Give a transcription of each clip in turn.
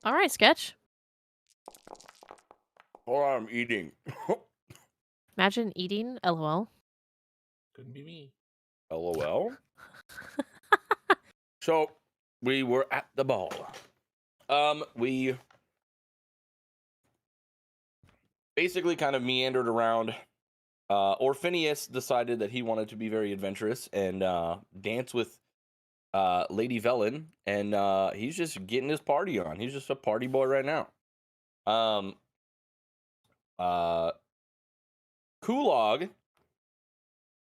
All right, Sketch. Hold on, I'm eating. Imagine eating. LOL. Couldn't be me. LOL. So we were at the ball. We basically kind of meandered around. Orphinius decided that he wanted to be very adventurous and dance with Lady Velen, and he's just getting his party on. He's just a party boy right now. Kulog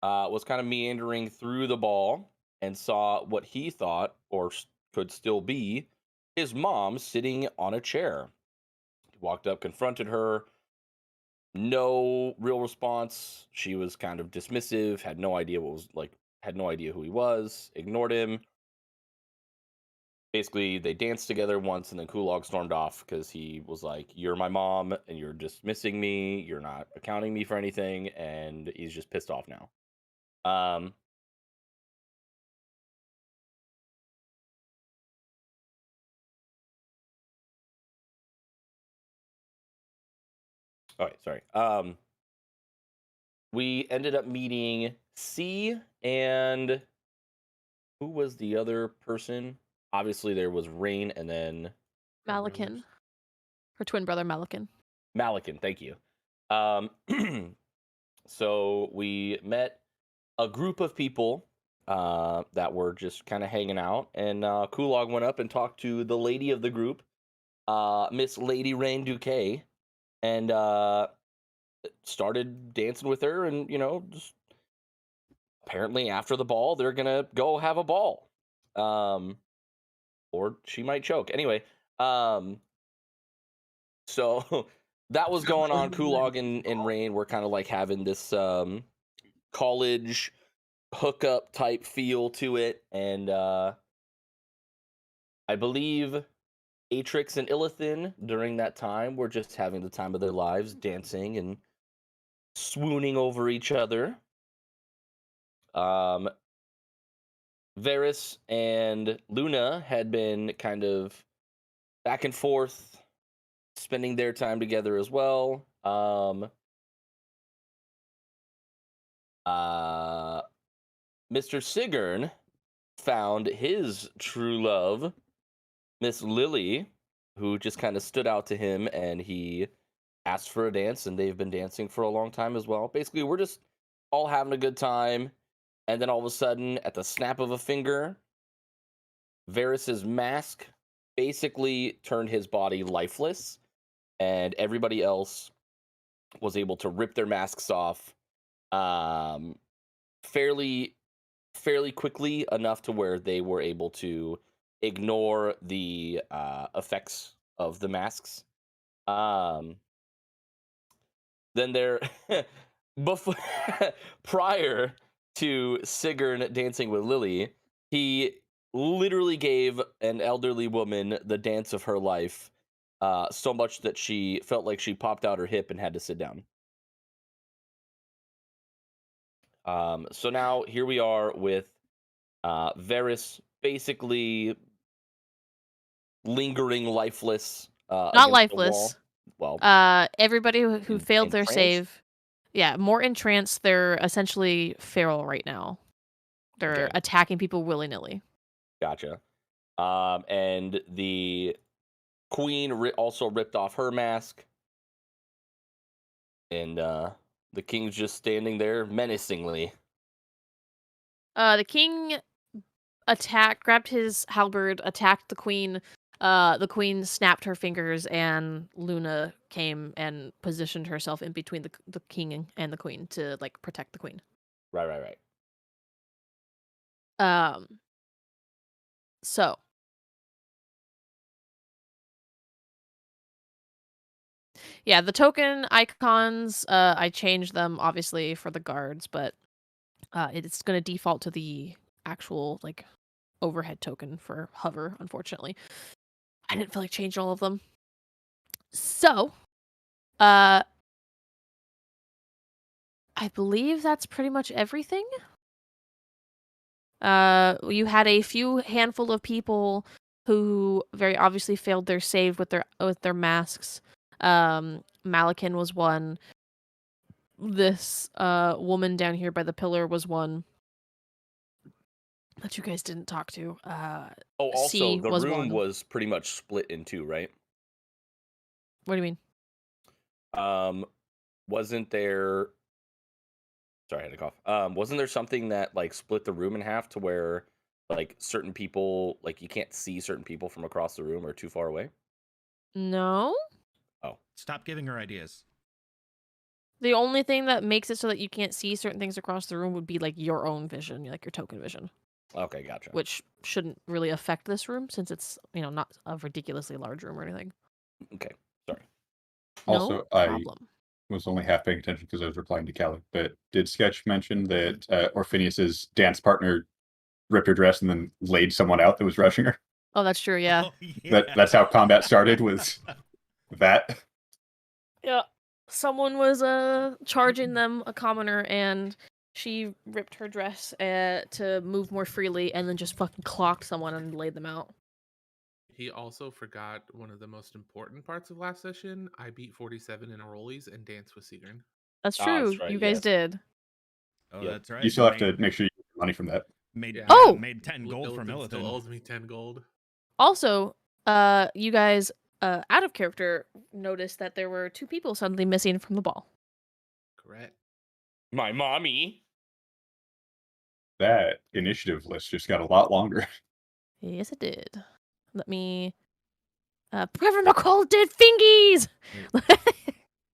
was kind of meandering through the ball and saw what he thought, or could still be, his mom sitting on a chair. He walked up, confronted her. No real response. She was kind of dismissive, had no idea had no idea who he was, ignored him. Basically, they danced together once, and then Kulog stormed off because he was like, "You're my mom, and you're dismissing me. You're not accounting me for anything," and he's just pissed off now. All right, sorry. We ended up meeting C, and who was the other person? Obviously, there was Rain, and then Malakin. Her twin brother, Malakin. Malakin, thank you. So we met a group of people that were just kind of hanging out, and Kulog went up and talked to the lady of the group, Miss Lady Rain Duque, and started dancing with her, and just apparently after the ball they're gonna go have a ball, or she might choke anyway. So that was going on. Kulog and Rain were kind of like having this college hookup type feel to it, and I believe Atrix and Illithin during that time were just having the time of their lives, dancing and swooning over each other. Varys and Luna had been kind of back and forth, spending their time together as well. Mr. Siggern found his true love, Miss Lily, who just kind of stood out to him, and he asked for a dance, and they've been dancing for a long time as well. Basically, we're just all having a good time, and then all of a sudden, at the snap of a finger, Varys's mask basically turned his body lifeless, and everybody else was able to rip their masks off fairly quickly, enough to where they were able to ignore the effects of the masks. Then there, before, prior to Siggern dancing with Lily, he literally gave an elderly woman the dance of her life, so much that she felt like she popped out her hip and had to sit down. So now here we are with Varys basically lingering lifeless, Not against lifeless. the wall. Everybody who failed their entranced? save. Yeah, more entranced. They're essentially feral right now. They're Okay. attacking people willy-nilly. Gotcha. And the queen also ripped off her mask, and the king's just standing there menacingly. The king grabbed his halberd, attacked the queen. The queen snapped her fingers, and Luna came and positioned herself in between the king and the queen to protect the queen. Right. So yeah, the token icons, I changed them obviously for the guards, but it's going to default to the actual overhead token for hover, unfortunately. I didn't feel like changing all of them. So, I believe that's pretty much everything. You had a few handful of people who very obviously failed their save with their masks. Malakin was one. This woman down here by the pillar was one that you guys didn't talk to. Oh, also, C the was room one. was pretty much split in two, right? What do you mean? Wasn't there... Sorry, I had a cough. Wasn't there something that, like, split the room in half to where, like, certain people... Like, you can't see certain people from across the room or too far away? No? Oh. Stop giving her ideas. The only thing that makes it so that you can't see certain things across the room would be, like, your own vision, like your token vision. Okay, gotcha. Which shouldn't really affect this room since it's, not a ridiculously large room or anything. Okay, sorry. Also, No I problem. was only half paying attention because I was replying to Callie, but did Sketch mention that Orphinius's dance partner ripped her dress and then laid someone out that was rushing her? Oh, that's true, yeah. Oh, yeah. That's how combat started, was that. Yeah. Someone was charging them, a commoner, and she ripped her dress to move more freely and then just fucking clocked someone and laid them out. He also forgot one of the most important parts of last session. I beat 47 in rollies and danced with Sigrun. That's Ah, true. that's right, You guys yes. did. Oh, Yep. that's right. You still have to make sure you get money from that. Made, Yeah. Oh! made 10 gold from Illithid still Illithid. owes me 10 gold. Also, you guys, out of character, noticed that there were 2 people suddenly missing from the ball. Correct. My mommy. That initiative list just got a lot longer. Yes, it did. Let me... Trevor McCall did fingies!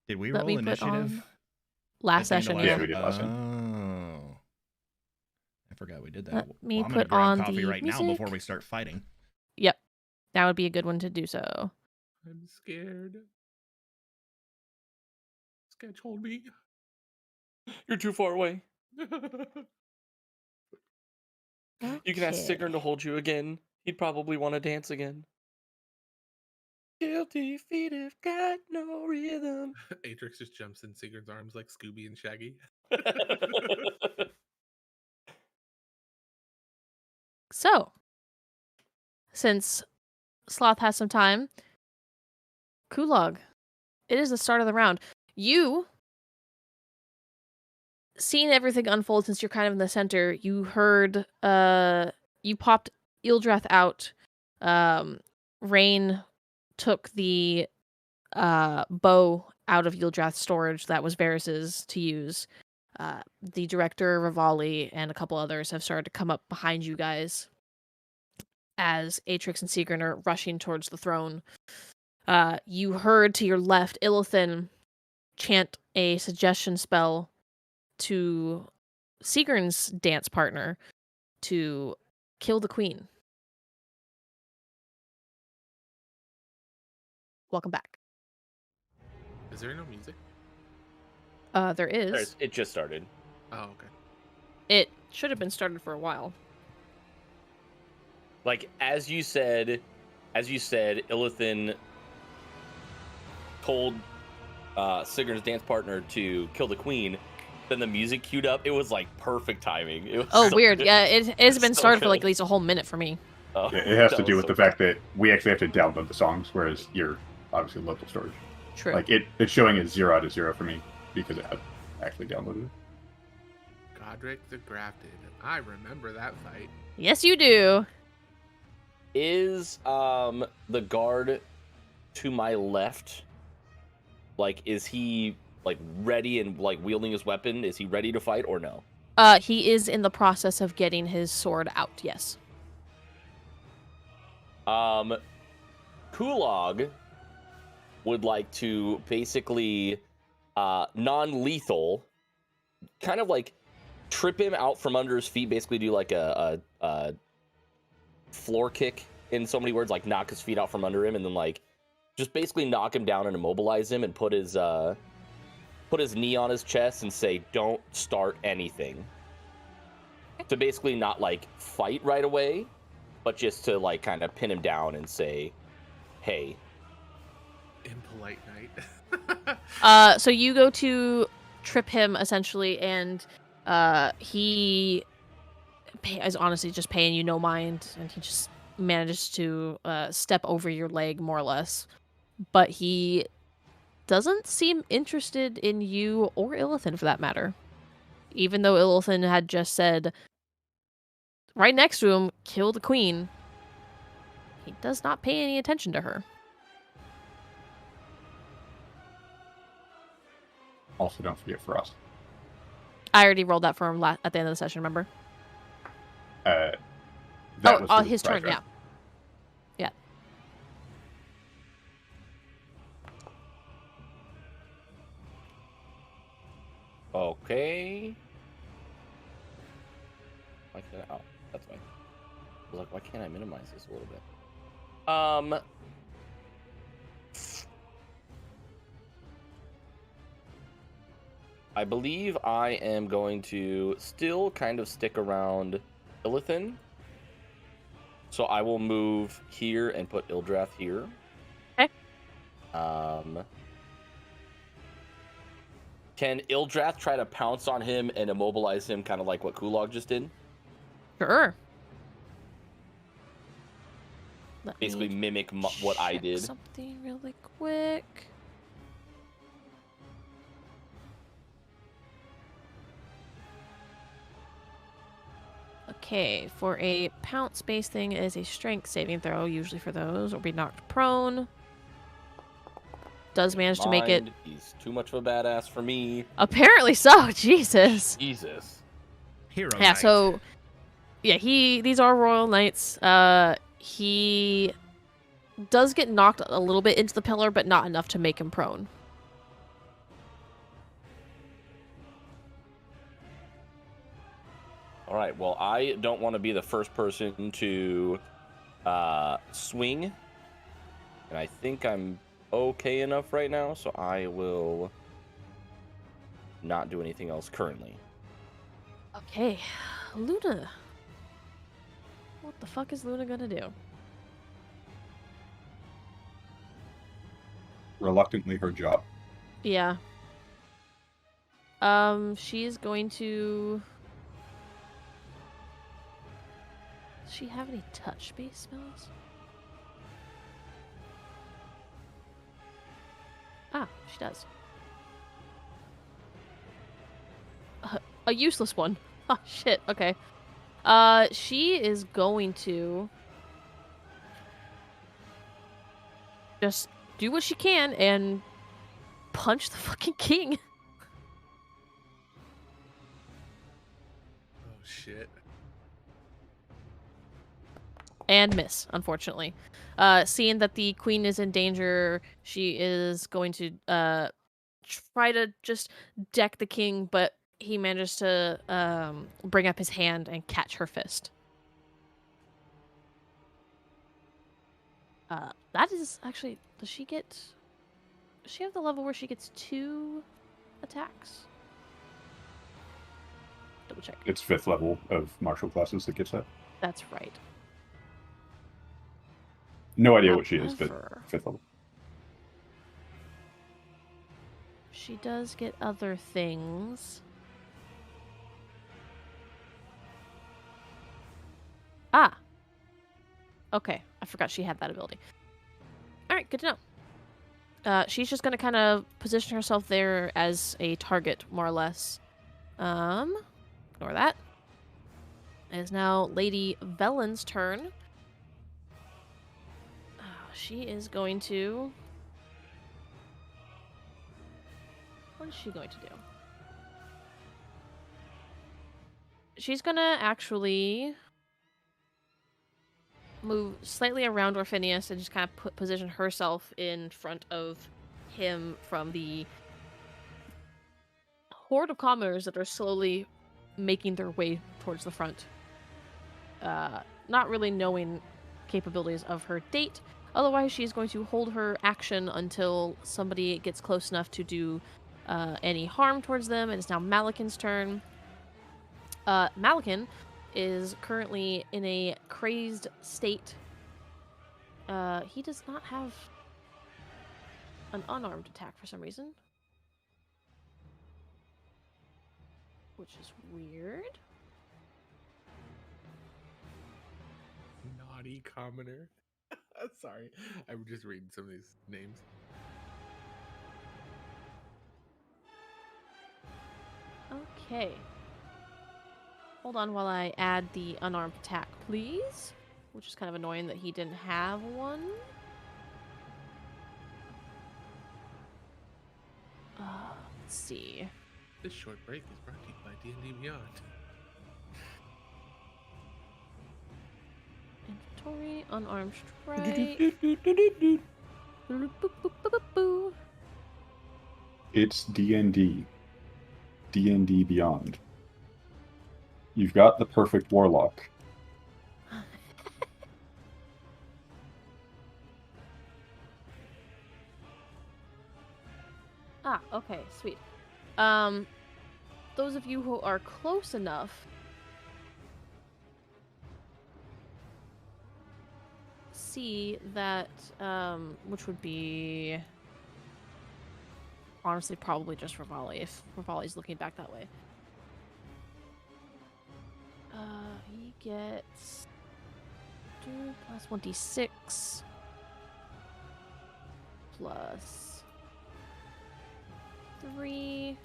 Did we Let roll me put initiative? on last At the session, end yeah. of we did last time. Oh. I forgot we did that. Let me I'm gonna put grab on coffee the right now music. before we start fighting. Yep. That would be a good one to do so. I'm scared. Sketch, hold me. You're too far away. You can ask Okay. Sigrun to hold you again. He'd probably want to dance again. Guilty feet have got no rhythm. Atrix just jumps in Sigrun's arms like Scooby and Shaggy. So, since Sloth has some time, Kulog, it is the start of the round. You, seeing everything unfold since you're kind of in the center, you heard, you popped Ildrath out. Rain took the bow out of Ildrath's storage that was Varys's to use. The director, Rivali, and a couple others have started to come up behind you guys as Atrix and Sigrun are rushing towards the throne. You heard to your left Illithin chant a suggestion spell to Sigrun's dance partner to kill the queen. Welcome back. Is there no music? There is. It just started. Oh, okay. It should have been started for a while. Like, as you said, Illithin told Sigrun's dance partner to kill the queen. Then the music queued up. It was like perfect timing. It was Oh, so weird. good. Yeah, it has been So started for like good. at least a whole minute for me. Oh, Yeah, it has that to do was with so the fact that we actually have to download the songs, whereas you're obviously local storage. True. Like it's showing as 0 out of 0 for me because it had actually downloaded it. Godric the Grafted. I remember that fight. Yes, you do. Is the guard to my left, like, is he like ready and like wielding his weapon? Is he ready to fight or no? He is in the process of getting his sword out. Yes. Kulog would like to basically non-lethal, kind of like trip him out from under his feet, basically do like a floor kick in so many words, like knock his feet out from under him, and then like just basically knock him down and immobilize him and put his knee on his chest and say, "Don't start anything." To basically not like fight right away, but just to like kind of pin him down and say, "Hey." Impolite night. So you go to trip him essentially, and he is honestly just paying you no mind, and he just manages to step over your leg more or less, but he doesn't seem interested in you or Illithin for that matter. Even though Illithin had just said right next to him, kill the queen, he does not pay any attention to her. Also, don't forget Frost. I already rolled that for him at the end of the session, remember? That was for the his surprise turn, yeah. round. Yeah. Okay. Why can't I? Oh, that's fine. I was like, why can't I minimize this a little bit? I believe I am going to still kind of stick around Illithin. So I will move here and put Ildrath here. Okay. Can Ildrath try to pounce on him and immobilize him, kind of like what Kulog just did? Sure. Let Basically me mimic what I check did. something really quick. Okay, for a pounce based thing, it is a strength saving throw, usually for those, or be knocked prone. Does manage to make it. He's too much of a badass for me. Apparently so, Jesus. Jesus. Hero Yeah, Knight. so yeah, these are royal knights. He does get knocked a little bit into the pillar, but not enough to make him prone. All right, well, I don't want to be the first person to swing. And I think I'm okay enough right now, so I will not do anything else currently. Okay, Luna. What the fuck is Luna gonna do? Reluctantly, her job. Yeah. She's going to... Does she have any touch-based spells? Ah, she does. A useless one. Oh, shit. Okay. She is going to... just do what she can and punch the fucking king. Oh shit. And miss, unfortunately. Seeing that the queen is in danger, she is going to try to just deck the king, but he manages to bring up his hand and catch her fist. That is actually... Does she have the level where she gets 2 attacks? Double check. It's 5th level of martial classes that gets that. That's right. No idea what she is, but However, 5th level. she does get other things. Ah! Okay, I forgot she had that ability. Alright, good to know. She's just gonna kind of position herself there as a target, more or less. Ignore that. It is now Lady Velen's turn. She is going to... What is she going to do? She's gonna actually move slightly around Orphinius and just kind of position herself in front of him from the horde of commoners that are slowly making their way towards the front. Not really knowing capabilities of her date. Otherwise, she's going to hold her action until somebody gets close enough to do any harm towards them. It is now Malakin's turn. Malakin is currently in a crazed state. He does not have an unarmed attack for some reason. Which is weird. Not Body commoner. Sorry, I'm just reading some of these names. Okay. Hold on while I add the unarmed attack, please. Which is kind of annoying that he didn't have one. Let's see. This short break is brought to you by D&D Beyond. Inventory, unarmed strike. Boop. It's D&D. D&D Beyond. You've got the perfect warlock. Ah, okay, sweet. Those of you who are close enough see that, which would be honestly probably just Rivali, if Rivali's looking back that way. He gets 2 plus 1d6 plus 3.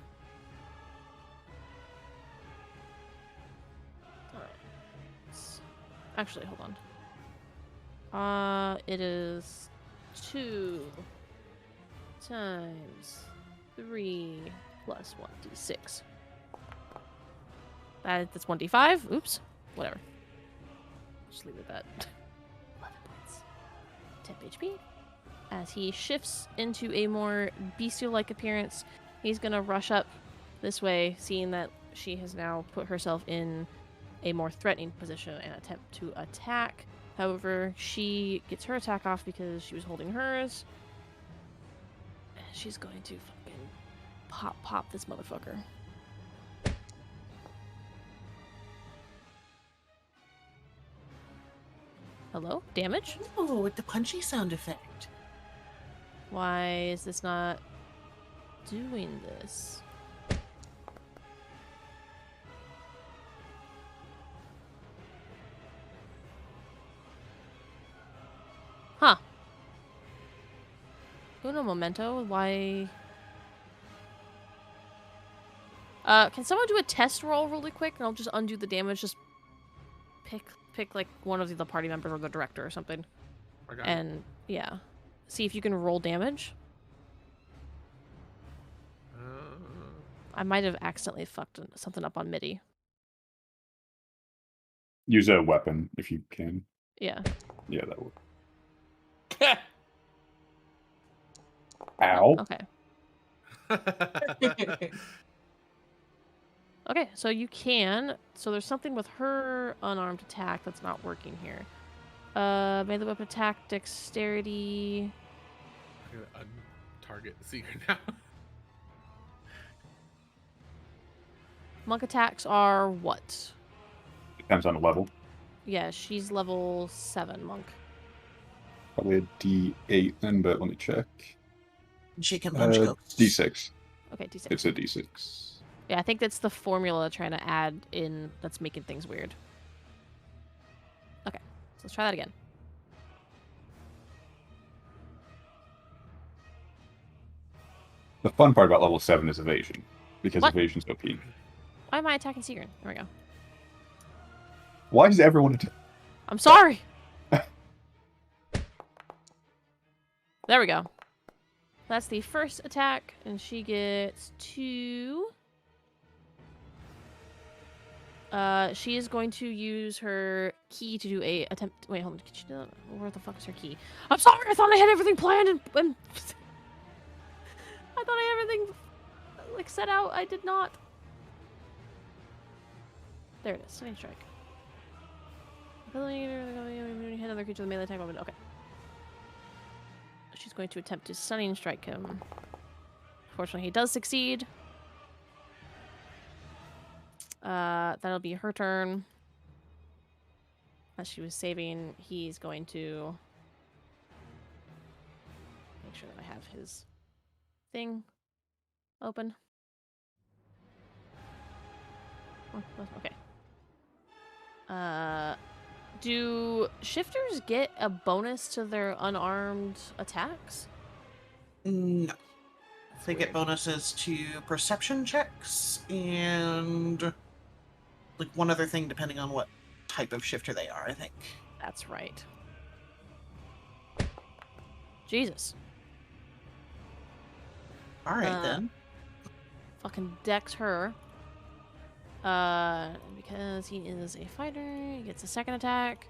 Alright. Actually, hold on. It is 2 times 3 plus 1d6. That's 1d5. Oops. Whatever. Just leave it at that. 11 points. 10 HP. As he shifts into a more bestial-like appearance, he's gonna rush up this way, seeing that she has now put herself in a more threatening position and attempt to attack. However, she gets her attack off because she was holding hers. And she's going to fucking pop this motherfucker. Hello? Damage? Oh, with the punchy sound effect. Why is this not doing this? Huh. Uno momento, why... can someone do a test roll really quick? And I'll just undo the damage. Just pick like one of the party members or the director or something. And, yeah. See if you can roll damage. I might have accidentally fucked something up on MIDI. Use a weapon if you can. Yeah. Yeah, that would. Ow. Okay. Okay, so you can. So there's something with her unarmed attack that's not working here. Melee weapon attack, dexterity. I'm gonna untarget the seeker now. Monk attacks are what? Depends on the level. Yeah, she's level 7 monk. Probably a D8 then, but let me check. She can punch ghosts. D6. Okay, D6. It's a D6. Yeah, I think that's the formula trying to add in that's making things weird. Okay, so let's try that again. The fun part about level 7 is evasion, because What? evasion's OP. Why am I attacking Seagrin? There we go. Why does everyone attack? I'm sorry! There we go. That's the first attack, and she gets 2. She is going to use her key to do a attempt. Wait, hold on. Can she do that? Where the fuck is her key? I'm sorry. I thought I had everything planned and I thought I had everything like set out. I did not. There it is. Stunning strike. Hit another creature with a melee attack weapon. Okay. She's going to attempt to stunning strike him. Fortunately, he does succeed. That'll be her turn. As she was saving, he's going to make sure that I have his thing open. Okay. Do shifters get a bonus to their unarmed attacks? No. That's They get weird. bonuses to perception checks and like one other thing depending on what type of shifter they are, I think. That's right. Jesus. Alright then. Fucking decks her. Because he is a fighter, he gets a second attack.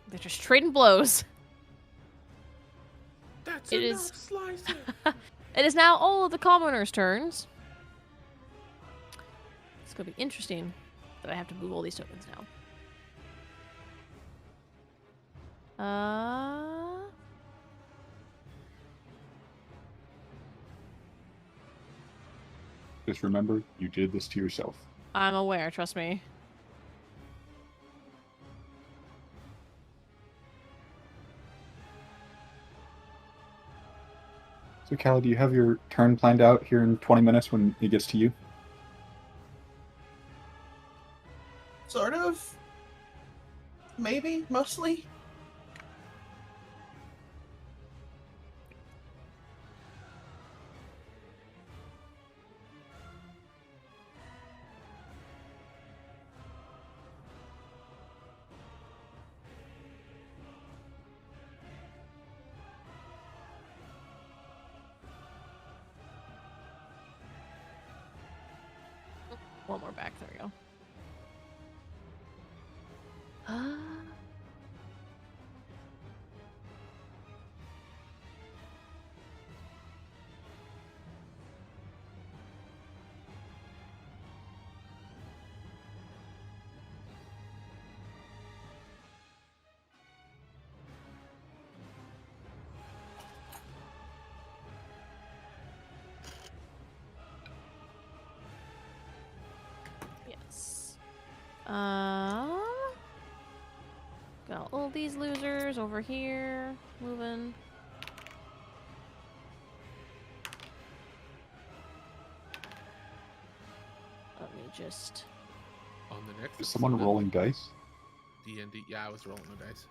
They're just trading blows. That's It enough is- slicing. It is now all of the commoners' turns. It's gonna be interesting that I have to move all these tokens now. Just remember, you did this to yourself. I'm aware, trust me. So, Callie, do you have your turn planned out here in 20 minutes when it gets to you? Sort of. Maybe, mostly. One more back, there we go. Yes. Got all these losers over here. Moving. Let me just... On the next Is someone episode of rolling dice? D&D. Yeah, I was rolling the dice.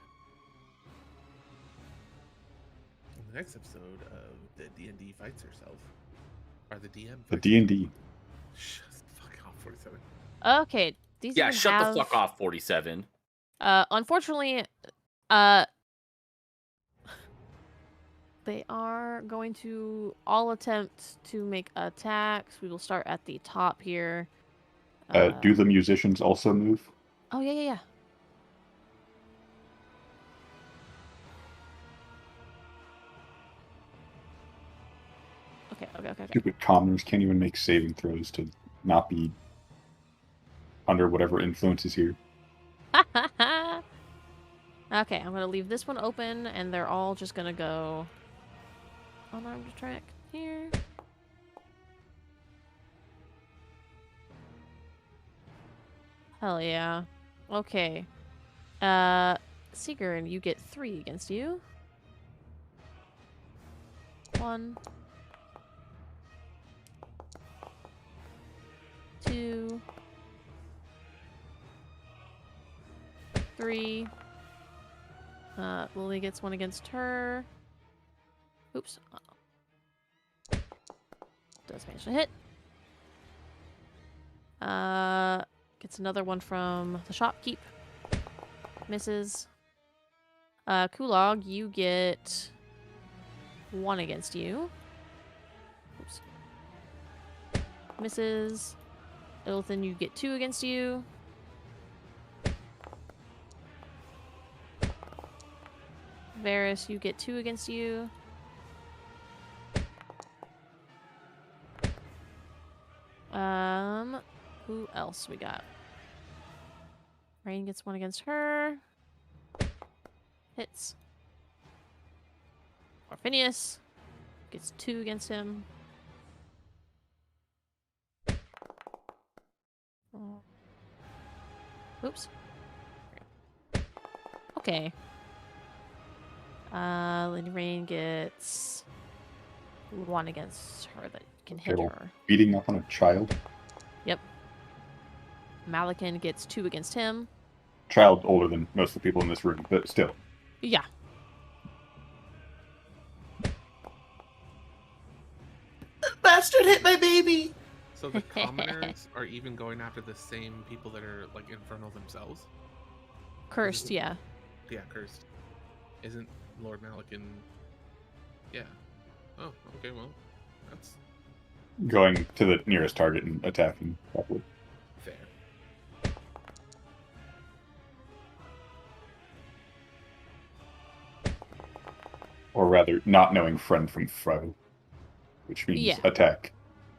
On the next episode of the D&D fights herself, or the DM. The fights D&D. Shut the fuck off, 47. Okay, these Yeah, even shut have... the fuck off, 47. Unfortunately, they are going to all attempt to make attacks. We will start at the top here. Do the musicians also move? Oh, yeah. Okay. Stupid commoners can't even make saving throws to not be under whatever influence is here. Okay, I'm gonna leave this one open, and they're all just gonna go unarmed track here. Hell yeah. Okay. Sigurd, you get 3 against you. 1. 2. 3. Lily gets 1 against her. Oops. Does manage to hit. Gets another one from the shopkeep. Misses. Kulog, you get 1 against you. Oops. Misses. Ilthan, you get 2 against you. Varys, you get 2 against you. Who else we got? Rain gets 1 against her. Hits. Orphinius gets 2 against him. Oh. Oops. Okay. Lady Rain gets 1 against her that can hit Okay, well, her. beating up on a child? Yep. Malakin gets 2 against him. Child older than most of the people in this room, but still. Yeah. Bastard hit my baby! So the commoners are even going after the same people that are like infernal themselves. Cursed, yeah. Yeah, cursed. Isn't Lord Malakin? Yeah. Oh, okay. Well, that's Going to the nearest target and attacking properly. fair. Or rather, not knowing friend from foe, which means Yeah. attack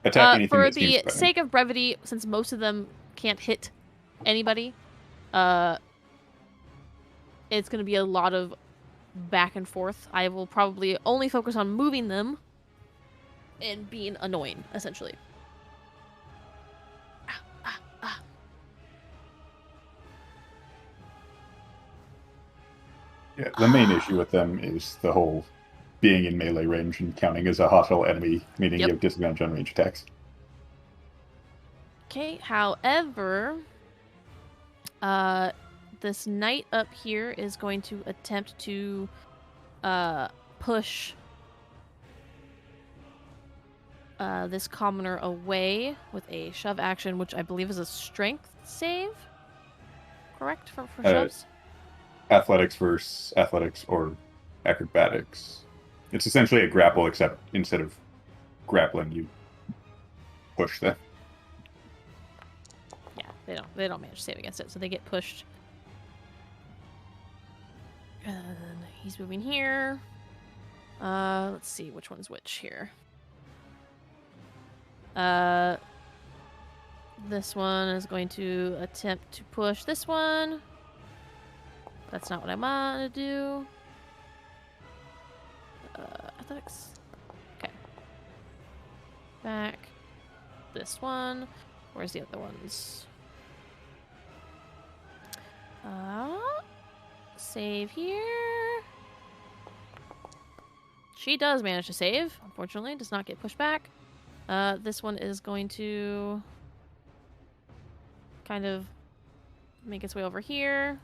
anything For that seems the threatening. sake of brevity, since most of them can't hit anybody, it's going to be a lot of back and forth. I will probably only focus on moving them and being annoying, essentially. Yeah, the main issue with them is the whole being in melee range and counting as a hostile enemy, meaning Yep. you have disadvantage on range attacks. Okay, however, this knight up here is going to attempt to push this commoner away with a shove action, which I believe is a strength save. Correct for shoves? Athletics versus athletics or acrobatics. It's essentially a grapple, except instead of grappling, you push them. Yeah, they don't manage to save against it, so they get pushed. And he's moving here. Let's see which one's which here. This one is going to attempt to push this one. That's not what I want to do. Athletics. Okay. Back. This one. Where's the other ones? Save here. She does manage to save. Unfortunately, does not get pushed back. This one is going to kind of make its way over here.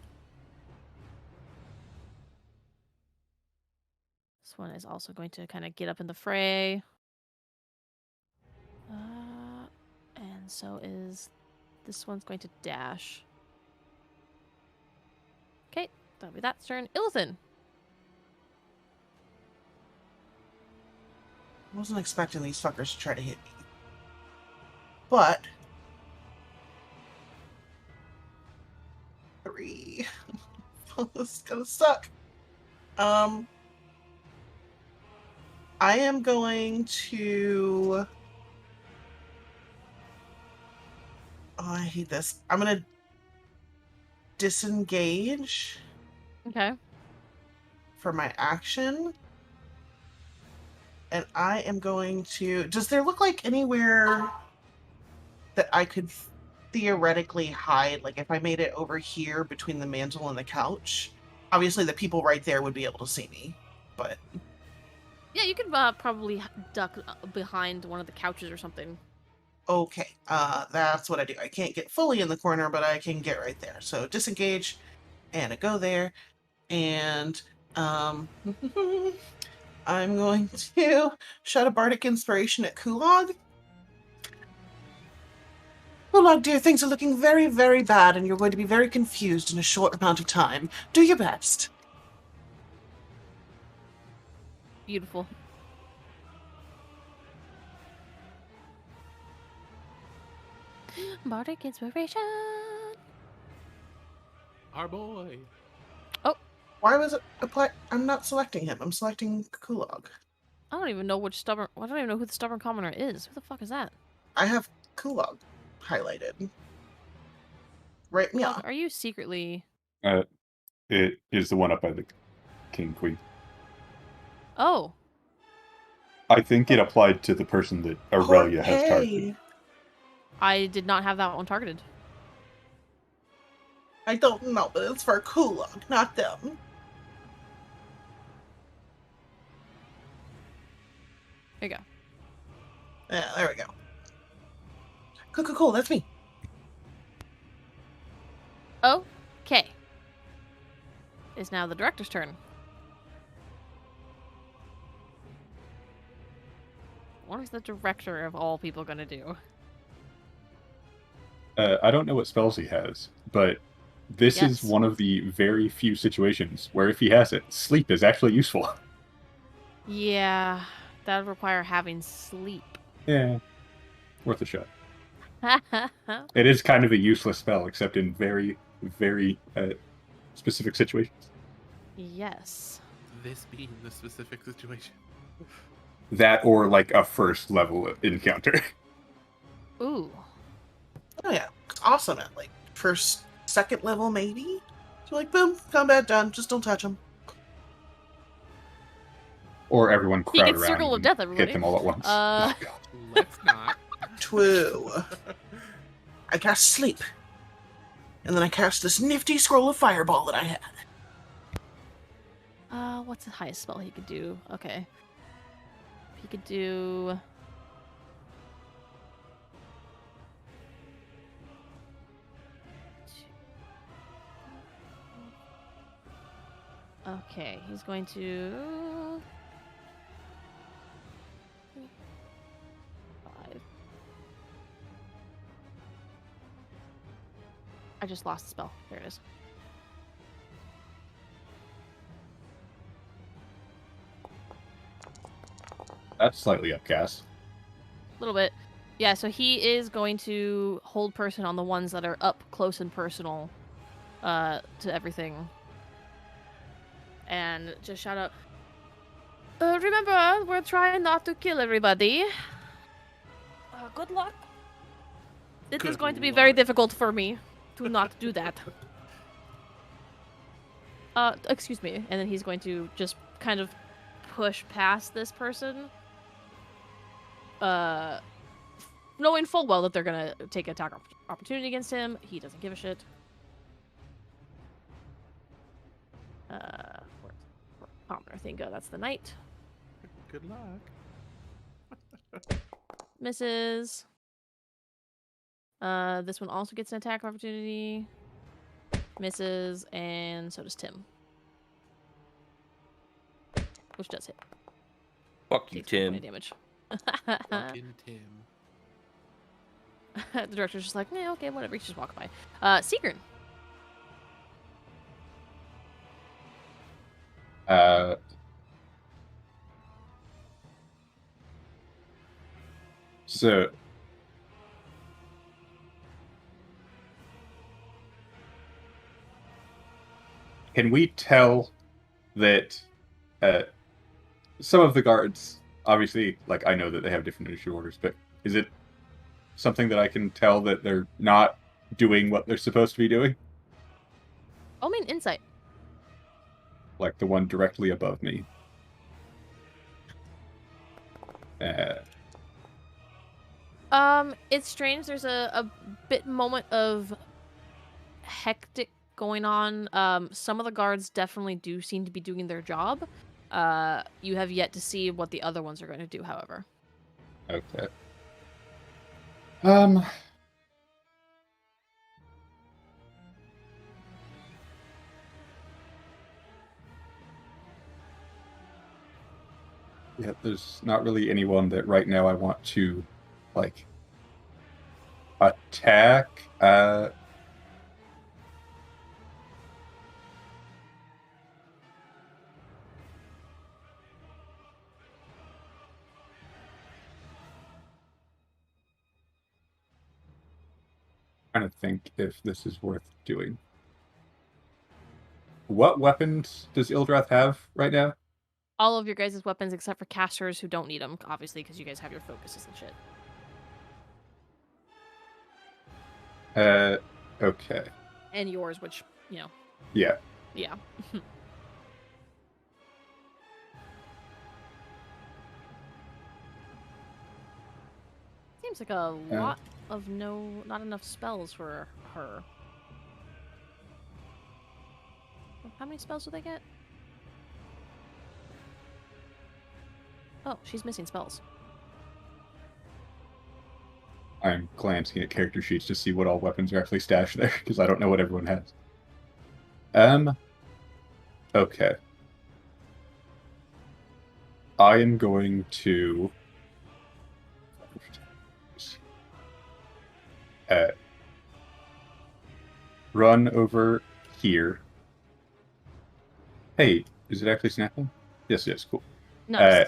This one is also going to kind of get up in the fray. And so is this one's going to dash. Okay, that'll be that turn. Illithin. I wasn't expecting these fuckers to try to hit me. But 3. This is gonna suck. I am going to... Oh, I hate this. I'm gonna disengage Okay. for my action. And I am going to... Does there look like anywhere that I could theoretically hide? Like if I made it over here between the mantle and the couch? Obviously the people right there would be able to see me, but... Yeah, you could probably duck behind one of the couches or something. Okay, that's what I do. I can't get fully in the corner, but I can get right there. So disengage, and I go there, and I'm going to shout a bardic inspiration at Kulog. Kulog, dear, things are looking very, very bad, and you're going to be very confused in a short amount of time. Do your best. Beautiful. Bardic inspiration. Our boy. Why was it apply? I'm not selecting him. I'm selecting Kulog. I don't even know which stubborn. I don't even know who the stubborn commoner is. Who the fuck is that? I have Kulog highlighted. Right, yeah. Are you secretly? It is the one up by the King Queen. Oh. I think it applied to the person that Aurelia has targeted. I did not have that one targeted. I don't know, but it's for Kulog, not them. There you go. Yeah, there we go. Cool, that's me. Okay. It's now the director's turn. What is the director of all people gonna do? I don't know what spells he has, but this is Yes. one of the very few situations where if he has it, sleep is actually useful. Yeah, that would require having sleep. Yeah, worth a shot. It is kind of a useless spell, except in very, very specific situations. Yes. This being the specific situation. That or like a first level encounter. Ooh. Oh yeah, it's awesome at like first, second level maybe. So like, boom, combat done. Just don't touch them. Or everyone He crowd gets around Circle of and Death, hit everybody. them all at once. Oh, God. Let's not. True. I cast sleep, and then I cast this nifty scroll of fireball that I had. What's the highest spell he could do? Okay. He could do... Okay, he's going to... 5. I just lost the spell. There it is. That's slightly upcast. A little bit. Yeah, so he is going to hold person on the ones that are up close and personal to everything. And just shout out, remember, we're trying not to kill everybody. Good luck. It is Good going to be very luck. difficult for me to not do that. Excuse me. And then he's going to just kind of push past this person. Knowing full well that they're gonna take attack opportunity against him. He doesn't give a shit. Where's commoner thing go? That's the knight. Good luck. Misses. This one also gets an attack opportunity. Misses, and so does Tim. Which does hit. Fuck you, Takes 1 point Tim. of damage. Fucking Tim. The director's just like, nah, okay, whatever. You just walk by. Seagrin. So can we tell that some of the guards, obviously, like I know that they have different initiative orders, but is it something that I can tell that they're not doing what they're supposed to be doing? I mean, insight. Like the one directly above me. It's strange. There's a bit moment of hectic going on. Some of the guards definitely do seem to be doing their job. You have yet to see what the other ones are going to do, however. Okay. Yeah, there's not really anyone that right now I want to, like, attack. Trying to think if this is worth doing. What weapons does Ildrath have right now? All of your guys' weapons except for casters who don't need them, obviously, because you guys have your focuses and shit. Okay. And yours, which, you know. Yeah. Yeah. Seems like a lot of not enough spells for her. How many spells do they get? Oh, she's missing spells. I'm glancing at character sheets to see what all weapons are actually stashed there, because I don't know what everyone has. Okay. I am going to run over here. Hey, is it actually snapping? Yes, yes, cool. Nice.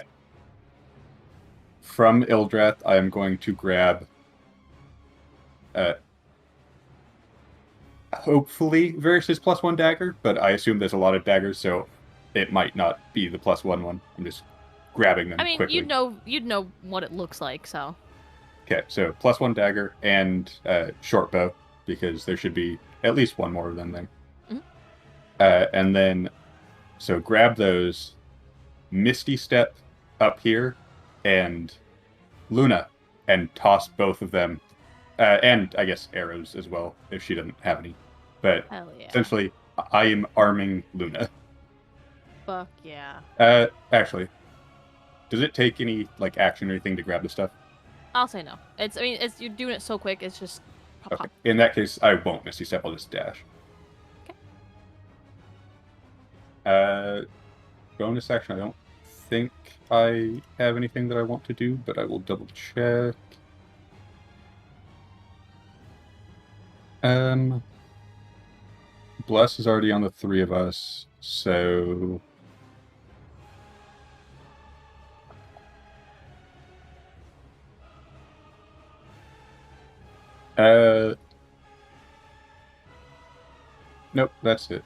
From Ildrath, I am going to grab hopefully Varys' +1 dagger, but I assume there's a lot of daggers, so it might not be the +1 one. I'm just grabbing them I mean, quickly. you'd know what it looks like, so. Okay, so +1 dagger and short bow, because there should be at least one more of them there. Mhm. And then, so grab those, Misty Step up here, and Luna, and toss both of them, and I guess arrows as well, if she doesn't have any. But Hell yeah. essentially, I am arming Luna. Fuck yeah. Actually, does it take any like action or anything to grab the stuff? I'll say no. It's you're doing it so quick. It's just pop, Okay. pop. In that case, I won't Misty Step. I'll just dash. Bonus action. I don't think I have anything that I want to do, but I will double check. Bless is already on the 3 of us, so nope, that's it.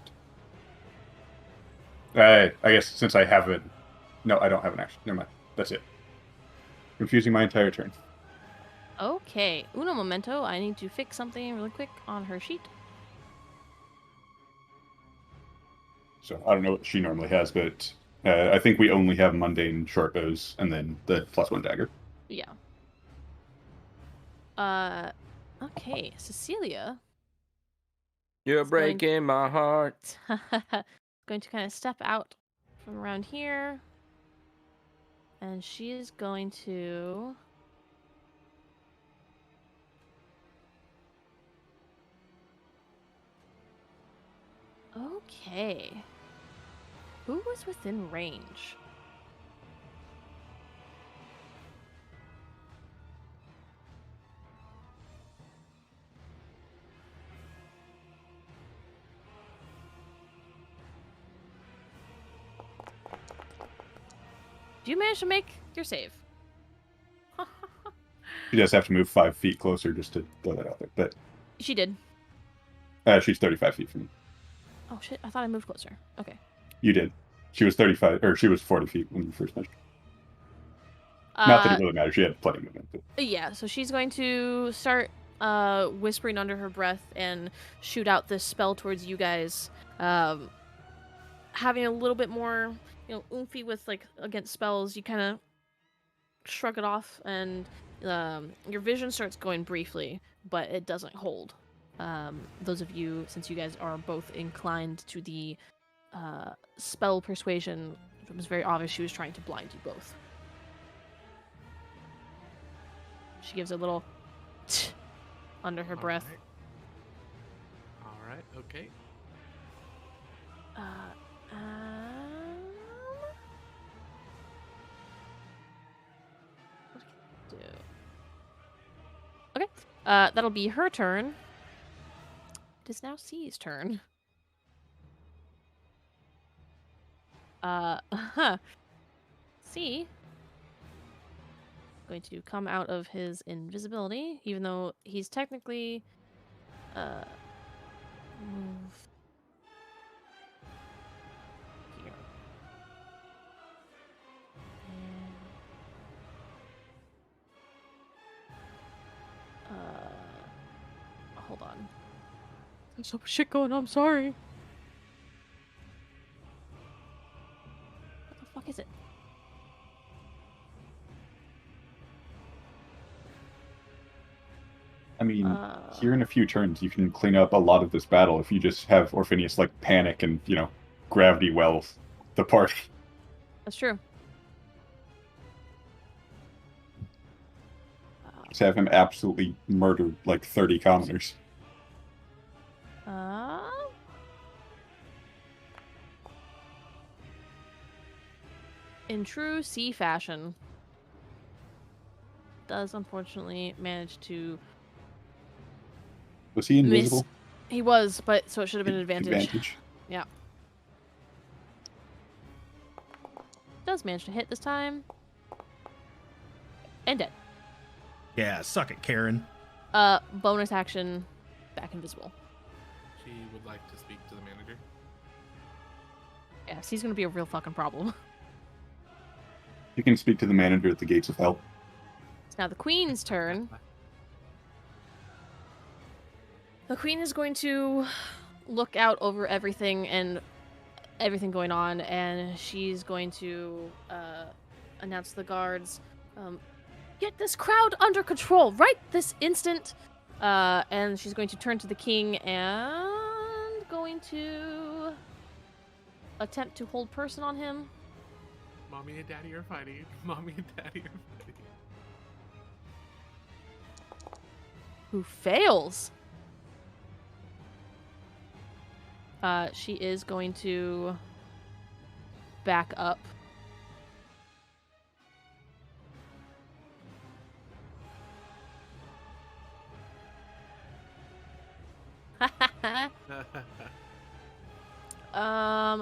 I guess since I haven't, no, I don't have an action. Never mind. That's it. Confusing my entire turn. Okay. Uno momento. I need to fix something really quick on her sheet. So I don't know what she normally has, but I think we only have mundane short bows and then the +1 dagger. Yeah. Okay. Cecilia. You're It's going- breaking my heart. going to kind of step out from around here. And she is going to... Okay. Who was within range? Do you manage to make your save? She does have to move 5 feet closer just to throw that out there, but She did. she's 35 feet from me. Oh shit, I thought I moved closer. Okay. You did. She was 35, or she was 40 feet when you first measured. Not that it really matters. She had plenty of movement. But... Yeah, so she's going to start whispering under her breath and shoot out this spell towards you guys. Having a little bit more, oomphy with, like, against spells, you kind of shrug it off, and your vision starts going briefly, but it doesn't hold. Those of you, since you guys are both inclined to the spell persuasion, it was very obvious she was trying to blind you both. She gives a little under her breath. All right. Okay. What can I do? Okay. That'll be her turn. It is now C's turn. C going to come out of his invisibility, even though he's technically move here. Hold on. There's so much shit going on, I'm sorry. What the fuck is it? I mean, here in a few turns, you can clean up a lot of this battle if you just have Orphinius, like, panic and, gravity wells the party. That's true. to have him absolutely murder like 30 commoners. In true sea fashion, does unfortunately manage to Was he invisible? He was, but so it should have been an advantage. Yeah. Does manage to hit this time. And dead. Yeah, suck it, Karen. Bonus action, back invisible. She would like to speak to the manager. Yes, he's gonna be a real fucking problem. You can speak to the manager at the gates of hell. It's now the queen's turn. The queen is going to look out over everything going on, and she's going to announce to the guards, get this crowd under control right this instant. And she's going to turn to the king and going to attempt to hold person on him. Mommy and Daddy are fighting. Mommy and Daddy are fighting. Who fails. She is going to back up.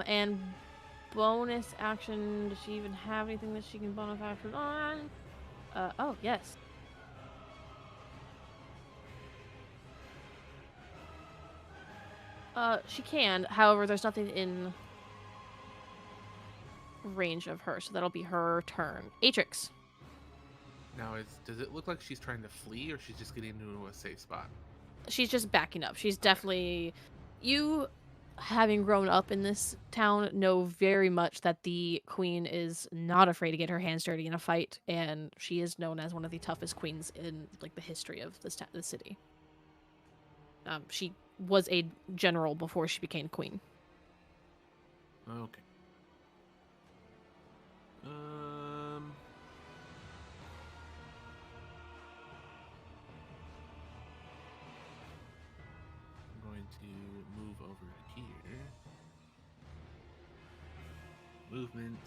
And bonus action, does she even have anything that she can bonus action on? Oh, yes. She can. However, there's nothing in range of her, so that'll be her turn. Atrix. Now, does it look like she's trying to flee, or she's just getting into a safe spot? She's just backing up. She's definitely... You, having grown up in this town, know very much that the queen is not afraid to get her hands dirty in a fight, and she is known as one of the toughest queens in like the history of this the city. She was a general before she became queen. Okay. I'm going to move over here. Movement.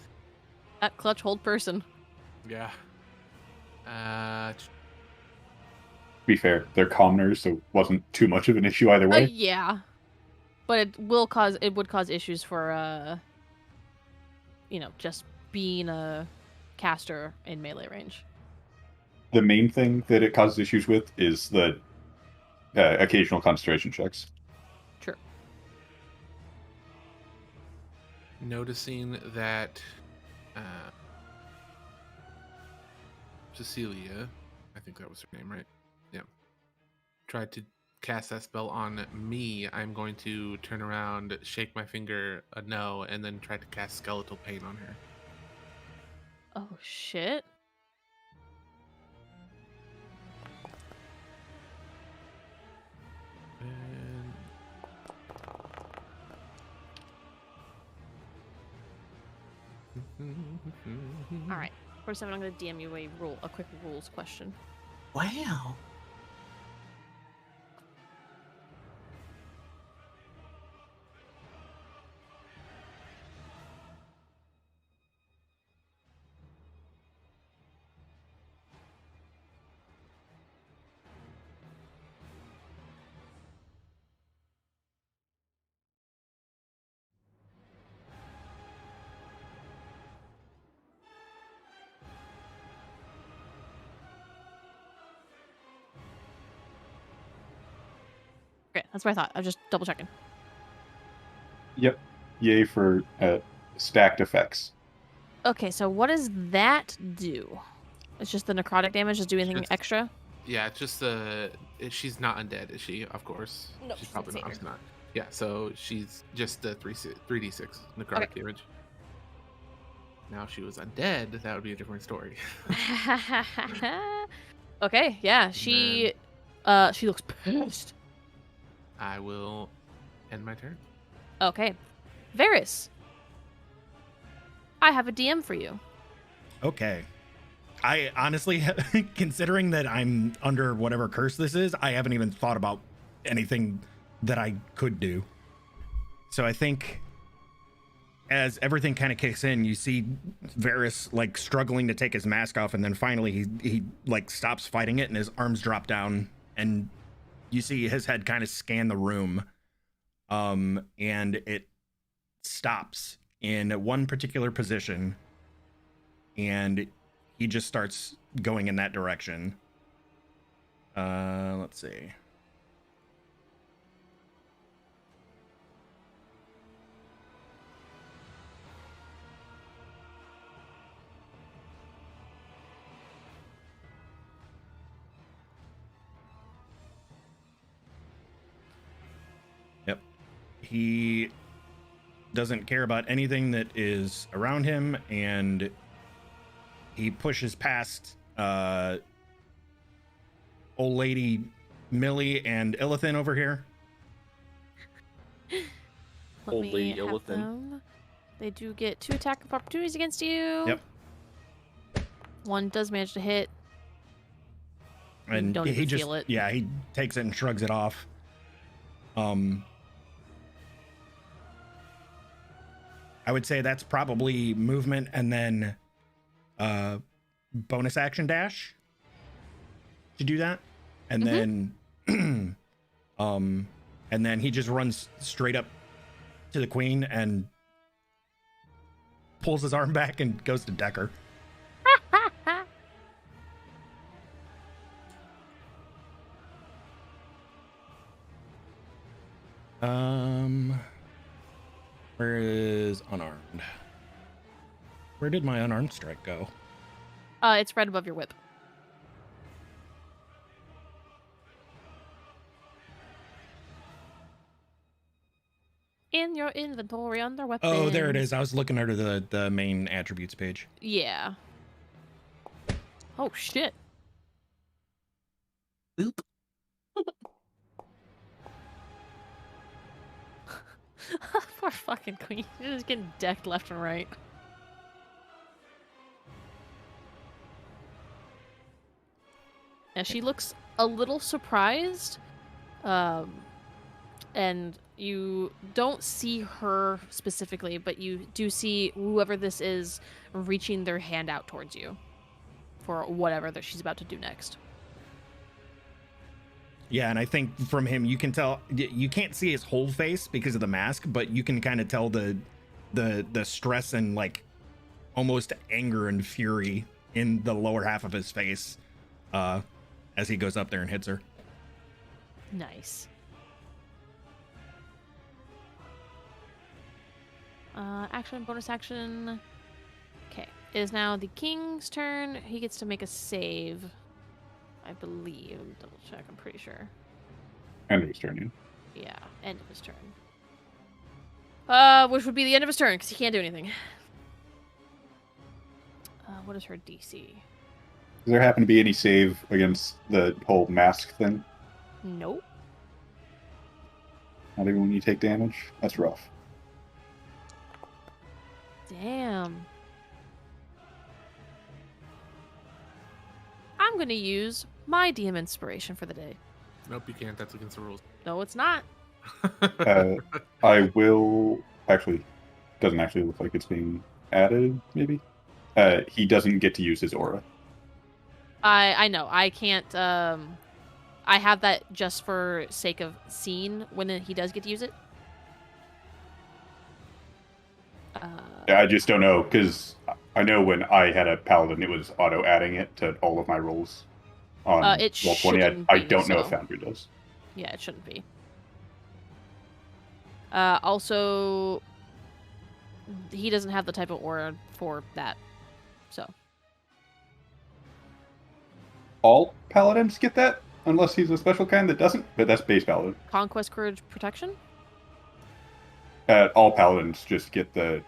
That clutch hold person. Yeah. To be fair, they're commoners, so it wasn't too much of an issue either way. Yeah. But it would cause issues for just being a caster in melee range. The main thing that it causes issues with is the occasional concentration checks. True. Noticing that Cecilia, I think that was her name, right? Yeah. Tried to cast that spell on me. I'm going to turn around, shake my finger a no, and then try to cast skeletal pain on her. Oh shit. All right. 47, I'm going to DM you a quick rules question. Wow. Okay, that's what I thought. I was just double checking. Yep. Yay for stacked effects. Okay, so what does that do? It's just the necrotic damage. Does it do anything extra? Yeah, it's just she's not undead, is she? Of course. No, she's probably not. She's not. Yeah, so she's just the 3d6 necrotic damage. Now, if she was undead, that would be a different story. Okay, yeah, she looks pissed. I will end my turn. Okay, Varys, I have a DM for you. Okay. I honestly, considering that I'm under whatever curse this is, I haven't even thought about anything that I could do. So I think as everything kind of kicks in, you see Varys like struggling to take his mask off, and then finally he like stops fighting it and his arms drop down, and you see his head kind of scan the room. And it stops in one particular position, and he just starts going in that direction. Let's see. Yep. He doesn't care about anything that is around him, and he pushes past old lady Millie and Illithin over here. Let Old me lady have Illithin. them. They do get 2 attack of opportunities against you. Yep. One does manage to hit. You And don't he even just feel it. yeah, he takes it and shrugs it off. I would say that's probably movement and then bonus action dash to do that. And then and then he just runs straight up to the queen and pulls his arm back and goes to deck her. Where is unarmed? Where did my unarmed strike go? It's right above your whip. In your inventory under weapons. Oh, there it is. I was looking under the main attributes page. Yeah. Oh shit. Boop. Poor fucking queen. She's just getting decked left and right. And she looks a little surprised. And you don't see her specifically, but you do see whoever this is reaching their hand out towards you for whatever that she's about to do next. Yeah, and I think from him you can tell you can't see his whole face because of the mask, but you can kind of tell the stress and like almost anger and fury in the lower half of his face as he goes up there and hits her. Nice. Action, bonus action. Okay. It is now the king's turn. He gets to make a save. I believe. Double check, I'm pretty sure. End of his turn, yeah. Yeah, end of his turn. Which would be the end of his turn, because he can't do anything. What is her DC? Does there happen to be any save against the whole mask thing? Nope. Not even when you take damage? That's rough. Damn. I'm gonna use my DM inspiration for the day. Nope, you can't. That's against the rules. No, it's not. I will... Actually, doesn't actually look like it's being added, maybe? He doesn't get to use his aura. I know. I can't. I have that just for sake of seeing when he does get to use it. Yeah, I just don't know, because I know when I had a paladin, it was auto-adding it to all of my rolls on It Roll20. shouldn't I be, don't know if so- Foundry does. Yeah, it shouldn't be. Also, he doesn't have the type of aura for that, so. All paladins get that, unless he's a special kind that doesn't, but that's base paladin. Conquest, Courage, Protection? All paladins just get the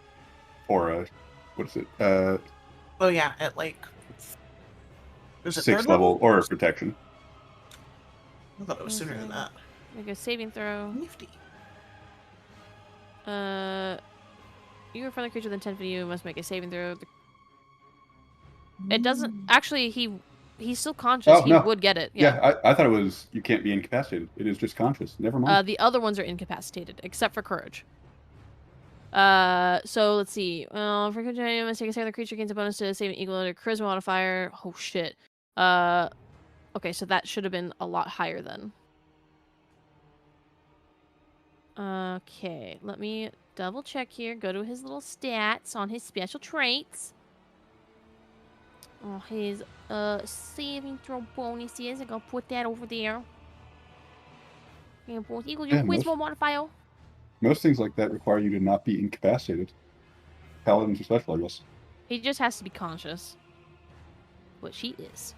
aura. What is it? Oh yeah, at like is it 6th third level aura protection. I thought it was sooner than that. Make a saving throw. Nifty. You or friendly creature within 10 feet of you must make a saving throw. It doesn't actually. He's still conscious. Oh, He no. would get it. Yeah. Yeah, I thought it was you can't be incapacitated. It is just conscious. Never mind. The other ones are incapacitated, except for courage. So let's see. For continuing mistake, the creature gains a bonus to saving equal to charisma modifier. Oh shit. Okay, so that should have been a lot higher then. Okay, let me double check here. Go to his little stats on his special traits. Oh, his saving throw bonuses. I'm gonna put that over there. And both equal your Yeah, charisma modifier. Most things like that require you to not be incapacitated. Paladins especially, I guess. He just has to be conscious. Which he is.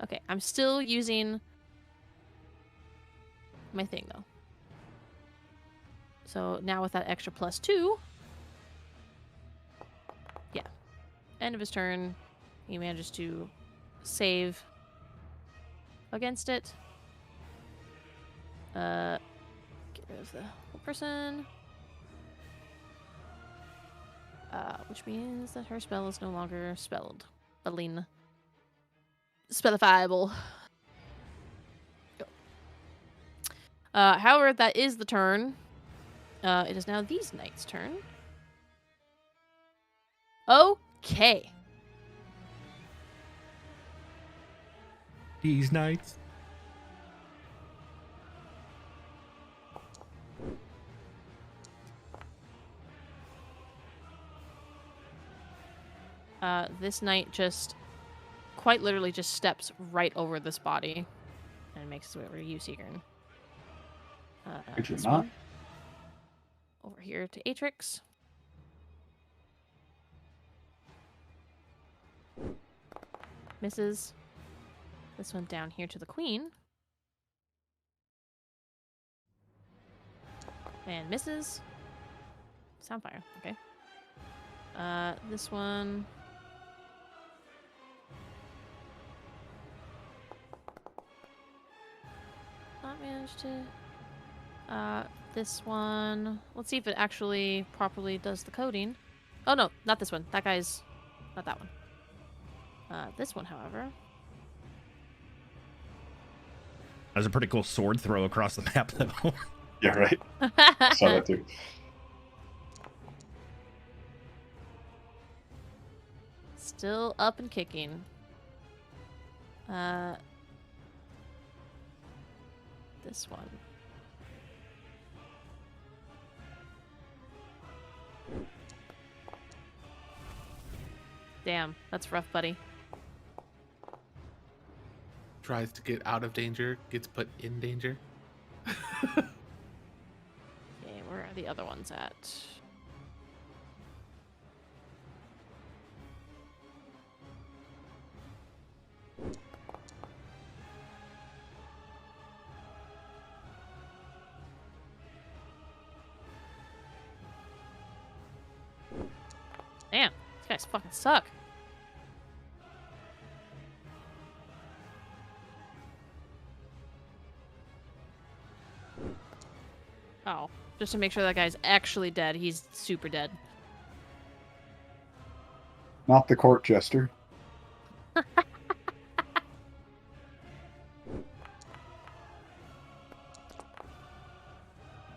Okay, I'm still using my thing though. So now with that extra +2, yeah. End of his turn, he manages to save against it. Get rid of the whole person. Which means that her spell is no longer spellifiable. However, that is the turn. It is now these knights' turn. Okay. These knights. This knight just quite literally just steps right over this body and makes his way over to you, Seagern. Could you This not? one. Over here to Atrix. Misses. This one down here to the queen. And misses. Soundfire, okay. This one. Not managed to. This one. Let's see if it actually properly does the coding. Oh no, not this one. That guy's not that one. This one, however. That was a pretty cool sword throw across the map, though. Yeah, right. Saw that too. Still up and kicking. This one. Damn, that's rough, buddy. Tries to get out of danger, gets put in danger. Okay, where are the other ones at? Damn, these guys fucking suck. Oh, just to make sure that guy's actually dead. He's super dead. Not the court jester.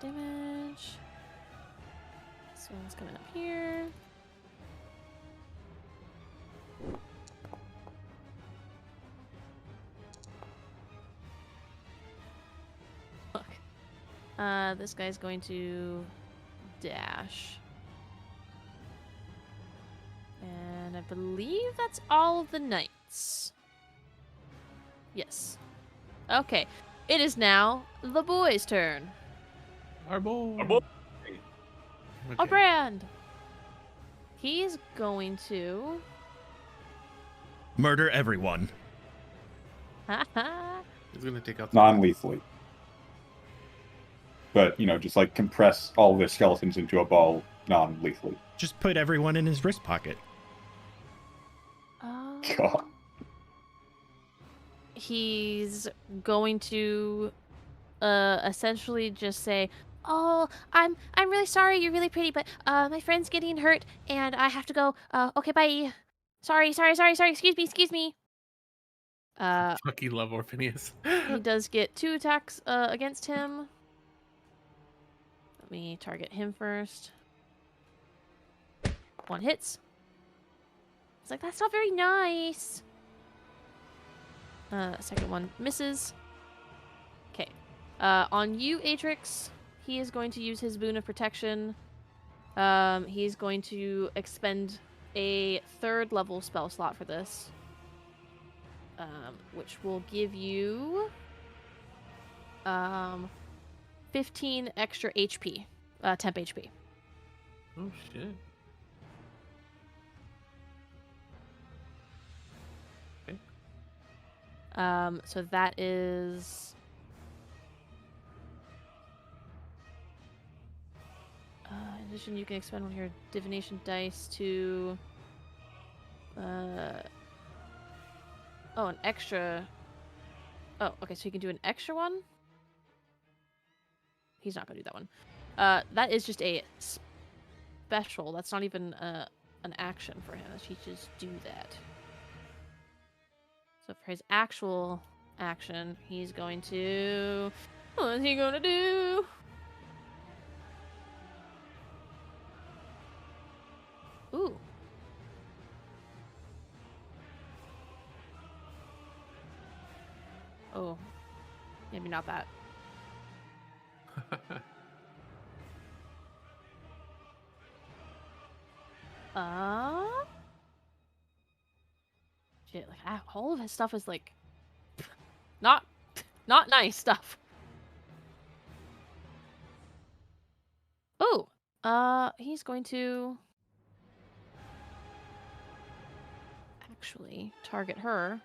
Damage. This one's coming up here. Fuck. This guy's going to dash. And I believe that's all of the knights. Yes. Okay. It is now the boy's turn. Our boy. Our boy. A brand. He's going to. Murder everyone. He's gonna take out Non-lethally. But, just like compress all the skeletons into a ball non-lethally. Just put everyone in his wrist pocket. God. He's going to essentially just say, Oh, I'm really sorry. You're really pretty, but my friend's getting hurt, and I have to go. Okay, bye. Sorry. Excuse me. Uh, Fucking love Orphanius. he does get 2 attacks against him. Let me target him first. 1 hits. It's like, that's not very nice. Second one misses. Okay. On you, Atrix, he is going to use his boon of protection. He's going to expend a 3rd level spell slot for this. Which will give you 15 extra HP. Temp HP. Oh shit. So that is in addition, you can expend one of your divination dice to an extra. Oh, okay, so you can do an extra one. He's not gonna do that one. That is just a special. That's not even an action for him. He just do that. So for his actual action, he's going to. What is he gonna do? Ooh. Oh. Maybe not that. Shit, like all of his stuff is like not nice stuff. Oh, he's going to actually target her.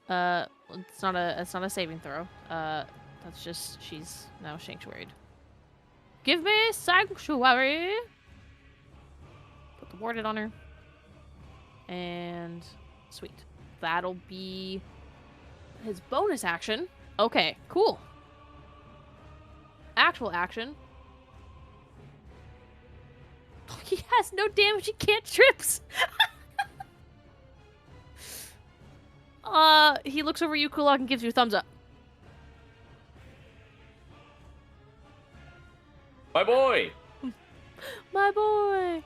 It's not a saving throw. That's just she's now sanctuaried. Give me sanctuary. Put the warded on her. And sweet. That'll be his bonus action. Okay, cool. Actual action. He has no damage. He can't trips. He looks over you, Kulak, and gives you a thumbs up. My boy! My boy!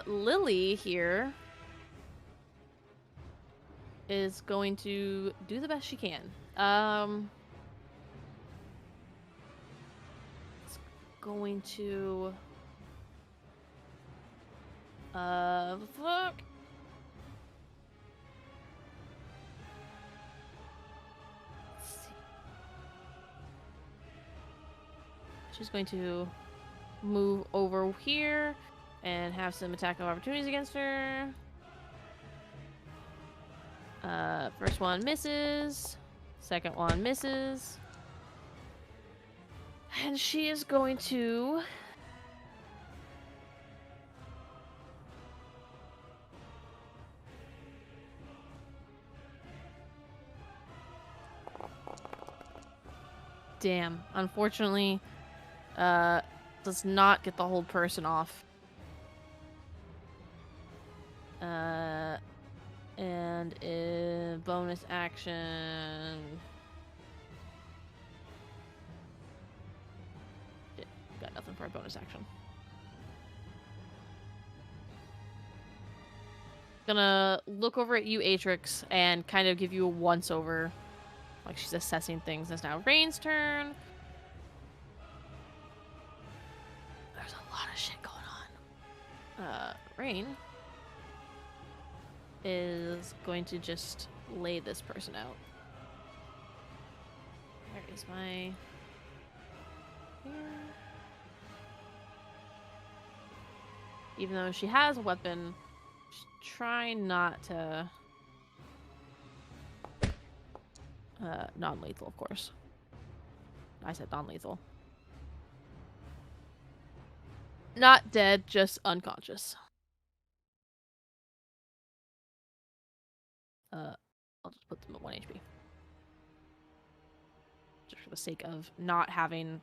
Lily here is going to do the best she can. It's going to... fuck. Let's see. She's going to move over here and have some attack of opportunities against her. First one misses. Second one misses. And she is going to... Damn. Unfortunately, does not get the hold person off. And in bonus action... Shit, got nothing for a bonus action. Gonna look over at you, Atrix, and kind of give you a once-over. Like she's assessing things. It's now Rain's turn. There's a lot of shit going on. Rain is going to just lay this person out. Where is my... Here. Even though she has a weapon, try not to... non-lethal, of course. I said non-lethal. Not dead, just unconscious. I'll just put them at 1 HP. Just for the sake of not having...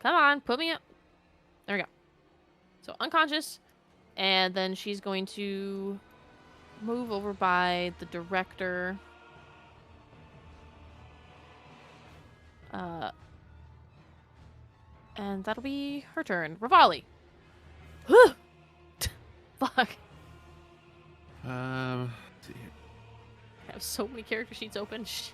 Come on, put me up. There we go. So unconscious. And then she's going to move over by the director. And that'll be her turn. Rivali. Fuck. Let's see here. I have so many character sheets open. Shit.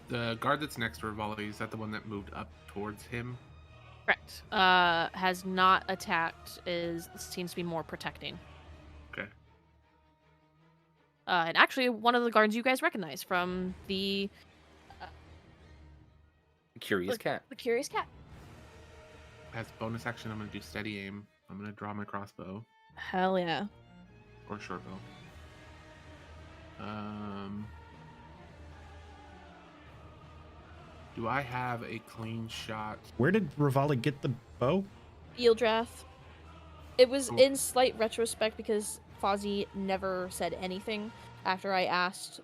The guard that's next to Rivali, is that the one that moved up towards him? Correct. Has not attacked. Seems to be more protecting. Okay. And actually, one of the guards you guys recognize from the Curious cat. the curious cat. As bonus action, I'm going to do steady aim. I'm going to draw my crossbow. Hell yeah. Or short bow. Do I have a clean shot? Where did Rivali get the bow? Yildrath. It was Cool. in slight retrospect because Fozzie never said anything after I asked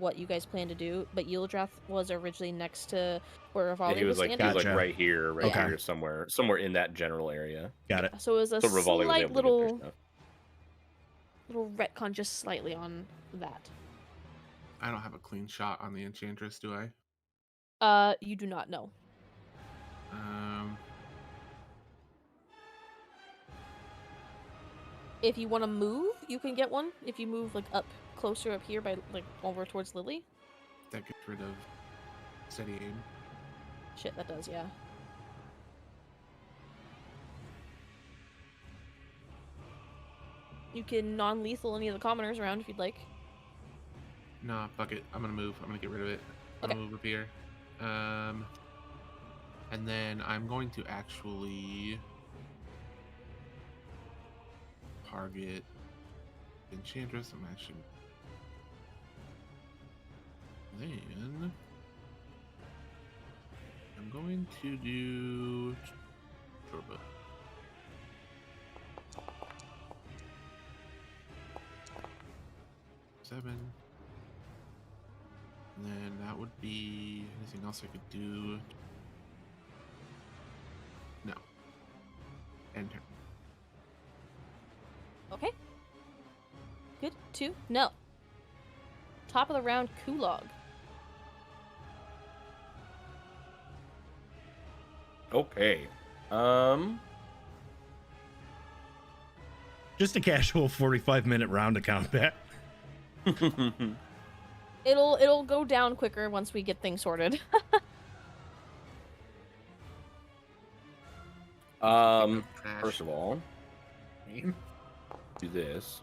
what you guys plan to do, but Yildrath was originally next to where Rivali Yeah, he was like standing. Gotcha. right here, right Okay. here, somewhere in that general area. Got it. So it was a So Rivali was slight able to get their little stuff. retcon just slightly on that. I don't have a clean shot on the Enchantress, do I? You do not know. If you want to move, you can get one. If you move like up closer up here by like over towards Lily. That gets rid of steady aim. Shit, that does, yeah. You can non-lethal any of the commoners around if you'd like. Nah, fuck it. I'm gonna move. I'm gonna get rid of it. I'm Okay. gonna move up here. And then I'm going to actually target Enchantress. I'm actually then I'm going to do Shortbow. Seven. And then that would be anything else I could do. No. End turn. Okay. Good. 2. No. Top of the round, Kulog. Okay. Just a casual 45-minute round of combat. It'll go down quicker once we get things sorted. Trash. First of all, do this.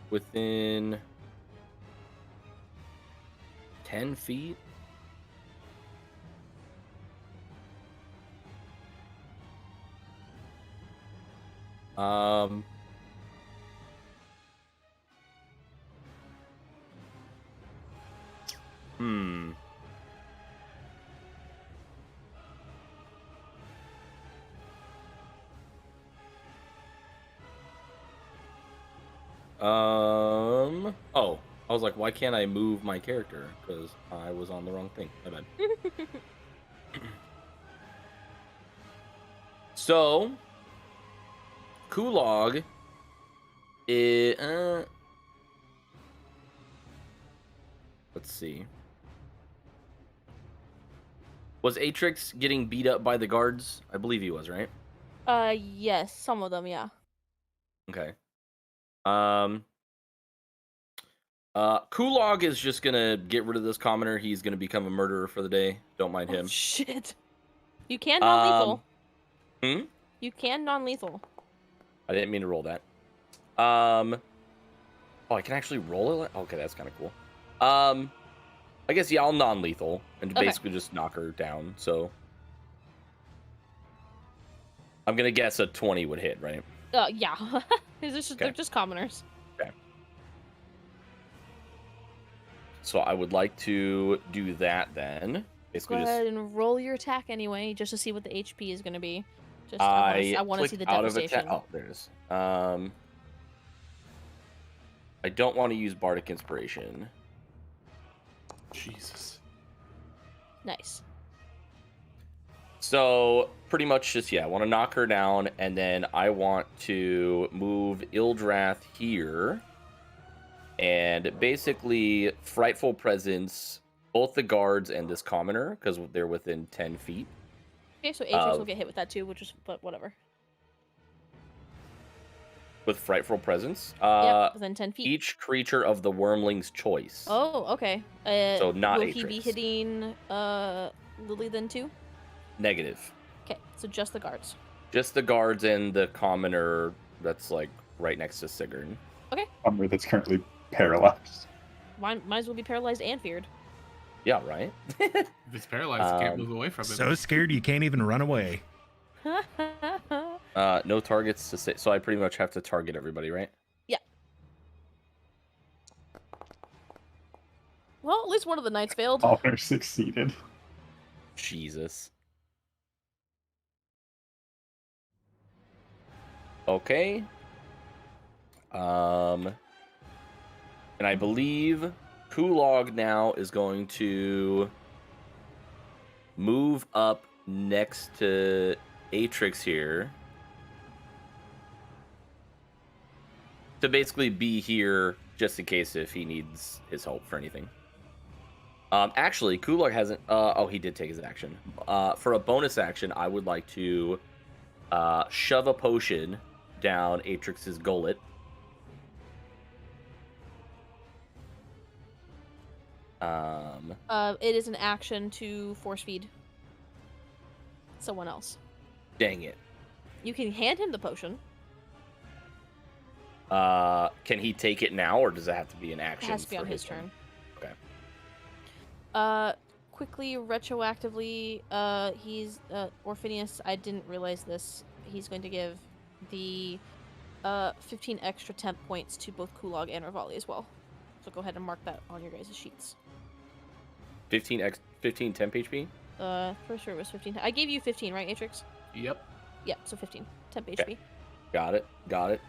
Within 10 feet. Hmm. Oh, I was like, why can't I move my character? Because I was on the wrong thing. My bad. So, Kulog is, let's see. Was Atrix getting beat up by the guards? I believe he was, right? Yes, some of them, yeah. Okay. Kulog is just gonna get rid of this commoner. He's gonna become a murderer for the day. Don't mind him. Oh, shit. You can non-lethal. Hmm? You can non-lethal. I didn't mean to roll that. Oh, I can actually roll it? Okay, that's kind of cool. I guess, yeah, I'll non-lethal and Okay. basically just knock her down, so... I'm gonna guess a 20 would hit, right? Yeah. They're just commoners. Okay. So I would like to do that then. Go Basically just... ahead and roll your attack anyway, just to see what the HP is going to be. Just I want to see the clicked out of devastation. attack. Oh, there it is. I don't want to use Bardic Inspiration. Jesus. Nice. So pretty much just, yeah, I want to knock her down, and then I want to move Ildrath here. And basically, Frightful Presence, both the guards and this commoner, because they're within 10 feet. Okay, so Atrix will get hit with that too, but whatever. With Frightful Presence. Yep, within 10 feet. Each creature of the Wormling's choice. Oh, okay. So not will he be Atrix. hitting Lily then too? Negative. Okay, so just the guards. Just the guards and the commoner that's like right next to Sigrun. Commoner that's currently paralyzed. Might as well be paralyzed and feared. Yeah, right? If it's paralyzed, you can't move away from it. So scared you can't even run away. No targets to say, so I pretty much have to target everybody, right? Yeah. Well, at least one of the knights failed. Commoner succeeded. Jesus. Okay. And I believe Kulog now is going to move up next to Atrix here. To basically be here just in case if he needs his help for anything. Actually, Kulog hasn't... oh, he did take his action. For a bonus action, I would like to shove a potion down Atrix's gullet. It is an action to force feed someone else. Dang it. You can hand him the potion. Can he take it now, or does it have to be an It action? has to be for on his turn. Okay. Quickly, retroactively, he's Orphanius. I didn't realize this. He's going to give the 15 extra temp points to both Kulog and Rivali as well. So go ahead and mark that on your guys' sheets. 15 temp HP? For sure it was 15. I gave you 15, right, Atrix? Yep. Yep, so 15 temp Okay. HP. Got it.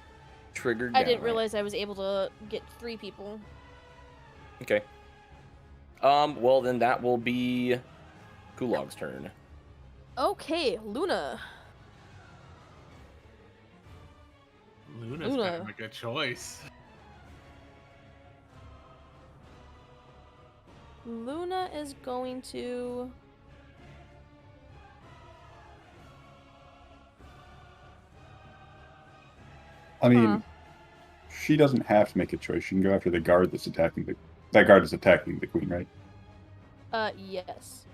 Triggered I down, didn't right? realize I was able to get 3 people. Okay. Well, then that will be Kulog's turn. Okay, Luna. Luna's Luna. kind of like a choice. Luna is going to... I mean, Huh. she doesn't have to make a choice. She can go after the guard that's attacking the. That guard is attacking the queen, right? Yes.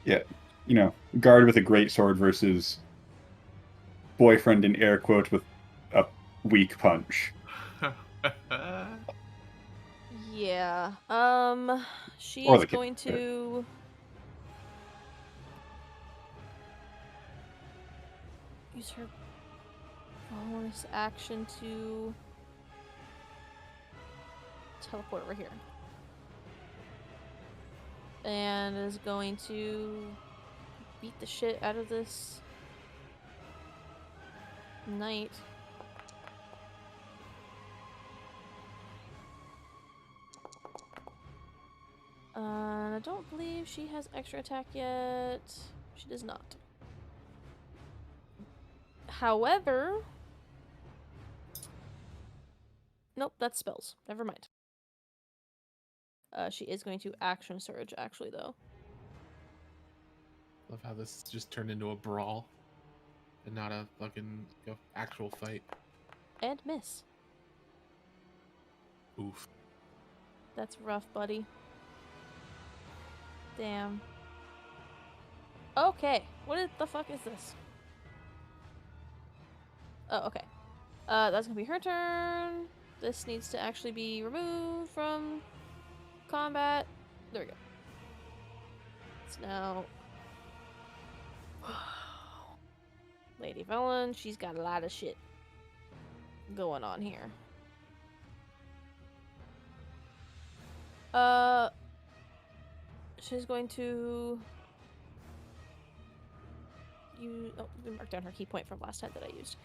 Yeah. You know, guard with a great sword versus boyfriend in air quotes with a weak punch. Yeah. She Or is the kid, going to... use her bonus action to teleport over here. And is going to beat the shit out of this knight. I don't believe she has extra attack yet. She does not. However... Nope, that's spells. Never mind. She is going to action surge, actually, though. Love how this just turned into a brawl and not a fucking actual fight. And miss. Oof. That's rough, buddy. Damn. Okay, what the fuck is this? Oh, okay. That's gonna be her turn. This needs to actually be removed from combat. There we go. It's now Lady Velen. She's got a lot of shit going on here. She's going to use. Oh, let me mark down her key point from last time that I used.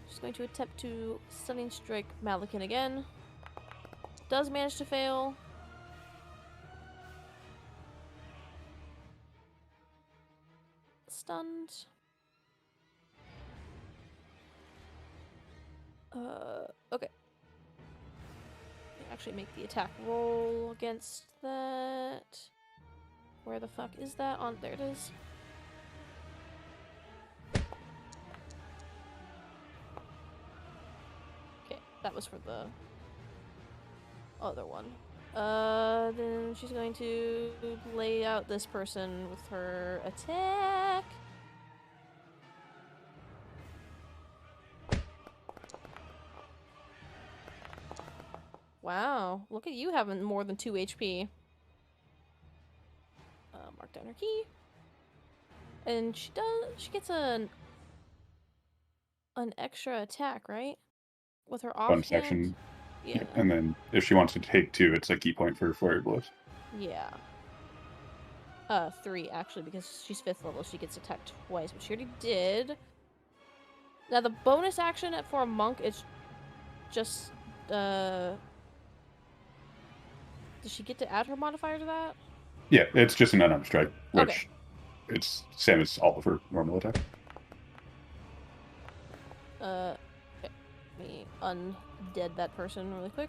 She's going to attempt to stunning strike Malakin again. Does manage to fail. Stunned. Okay. Actually make the attack roll against that. Where the fuck is that? On there it is. Okay, that was for the other one. Then she's going to lay out this person with her attack. Wow, look at you having more than 2 HP. Mark down her key. And she gets an extra attack, right? With her Bonus offhand. action. Yeah. And then if she wants to take 2, it's a key point for flurry blows. Yeah. 3 actually, because she's 5th level, she gets attacked twice, but she already did. Now the bonus action for a monk is just does she get to add her modifier to that? Yeah, it's just an unarmed strike, which Okay. it's same as all of her normal attack. Okay. Let me undead that person really quick.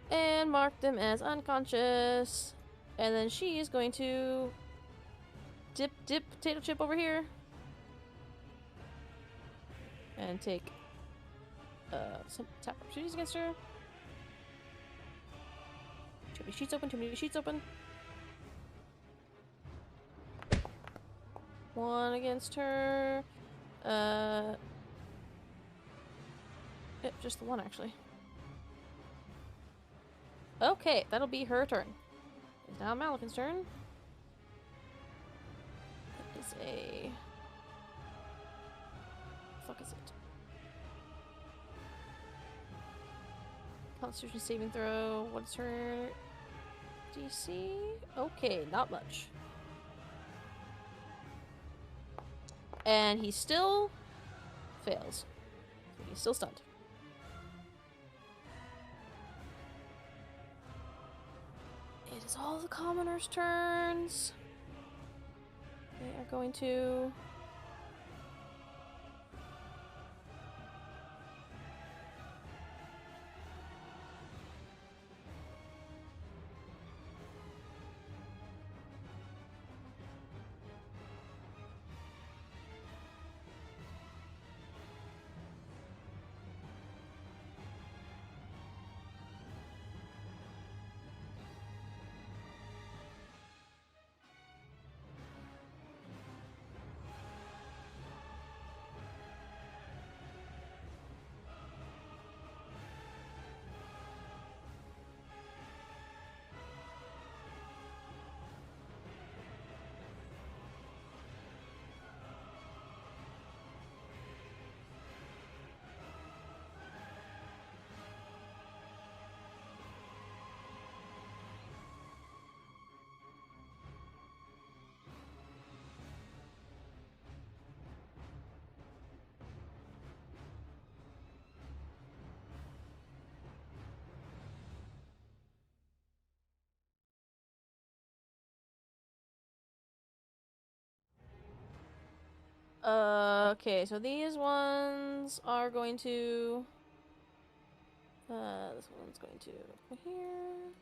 And mark them as unconscious. And then she is going to dip potato chip over here. And take some attack opportunities against her. Too many sheets open, too many sheets open. 1 against her. Yep, just the 1 actually. Okay, that'll be her turn. It's now Malakin's turn. It is a... fuck is it? Constitution saving throw. What's her DC? Okay, not much. And he still fails. So he's still stunned. It is all the commoners' turns. They are going to... Okay, so these ones are going to... this one's going to go here.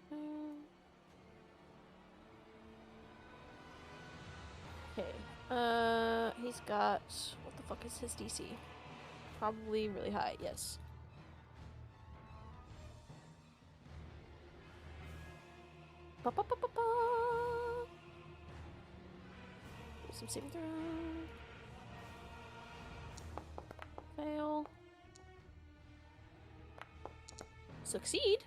Okay. He's got... what the fuck is his DC? Probably really high, yes. Ba ba ba ba ba. Do some saving throw. Fail. Succeed.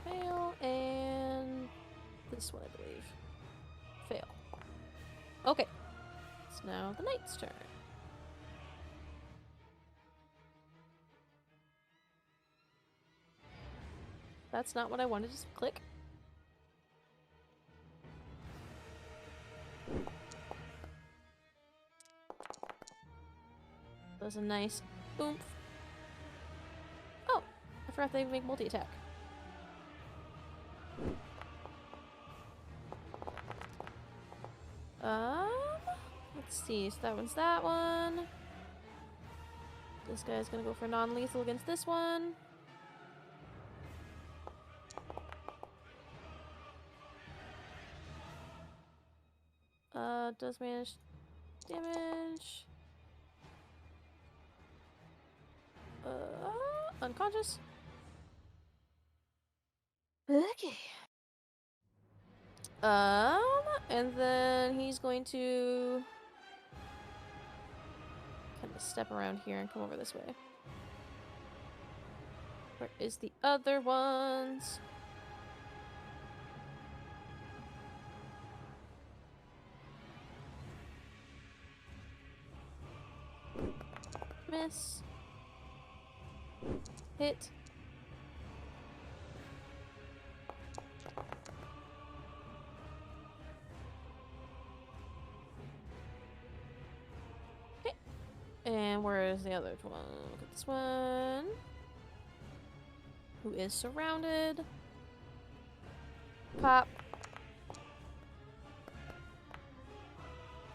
Fail, and this one, I believe. Fail. Okay. It's now the knight's turn. That's not what I wanted to click. That's a nice oomph. Oh, I forgot they make multi-attack. Let's see. So that one's that one. This guy's gonna go for non-lethal against this one. Does manage damage. Unconscious. Okay. And then he's going to kind of step around here and come over this way. Where is the other ones? Miss. Hit. Okay. And where is the other one? Look at this one. Who is surrounded. Pop.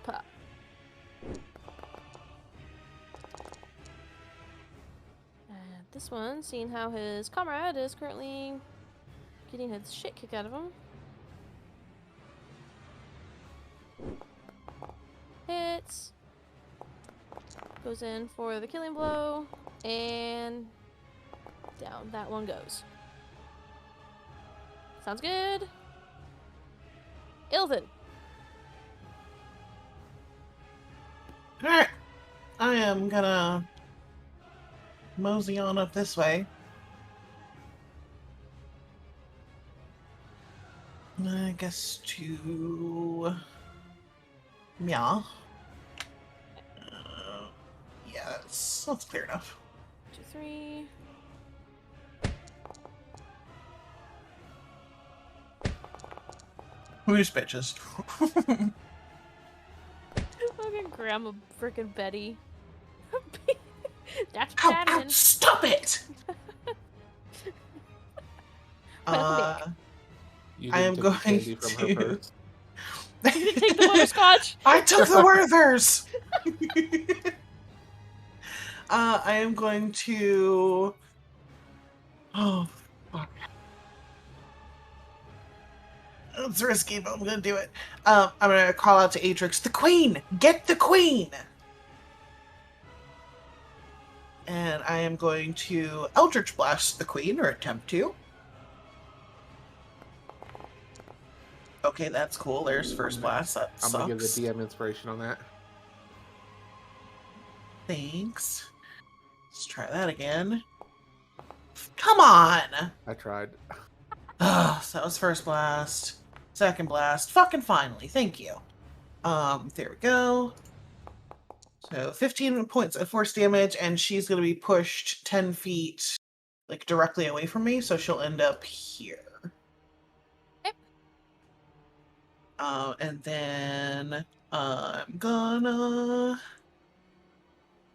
Pop. And this one, seeing how his comrade is currently getting his shit kicked out of him. Hits. Goes in for the killing blow. And down that one goes. Sounds good. Ilvin. Alright. I am gonna mosey on up this way. I guess to... Yeah. Yeah, that's clear enough. 2, 3. Who's bitches? Fucking Grandma frickin' Betty. That's Ow, bad. ow, stop it! You I am didn't take the going candy from her to- purse. You didn't take the butterscotch! I took the Werthers! I am going to... Oh, fuck. It's risky, but I'm gonna do it. I'm gonna call out to Atrix, the Queen! Get the Queen! And I am going to Eldritch Blast the Queen, or attempt to. Okay, that's cool. There's first blast. That I'm sucks. gonna give the DM inspiration on that. Thanks. Let's try that again. Come on! I tried. So that was first blast. Second blast. Fucking finally. Thank you. There we go. So 15 points of force damage, and she's going to be pushed 10 feet, like, directly away from me, so she'll end up here. Yep. And then I'm gonna...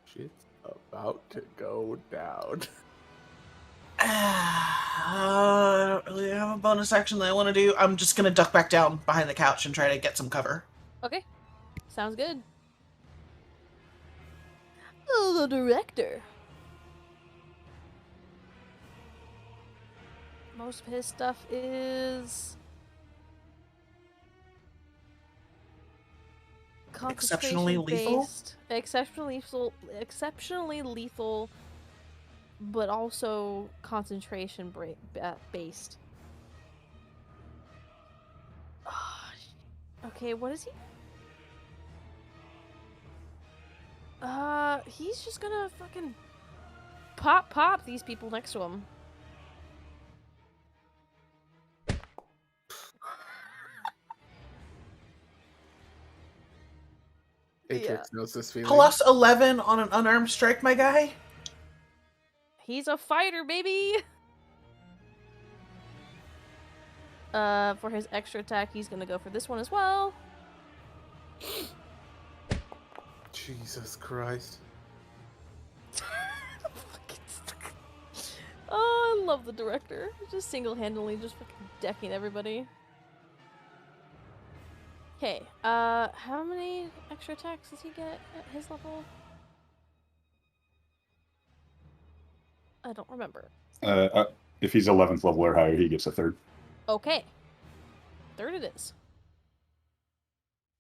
Shit's about to go down. I don't really have a bonus action that I want to do. I'm just going to duck back down behind the couch and try to get some cover. Okay. Sounds good. Oh, the director. Most of his stuff is Exceptionally lethal? Exceptionally lethal but also concentration based. Okay, what is he? He's just gonna fucking pop these people next to him. Atrix knows this feeling. Plus 11 on an unarmed strike, my guy. He's a fighter, baby! For his extra attack, he's gonna go for this one as well. Jesus Christ. Oh, I love the director. Just single-handedly just fucking decking everybody. Okay, how many extra attacks does he get at his level? I don't remember. If he's 11th level or higher, he gets a third. Okay. Third it is.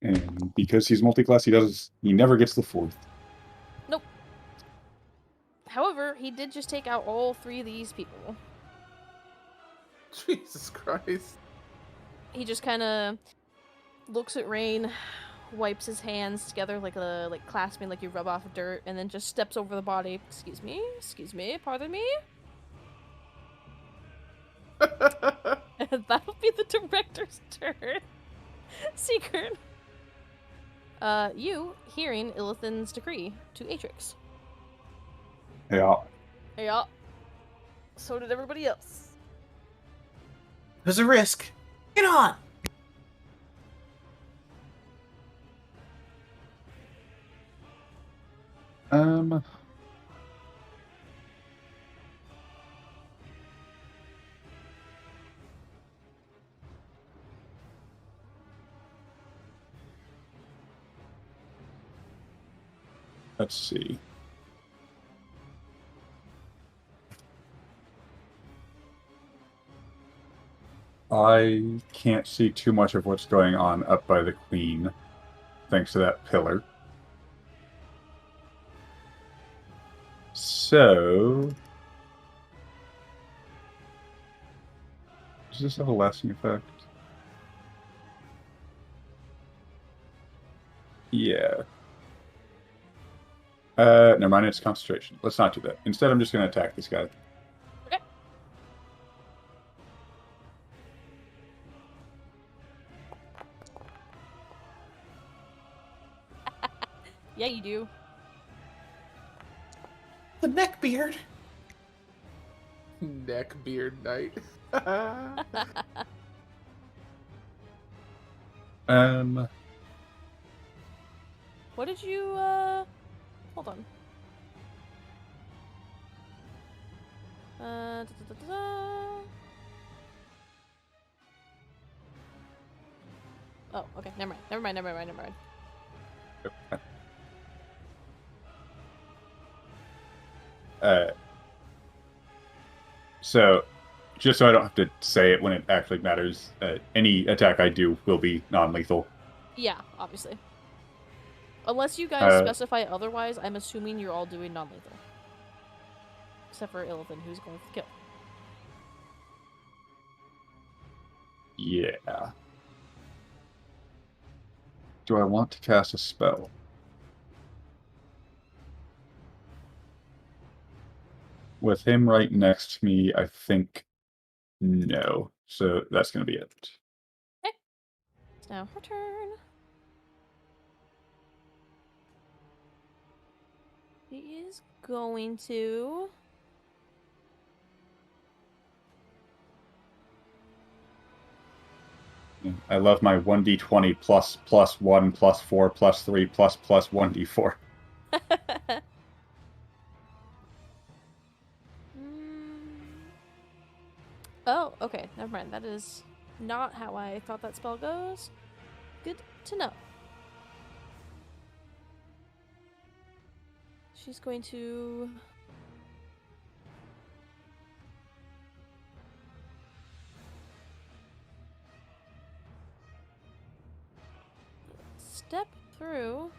And because he's multi-class, he never gets the fourth. Nope. However, he did just take out all 3 of these people. Jesus Christ. He just kind of looks at Rain, wipes his hands together like clasping like you rub off dirt, and then just steps over the body. Excuse me, pardon me. That'll be the director's turn. Secret. You hearing Illithin's decree to Atrix. Yeah. Yeah. So did everybody else. There's a risk. Get on! Let's see. I can't see too much of what's going on up by the queen, thanks to that pillar. So, does this have a lasting effect? Yeah. Never mind, it's concentration. Let's not do that. Instead, I'm just going to attack this guy. Okay. Yeah, you do. The neck beard. Neckbeard Knight. What did you, hold on. Oh, okay, never mind. So, just so I don't have to say it when it actually matters, any attack I do will be non-lethal. Yeah, obviously. Unless you guys specify otherwise, I'm assuming you're all doing non-lethal. Except for Illithin, who's going for the kill. Yeah. Do I want to cast a spell? With him right next to me, I think no. So that's going to be it. Okay. It's now her turn. He is going to... I love my 1d20 plus 1 plus 4 plus 3 plus 1d4. Oh, okay. Never mind. That is not how I thought that spell goes. Good to know. She's going to... step through...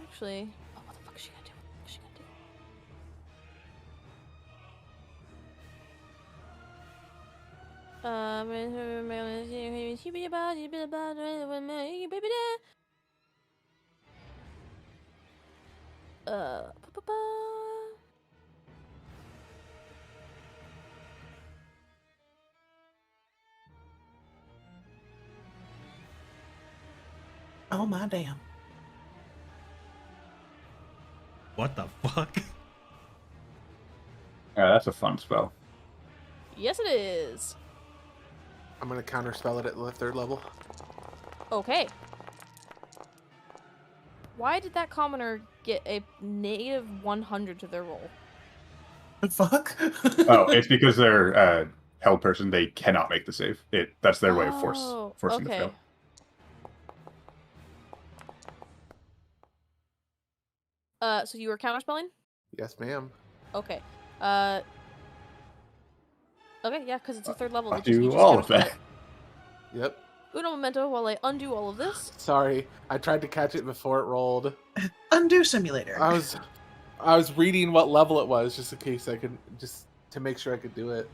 Actually... Oh, what the fuck is she gonna do? What is she gonna do? Oh my damn. What the fuck? Yeah, that's a fun spell. Yes, it is. I'm gonna counterspell it at the 3rd level. Okay. Why did that commoner get a negative 100 to their roll? The fuck? Oh, it's because they're held person. They cannot make the save. That's their way of Oh, forcing okay. to fail. So you were counterspelling? Yes, ma'am. Okay. Okay, yeah, because it's a 3rd level. I'll You do just all of counterspell that. it. Yep. Uno momento while I undo all of this. Sorry, I tried to catch it before it rolled. Undo simulator. I was reading what level it was just in case I could, just to make sure I could do it.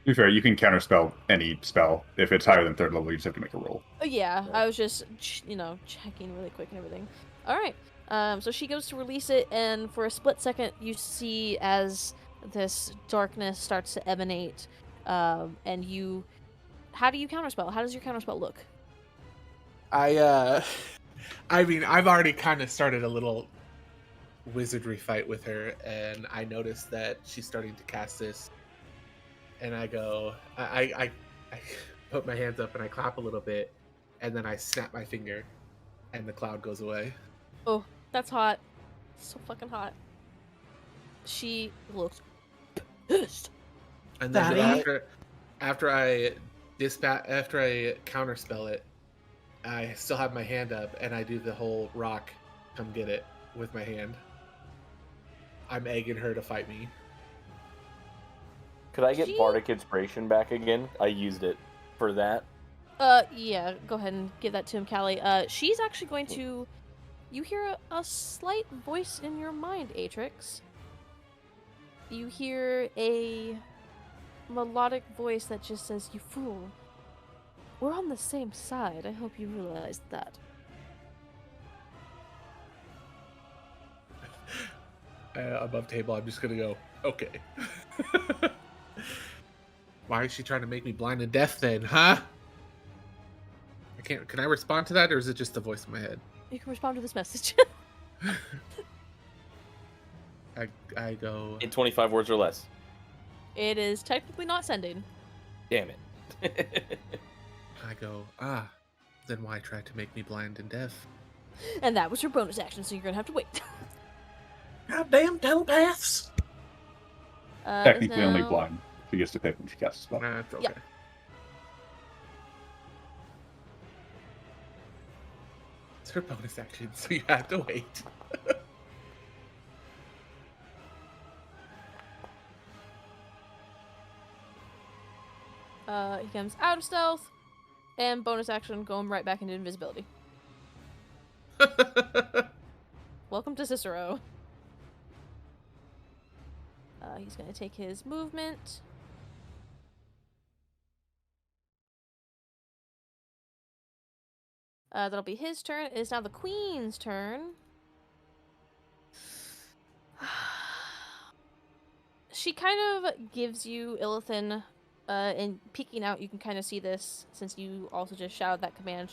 To be fair, you can counterspell any spell. If it's higher than 3rd level, you just have to make a roll. Yeah, I was just, checking really quick and everything. All right. So she goes to release it, and for a split second, you see as this darkness starts to emanate, and you. How do you counterspell? How does your counterspell look? I mean, I've already kind of started a little wizardry fight with her, and I noticed that she's starting to cast this, and I go, I put my hands up and I clap a little bit, and then I snap my finger, and the cloud goes away. Oh, that's hot. So fucking hot. She looks pissed. And then Daddy? after I counterspell it, I still have my hand up, and I do the whole rock, come get it with my hand. I'm egging her to fight me. Could I get She- Bardic Inspiration back again? I used it for that. Yeah, go ahead and give that to him, Callie. She's actually going to. You hear a slight voice in your mind, Atrix. You hear a melodic voice that just says, "You fool. We're on the same side. I hope you realized that." Above table, I'm just gonna go, okay. Why is she trying to make me blind and deaf then, huh? Can I respond to that, or is it just the voice in my head? You can respond to this message. I go, In 25 words or less. It is technically not sending. Damn it. then why try to make me blind and deaf? And that was your bonus action, so you're gonna have to wait. Goddamn telepaths. Technically only now- blind. She gets to pick when she casts a spell. Nah, it's okay. Yep. It's her bonus action, so you have to wait. He comes out of stealth, and bonus action going right back into invisibility. Welcome to Cicero. He's gonna take his movement. That'll be his turn. It is now the Queen's turn. She kind of gives you Illithin, and peeking out, you can kind of see this since you also just shouted that command.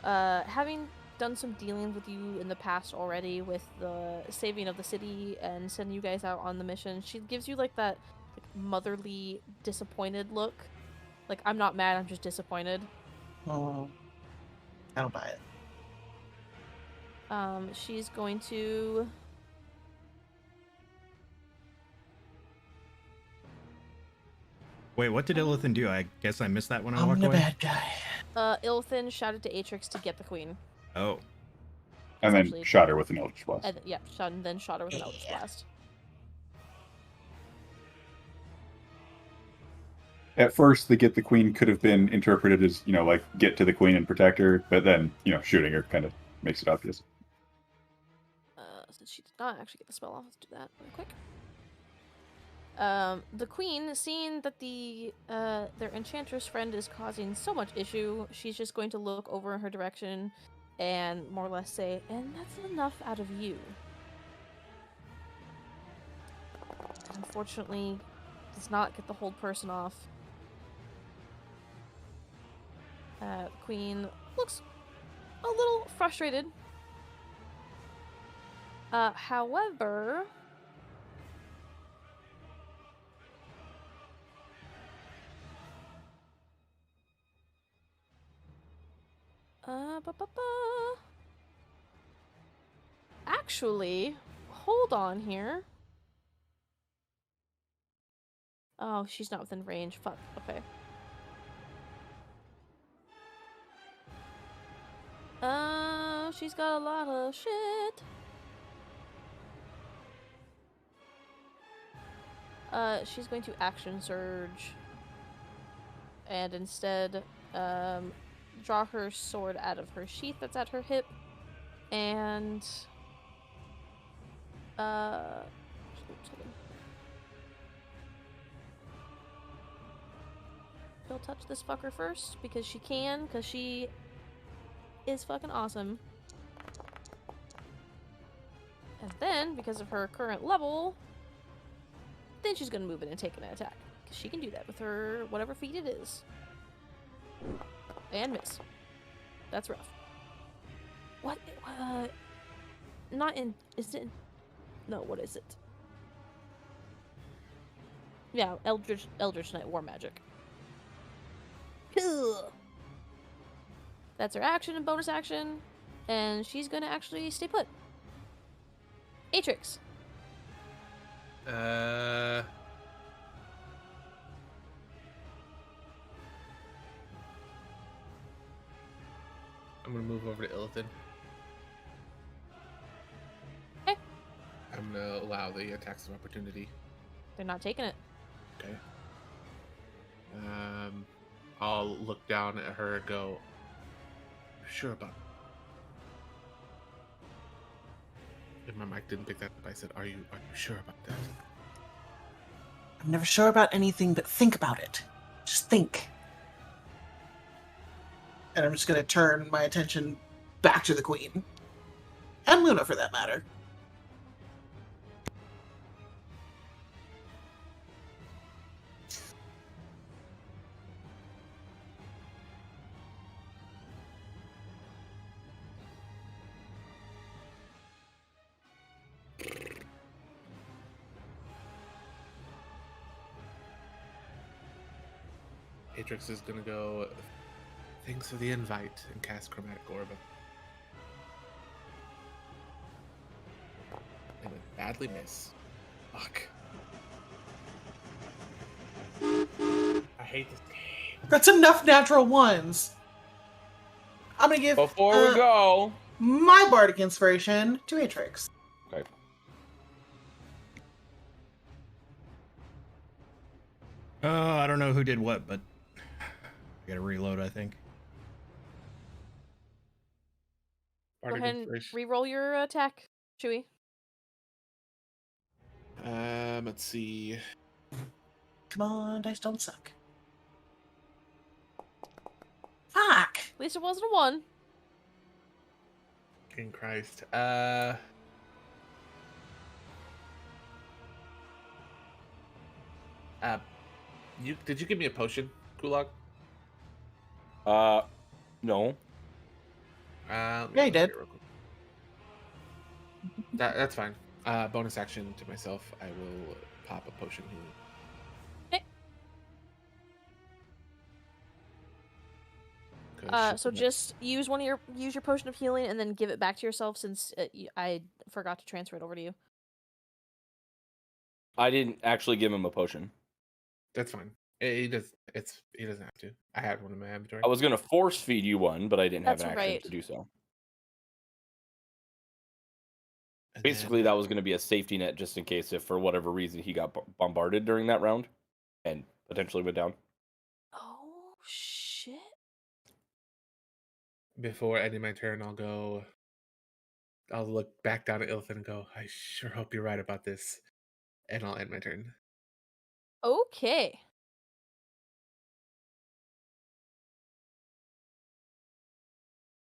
Having done some dealings with you in the past already with the saving of the city and sending you guys out on the mission, she gives you like that motherly, disappointed look. Like, I'm not mad, I'm just disappointed. Oh, I don't buy it. She's going to... Wait, what did Illithin do? I guess I missed that when I I'm walked the away. bad guy. Illithin shouted to Atrix to get the queen. Oh, And then Essentially- shot her with an Eldritch Blast. And, yeah, and then shot her with an Eldritch Yeah. Blast. At first, the get the queen could have been interpreted as, like get to the queen and protect her, but then, shooting her kind of makes it obvious. Since she did not actually get the spell off, let's do that real quick. The queen, seeing that their enchantress friend is causing so much issue, she's just going to look over in her direction and more or less say, "And that's enough out of you." Unfortunately, does not get the hold person off. The queen looks a little frustrated. However, actually, hold on here. Oh, she's not within range. Fuck. Okay. She's got a lot of shit. She's going to action surge. And instead, draw her sword out of her sheath that's at her hip. And, she'll touch this fucker first, because she can, because she is fucking awesome. And then, because of her current level, then she's gonna move in and take an attack. Because she can do that with her whatever feat it is. And miss. That's rough. What? Not in... Is it... No, what is it? Yeah, Eldritch Knight War Magic. Ugh. That's her action and bonus action. And she's gonna actually stay put. Atrix. I'm gonna move over to Illithin. Okay. I'm gonna allow the attacks of opportunity. They're not taking it. Okay. I'll look down at her and go, "Sure about it." If my mic didn't pick that up, I said, Are you sure about that?" I'm never sure about anything, but think about it. Just think. And I'm just going to turn my attention back to the queen. And Luna, for that matter. Atrix is gonna go, "Thanks for the invite," and cast Chromatic Orb. And I badly miss. Fuck. I hate this game. That's enough natural ones. I'm going to give Before we go, my Bardic Inspiration to Atrix. okay. I don't know who did what, but I gotta reload, I think. Go Bardic ahead and Inspiration. re-roll your attack, Chewie. Let's see. Come on, dice don't suck. Fuck! At least it wasn't a 1. King Christ. Did you give me a potion, Kulak? No. Yeah, he did. That's fine. Bonus action to myself. I will pop a potion healing. Okay. 'Cause So shit, just use your potion of healing and then give it back to yourself, since I forgot to transfer it over to you. I didn't actually give him a potion. that's fine. He doesn't have to. I had one in my inventory. I was going to force feed you one, but I didn't have That's an action right. to do so. And Basically, then, that was going to be a safety net just in case if for whatever reason he got bombarded during that round and potentially went down. Oh shit! before ending my turn, I'll look back down at Ilthin and go, "I sure hope you're right about this," and I'll end my turn. Okay.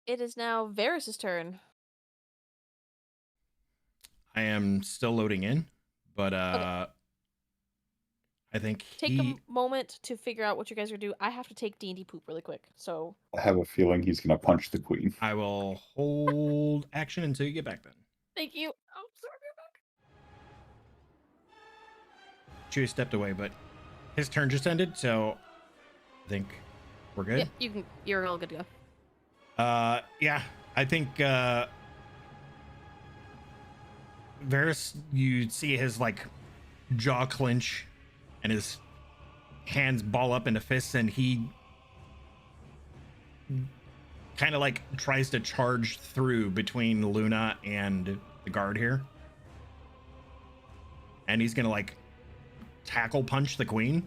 It is now Varys' turn. I am still loading in, but Okay. I think Take a he. moment to figure out what you guys are doing. I have to take D&D poop really quick. So, I have a feeling he's gonna punch the queen. I will hold action until you get back. Then thank you. Oh, sorry. Chewie stepped away, but his turn just ended, so I think we're good. Yeah, you're all good to go. Yeah, I think Varys, you see his like jaw clench and his hands ball up into fists, and he kind of like tries to charge through between Luna and the guard here, and he's gonna like tackle punch the queen.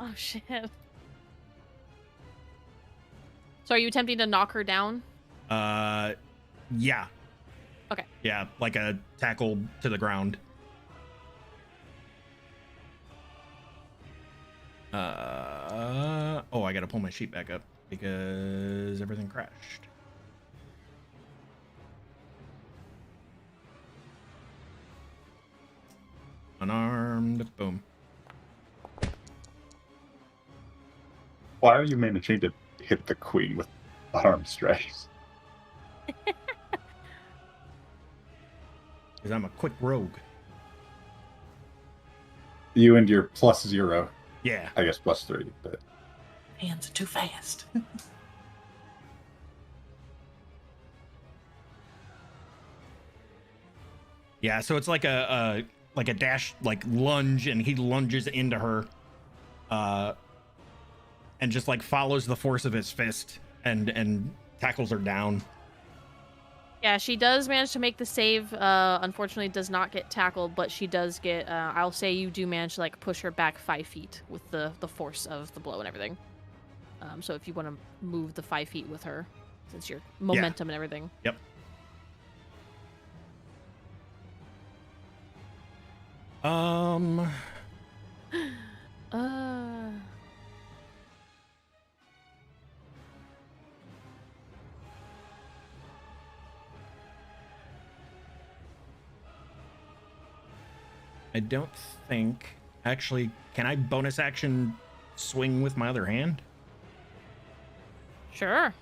Oh shit. So are you attempting to knock her down? Yeah. Okay. Yeah, like a tackle to the ground. Oh, I gotta pull my sheet back up because everything crashed. Unarmed, boom. Why are you managing to hit the queen with arm strikes? Because I'm a quick rogue. You and your +0. Yeah. I guess +3, but Hands are too fast. Yeah, so it's like a dash, like lunge, and he lunges into her, and just like follows the force of his fist and tackles her down. Yeah, she does manage to make the save. Unfortunately, does not get tackled, but she does get. I'll say you do manage to like push her back 5 feet with the force of the blow and everything. So if you want to move the 5 feet with her, since your momentum and everything. Yep. I don't think. Actually, can I bonus action swing with my other hand? Sure.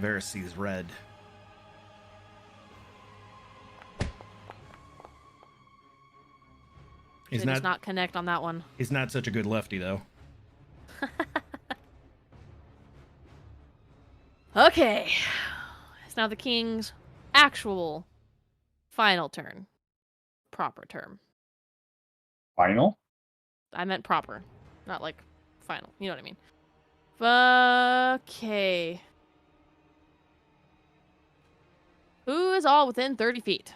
Varys sees red. He's does not connect on that one. He's not such a good lefty, though. Okay. It's now the king's actual final turn. Proper term. final? I meant proper, not like final. You know what I mean. Okay. Who is all within 30 feet?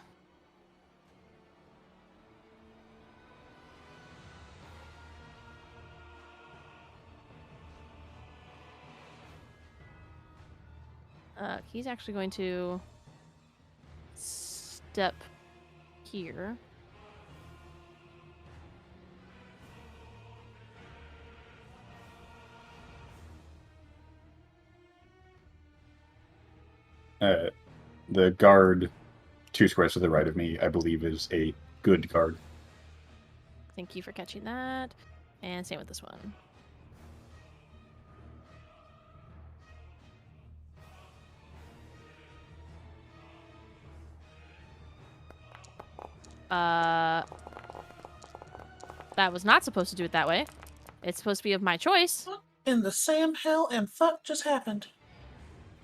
He's actually going to step here. The guard 2 squares to the right of me, I believe, is a good guard. Thank you for catching that. And same with this one. That was not supposed to do it that way. It's supposed to be of my choice. What in the Sam hell and fuck just happened?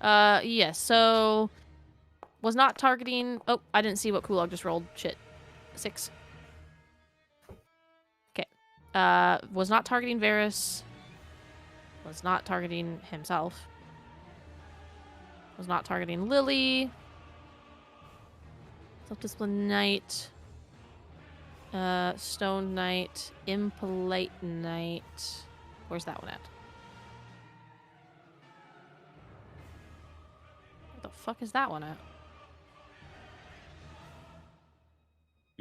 Yes, so was not targeting. Oh, I didn't see what Kulog just rolled. Shit. 6. Okay. Was not targeting Varys. Was not targeting himself. Was not targeting Lily. Self-discipline Knight. Stone Knight. Impolite Knight. Where's that one at? Where the fuck is that one at?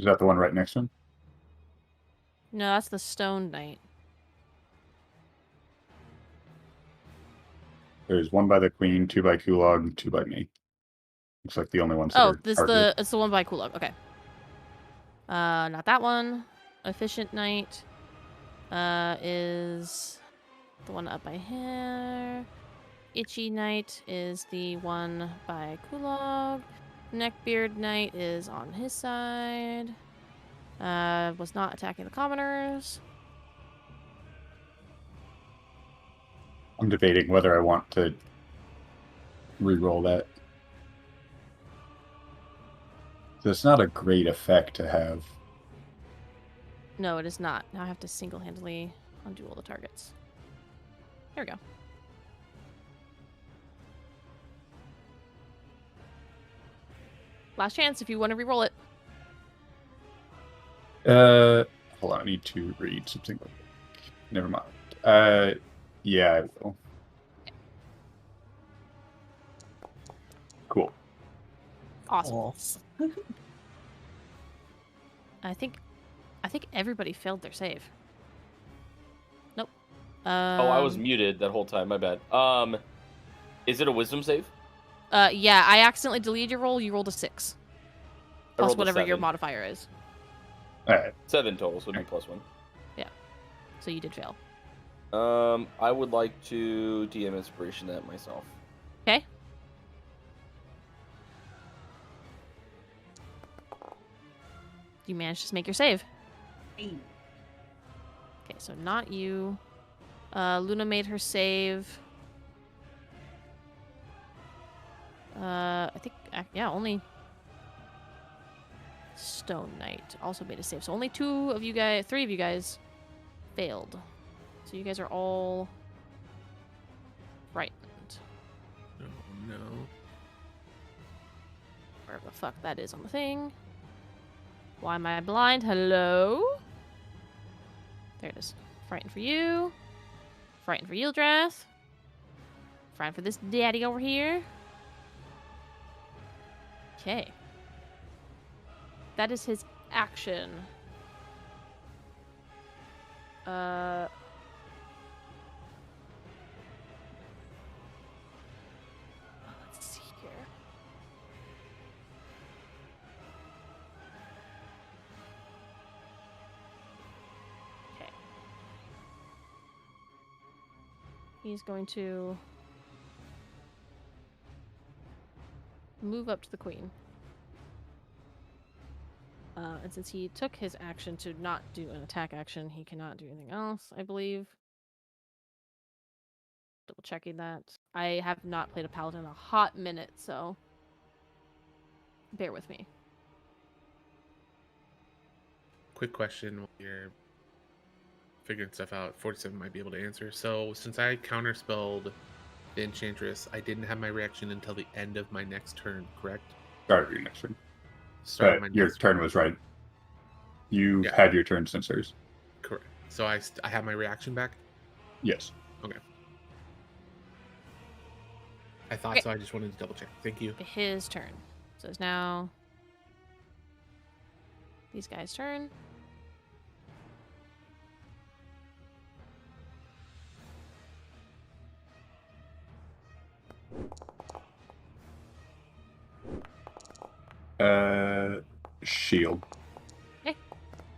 Is that the one right next to him? No, that's the Stone Knight. There's one by the Queen, 2 by Kulog, 2 by me. Looks like the only ones that Oh, are this targeted. it's the one by Kulog. Okay. Not that one. Efficient Knight. Is the one up by here. Itchy Knight is the one by Kulog. Neckbeard Knight is on his side. Was not attacking the commoners. I'm debating whether I want to re-roll that. It's not a great effect to have. No, it is not. Now I have to single-handedly undo all the targets. There we go. Last chance if you want to re-roll it. Hold on, I need to read something. Never mind. Yeah, I will. Cool. Awesome. I think everybody failed their save. Nope. Oh, I was muted that whole time. My bad. Is it a wisdom save? Yeah, I accidentally deleted your roll. You rolled a 6. I Plus rolled a whatever your 7. modifier is. All right. 7 total, so it'd be +1. So you did fail. I would like to DM inspiration that myself. Okay. You managed to make your save. Okay, so not you. Luna made her save. I think, yeah, only Stone Knight also made a save. So only 3 of you guys failed. So you guys are all frightened. Oh no. Wherever the fuck that is on the thing. Why am I blind? Hello? There it is. Frightened for you. Frightened for Yildrath. Frightened for this daddy over here. Okay. That is his action. Let's see here. Okay. He's going to move up to the Queen. And since he took his action to not do an attack action, he cannot do anything else, I believe. Double checking that. I have not played a paladin in a hot minute, so bear with me. Quick question while you're figuring stuff out. 47 might be able to answer. So since I counterspelled the Enchantress, I didn't have my reaction until the end of my next turn, correct? Start of your next turn. Start of my Your next turn was right. You Yeah. had your turn since hers. Correct. So I have my reaction back? Yes. Okay. I thought Okay. so. I just wanted to double check. Thank you. His turn. So it's now these guys' turn. Shield. Okay.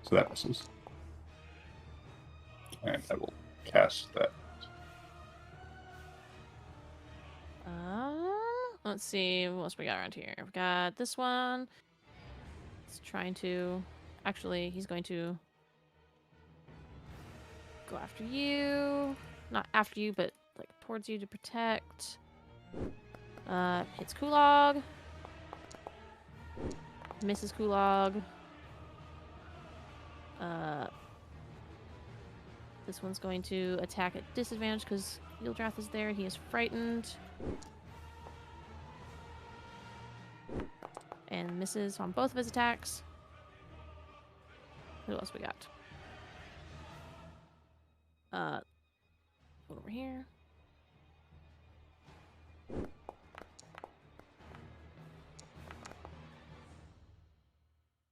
So that misses. And I will cast that. Let's see what else we got around here. We've got this one. It's trying to. Actually, he's going to go after you. Not after you, but like towards you to protect. Hits Kulog. Misses Kulog. This one's going to attack at disadvantage because Yildrath is there. He is frightened. And misses on both of his attacks. Who else we got? Over here.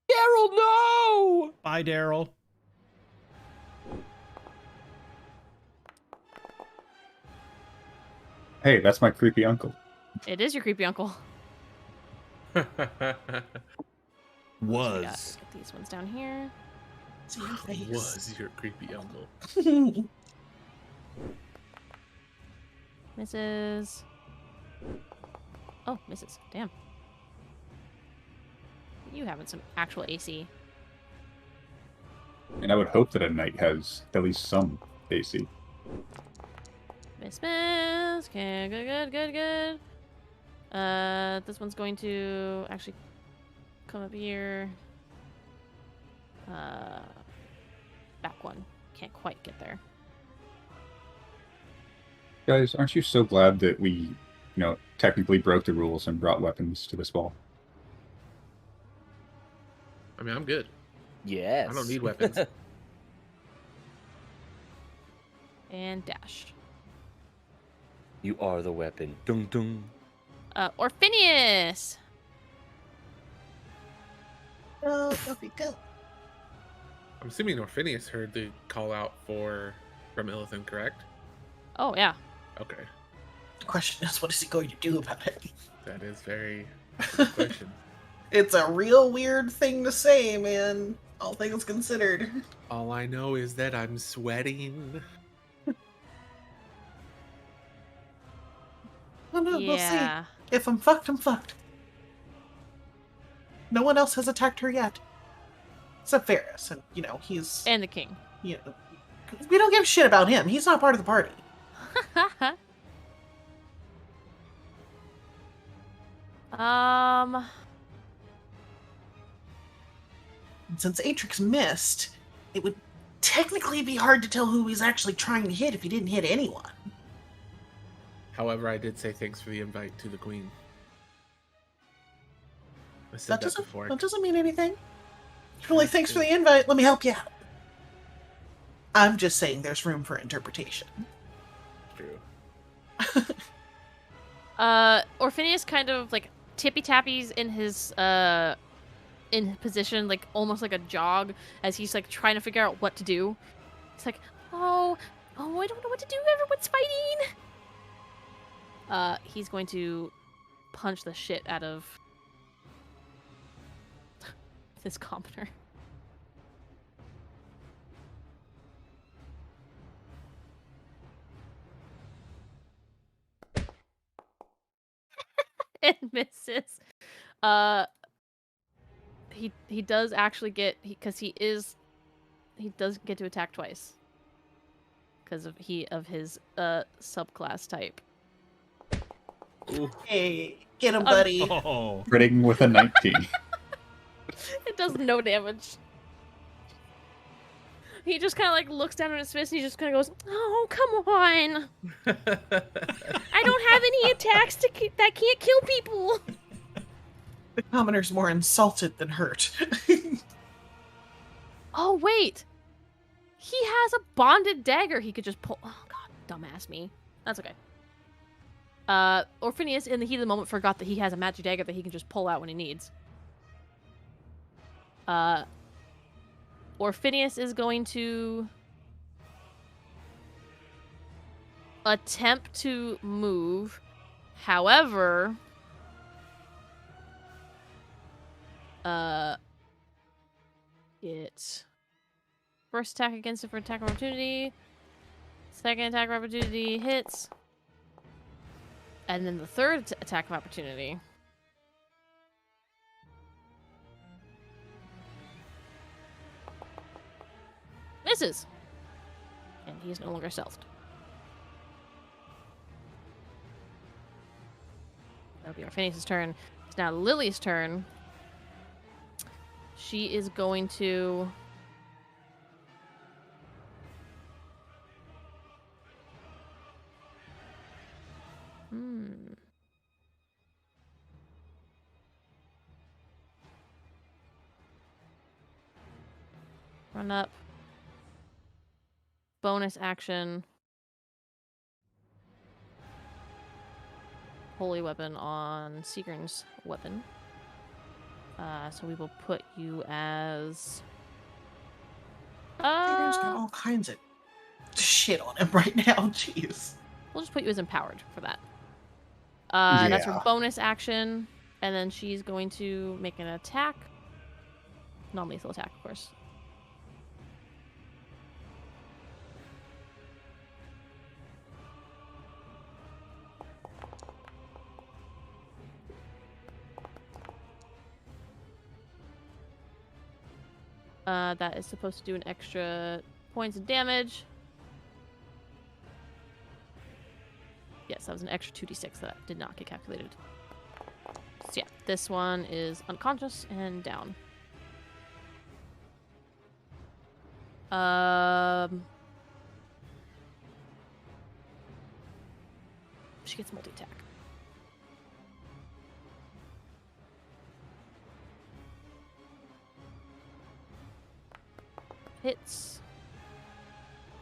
Gerald, no! Bye, Daryl. Hey, that's my creepy uncle. It is your creepy uncle. So we got Was. get these ones down here. See your face. Was your creepy uncle. Misses. Oh, misses. Damn. You having some actual AC. And I would hope that a knight has at least some AC. Miss. Okay, good. This one's going to actually come up here. Back one. Can't quite get there. Guys, aren't you so glad that we, technically broke the rules and brought weapons to this ball? I mean, I'm good. Yes. I don't need weapons. And dash. You are the weapon. Dung dung. Orphinius! Go, go. I'm assuming Orphinius heard the call out from Illithon, correct? Oh, yeah. Okay. The question is, what is he going to do about it? That is very good question. It's a real weird thing to say, man. All things considered. All I know is that I'm sweating. Well, no, we'll see. Yeah. If I'm fucked, I'm fucked. No one else has attacked her yet. Except Ferris, and, he's... And the king. we don't give a shit about him. He's not part of the party. Um... And since Atrix missed, it would technically be hard to tell who he's actually trying to hit if he didn't hit anyone. However, I did say thanks for the invite to the queen. I said that before. That doesn't mean anything. You're like, thanks for the invite. Let me help you out. I'm just saying there's room for interpretation. True. Orphinius kind of like tippy-tappies in his in position, like almost like a jog, as he's like trying to figure out what to do. He's like, oh, I don't know what to do. Everyone's fighting. He's going to punch the shit out of this commoner. And misses. He does actually get, because he does get to attack twice because of his subclass type. Ooh. Hey, get him, buddy. Oh. Critting with a 19. It does no damage. He just kind of like looks down at his fist and he just kind of goes, "Oh, come on! I don't have any attacks that can't kill people." The commoner's more insulted than hurt. Oh wait, he has a bonded dagger he could just pull. Oh god, dumbass me. That's okay. Orphinius, in the heat of the moment, forgot that he has a magic dagger that he can just pull out when he needs. Orphinius is going to attempt to move. However, it first attack against it for attack of opportunity. Second attack of opportunity hits. And then the third attack of opportunity. Misses. And he is no longer stealthed. That'll be our Phineas's turn. It's now Lily's turn. She is going to... Run up. Bonus action. Holy weapon on Seagurn's weapon. So we will put you as Tigger's got all kinds of shit on him right now. Jeez. We'll just put you as empowered for that. That's her Yeah. bonus action, and then she's going to make an attack. Non-lethal attack, of course. That is supposed to do an extra points of damage. Yes, that was an extra 2d6 that did not get calculated. So yeah, this one is unconscious and down. She gets multi-attack. Hits.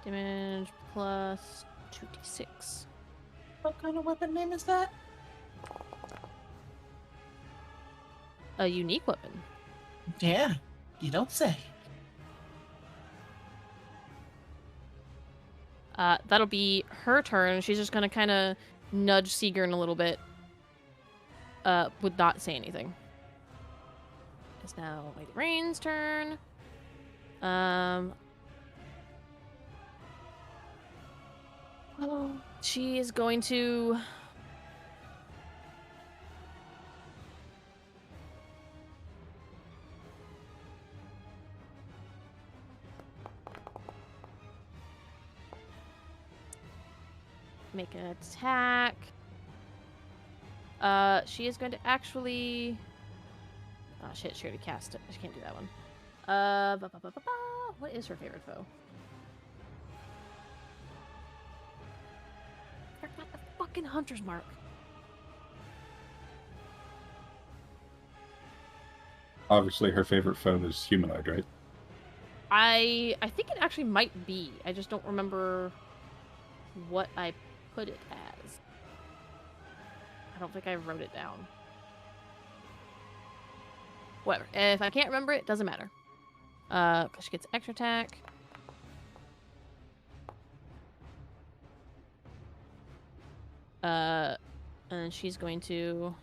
Damage plus 2d6. What kind of weapon name is that? A unique weapon. Yeah, you don't say. That'll be her turn. She's just gonna kind of nudge Seagern a little bit. Would not say anything. It's now Lady Rain's turn. She is going to make an attack. She is going to actually. Oh shit! She already cast it. She can't do that one. What is her favorite foe? They're not the fucking hunter's mark. Obviously, her favorite foe is humanoid, right? I think it actually might be. I just don't remember what I put it as. I don't think I wrote it down. Whatever. If I can't remember it, doesn't matter. Because she gets extra attack. And she's going to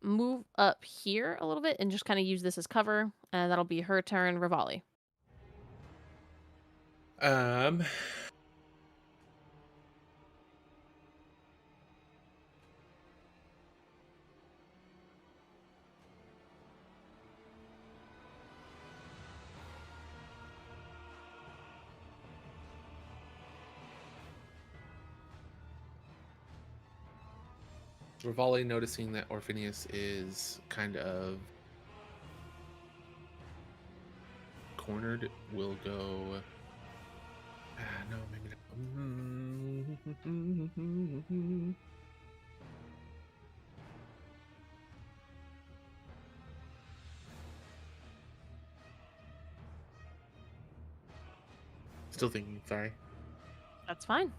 move up here a little bit and just kind of use this as cover. And that'll be her turn, Rivali. Rivali, noticing that Orphanius is kind of cornered, will go. No, maybe not. Still thinking. Sorry. That's fine.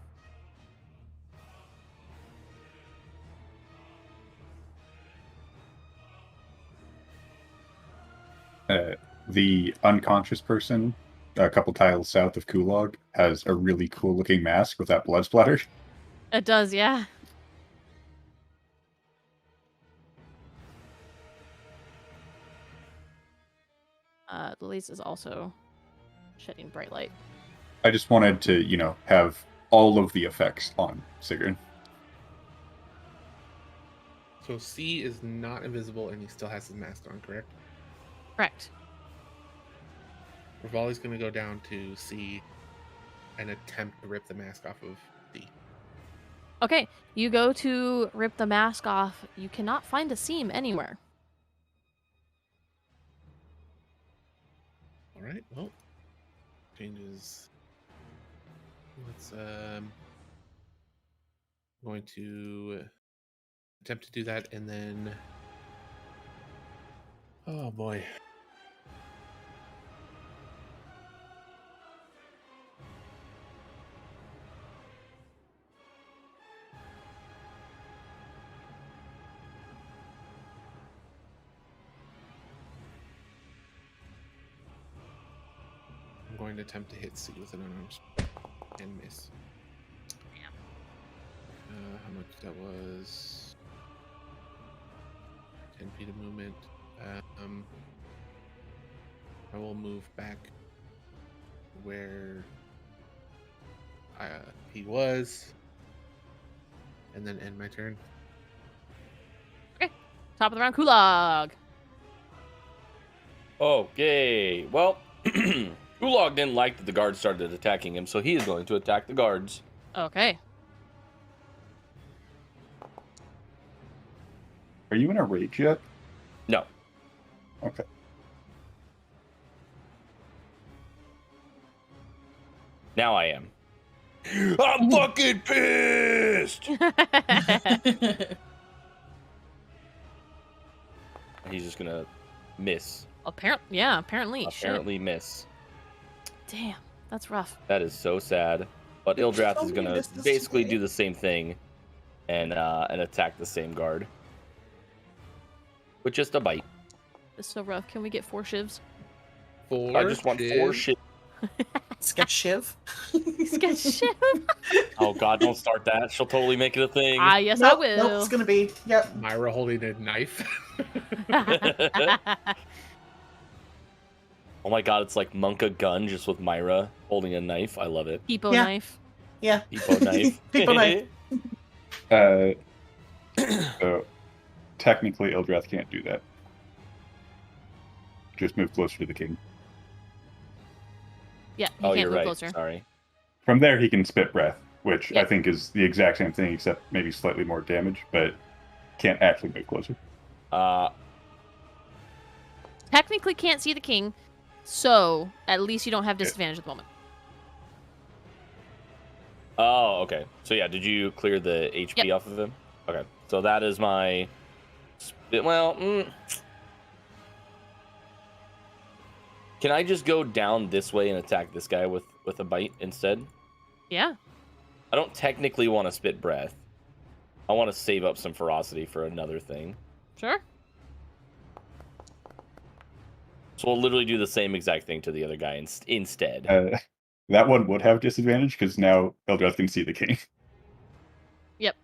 The unconscious person, a couple tiles south of Kulog, has a really cool looking mask with that blood splatter. It does, yeah. Lilies is also shedding bright light. I just wanted to, have all of the effects on Sigrun. So C is not invisible and he still has his mask on, correct? Correct. Rivali's going to go down to C and attempt to rip the mask off of D. Okay, you go to rip the mask off. You cannot find a seam anywhere. All right, well, changes. Let's going to attempt to do that, and then oh boy. going to attempt to hit C with an unarmed and miss. How much that was? 10 feet of movement. I will move back where he was, and then end my turn. Top of the round, Kulog. Okay, well, Kulog didn't like that the guards started attacking him, so he is going to attack the guards. Okay. Are you in a rage yet? No. Okay. Now I am. I'm fucking pissed! He's just gonna miss. Apparently. Apparently miss. Damn, that's rough. That is so sad. But Ildrath is gonna basically do the same thing and attack the same guard. With just a bite. It's so rough. Can we get 4 shivs? Four. I just want 4 shit. Sketch Shiv. Sketch shiv. Oh god, don't start that. She'll totally make it a thing. Ah, yes, Nope, I will. Nope, it's gonna be. Yep. Myra holding a knife. Oh my god, it's like Monka gun just with Myra holding a knife. I love it. Peepo Yeah. knife. Yeah. Peepo knife. Peepo knife. So technically, Ildrath can't do that. Just move closer to the king. Yeah, he Oh, can't you're move right. closer. Sorry. From there, he can spit breath, which I Yep. think is the exact same thing, except maybe slightly more damage, but can't actually move closer. Technically can't see the king, so at least you don't have disadvantage at the moment. Oh, okay. So yeah, did you clear the HP off of him? Okay. So that is my Can I just go down this way and attack this guy with a bite instead? Yeah. I don't technically want to spit breath. I want to save up some ferocity for another thing. Sure. So we'll literally do the same exact thing to the other guy instead. That one would have disadvantage because now Ildrath can see the king. Yep.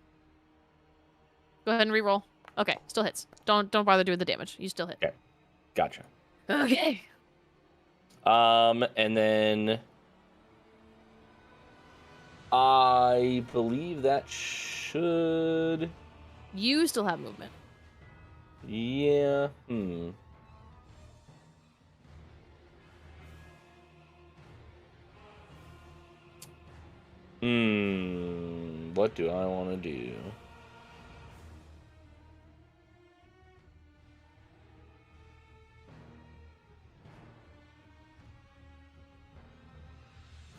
Go ahead and reroll. Okay, still hits. Don't bother doing the damage. You still hit. Okay. Gotcha. Okay. And then I believe that should. You still have movement. Yeah. What do I want to do?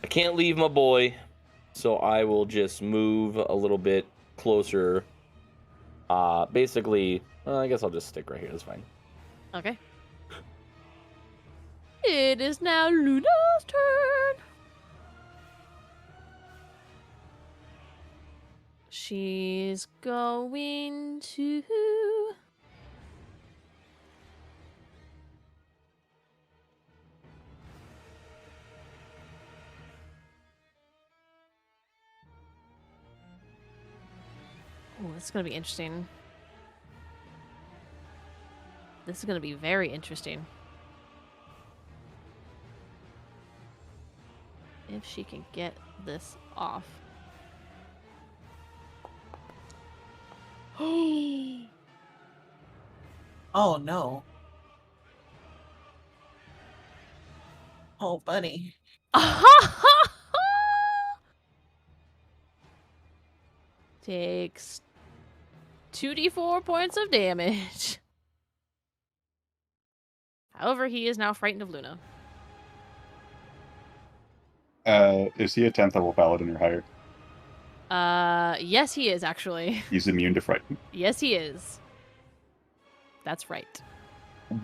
I can't leave my boy, so I will just move a little bit closer. Basically, I guess I'll just stick right here. That's fine. Okay. It is now Luna's turn. She's going to... Oh, this is going to be interesting. This is going to be very interesting. If she can get this off. Oh no. Oh, buddy. Takes 2d4 points of damage. However, he is now frightened of Luna. Is he a 10th level paladin or higher? Yes, he is actually. He's immune to frighten. Yes, he is. That's right.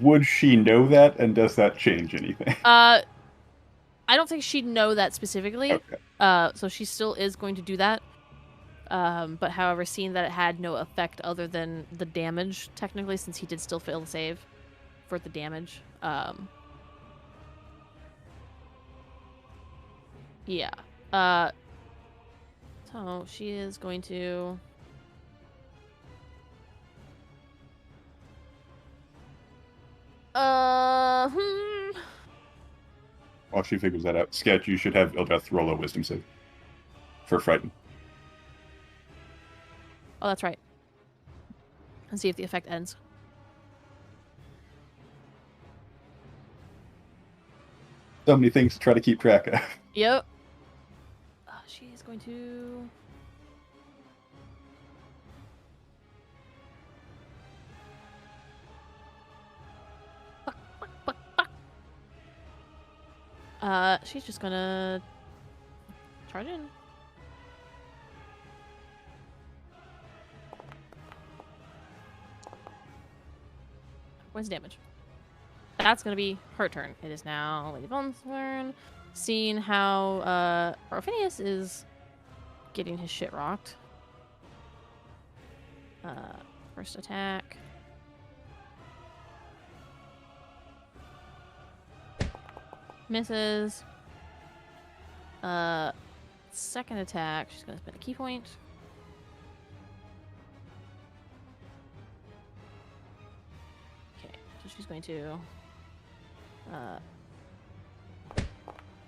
Would she know that, and does that change anything? I don't think she'd know that specifically. Okay. So she still is going to do that. But however, seeing that it had no effect other than the damage, technically, since he did still fail the save for the damage. Yeah. So she is going to. While she figures that out, Sketch, you should have Ildeth roll a wisdom save for frighten. Oh, that's right. And see if the effect ends. So many things to try to keep track of. Yep. She's going to. She's just gonna charge in. Points of damage. That's gonna be her turn. It is now Lady Bone's turn. Seeing how Orphanius is getting his shit rocked. First attack. Misses. Second attack. She's gonna spend a key point. Okay, so she's going to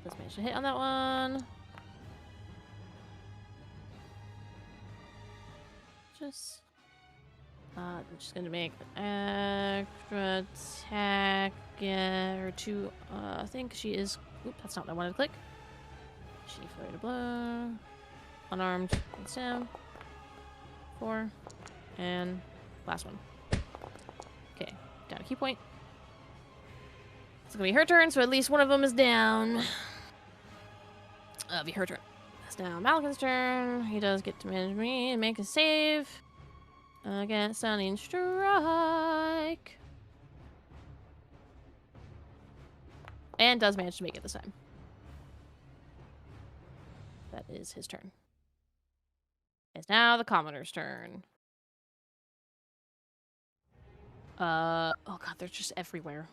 just manage to hit on that one. I'm just gonna make an extra attack, or two. I think she is. Oop, that's not what I wanted to click. She flurried a blow. Unarmed against him. 4. And last one. Okay, down a key point. It's gonna be her turn, so at least one of them is down. It'll be her turn. It's now Malkin's turn. He does get to manage me and make a save against Stunning Strike. And does manage to make it this time. That is his turn. It's now the Commoner's turn. Oh god, they're just everywhere.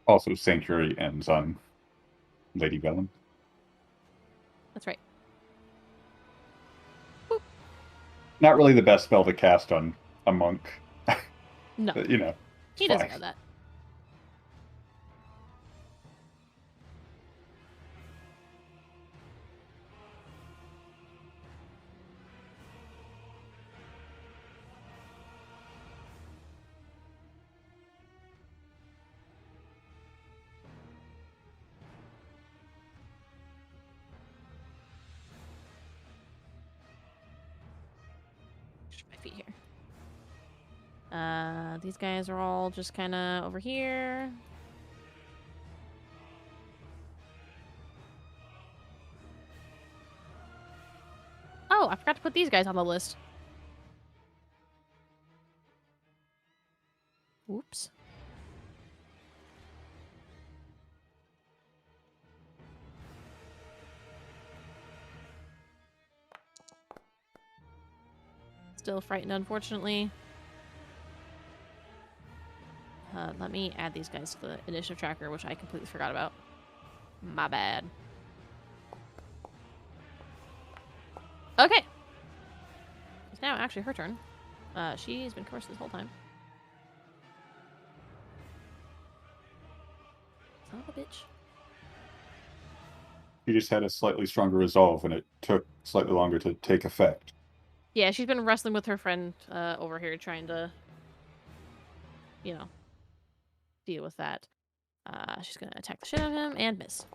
Also, Sanctuary ends on Lady Vellum. That's right. Not really the best spell to cast on a monk. No. But, you know, He fine. doesn't know that. My feet here. These guys are all just kind of over here. Oh, I forgot to put these guys on the list. Oops. Still frightened, unfortunately. Let me add these guys to the initiative tracker, which I completely forgot about. My bad. Okay. It's now actually her turn. She's been cursed this whole time. Son of a bitch. You just had a slightly stronger resolve, and it took slightly longer to take effect. Yeah, she's been wrestling with her friend over here, trying to, you know, deal with that. She's gonna attack the shit out of him and miss.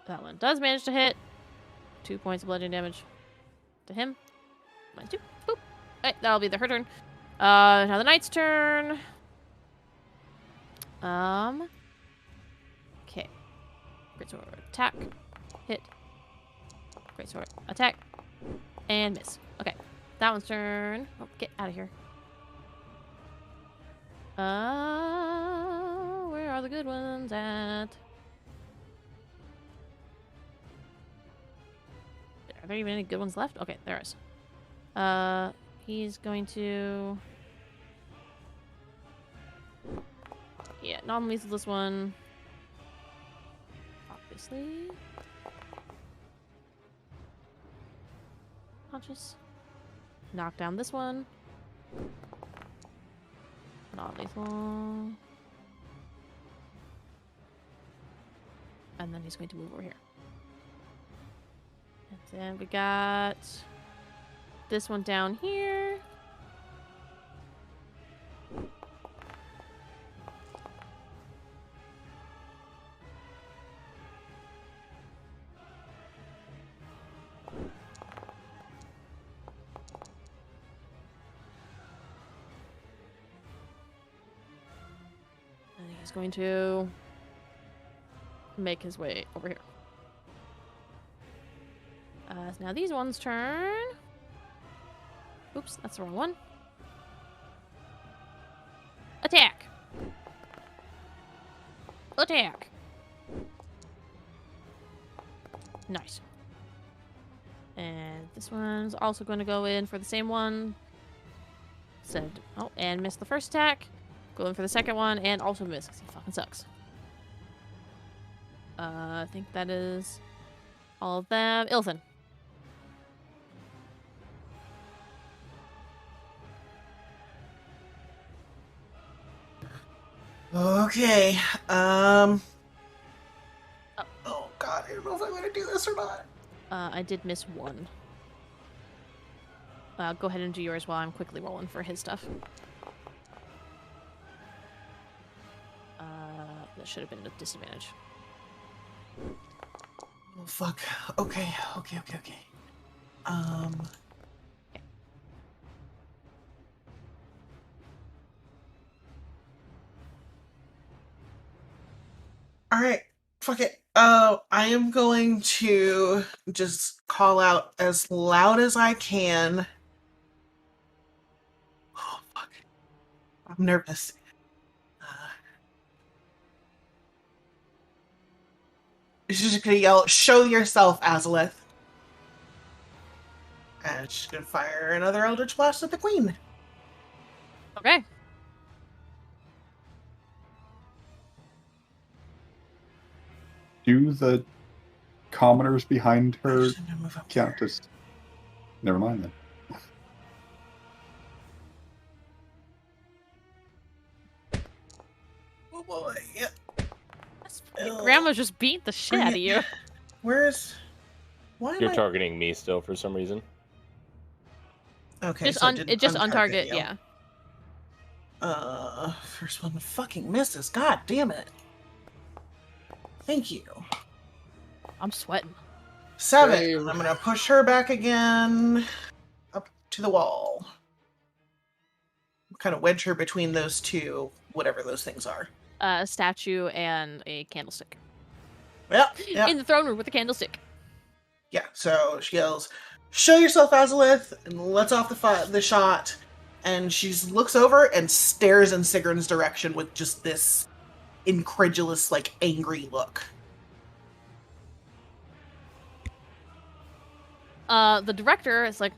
That one does manage to hit. 2 points of bludgeoning damage to him. -2. Boop. Alright, that'll be her turn. Now the knight's turn. Okay. Greatsword attack. Hit. Greatsword attack. And miss. Okay. That one's turn. Oh, get out of here. Where are the good ones at? Are there even any good ones left? Okay, there is. he's going to... Yeah, non-lethal this one. Obviously. Conscious. Knock down this one. Non-lethal. And then he's going to move over here. And then we got this one down here. And he's going to make his way over here. So now these ones turn. Oops, that's the wrong one. Attack! Attack! Nice. And this one's also going to go in for the same one. Said, oh, and missed the first attack. Go in for the second one, and also miss, because he fucking sucks. I think that is all of them. Ilthan. Okay. Oh god, I don't know if I'm gonna do this or not. I did miss one. Go ahead and do yours while I'm quickly rolling for his stuff. That should have been a disadvantage. Oh fuck. Okay. Okay. Alright. Fuck it. I am going to just call out as loud as I can. Oh fuck. I'm nervous. She's just gonna yell, "Show yourself, Azalith!" And she's gonna fire another Eldritch Blast at the Queen. Okay. Do the commoners behind her Shouldn't I move up count there? as... Never mind then. Oh boy, yep. Your grandma just beat the shit out of you. Where's... Why am You're I... targeting me still for some reason. Okay, Just so it just untarget, you. yeah. First one fucking misses. God damn it. Thank you. I'm sweating. 7. Same. I'm gonna push her back again. Up to the wall. Kind of wedge her between those two, whatever those things are. A statue and a candlestick. Yep. In the throne room with a candlestick. Yeah, so she yells, "Show yourself, Azalith," and lets off the shot. And she looks over and stares in Sigrun's direction with just this incredulous, like, angry look. The director is like,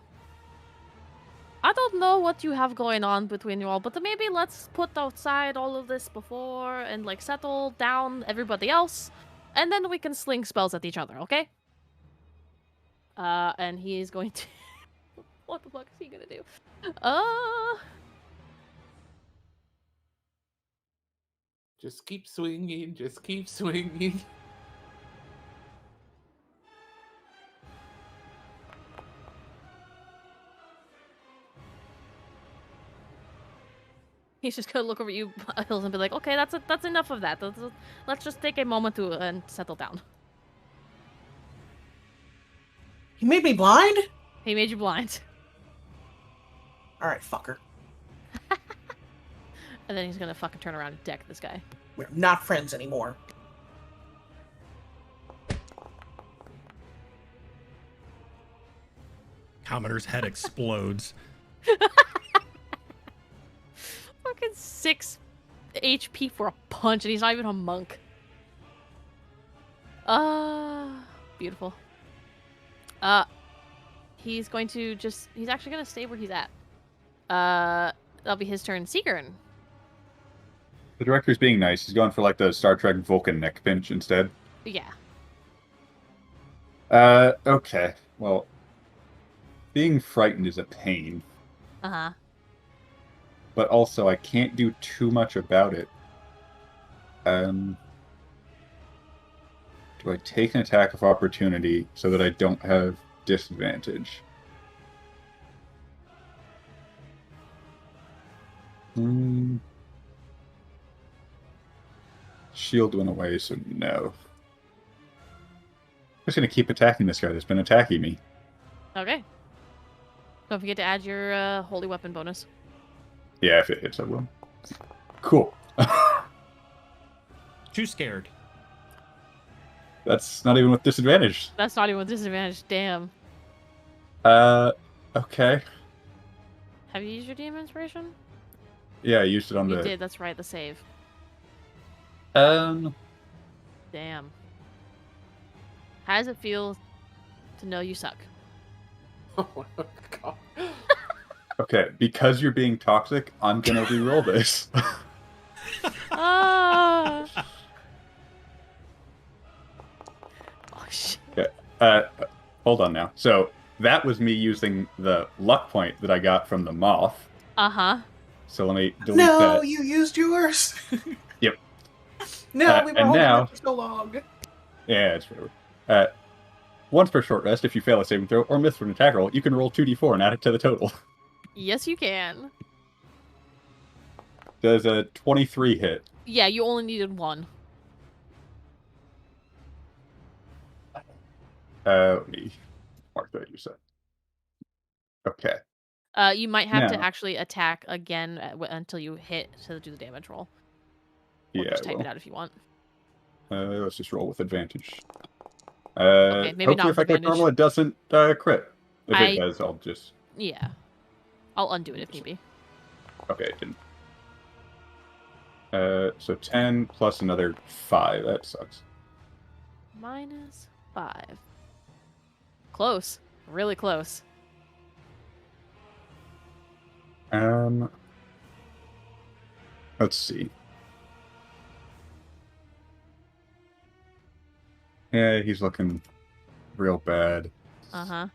I don't know what you have going on between you all, but maybe let's put outside all of this before and, like, settle down everybody else, and then we can sling spells at each other, okay? And he's going to... What the fuck is he gonna do? Just keep swinging. Just keep swinging. He's just gonna look over at you, Hills, and be like, okay, that's enough of that. Let's just take a moment to and settle down. He made me blind? He made you blind. Alright, fucker. And then he's gonna fucking turn around and deck this guy. We're not friends anymore. Commoner's head explodes. Fucking 6 HP for a punch, and he's not even a monk. Beautiful. He's going to he's actually gonna stay where he's at. That'll be his turn. Seagern. The director's being nice. He's going for like the Star Trek Vulcan neck pinch instead. Yeah. Okay. Well, being frightened is a pain, Uh-huh. but also I can't do too much about it. Do I take an attack of opportunity so that I don't have disadvantage? Shield went away, so no. I'm just gonna keep attacking this guy that's been attacking me. Okay. Don't forget to add your holy weapon bonus. Yeah, if it hits, I will. Cool. Too scared. That's not even with disadvantage. That's not even with disadvantage. Damn. Okay. Have you used your demon inspiration? Yeah, I used it on You the... did. That's right. The save. Um, Damn. How does it feel to know you suck? Oh my god. okay, because you're being toxic, I'm gonna re-roll this. Ah. Oh shit. Okay. Hold on now. So, that was me using the luck point that I got from the moth. Uh-huh. So let me delete No, that. you used yours. Yep. No, we were and holding now- it for so long. Yeah, it's whatever. Once per short rest, if you fail a saving throw or miss for an attack roll, you can roll 2d4 and add it to the total. Yes, you can. Does a 23 hit? Yeah, you only needed one. Let me mark that you said. Okay. You might have to Now- actually attack again until you hit to do the damage roll. Or Yeah, just I type will. it out if you want. Let's just roll with advantage. Okay, maybe not Hopefully with if I click advantage. normal, it doesn't crit. If I- it does, I'll just... Yeah. I'll undo it if need be. Okay, it didn't. So 10 plus another 5. That sucks. -5. Close. Really close. Let's see. Yeah, he's looking real bad. Uh-huh.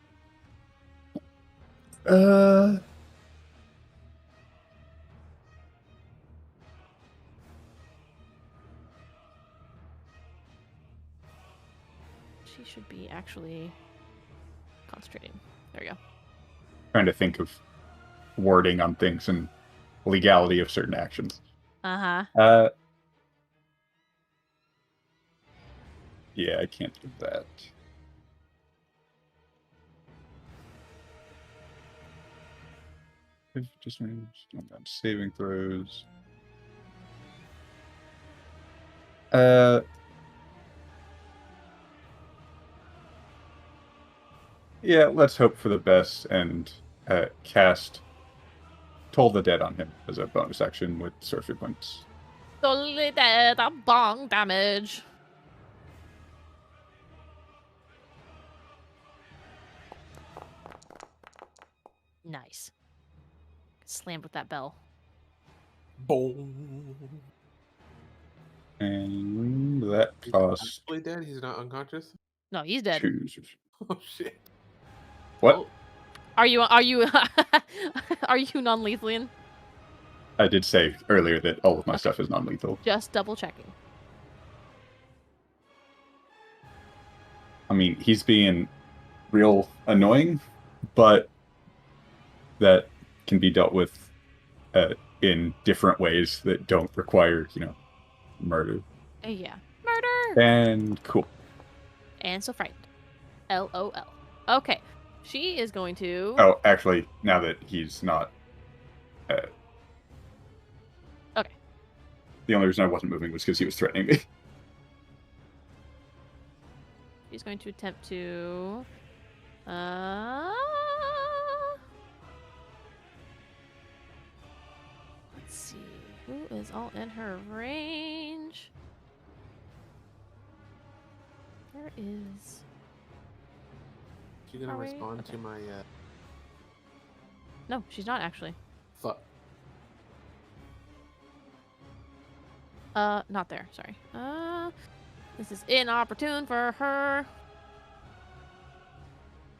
She should be actually concentrating. There you go. Trying to think of wording on things and legality of certain actions. Uh-huh. Yeah, I can't do that. If just saving throws. Yeah, let's hope for the best and cast Toll the Dead on him as a bonus action with sorcery points. Totally dead. I'm bong damage. Nice. Slammed with that bell. Boom. And that costs Actually dead? He's not unconscious? No, he's dead. 2. Oh shit. What? Oh, Are you are you non-lethalian? I did say earlier that all of my stuff is non-lethal. Just double checking. I mean, he's being real annoying, but that can be dealt with in different ways that don't require, murder. Yeah. Murder! And cool. And so frightened. LOL. Okay. She is going to... Oh, actually, now that he's not... Okay. The only reason I wasn't moving was because he was threatening me. She's going to attempt to... Let's see. Who is all in her range? There is... you gonna Are we? respond Okay. to my No, she's not actually. Fuck. Not there. Sorry. This is inopportune for her.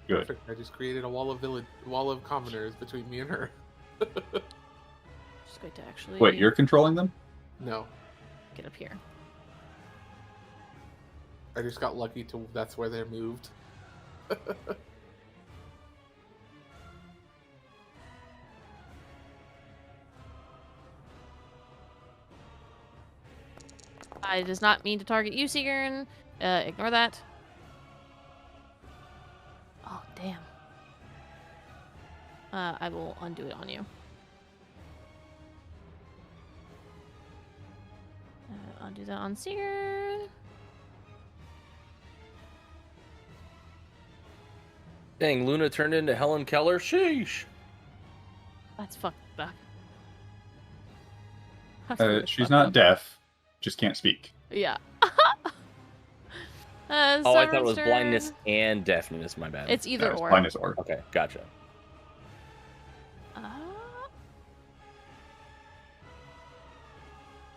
Good. Perfect. I just created a wall of commoners between me and her. Just going to actually Wait, you're controlling them? No, get up here. I just got lucky to. That's where they're moved. I does not mean to target you, Sigrun. Ignore that. Oh, damn. I will undo it on you. Undo that on Sigrun. Dang, Luna turned into Helen Keller. Sheesh. That's fucked up. She's not deaf, just can't speak. Yeah. Oh, I thought it was Sovereign's blindness turn. and deafness. My bad. It's either It's or. blindness or. Okay, gotcha. Uh,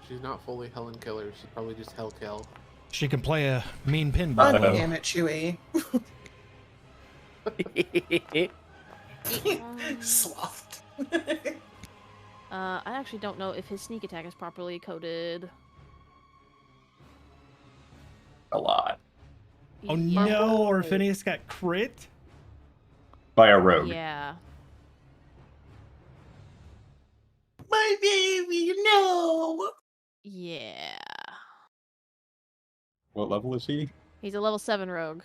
She's not fully Helen Keller. She's probably just Hell Kel. She can play a mean pinball. God Uh-oh. damn it, Chewie. Soft. I actually don't know if his sneak attack is properly coded. A lot. Oh Yeah. no, or Phineas got crit? By a rogue. Yeah. My baby, no. Yeah. What level is he? He's a level 7 rogue.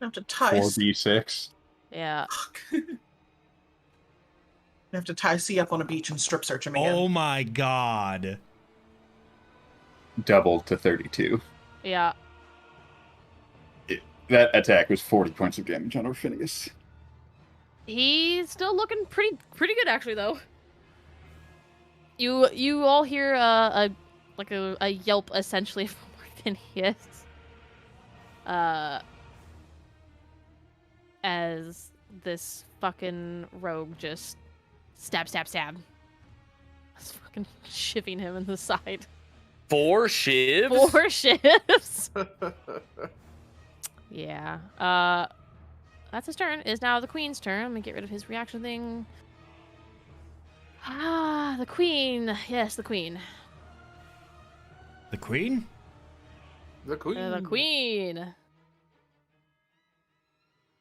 I have to tie. 4d6. Yeah. Fuck. I have to tie C up on a beach and strip search him again. Oh my god. Doubled to 32. Yeah. That attack was 40 points of damage on Orpheus. He's still looking pretty good actually though. You all hear a yelp essentially from Orpheus. As this fucking rogue just stab. It's fucking shivving him in the side. 4 shivs? 4 shifts. Yeah. That's his turn. It is now the queen's turn. Let me get rid of his reaction thing. Ah, the queen. Yes, the queen. The queen? The queen. The queen.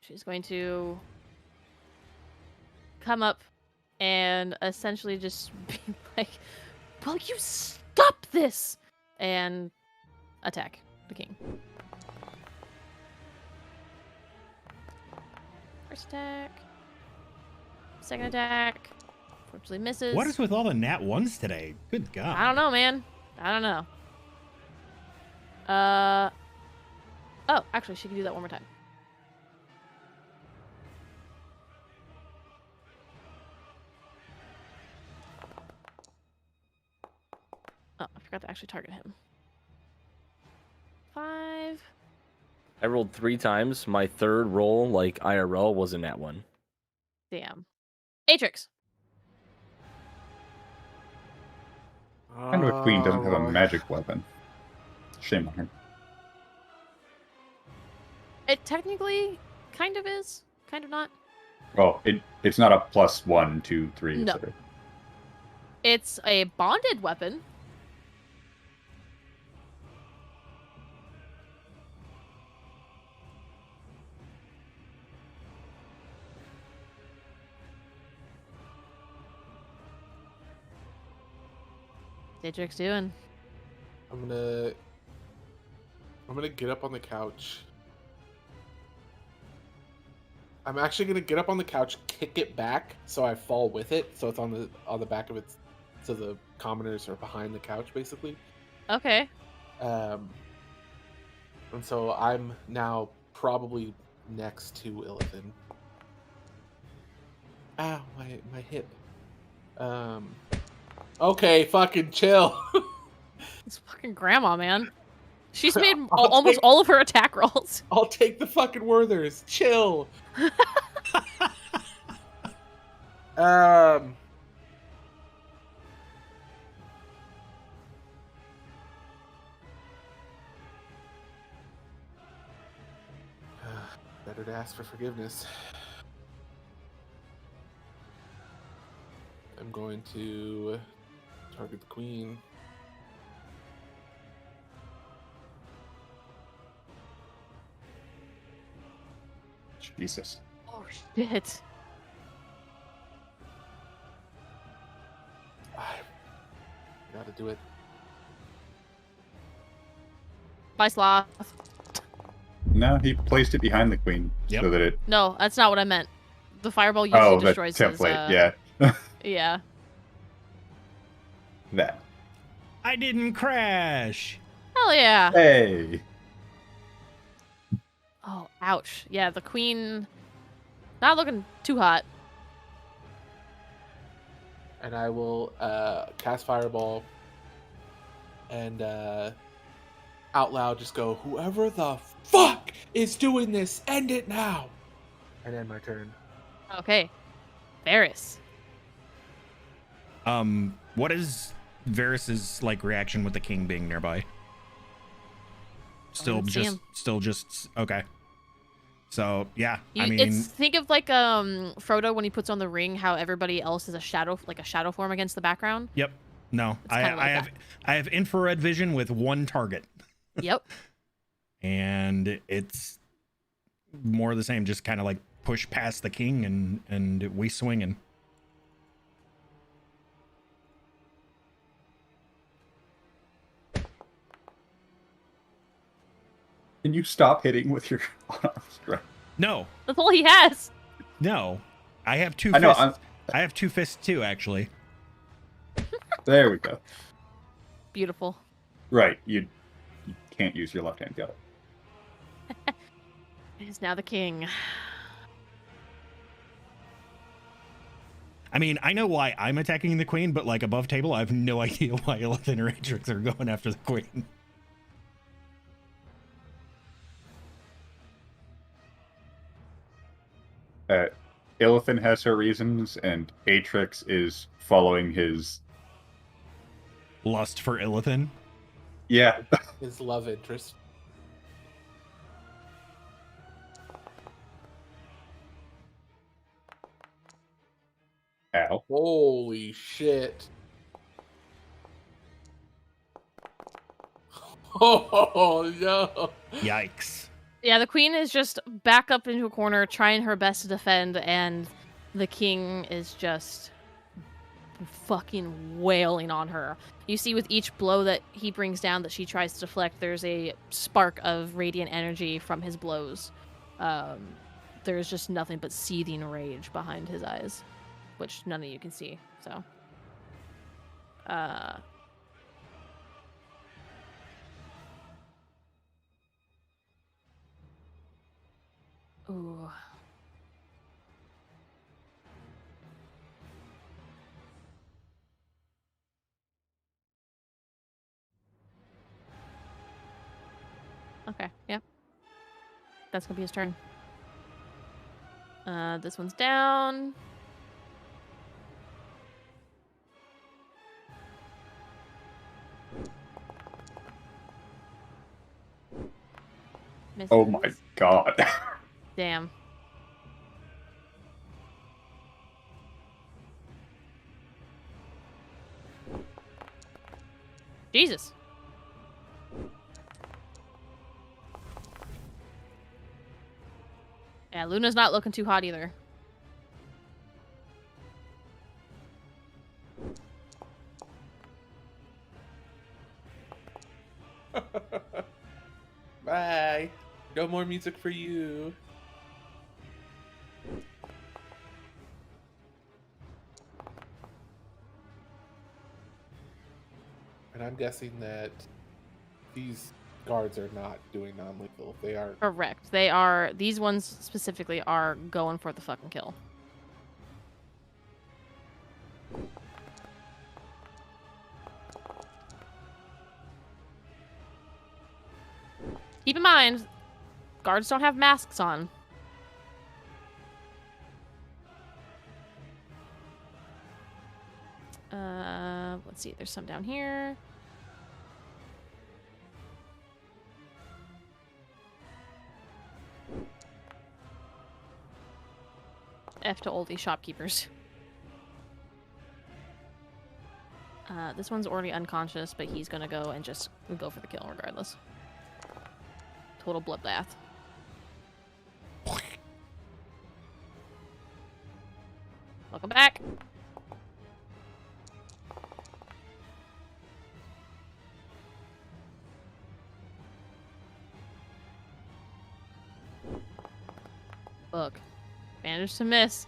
She's going to come up and essentially just be like, "Will you stop this?" and attack the king. First attack. Second attack. Fortunately misses. What is with all the nat ones today? Good god. I don't know, man. I don't know. Oh, actually, she can do that one more time. Oh, I forgot to actually target him. 5. I rolled 3 times. My third roll, like IRL, wasn't that one. Damn. Atrix. I know a queen doesn't have a magic weapon. Shame on her. It technically kind of is, kind of not. Well, it's not a +1, 2, 3. No. etc. It's a bonded weapon. Atrix doing? I'm gonna get up on the couch. I'm actually gonna get up on the couch, kick it back so I fall with it, so it's on the back of it, so the commoners are behind the couch basically. Okay. And so I'm now probably next to Illithin. Ow, my hip. Okay, fucking chill. It's fucking grandma, man. She's made I'll almost take- all of her attack rolls. I'll take the fucking Werthers. Chill. Better to ask for forgiveness. I'm going to target the queen. Jesus. Oh shit. I gotta do it. Bye, Sloth. No, he placed it behind the queen Yep. so that it. No, that's not what I meant. The fireball usually Oh, that destroys his, template. Yeah. Yeah. That. I didn't crash. Hell yeah. Hey. Oh, ouch. Yeah, the queen not looking too hot. And I will cast Fireball and out loud just go, whoever the fuck is doing this, end it now! And end my turn. Okay. Varys. What is Varys's like reaction with the king being nearby? Still didn't see just okay. So yeah, You, I mean, it's think of like Frodo when he puts on the ring, how everybody else is a shadow, like a shadow form against the background. yep. No, It's kinda like I have infrared vision with one target, Yep. and it's more of the same. Just kind of like push past the king and we swinging. Can you stop hitting with your unarmed strike? No, That's all he has. no, I have two I know. fists. I have two fists too, actually. There we go. Beautiful. Right. You can't use your left hand. Got it. He's now the king. I mean, I know why I'm attacking the queen, but like above table, I have no idea why Illithid or Atrix are going after the queen. Illithin has her reasons, and Atrix is following his. Lust for Illithin. Yeah. His love interest. Ow. Holy shit. Oh, no. Yikes. Yeah, the queen is just back up into a corner, trying her best to defend, and the king is just fucking wailing on her. You see with each blow that he brings down that she tries to deflect, there's a spark of radiant energy from his blows. There's just nothing but seething rage behind his eyes, which none of you can see, so. Ooh. Okay, yep. That's gonna be his turn. This one's down. Misses. Oh my god. Damn. Jesus. Yeah, Luna's not looking too hot either. Bye. No more music for you. And I'm guessing that these guards are not doing non-lethal. They are. Correct. They are, these ones specifically are going for the fucking kill. Keep in mind, guards don't have masks on. Let's see, there's some down here. F to all these shopkeepers. This one's already unconscious, but he's gonna go and just go for the kill regardless. Total bloodbath. Welcome back. Look. Managed to miss.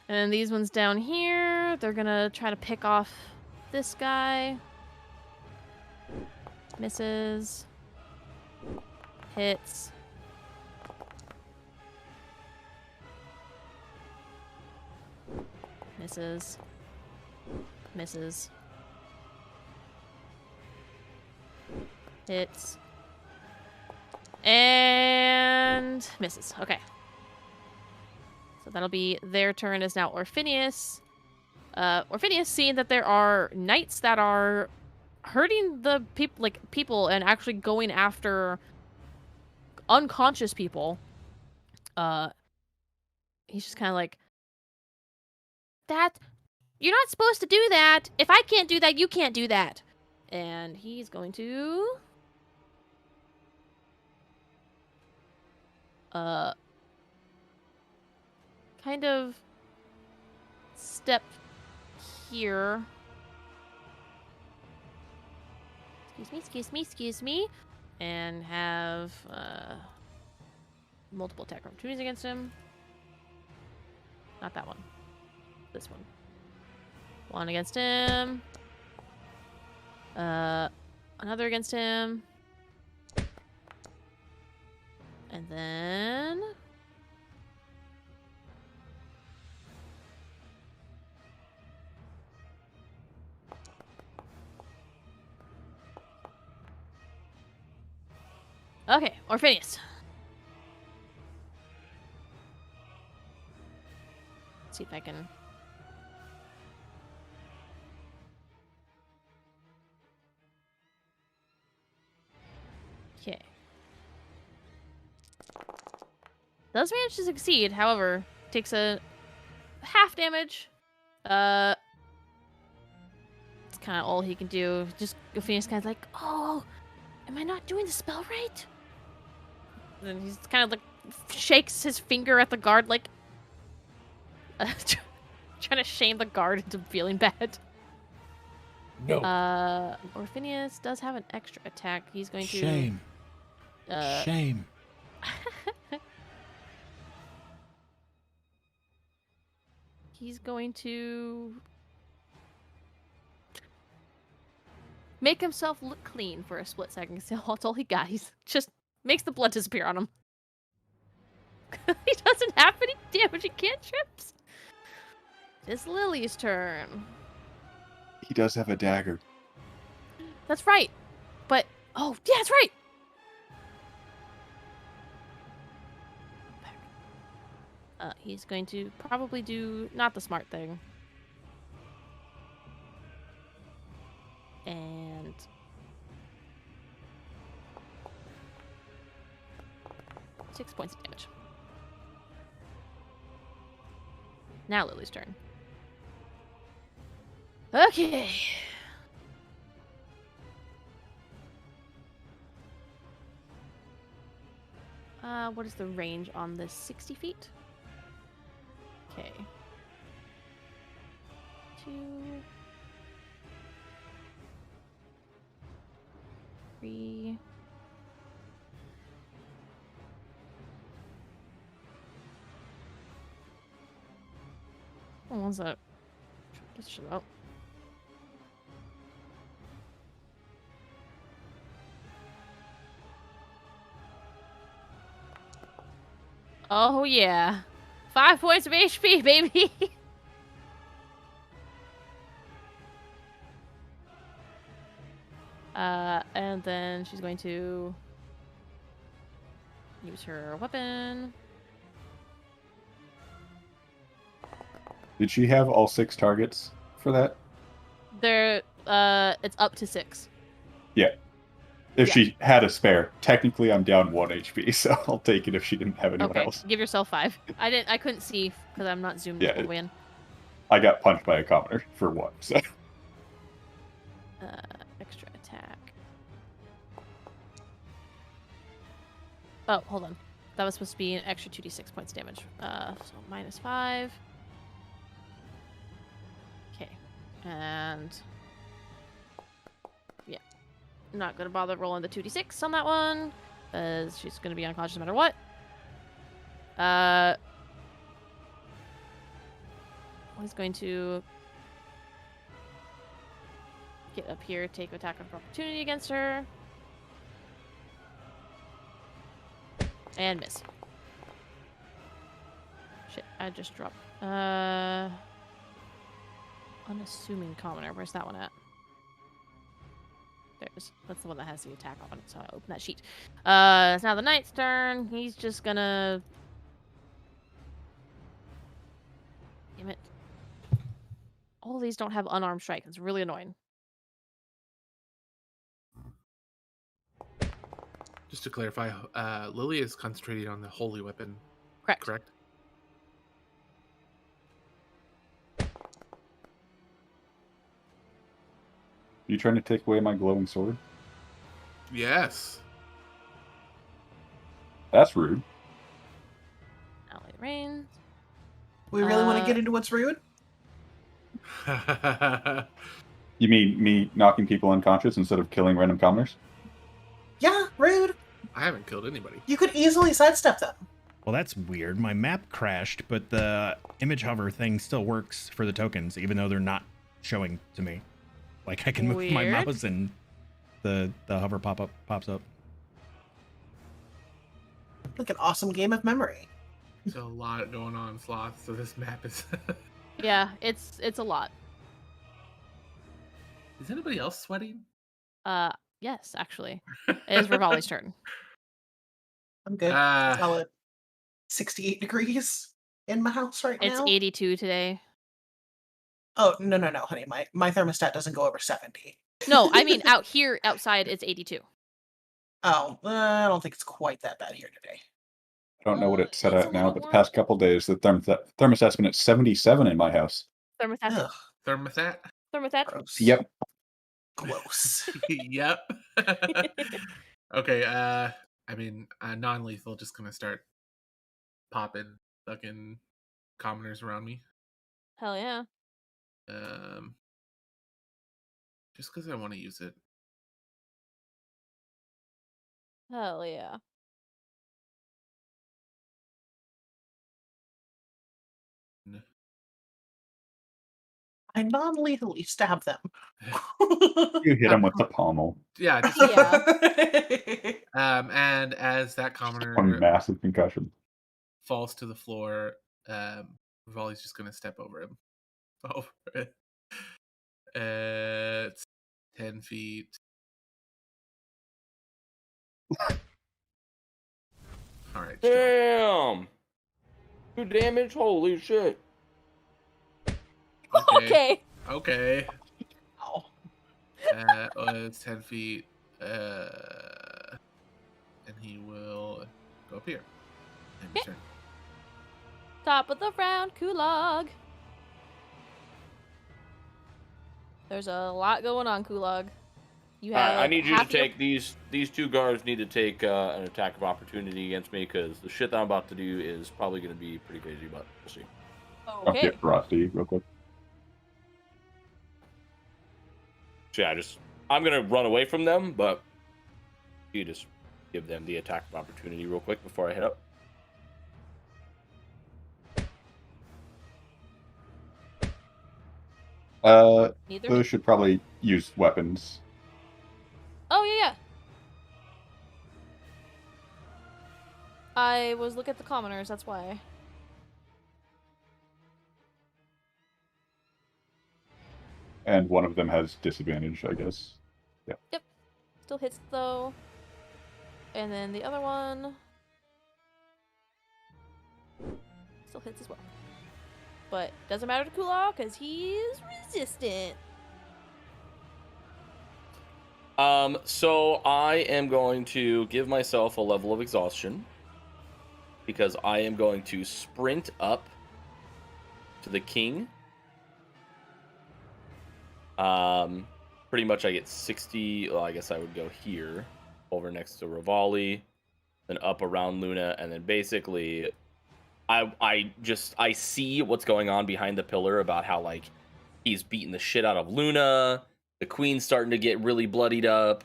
And these ones down here, they're gonna try to pick off this guy. Misses. Hits. Misses. Misses. Hits. And misses. Okay. So that'll be their turn is now Orphinius. Orphinius, seeing that there are knights that are hurting the people and actually going after unconscious people. He's just kind of like, that, you're not supposed to do that. If I can't do that, you can't do that. And he's going to kind of step here. Excuse me. And have multiple attack opportunities against him. Not that one. This one. One against him. Another against him. And then okay, Orphinius. Let's see if I can. Okay. Does manage to succeed, however, takes a half damage. It's kind of all he can do. Just Orphinius kind of like, oh, am I not doing the spell right? And he's kind of like shakes his finger at the guard, like trying to shame the guard into feeling bad. No. Orphinius does have an extra attack. He's going to Shame. Shame. He's going to make himself look clean for a split second. So that's all he got. He's just makes the blood disappear on him. He doesn't have any damage and cantrips. It's Lily's turn. He does have a dagger. That's right. But oh yeah, that's right. He's going to probably do not the smart thing. And six points of damage. Now Lily's turn. Okay. What is the range on this? 60 feet? Okay. 2, 3. What was that? Check this shit out. Oh yeah. 5 points of HP, baby! And then she's going to use her weapon. Did she have all 6 targets for that? There, it's up to 6. Yeah. If Yeah. she had a spare, technically I'm down 1 HP, so I'll take it if she didn't have anyone Okay, else. give yourself 5. I couldn't see because I'm not zoomed Yeah, all the way in. I got punched by a commoner for 1, so. Extra attack. Oh, hold on. That was supposed to be an extra 2d6 points damage. So -5. Okay. And yeah. I'm not gonna bother rolling the 2d6 on that one. Because she's gonna be unconscious no matter what. He's going to get up here, take attack of opportunity against her. And miss. Shit, I just dropped. Unassuming commoner. Where's that one at? That's the one that has the attack on it, so I open that sheet. It's now the knight's turn. He's just gonna... Damn it. All these don't have unarmed strike. It's really annoying. Just to clarify, Lily is concentrating on the holy weapon, Correct. correct? You trying to take away my glowing sword? Yes. That's rude. Ally Reigns. We really want to Uh, get into what's rude? You mean me knocking people unconscious instead of killing random commoners? Yeah, rude. I haven't killed anybody. You could easily sidestep them. Well, that's weird. My map crashed, but the image hover thing still works for the tokens, even though they're not showing to me. Like I can move my Weird. mouse and the hover pops up. Like an awesome game of memory. There's a lot going on, Sloth, so this map is... Yeah, it's a lot. Is anybody else sweating? Yes, actually. It is Rivali's turn. I'm good. Ah. Solid 68 degrees in my house right It's now. 82 today. Oh, no, honey. My thermostat doesn't go over 70. No, I mean out here, outside, it's 82. Oh, I don't think it's quite that bad here today. I don't know what it's set It's a at now, little but the warm. past couple days, the thermostat's been at 77 in my house. Thermostat. Ugh, Thermostat? Thermostat. gross. Yep. Gross. Yep. Okay, I mean, non-lethal, just gonna start popping fucking commoners around me. Hell yeah. Just because I want to use it. Hell yeah. I non-lethally stab them. You hit him with the pommel. Yeah, just, Yeah. and as that A commoner massive concussion. falls to the floor, Rivali's just gonna step over him. Over it. It's 10 feet. Alright. Damn! 2 damage? Holy shit. Okay. Okay. Oh, It's 10 feet. And he will go up here. And Okay. return. Top of the round, Kulog. There's a lot going on, Kulog. You have I need you to half your- take these 2 guards need to take an attack of opportunity against me because the shit that I'm about to do is probably going to be pretty crazy, but we'll see. I'll Okay. get Frosty real quick. So yeah, I'm going to run away from them, but you just give them the attack of opportunity real quick before I head up. Neither. Those should probably use weapons. Oh, yeah. I was looking at the commoners, that's why. And one of them has disadvantage, I guess. Yeah. Yep. Still hits, though. And then the other one... still hits as well. But doesn't matter to Kulog, because he's resistant. So I am going to give myself a level of exhaustion because I am going to sprint up to the king. Pretty much I get 60. Well, I guess I would go here, over next to Rivali, then up around Luna, and then basically I see what's going on behind the pillar about how like he's beating the shit out of Luna. The queen's starting to get really bloodied up,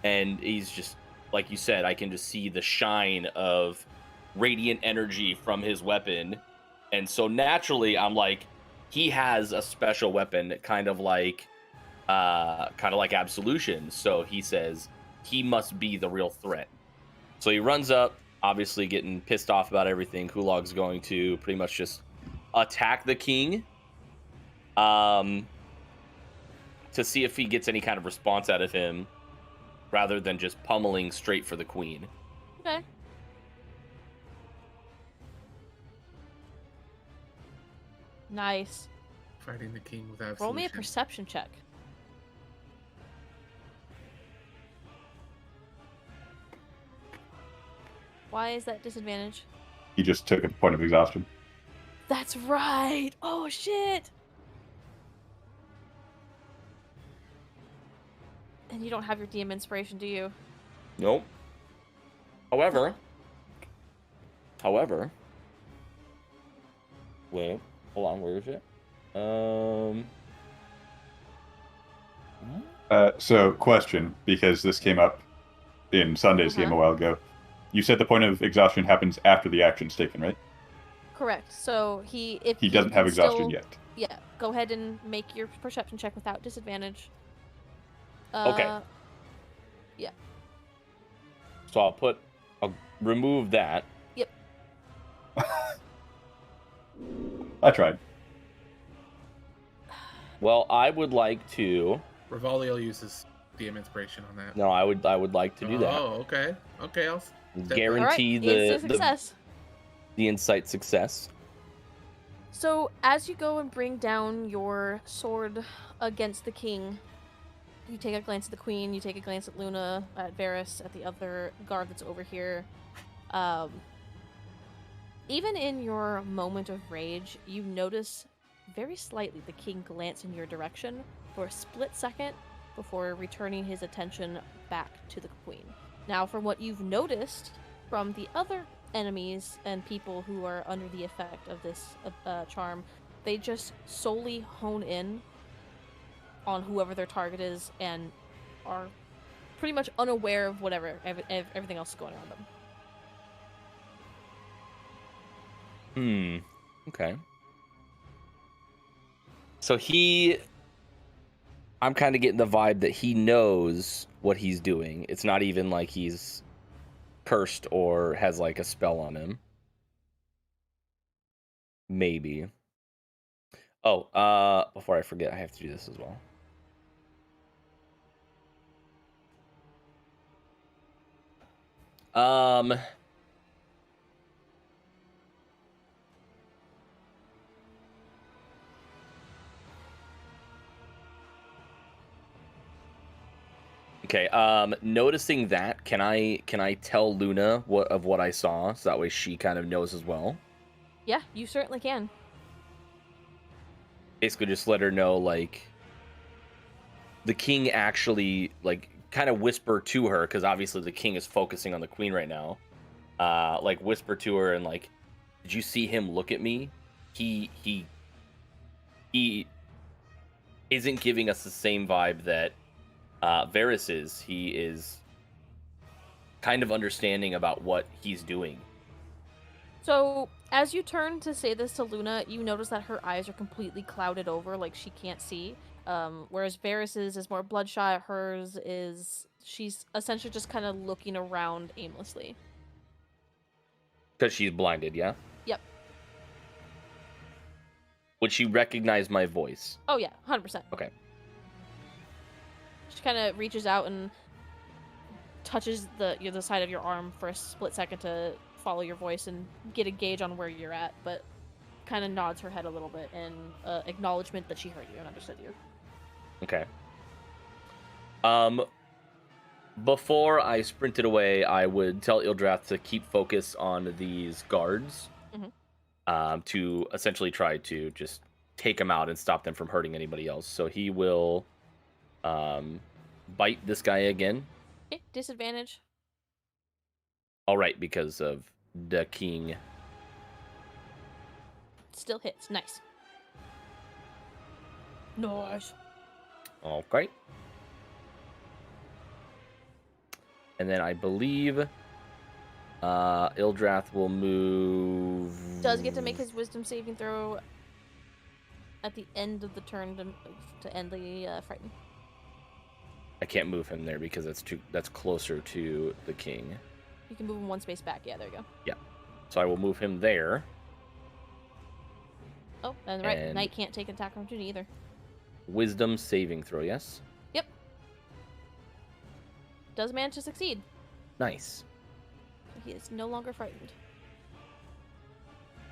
and he's just, like you said, I can just see the shine of radiant energy from his weapon. And so naturally I'm like, he has a special weapon, kind of like Absolution. So he says he must be the real threat. So he runs up, obviously getting pissed off about everything. Kulog's going to pretty much just attack the king, to see if he gets any kind of response out of him, rather than just pummeling straight for the queen. Okay. Nice. Fighting the king with absolution. Roll me a perception check. Why is that disadvantage? He just took a point of exhaustion. That's right. Oh shit. And you don't have your DM inspiration, do you? Nope. However, wait, hold on, where is it? So, question, because this came up in Sunday's game a while ago. You said the point of exhaustion happens after the action's taken, right? Correct. So he doesn't have exhaustion yet. Yeah. Go ahead and make your perception check without disadvantage. Okay. Yeah. So I'll remove that. Yep. I tried. Well, I would like to. Rivalio uses DM inspiration on that. No, I would like to do that. Oh, okay. Okay, I'll Guarantee All right, it's a success. The insight success. So as you go and bring down your sword against the king, you take a glance at the queen, you take a glance at Luna, at Varys, at the other guard that's over here. Even in your moment of rage, you notice very slightly the king glance in your direction for a split second before returning his attention back to the queen. Now, from what you've noticed from the other enemies and people who are under the effect of this charm, they just solely hone in on whoever their target is and are pretty much unaware of whatever everything else is going around them. Okay. So I'm kind of getting the vibe that he knows what he's doing. It's not even like he's cursed or has like a spell on him. Maybe. Oh, before I forget, I have to do this as well. Okay, noticing that, can I tell Luna what I saw, so that way she kind of knows as well? Yeah, you certainly can. Basically just let her know, like, the king actually, like, kind of whisper to her, because obviously the king is focusing on the queen right now. Like, whisper to her and, like, did you see him look at me? He isn't giving us the same vibe that Varys is. He is kind of understanding about what he's doing. So, as you turn to say this to Luna, you notice that her eyes are completely clouded over, like she can't see. Whereas Varys's is more bloodshot, hers is... she's essentially just kind of looking around aimlessly. Because she's blinded, yeah? Yep. Would she recognize my voice? Oh yeah, 100%. Okay. She kind of reaches out and touches the side of your arm for a split second to follow your voice and get a gauge on where you're at, but kind of nods her head a little bit in acknowledgement that she heard you and understood you. Okay. before I sprinted away, I would tell Ildrath to keep focus on these guards, to essentially try to just take them out and stop them from hurting anybody else. So he will bite this guy again. Okay, disadvantage. All right, because of the king. Still hits. Nice. Nice. Okay. And then I believe Ildrath will move. Does get to make his wisdom saving throw at the end of the turn to end the frighten. I can't move him there because that's closer to the king. You can move him one space back. Yeah, there you go. Yeah. So I will move him there. Oh, and right, And- Knight can't take an attack opportunity either. Wisdom saving throw, yes? Yep. Does manage to succeed. Nice. He is no longer frightened.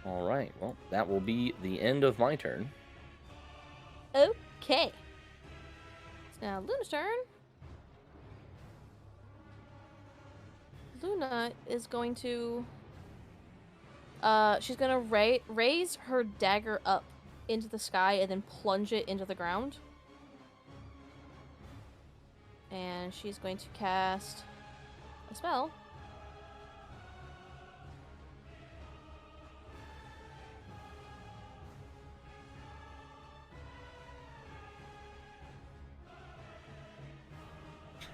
All right. Well, that will be the end of my turn. Okay. It's now Luna's turn. Luna is going to... she's gonna raise her dagger up into the sky and then plunge it into the ground. And she's going to cast a spell.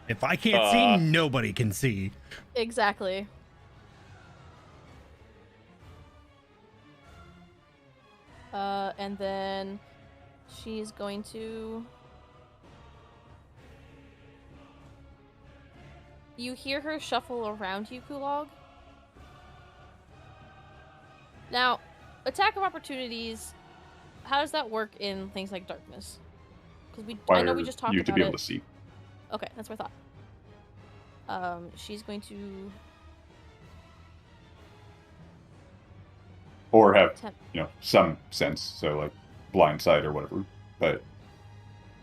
If I can't see, nobody can see. Exactly. And then she's going to... You hear her shuffle around you, Kulog. Now, attack of opportunities, how does that work in things like darkness? Because I know we just talked you about to be it. able to see. Okay, that's what I thought. She's going to Or have, attempt. some sense, so like blind sight or whatever. But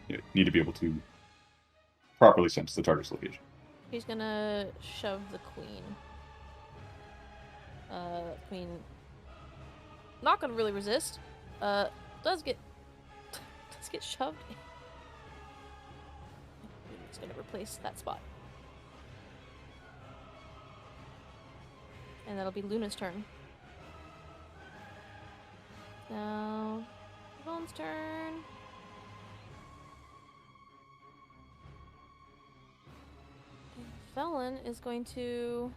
you need to be able to properly sense the target's location. She's gonna shove the queen. Queen not gonna really resist. Does get shoved. It's gonna replace that spot. And that'll be Luna's turn. Now, Yvonne's turn. Felon is going to...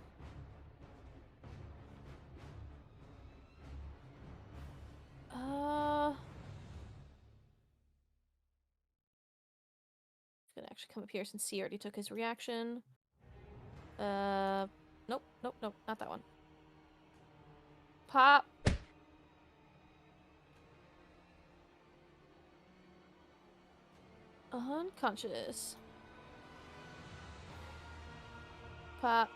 He's gonna actually come up here since he already took his reaction. Nope, not that one. Pop! Unconscious. Pop.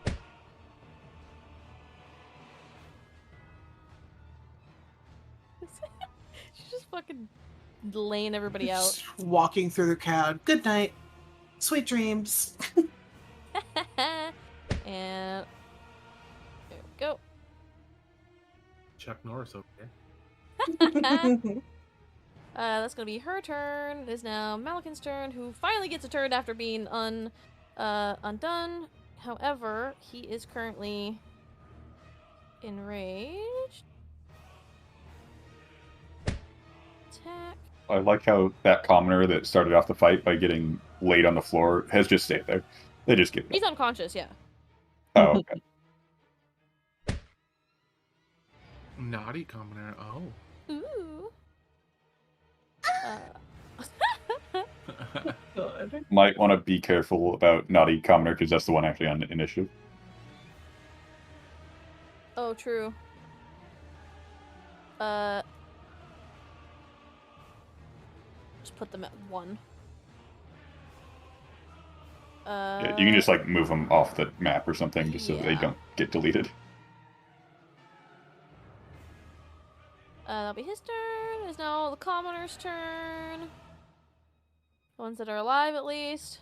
She's just fucking laying everybody out. Just walking through the crowd. Good night. Sweet dreams. And there we go. Chuck Norris over there. That's gonna be her turn. It is now Malikan's turn, who finally gets a turn after being undone. However, he is currently enraged. Attack. I like how that commoner that started off the fight by getting laid on the floor has just stayed there. They just give it He's up. unconscious, yeah. Oh, okay. Naughty commoner. Oh. Ooh. Good. Might want to be careful about naughty commoner because that's the one actually on initiative. Oh, true. Just put them at 1. Yeah, you can just like move them off the map or something just so they yeah. don't get deleted. That'll be his turn. It's now the commoner's turn. The ones that are alive, at least.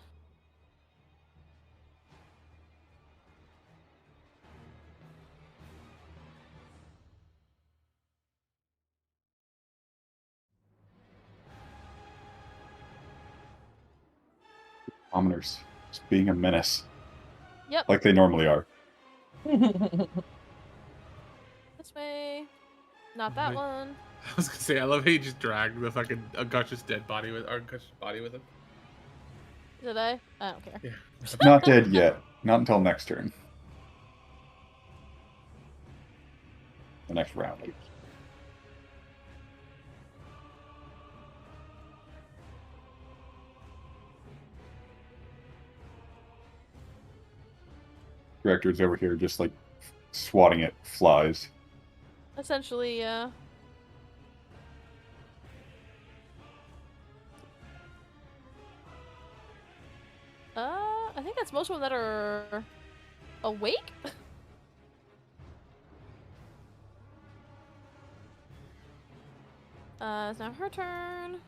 Commoners just being a menace, Yep. like they normally are. This way. Not that Wait. one. I was gonna say, I love how he just dragged the fucking unconscious dead body with, or unconscious body with him. Did I? I don't care. Yeah. Not dead yet. Not until next turn. The next round. Director's over here just like swatting at flies. Essentially, yeah. I think that's most of them that are awake. It's now her turn.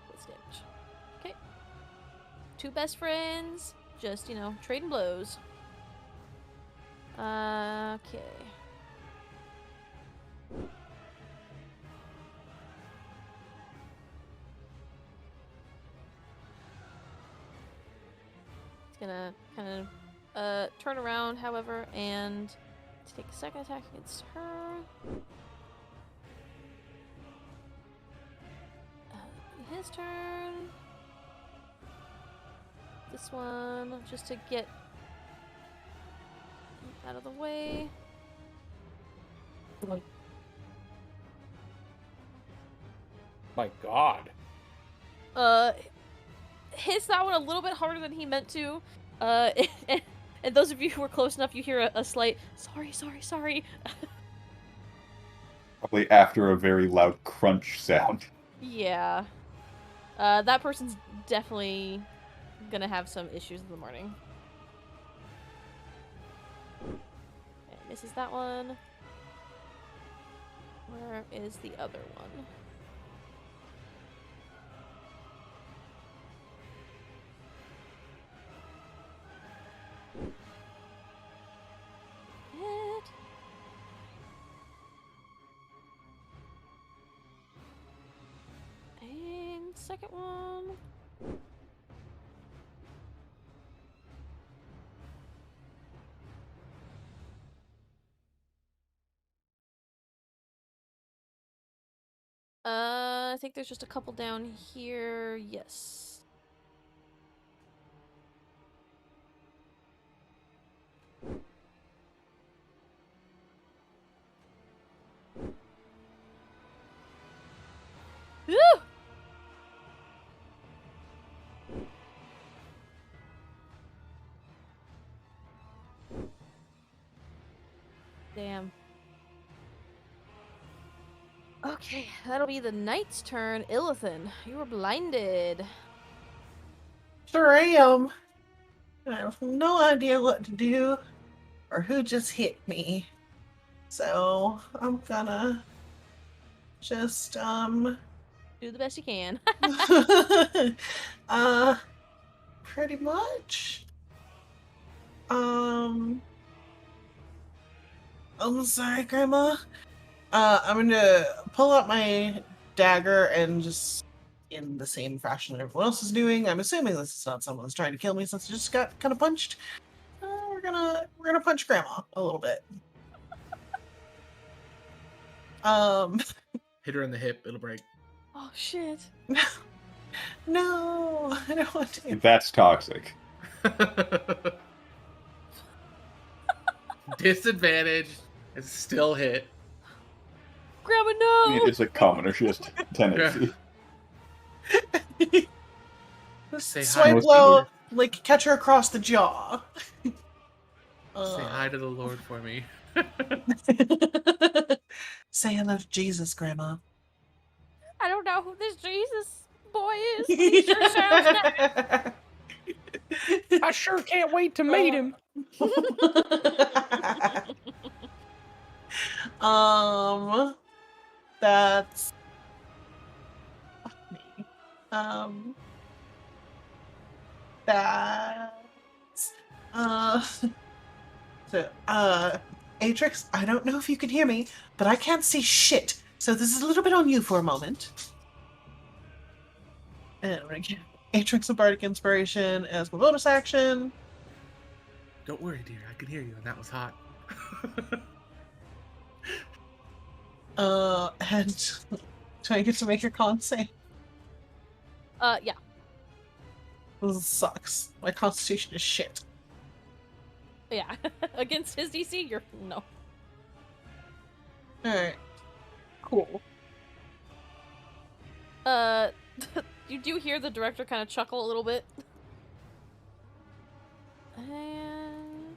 Let's damage. Okay. Two best friends, just, you know, trading blows. Okay. It's gonna kind of turn around, however, and take a second attack against her. His turn. This one, just to get out of the way. My God. Hits that one a little bit harder than he meant to. And those of you who are close enough, you hear a slight sorry. Probably after a very loud crunch sound. Yeah. That person's definitely gonna have some issues in the morning. Okay, misses that one. Where is the other one? Hit. And second one. I think there's just a couple down here. Yes. Woo! Damn. Okay, that'll be the knight's turn. Illithin, you were blinded. Sure am. I have no idea what to do or who just hit me. So I'm gonna just Do the best you can. pretty much. I'm sorry, Grandma. I'm gonna pull out my dagger and just, in the same fashion that everyone else is doing, I'm assuming this is not someone's trying to kill me since I just got kind of punched. We're gonna punch Grandma a little bit. Hit her in the hip, it'll break. Oh shit. No, I don't want to. That's toxic. Disadvantage. It's still hit. Grandma, I mean, no! it's a commoner. She has tendency. Say hi. Swipe Most low, people- like catch her across the jaw. Say hi to the Lord for me. Say hello to Jesus, Grandma. I don't know who this Jesus boy is, but he sure sounds nice. I sure can't wait to meet him. That's me. That's So, Atrix, I don't know if you can hear me, but I can't see shit. So this is a little bit on you for a moment. And we're gonna give Atrix a Bardic Inspiration as my bonus action. Don't worry, dear. I can hear you, and that was hot. And do I get to make your con save? Yeah. This sucks. My constitution is shit. Yeah. Against his DC, you're no. Alright. Cool. You do hear the director kind of chuckle a little bit. And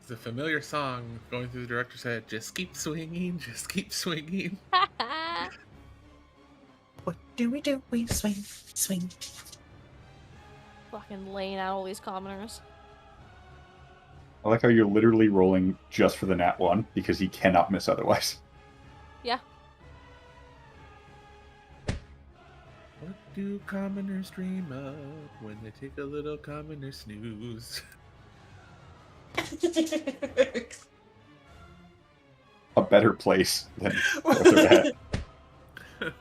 It's a familiar song going through the director's head. Just keep swinging, just keep swinging. What do? We swing, swing. Fucking laying out all these commoners. I like how you're literally rolling just for the nat 1 because he cannot miss otherwise. Yeah. What do commoners dream of when they take a little commoner snooze? A better place than where they're at.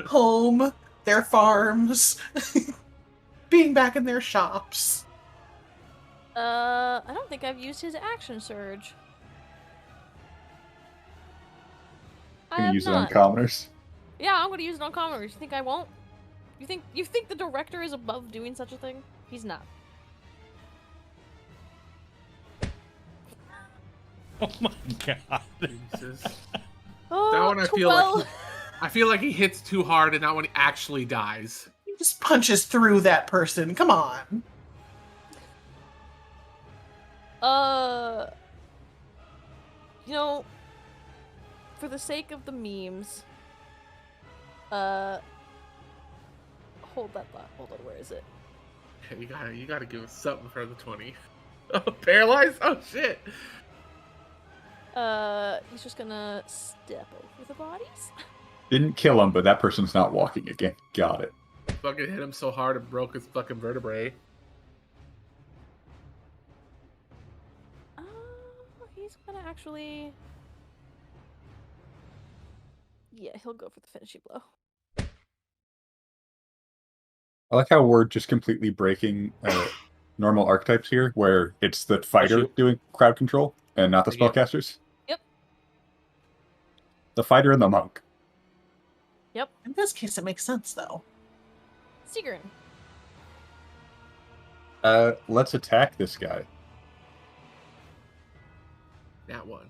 Home, their farms, being back in their shops. I don't think I've used his action surge. I Can you have use it on not. commoners? Yeah, I'm gonna use it on commoners. You think I won't? You think the director is above doing such a thing? He's not. Oh my god. Jesus. Oh, That one I feel 12. like I feel like he hits too hard, and not when he actually dies. He just punches through that person. Come on. You know, for the sake of the memes, hold that thought. Hold on, where is it? Yeah, you gotta give us something for the 20. Oh, paralyzed? Oh shit! He's just gonna step over the bodies. Didn't kill him, but that person's not walking again. Got it. Fucking hit him so hard it broke his fucking vertebrae. He's gonna actually. Yeah, he'll go for the finishing blow. I like how we're just completely breaking normal archetypes here, where it's the fighter shoot. doing crowd control and not the Yep. spellcasters. Yep. The fighter and the monk. Yep. In this case, it makes sense, though. Sigrun. Let's attack this guy. That one.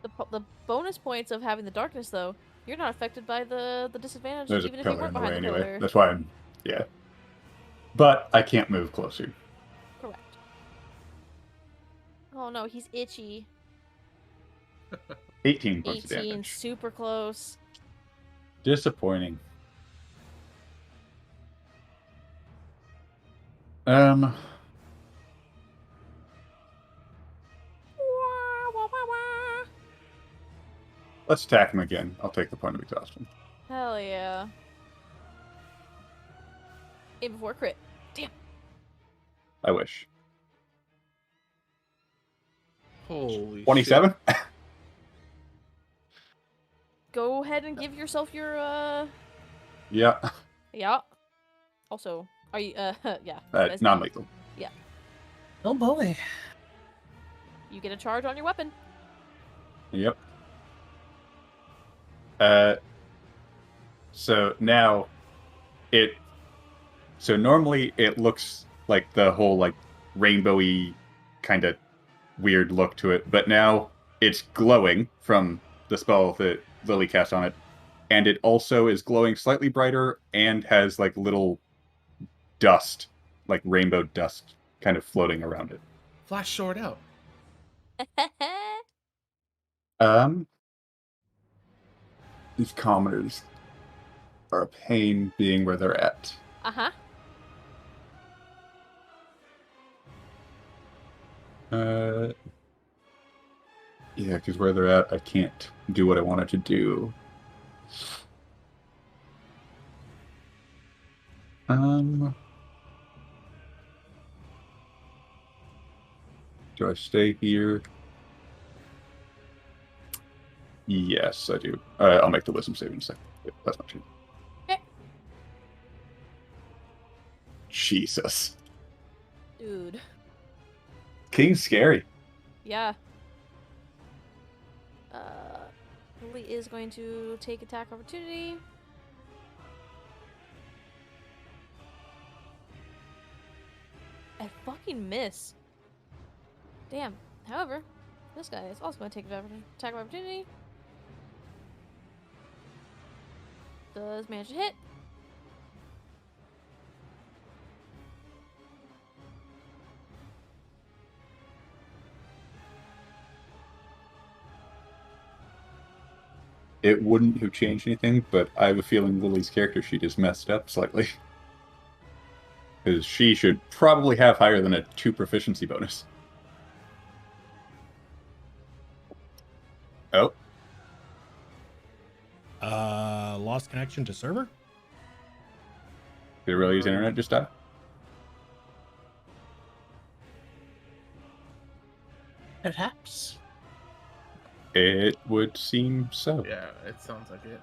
The bonus points of having the darkness, though, you're not affected by the disadvantage, There's a even if you pillar weren't in the way behind the anyway. pillar. That's why I'm... Yeah. But I can't move closer. Correct. Oh no, he's itchy. 18 points of 18, damage. super close. Disappointing. Let's attack him again. I'll take the point of exhaustion. Hell yeah. Aim before crit. Damn. I wish. Holy 27? Go ahead and give yourself your Yeah. yeah. Also, are you yeah. Non-lethal. Oh boy. You get a charge on your weapon. Yep. So now so normally it looks like the whole like rainbowy kind of weird look to it, but now it's glowing from the spell that Lily cast on it, and it also is glowing slightly brighter and has like little dust, like rainbow dust kind of floating around it. Flash short out. These commoners are a pain being where they're at. Uh-huh. Yeah, because where they're at, I can't do what I wanted to do. Do I stay here? Yes, I do. I'll make the wisdom saving in a second. Yep, that's not true. Okay. Jesus. Dude. King's scary. Yeah. Lily is going to take attack opportunity. I fucking miss. Damn. However, this guy is also going to take attack of opportunity. Does manage to hit. It wouldn't have changed anything, but I have a feeling Lily's character sheet is messed up slightly. Because she should probably have higher than a 2 proficiency bonus. Oh, Lost connection to server? did it really use internet just die? Perhaps. It would seem so. Yeah, it sounds like it.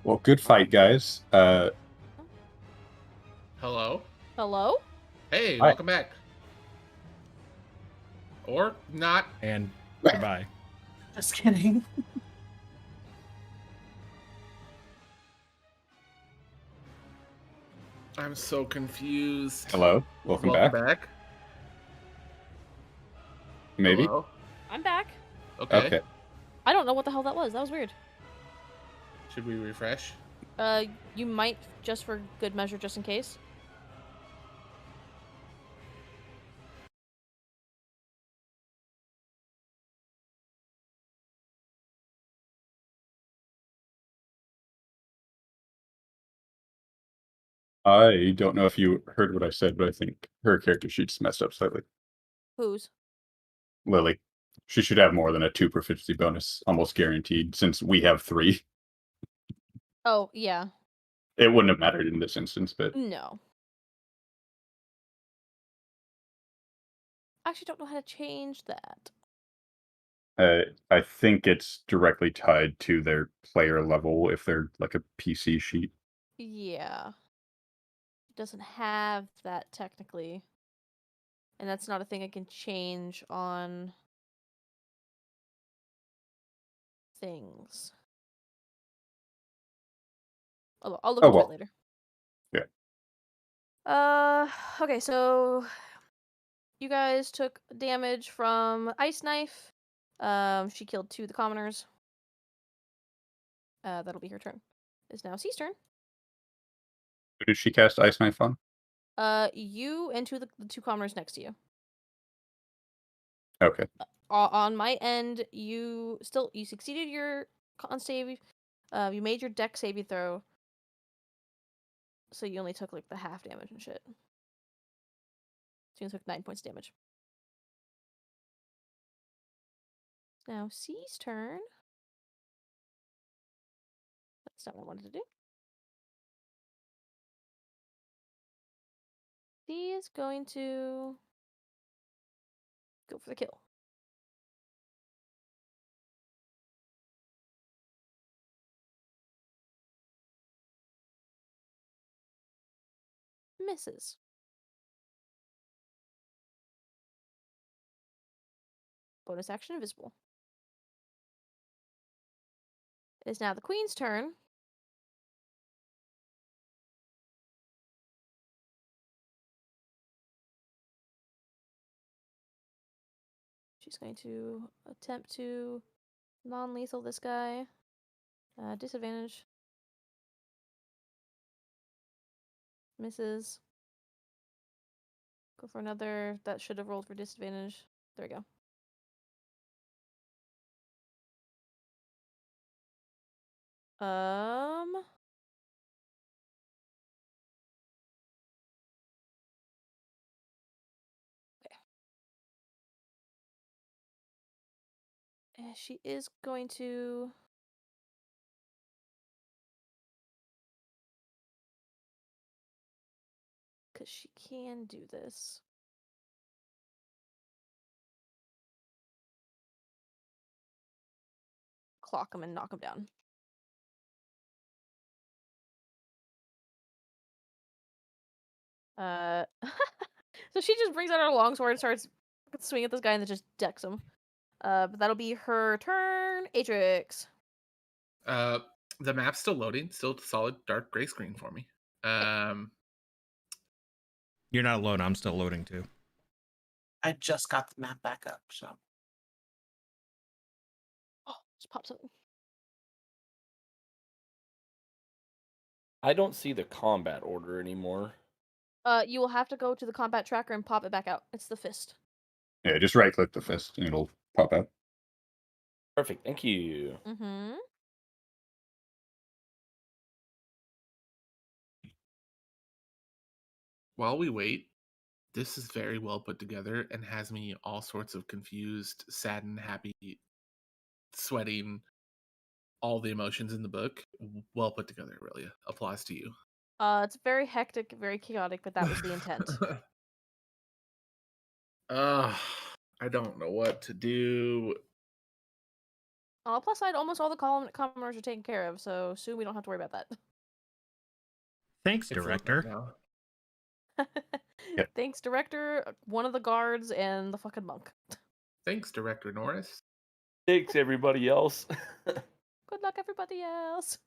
Well, good fight, guys. Hello? Hello? Hey, Hi. welcome back. Or not. And goodbye. Just kidding. I'm so confused. Hello, welcome back. Maybe. Hello? I'm back. Okay. I don't know what the hell that was. That was weird. Should we refresh? You might, just for good measure, just in case. I don't know if you heard what I said, but I think her character sheet's messed up slightly. Whose? Lily. She should have more than a 2 proficiency bonus, almost guaranteed, since we have 3. Oh, yeah. It wouldn't have mattered in this instance, but No. I actually don't know how to change that. I think it's directly tied to their player level if they're like a PC sheet. Yeah. It doesn't have that technically. And that's not a thing I can change on things. I'll look Oh, into it well. later. Yeah. Okay, so you guys took damage from Ice Knife. She killed 2 of the commoners. That'll be her turn. It's now C's turn. Who did she cast Ice Knife on? You and the 2 commoners next to you. Okay. On my end, you succeeded your con save. You made your deck saving throw. So you only took like the half damage and shit. So you took 9 points damage. Now C's turn. That's not what I wanted to do. C is going to go for the kill. Misses. Bonus action invisible. It is now the queen's turn. She's going to attempt to non-lethal this guy. Disadvantage. Misses. Go for another. That should have rolled for disadvantage. There we go. She is going to because she can do this. Clock him and knock him down. So she just brings out her longsword and starts swinging at this guy and then just decks him. But that'll be her turn. Atrix. The map's still loading. Still solid dark gray screen for me. You're not alone. I'm still loading too. I just got the map back up, so. Oh, just pop something. I don't see the combat order anymore. You will have to go to the combat tracker and pop it back out. It's the fist. Yeah, just right click the fist and it'll pop out. Perfect. Thank you. Mm-hmm. While we wait, this is very well put together and has me all sorts of confused, saddened, happy, sweating, all the emotions in the book. Well put together, really. Applause to you. It's very hectic, very chaotic, but that was the intent. I don't know what to do. Plus side, almost all the commoners are taken care of, so soon we don't have to worry about that. Thanks, It's director. like now. Yep. Thanks, director, one of the guards, and the fucking monk. Thanks, Director Norris. Thanks, everybody else. Good luck, everybody else.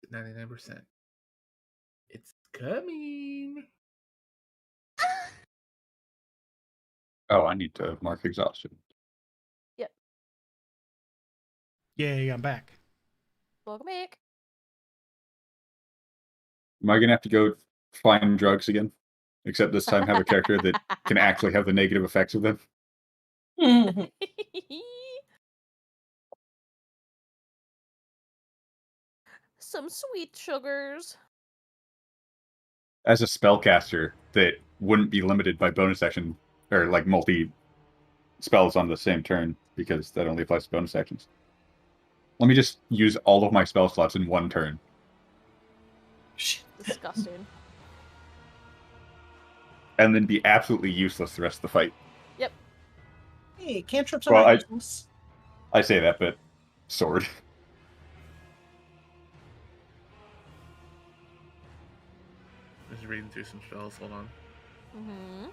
At 99%. It's coming. Oh, I need to mark exhaustion. Yay, I'm back. Welcome back. Am I gonna have to go find drugs again? Except this time have a character that can actually have the negative effects of them. Some sweet sugars. As a spellcaster that wouldn't be limited by bonus action or like multi spells on the same turn because that only applies to bonus actions. Let me just use all of my spell slots in one turn. Disgusting. And then be absolutely useless the rest of the fight. Yep. Hey, cantrips are Well, not useless. I say that, but sword. Just reading through some spells. Hold on. Mm-hmm.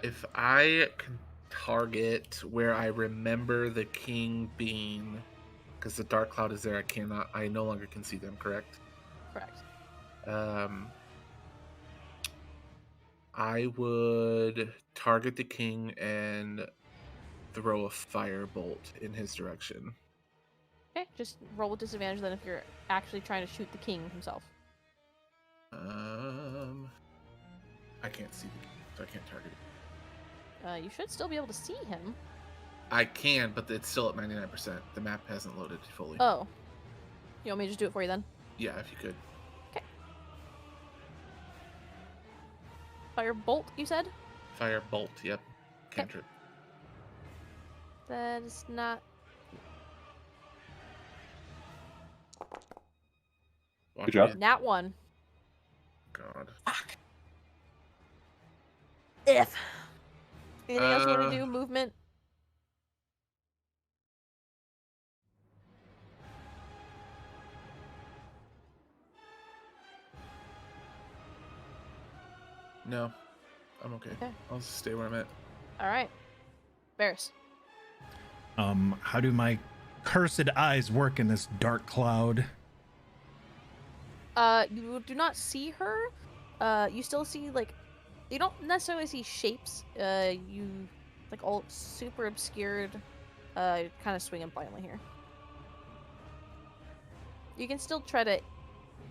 If I can target where I remember the king being, because the dark cloud is there, I no longer can see them, correct? Correct. I would target the king and throw a firebolt in his direction. Okay, just roll with disadvantage then if you're actually trying to shoot the king himself. I can't see the king, so I can't target it. You should still be able to see him. I can, but it's still at 99%. The map hasn't loaded fully. Oh. You want me to just do it for you then? Yeah, if you could. Okay. Firebolt, you said? Firebolt, yep. Cantrip. That is not... Watch job. me. Nat 1. God. If. Anything else you want to do? Movement? No. I'm okay. Okay. I'll just stay where I'm at. Alright. Varys. How do my cursed eyes work in this dark cloud? You do not see her. You still see, like, you don't necessarily see shapes. You, like, all super obscured, kind of swinging blindly here. You can still try to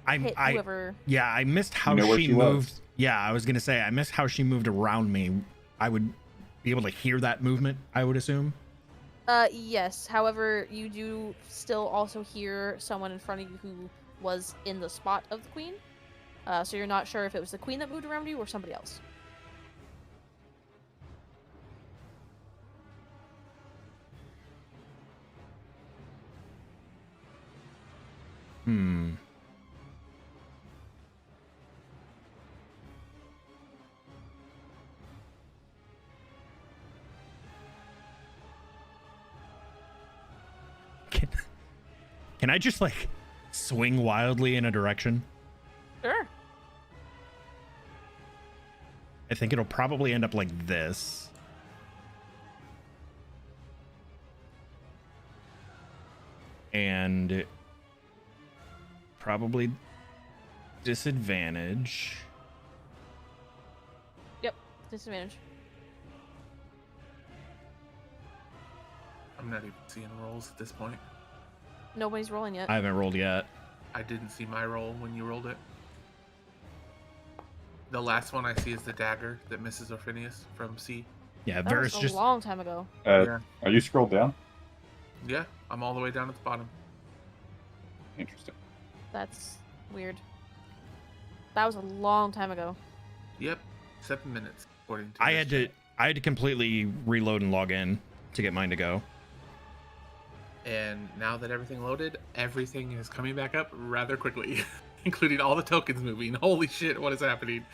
hit whoever... Yeah, I missed how You know where she she was. moved. Yeah, I was gonna say, I missed how she moved around me. I would be able to hear that movement, I would assume. Yes. However, you do still also hear someone in front of you who was in the spot of the queen. So you're not sure if it was the queen that moved around you or somebody else. Hmm. Can I just like swing wildly in a direction? Sure. I think it'll probably end up like this. And probably disadvantage. Yep. Disadvantage. I'm not even seeing rolls at this point. Nobody's rolling yet. I haven't rolled yet. I didn't see my roll when you rolled it. The last one I see is the dagger that misses Orphinius from C. Yeah, That Varus was a just long time ago. Yeah. Are you scrolled down? Yeah, I'm all the way down at the bottom. Interesting. That's weird. That was a long time ago. Yep, 7 minutes according to. I this had to chat. I had to completely reload and log in to get mine to go. And now that everything loaded, everything is coming back up rather quickly, including all the tokens moving. Holy shit, what is happening?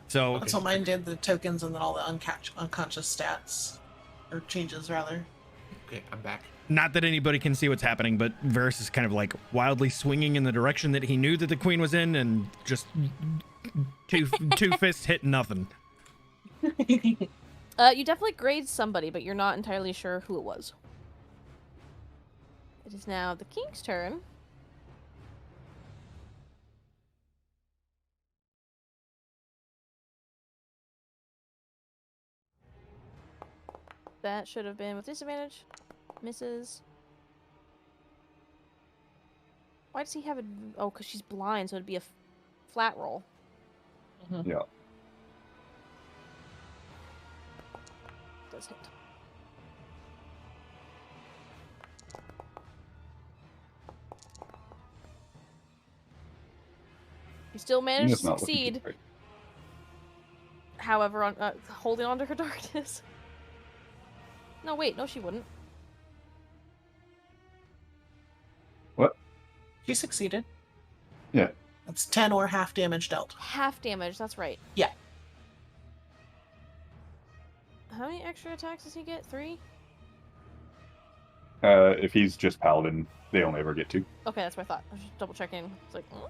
So That's what mine did, the tokens and then all the unconscious stats. Or changes, rather. Okay, I'm back. not that anybody can see what's happening, but Varus is kind of like wildly swinging in the direction that he knew that the queen was in, and just two fists hit nothing. You definitely grazed somebody, but you're not entirely sure who it was. It is now the king's turn. That should have been with disadvantage. Misses. Why does he have a... Oh, because she's blind, so it'd be a flat roll. Yeah. Does hit. You still managed Nina's to not looking too succeed. great. However, on holding on to her darkness. No, wait, no, she wouldn't. What? She succeeded. Yeah. That's 10 or half damage dealt. Half damage, that's right. Yeah. How many extra attacks does he get? 3? If he's just paladin, they only ever get 2. Okay, that's what I thought. I was just double checking. It's like, oh.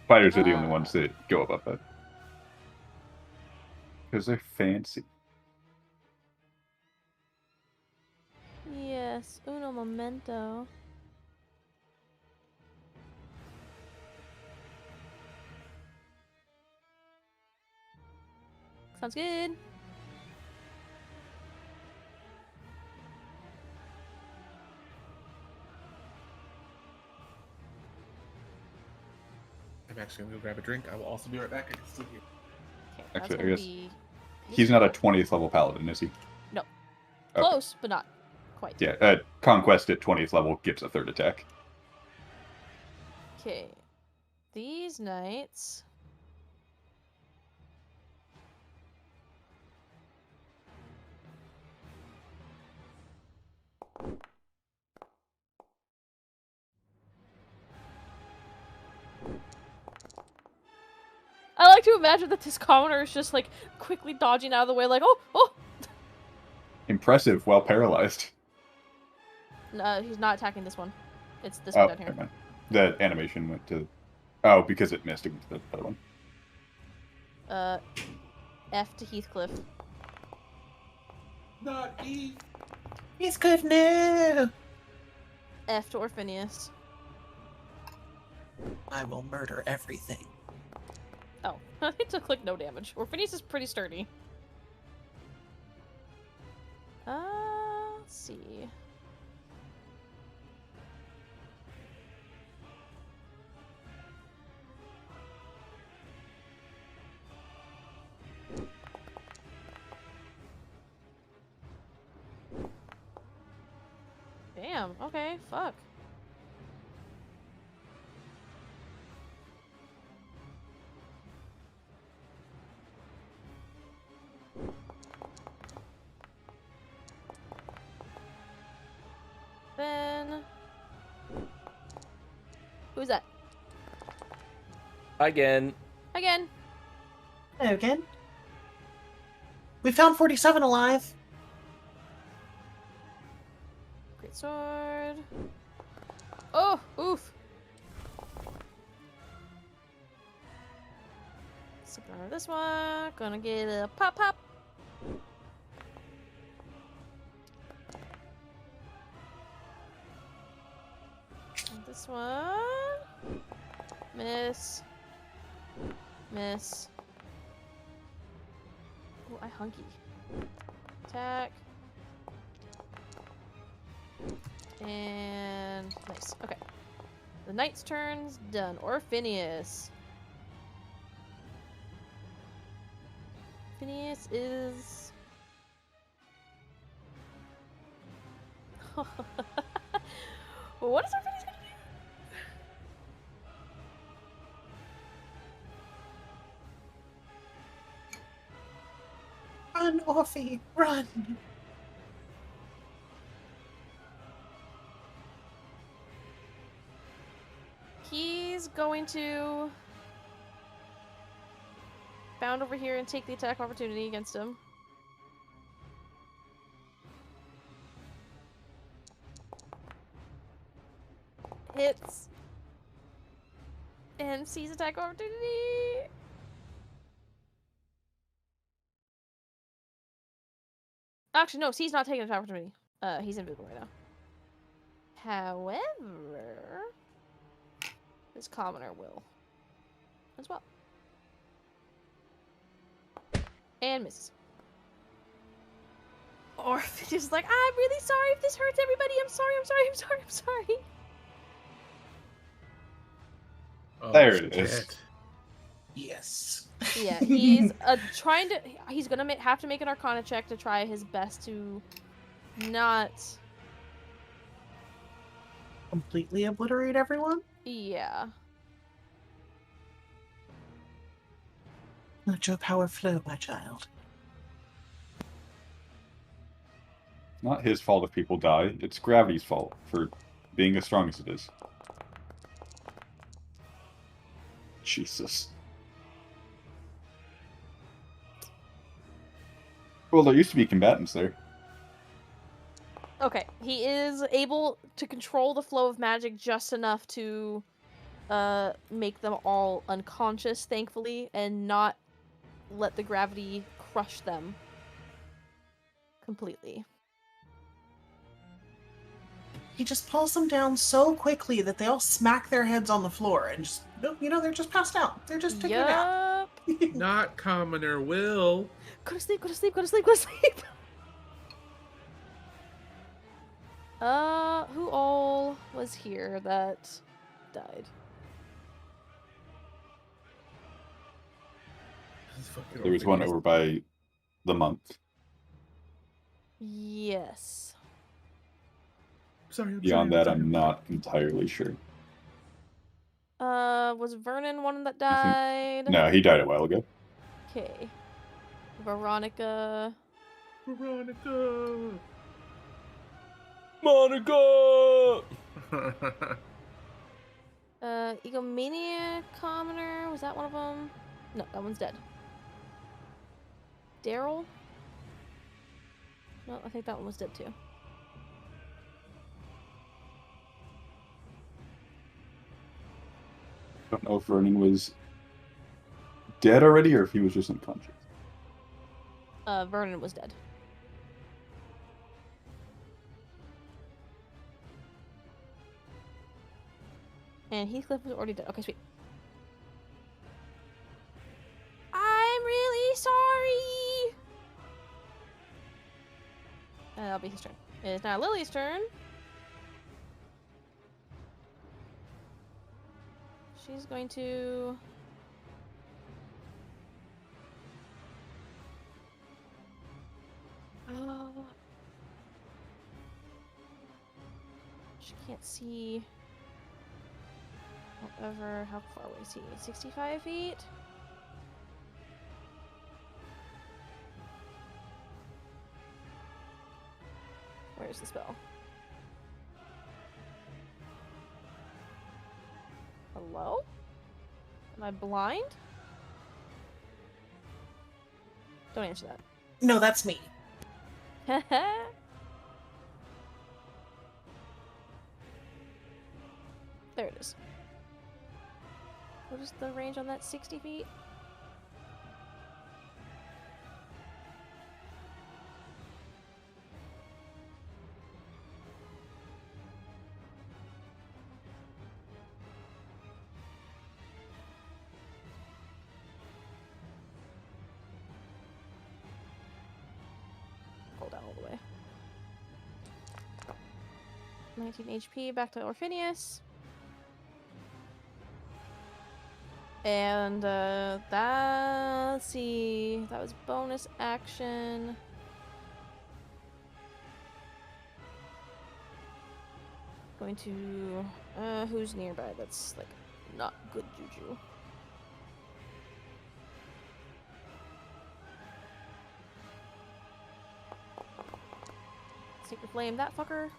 Fighters are the only ones that go above that. Because they're fancy. Yes, uno momento. Sounds good. I'm actually gonna go grab a drink. I will also be right back. I can still hear. Okay, that's Actually, I gonna guess be He's not a 20th level paladin, is he? No. Okay. Close, but not quite. Yeah, Conquest at 20th level gets a third attack. Okay. These knights. I like to imagine that this commoner is just like quickly dodging out of the way, like, oh! Impressive while paralyzed. No, he's not attacking this one. It's this Oh, one down here. never mind. The animation went to... Oh, because it missed against the other one. F to Heathcliff. Not E. He's good now. F to Orphinius. I will murder everything. Oh, it took like no damage. Orphinius is pretty sturdy. Let's see. Damn, okay, fuck. Then... Who's that? Again. Again. Hello again. We found 47 alive. Great sword. Oh, oof. So gonna this one. Gonna get a pop pop. And this one. Miss. Miss. Oh, I hunky. Attack. And nice. Okay. The knight's turn's done. Or Phineas. Phineas is... What is our Phineas gonna do? Run, Orphe, run. He's going to bound over here and take the attack opportunity against him. Hits. And sees attack opportunity. Actually, no, C's not taking attack opportunity. He's invisible right now. However, this commoner will as well. And misses. Or just like, I'm really sorry if this hurts everybody. I'm sorry, I'm sorry, I'm sorry, I'm sorry. Oh, There it is. shit. Yes. Yeah, he's trying to. He's gonna have to make an Arcana check to try his best to not. Completely obliterate everyone? Yeah. Let your power flow, my child. Not his fault if people die. It's gravity's fault for being as strong as it is. Jesus. Well, there used to be combatants there. Okay, he is able to control the flow of magic just enough to make them all unconscious, thankfully, and not let the gravity crush them completely. He just pulls them down so quickly that they all smack their heads on the floor and just, you know, they're just passed out. They're just taking a nap. Yup. Not commoner will. Go to sleep, go to sleep, go to sleep, go to sleep. Who all was here that died? There was one over by the monk. Yes. Sorry, Beyond that, I'm not entirely sure. Was Vernon one that I died? No, he died a while ago. Okay. Veronica. Veronica. Monica! Egomania Commoner, was that one of them? No, that one's dead. Daryl? No, I think that one was dead too. I don't know if Vernon was dead already or if he was just unconscious. Vernon was dead. And Heathcliff was already dead. Okay, sweet. I'm really sorry! That'll be his turn. It is now Lily's turn. She's going to... She can't see. However, how far away is he? 65 feet? Where's the spell? Hello? Am I blind? Don't answer that. No, that's me. There it is. What is the range on that? 60 feet? Pull down all the way. 19 HP, back to Orphinius. And, let's see, that was bonus action. Going to, who's nearby? That's, like, not good juju. Sacred Flame, that fucker.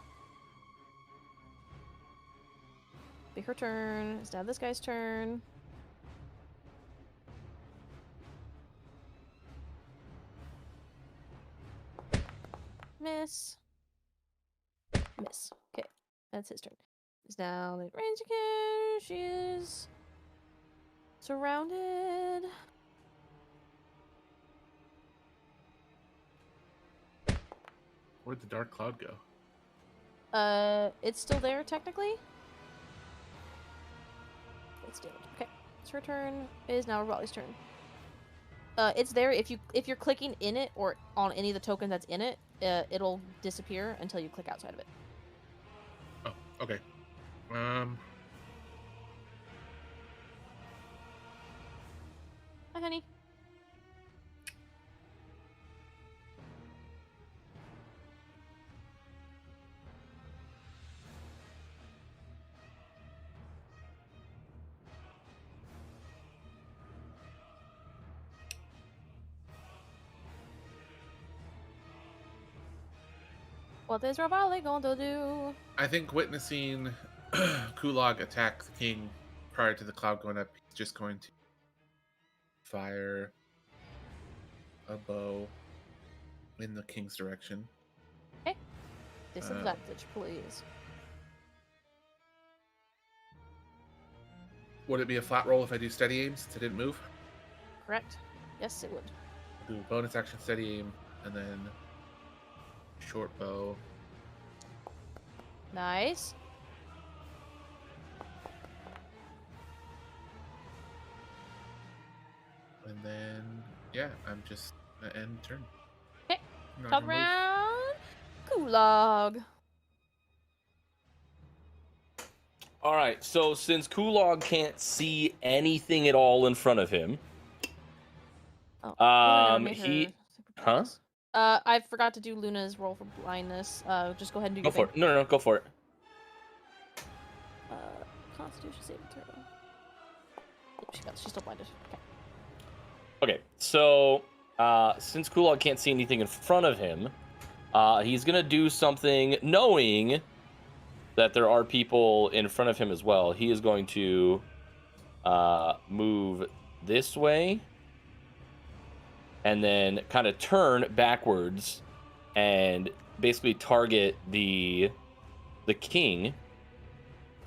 Be her turn. It's now this guy's turn. Miss. Miss. Okay. That's his turn. He's now in range again. She is surrounded. Where'd the dark cloud go? It's still there technically. It's damaged. Okay. It's her turn. It is now Raleigh's turn. It's there if you're clicking in it or on any of the tokens that's in it, it'll disappear until you click outside of it. Oh, okay. Hi, honey. What is Raleigh going to do? I think witnessing Kulog attack the king prior to the cloud going up, he's just going to fire a bow in the king's direction. Okay. Disadvantage, please. Would it be a flat roll if I do steady aim since I didn't move? Correct. Yes, it would. Do bonus action steady aim and then short bow. Nice. And then, yeah, I'm just gonna end turn. Okay. Not Top gonna move. round. Kulog. All right, so since Kulog can't see anything at all in front of him, Oh, Luna never made he- her super huh? blindness. I forgot to do Luna's roll for blindness. Just go ahead and do go your for thing. it. No, go for it. Constitution saving throw. Yep, she's still blinded. Okay. Okay, so since Kulog can't see anything in front of him, he's gonna do something knowing that there are people in front of him as well. He is going to move this way and then kind of turn backwards and basically target the king.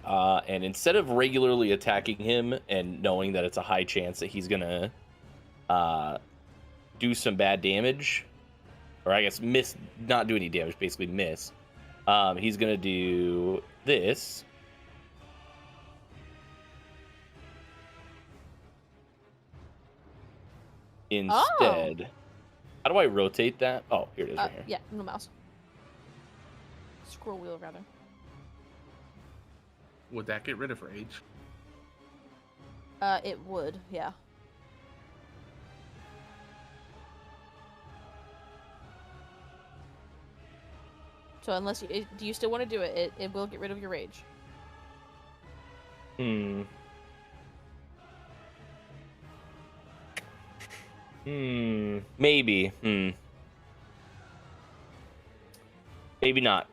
And instead of regularly attacking him and knowing that it's a high chance that he's gonna do some bad damage, or I guess miss, not do any damage, basically miss, he's gonna do this. Instead, how do I rotate that? Oh, here it is right here. Yeah, no mouse. Scroll wheel, rather. Would that get rid of rage? It would, yeah. So unless you do you still want to do it, it will get rid of your rage. Maybe. Maybe not.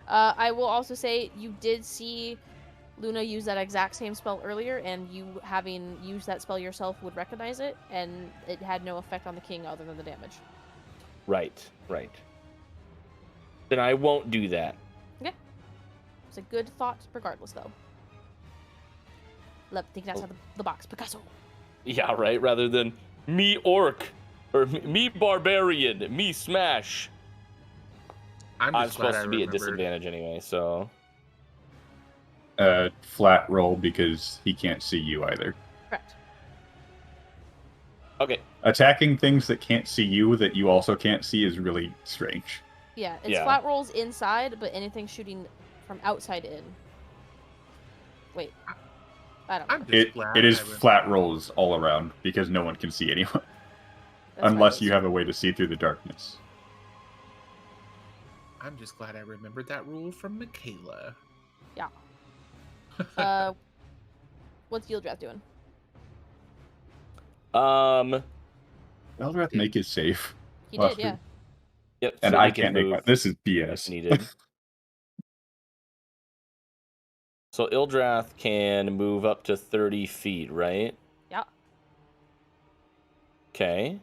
I will also say you did see Luna use that exact same spell earlier, and you having used that spell yourself would recognize it, and it had no effect on the king other than the damage. Right. Then I won't do that. Okay. It's a good thought regardless, though. Love thinking outside the box. Picasso. Yeah, right. Rather than me orc or me barbarian, me smash. I'm supposed to be at disadvantage anyway, so. Flat roll because he can't see you either. Correct. Okay. Attacking things that can't see you that you also can't see is really strange. Yeah, it's flat rolls inside, but anything shooting from outside in. Wait. I don't know. It is flat rolls all around because no one can see anyone. Unless you have a way to see through the darkness. I'm just glad I remembered that rule from Michaela. Yeah. What's Yielddrath doing? Eldrath make his safe. He did, yeah. Yep. And so I can't make one. This is if BS. needed. So Ildrath can move up to 30 feet, right? Yeah. Okay.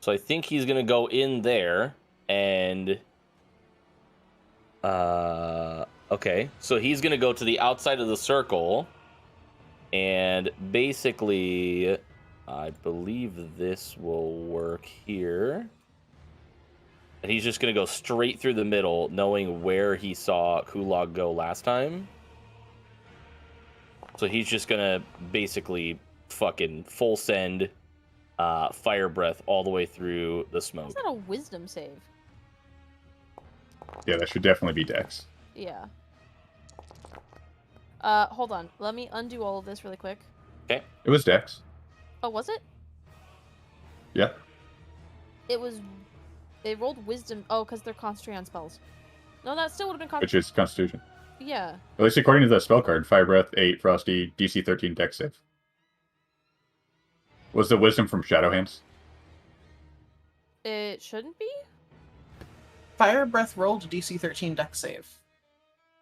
So I think he's gonna go in there and okay. So he's gonna go to the outside of the circle and basically I believe this will work here. And he's just gonna go straight through the middle, knowing where he saw Kulog go last time. So he's just gonna basically fucking full send fire breath all the way through the smoke. Is that a wisdom save? Yeah, that should definitely be Dex. Yeah. Hold on. Let me undo all of this really quick. Okay. It was Dex. Oh, was it? Yeah. It was... They rolled wisdom... Oh, because they're concentrating on spells. No, that still would have been Which is Constitution. Yeah. At least according to the spell card, Fire Breath, 8, Frosty, DC 13, Dex save. Was the wisdom from Shadowhands? It shouldn't be? Fire Breath rolled a DC 13 Dex save.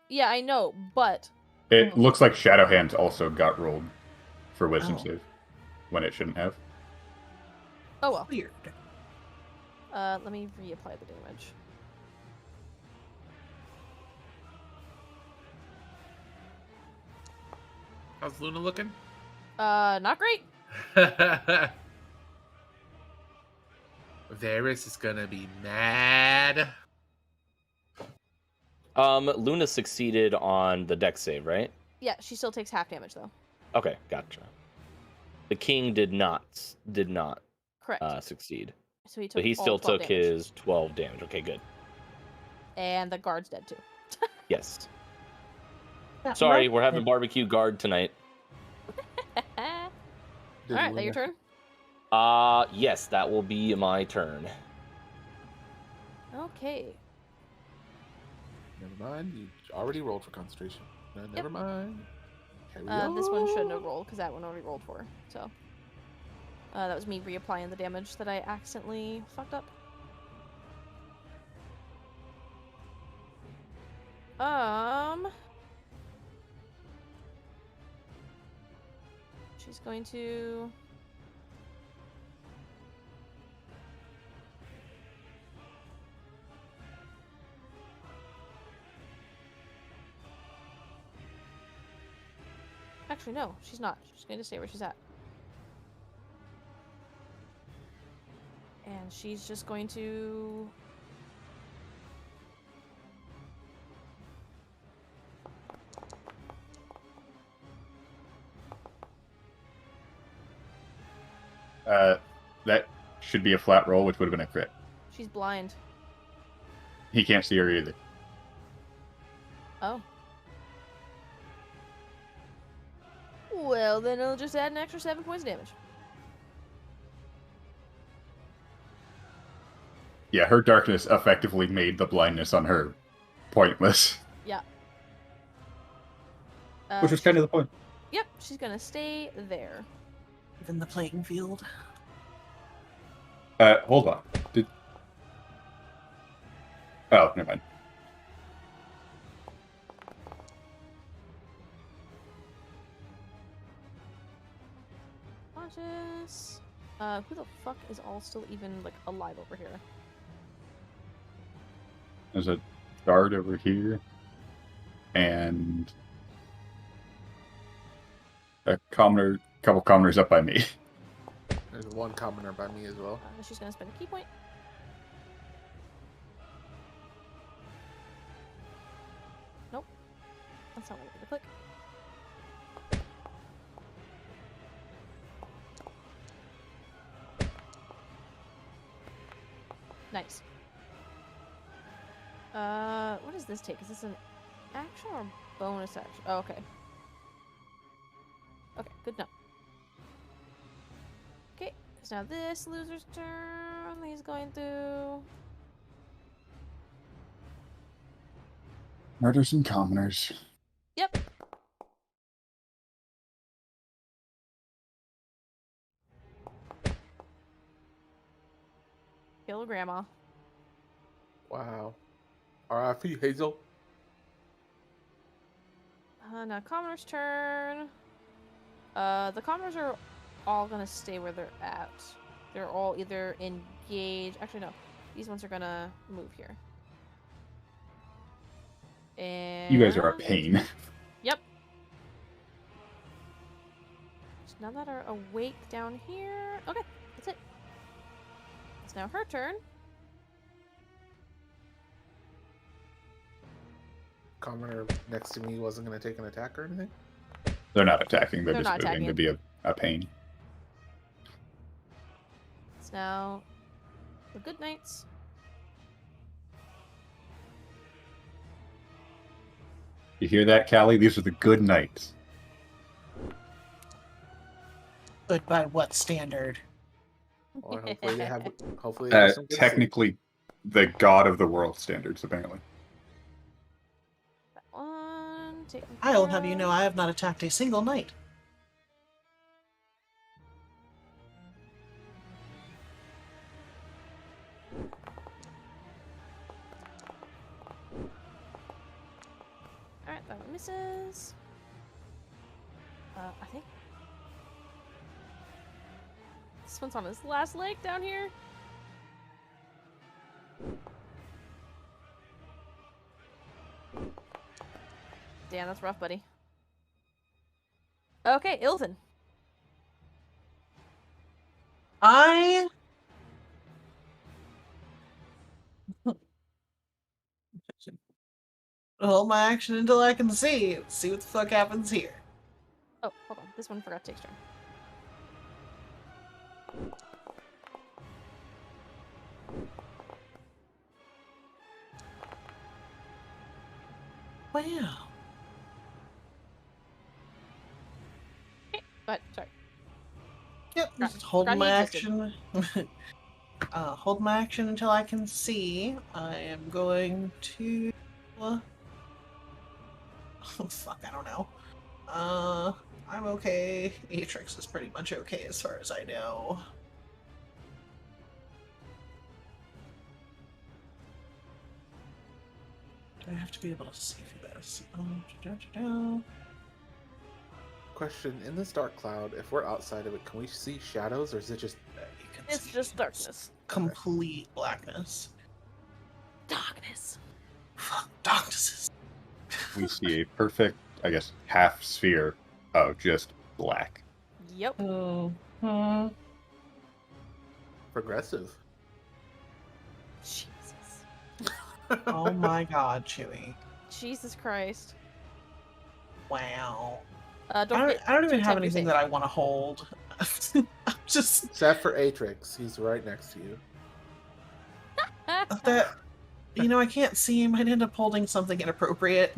Yeah, I know, but... It looks like Shadowhands also got rolled for wisdom save. When it shouldn't have. Oh well. Weird. Let me reapply the damage. How's Luna looking? Not great. Varys is gonna be mad. Luna succeeded on the dex save, right? Yeah, she still takes half damage though. Okay, gotcha. The king did not Correct. succeed. So he took But he all still 12 took damage. his 12 damage. Okay, good. And the guard's dead too. Yes. Yeah, Sorry, right. we're having barbecue guard tonight. Alright, that your turn? Yes, that will be my turn. Okay. Never mind. You already rolled for concentration. No, never mind. Carry This one shouldn't have on. rolled because that one already rolled for. So that was me reapplying the damage that I accidentally fucked up. She's going to... Actually, no, she's not. She's going to stay where she's at. And she's just going to... That should be a flat roll, which would have been a crit. She's blind. He can't see her either. Oh. Well, then it'll just add an extra 7 points of damage. Yeah, her darkness effectively made the blindness on her pointless, Yeah. which was kind of the point. Yep, she's gonna stay there. Even the playing field. Hold on. Oh, never mind. Cautious. Who the fuck is all still even like alive over here? There's a guard over here, and a couple commoners up by me. There's one commoner by me as well. She's gonna spend a key point. Nope. That's not what I need to click. Nice. What does this take? Is this an action or bonus action? Oh, okay. Okay, good enough. Okay, so now this loser's turn. He's going to... Murder some commoners. Yep. Kill grandma. Wow. R.I.P. Hazel. Now commoner's turn. The commoners are all gonna stay where they're at. They're all either engaged. Actually, no. These ones are gonna move here. And You guys are a pain. Yep. So now that are awake down here. Okay, that's it. It's now her turn. Commoner next to me wasn't going to take an attack or anything? They're not attacking. They're They're just not moving to attacking. be a pain. It's now the good nights. You hear that, Callie? These are the good nights. Good by what standard? Well, hopefully they have. Hopefully they have some good sleep. Technically, the god of the world standards, apparently. That one. Taken I'll care have you of. know I have not attacked a single knight. Alright, that one misses. I think this one's on his last leg down here. Damn, that's rough, buddy. Okay, Ilton. I hold my action until I can see what the fuck happens here. Oh, hold on. This one forgot to take turn. Wow. But sorry. Yep, Forgot- just hold forgot he my existed. action. Hold my action until I can see. I am going to. Oh fuck, I don't know. I'm okay. Atrix is pretty much okay as far as I know. Do I have to be able to see for this? Question: in this dark cloud, if we're outside of it, can we see shadows, or is it just? You can It's see just darkness. complete blackness. Darkness. Fuck, darknesses. We see a perfect, I guess, half sphere of just black. Yep. Hmm. Progressive. Jesus. Oh my god, Chewy. Jesus Christ. Wow. Don't I forget don't to even have attempt your anything save. that I want to hold. I'm just Except for Atrix, he's right next to you. that. You know, I can't see him. I'd end up holding something inappropriate.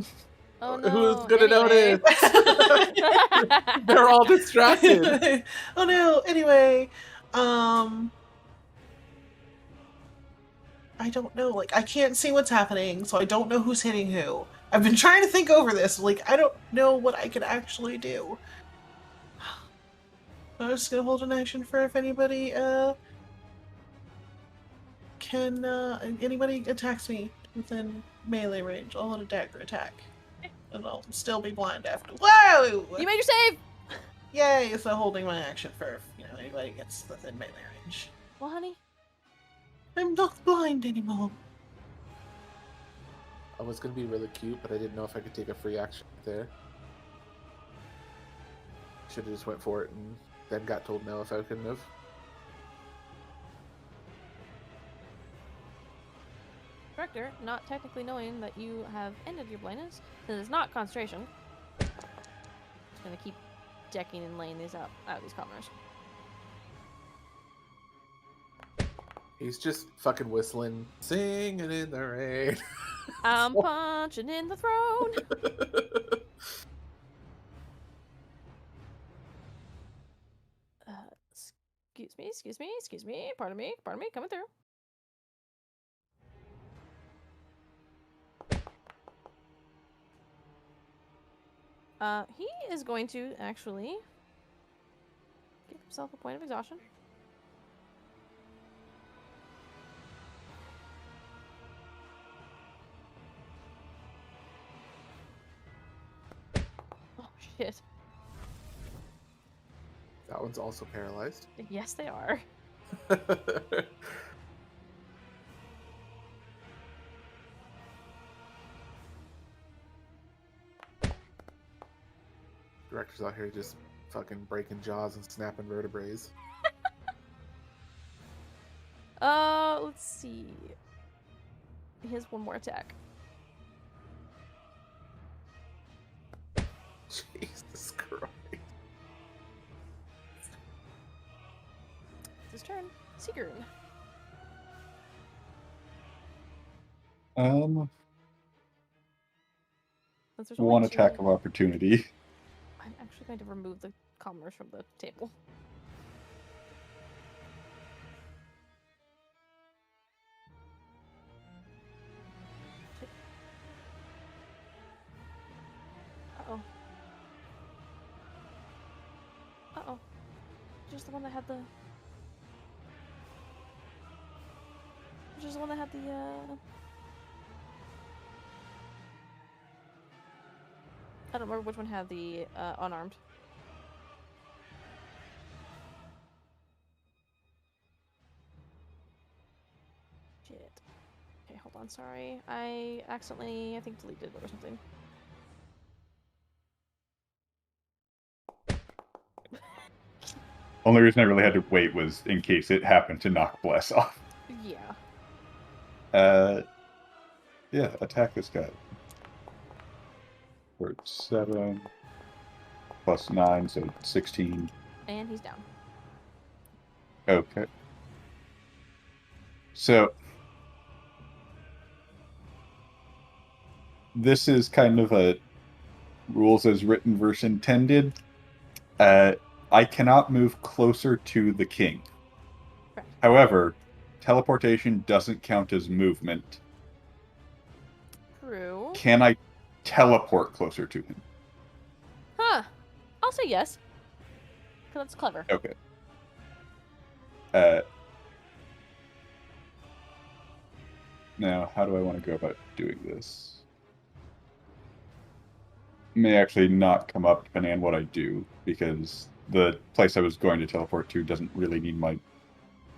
Oh no. Who's gonna anyway. notice? They're all distracted. Oh no. Anyway, I don't know. Like, I can't see what's happening, so I don't know who's hitting who. I've been trying to think over this. Like, I don't know what I could actually do. I'm just gonna hold an action for if anybody, anybody attacks me within melee range. I'll let a dagger attack. And I'll still be blind after. Whoa! You made your save! Yay! So holding my action for if, anybody gets within melee range. Well, honey. I'm not blind anymore. I was gonna be really cute, but I didn't know if I could take a free action there. Should have just went for it and then got told no if I couldn't have. Director, not technically knowing that you have ended your blindness, since it's not concentration. Just gonna keep decking and laying these out of these commoners. He's just fucking whistling, singing in the rain. I'm punching in the throne. Excuse me. Pardon me, coming through. He is going to actually give himself a point of exhaustion. Oh, shit. That one's also paralyzed. Yes, they are. Director's out here just fucking breaking jaws and snapping vertebrae. Let's see. He has one more attack. Jesus Christ. It's his turn. Sigurd. Since there's only One two, attack of opportunity. I'm actually going to remove the commoners from the table. Uh-oh. Uh-oh. Just the one that had the... Just the one that had the, I don't remember which one had the, unarmed. Shit. Okay, hold on, sorry. I accidentally, I think, deleted it or something. Only reason I really had to wait was in case it happened to knock Bless off. Yeah. Yeah, attack this guy. For 7 plus 9, so 16. And he's down. Okay. So this is kind of a rules as written versus intended. I cannot move closer to the king. Correct. However, teleportation doesn't count as movement. True. Can I teleport closer to him? Huh. I'll say yes. Because that's clever. Okay. Now, how do I want to go about doing this? May actually not come up depending on what I do, because the place I was going to teleport to doesn't really need my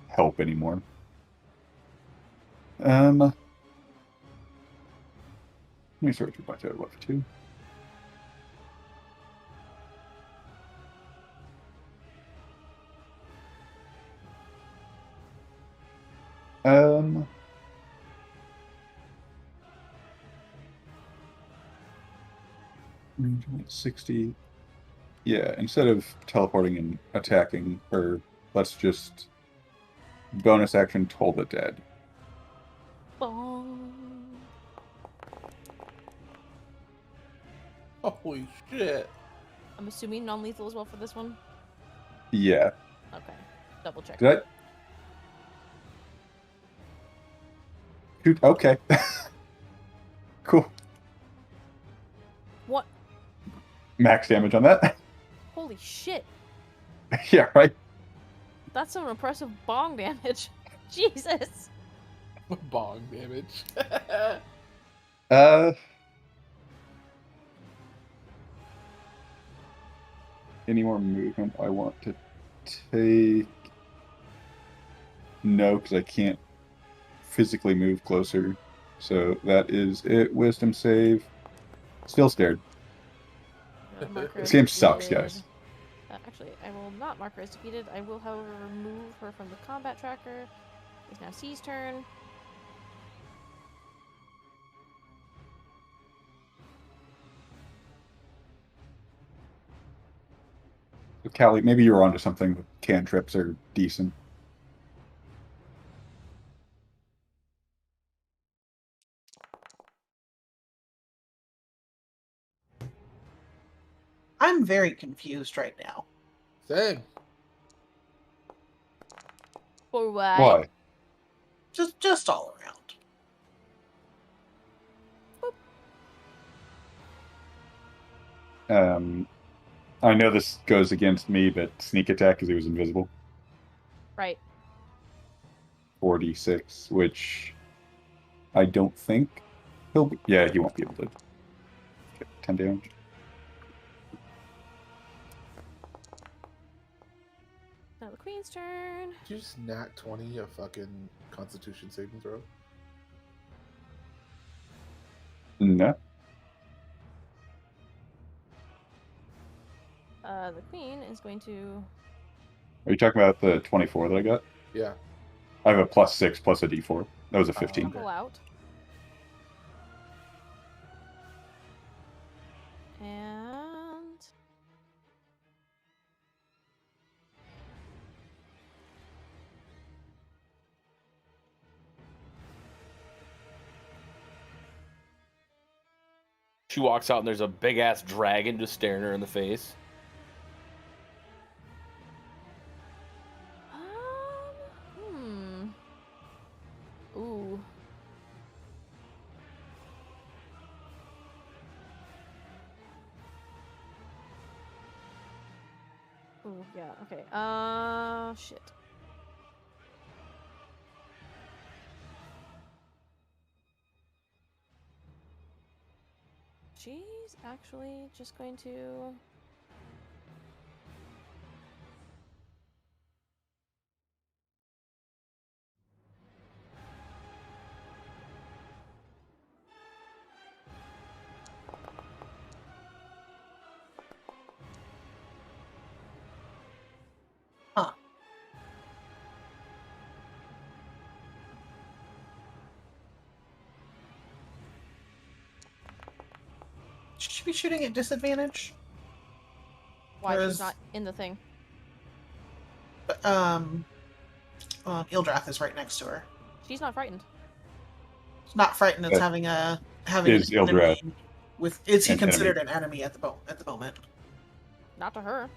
help anymore. Let me sort through my total left 2. Um, 60. Yeah, instead of teleporting and attacking her, let's just bonus action Toll the Dead. Bong. Holy shit. I'm assuming non-lethal as well for this one. Yeah. Okay. Double check. Did Shoot, okay. Cool. What? Max damage on that. Holy shit. Yeah, right. That's some impressive bong damage. Jesus. Bong damage. Uh, any more movement I want to take? No, because I can't physically move closer. So that is it. Wisdom save. Still scared. Mark her This as game sucks, defeated. guys. Actually, I will not mark her as defeated. I will, however, remove her from the combat tracker. It's now C's turn. Callie, maybe you were onto something. Cantrips are decent. I'm very confused right now. Same. For what? Why? Just all around. I know this goes against me, but sneak attack because he was invisible. Right. 46, which I don't think he'll be. Yeah, he won't be able to get 10 damage. Now the queen's turn. Did you just nat 20 a fucking Constitution saving throw? No. The queen is going to... Are you talking about the 24 that I got? Yeah. I have a +6 plus a d4. That was a 15. Shuffle out. And... She walks out and there's a big ass dragon just staring her in the face. Ooh. Ooh, yeah, okay. Shit. She's actually just going to... Huh. Should she be shooting at disadvantage? Why Whereas- she's not in the thing. Ildrath is right next to her. She's not frightened. It's not frightened. It's having Is an enemy Ildrath with. Is he an considered an enemy at the moment? Not to her.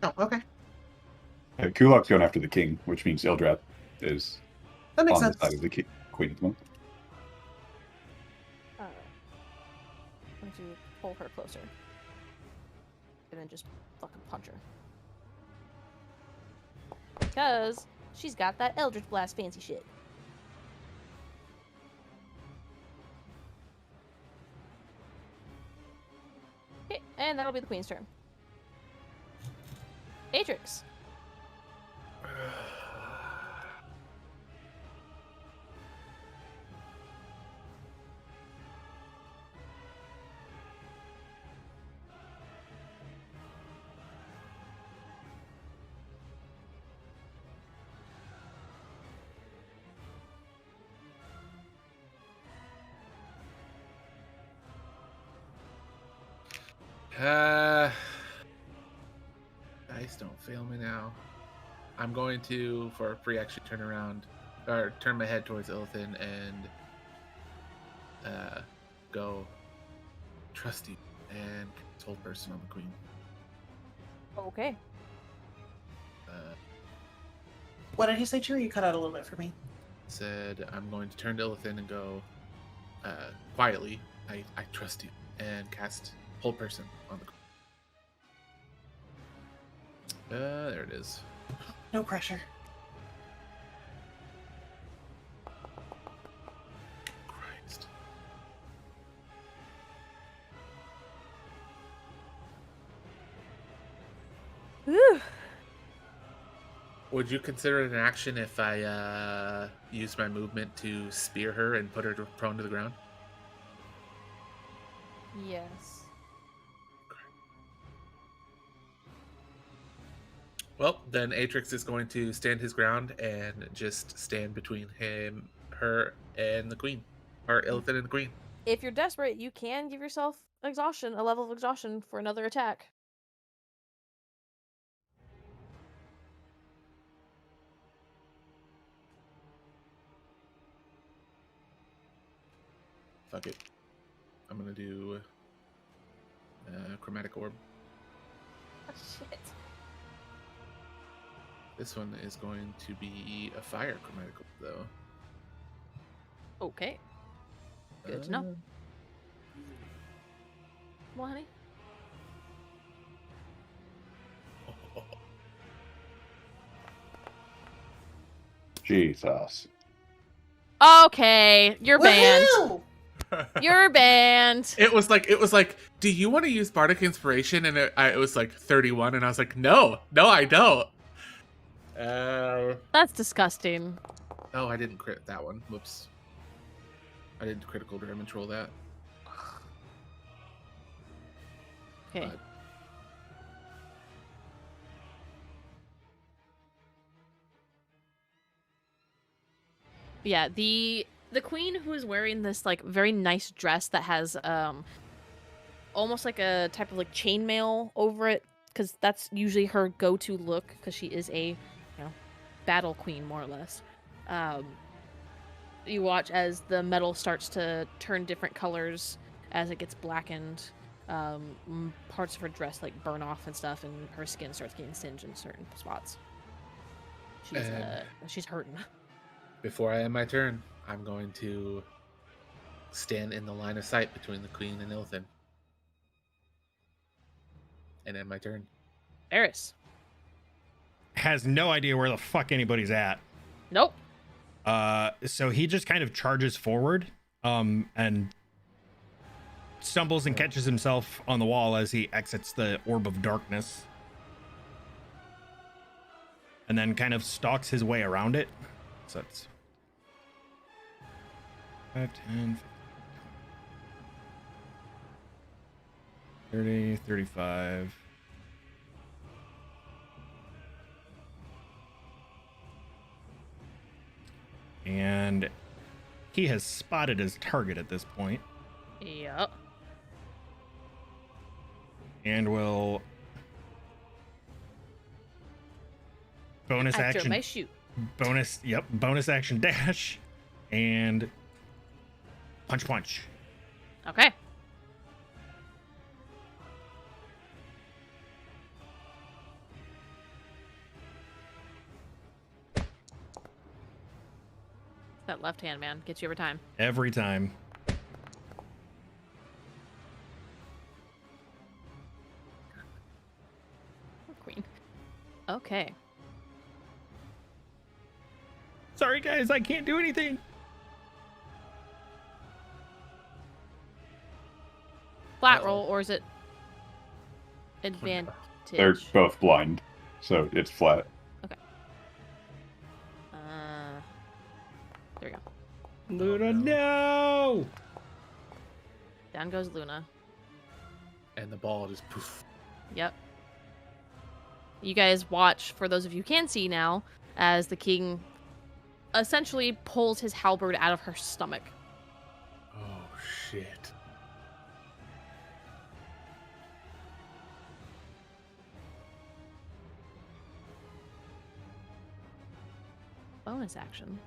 Oh, okay. Kulak's going after the king, which means Ildrath is That makes on sense. the side of the queen at the moment. Alright. I'm going to pull her closer. And then just fucking punch her. Because she's got that Eldritch Blast fancy shit. Okay, and that'll be the queen's turn. Atrix. Dice don't fail me now. I'm going to, for a free action, turn around, or turn my head towards Ilithin and go trusty and console person on the queen. Okay. What did he say, Cheery? You cut out a little bit for me. said, I'm going to turn to Illithin and go, quietly, I trust you, and cast Hold Person on the there it is. No pressure. Christ. Whew. Would you consider it an action if I used my movement to spear her and put her prone to the ground? Yes. Well, then Atrix is going to stand his ground and just stand between her, and the queen. Or Illithin and the queen. If you're desperate, you can give yourself exhaustion, a level of exhaustion for another attack. Fuck it. I'm gonna do Chromatic Orb. Oh, shit. This one is going to be a fire Chromatic Orb, though. Okay. Good to know. Well, honey. Jesus. Okay, you're banned. Woohoo! You're banned. It was like, do you want to use Bardic Inspiration? And it was like 31, and I was like, no, I don't. That's disgusting. Oh, I didn't crit that one. Whoops. I didn't critical damage roll that. Okay. But Yeah, the queen who is wearing this like very nice dress that has almost like a type of like chainmail over it, because that's usually her go-to look, because she is a battle queen more or less. You watch as the metal starts to turn different colors as it gets blackened. Parts of her dress like burn off and stuff, and her skin starts getting singed in certain spots. She's hurting. before I end my turn, I'm going to stand in the line of sight between the queen and Illithin. And end my turn. Eris. Has no idea where the fuck anybody's at. Nope. So he just kind of charges forward, and stumbles and catches himself on the wall as he exits the orb of darkness. And then kind of stalks his way around it. So that's 5, 10, 30, 35. And he has spotted his target at this point. Yep. And will bonus Actor action may shoot. bonus action dash and punch. Okay. That left hand, man, gets you every time. Every time. Poor queen. Okay. Sorry guys, I can't do anything. Flat roll, or is it advantage? They're both blind, so it's flat. There we go. Luna, no! Down goes Luna. And the ball just poof. Yep. You guys watch, for those of you who can see now, as the king essentially pulls his halberd out of her stomach. Oh, shit. Bonus action.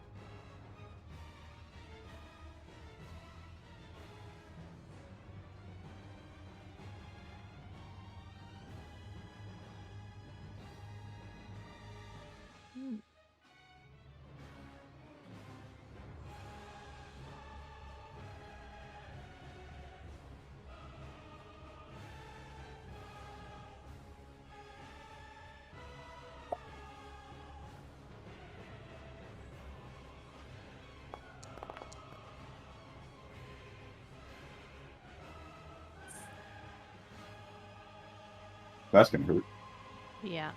That's gonna hurt. Yeah.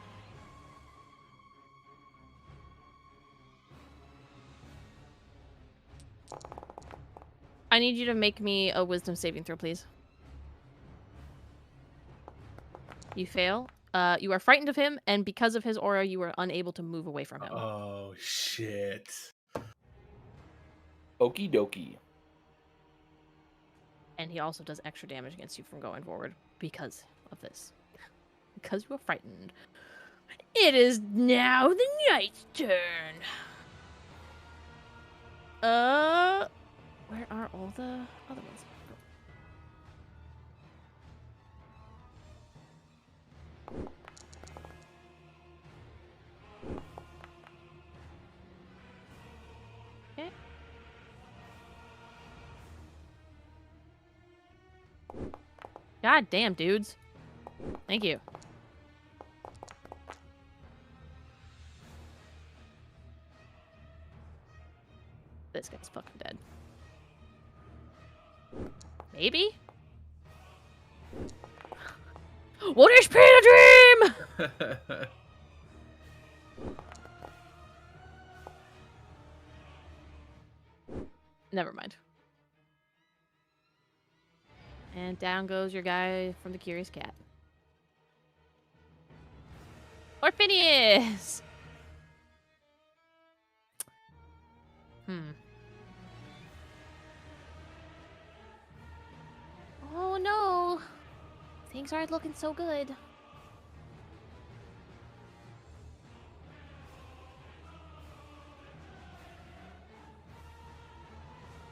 I need you to make me a wisdom saving throw, please. You fail. You are frightened of him, and because of his aura, you are unable to move away from him. Oh shit! Okie dokie. And he also does extra damage against you from going forward because of this. Because you are frightened. It is now the knight's turn. Where are all the other ones? Okay. God damn, dudes. Thank you. This guy's fucking dead. Maybe? What is pain a dream? Never mind. And down goes your guy from the Curious Cat. Orphinius! Oh no! Things aren't looking so good.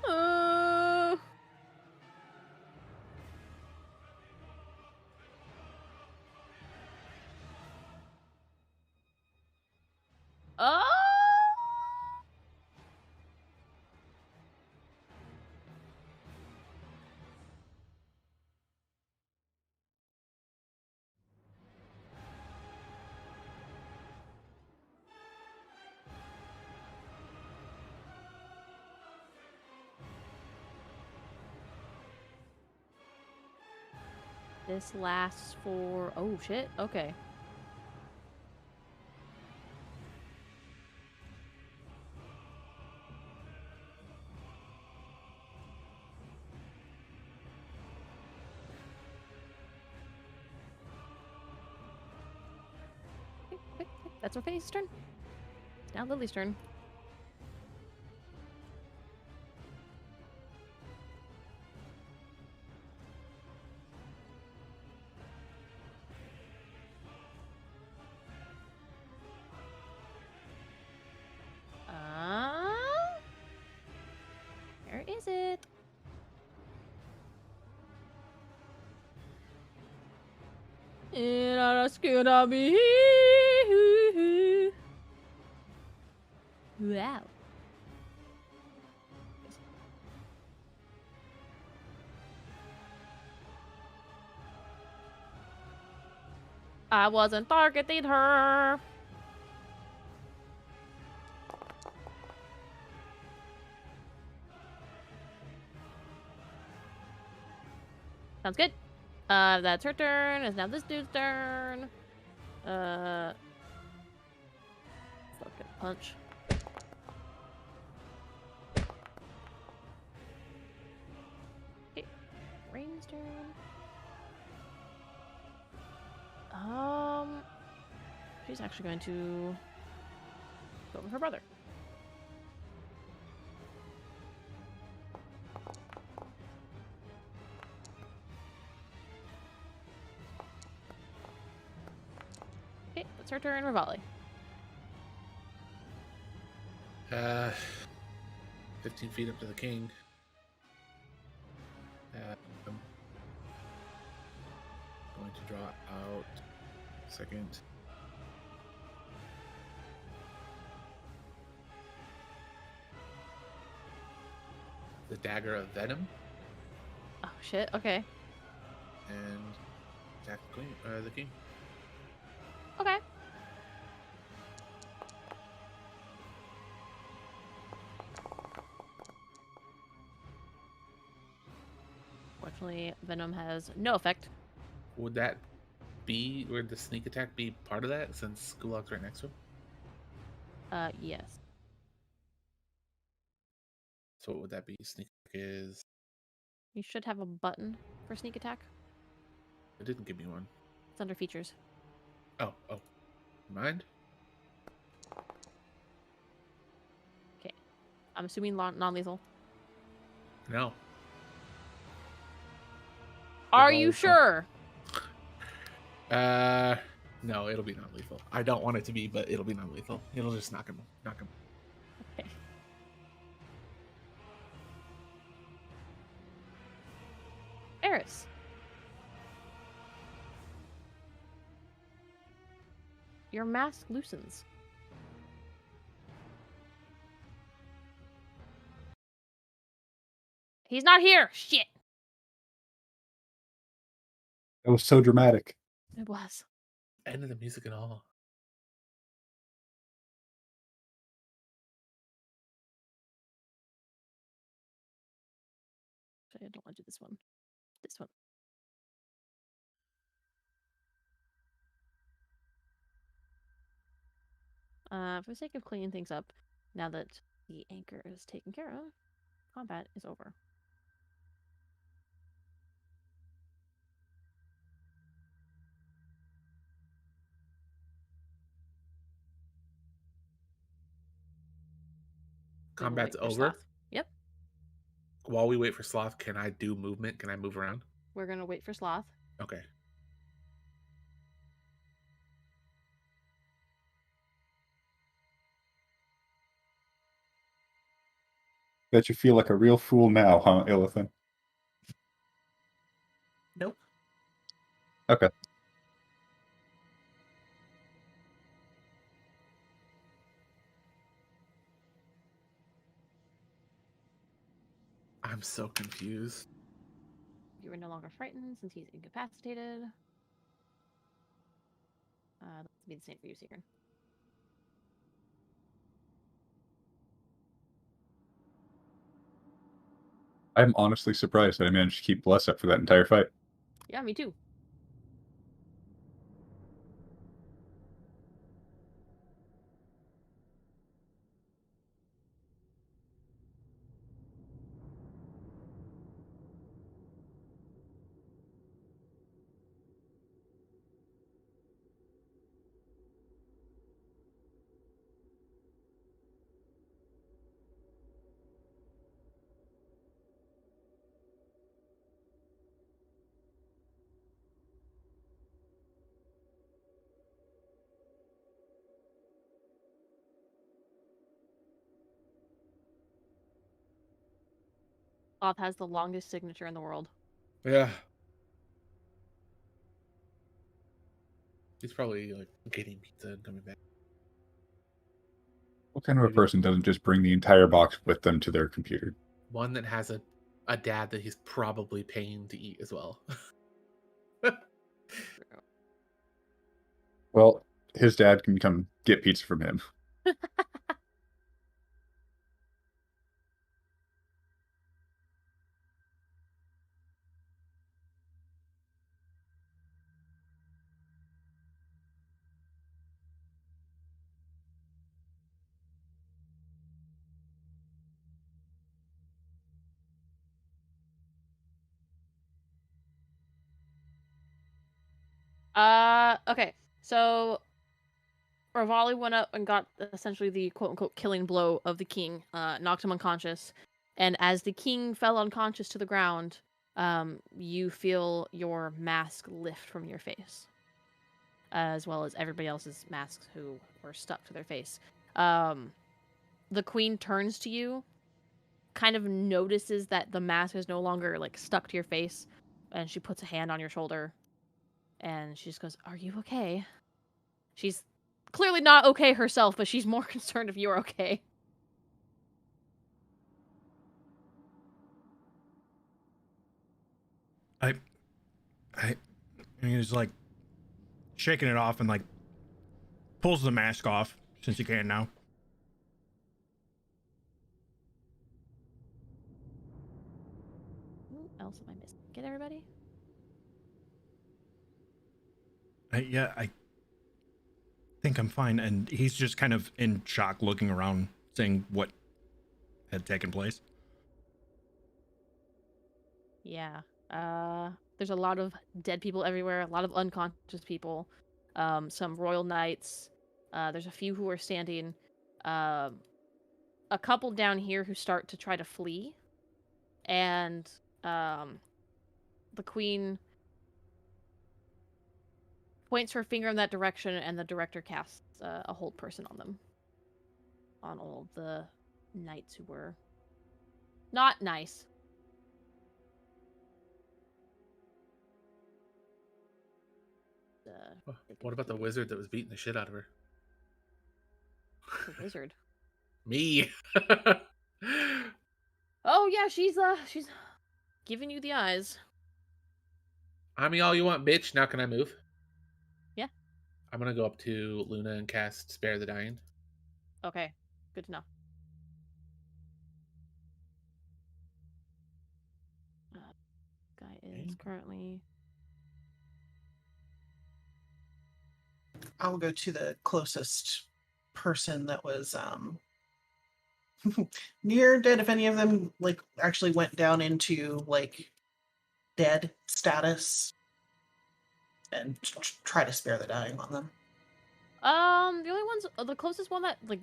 Uh... Oh! This lasts for... Oh, shit. Okay. Okay. That's Orphinius' turn. It's now Lily's turn. Where is it? And I'm gonna be wow. I wasn't targeting her. Sounds good. That's her turn. It's now this dude's turn. Fucking punch. Okay. Rain's turn. She's actually going to go with her brother. Okay, that's her turn. Rivali. 15 feet up to the king. I'm going to draw out second. The dagger of venom Oh shit. Okay. and attack the queen, the king. Okay. Would that would the sneak attack be part of that since Gulag's right next to him? Yes. So what would that be? Sneak attack is. You should have a button for sneak attack. It didn't give me one. It's under features. Oh. Mind? Okay. I'm assuming non-lethal. No. Are We've you all- sure? No, it'll be non-lethal. I don't want it to be, but it'll be non-lethal. It'll just knock him. Okay. Eris. Your mask loosens. He's not here! Shit! That was so dramatic. It was. End of the music and all. I don't want to do this one. This one. For the sake of cleaning things up, now that the anchor is taken care of, combat is over. We will Combat's wait for over. Sloth. Yep. While we wait for Sloth, can I do movement? Can I move around? We're gonna wait for Sloth. Okay. Bet you feel like a real fool now, huh, Illithin? Nope. Okay. I'm so confused. You are no longer frightened since he's incapacitated. That would be the same for you, Seeker. I'm honestly surprised that I managed to keep Bless up for that entire fight. Yeah, me too. Sloth has the longest signature in the world. Yeah. He's probably like getting pizza and coming back. What kind of a Maybe. person doesn't just bring the entire box with them to their computer? One that has a dad that he's probably paying to eat as well. Well, his dad can come get pizza from him. Okay. So Ravali went up and got essentially the quote-unquote killing blow of the king, knocked him unconscious. And as the king fell unconscious to the ground, you feel your mask lift from your face, as well as everybody else's masks who were stuck to their face. The queen turns to you, kind of notices that the mask is no longer like stuck to your face, and she puts a hand on your shoulder, and she just goes, "Are you okay?" She's clearly not okay herself, but she's more concerned if you're okay. He's like shaking it off and like pulls the mask off since he can now. Who else am I missing? Get everybody? Yeah, I think I'm fine. And he's just kind of in shock, looking around, seeing what had taken place. Yeah. There's a lot of dead people everywhere, a lot of unconscious people, some royal knights. There's a few who are standing. Um, a couple down here who start to try to flee, and the queen points her finger in that direction, and the director casts a hold person on them, on all of the knights who were not nice. What about the wizard that was beating the shit out of her? The wizard? Me. Oh yeah, she's giving you the eyes. I mean, all you want, bitch. Now can I move? Yeah. I'm gonna go up to Luna and cast Spare the Dying. Okay, good to know. Guy is currently. I'll go to the closest person that was near dead. If any of them like actually went down into like dead status, and try to spare the dying on them. The only ones, the closest one that like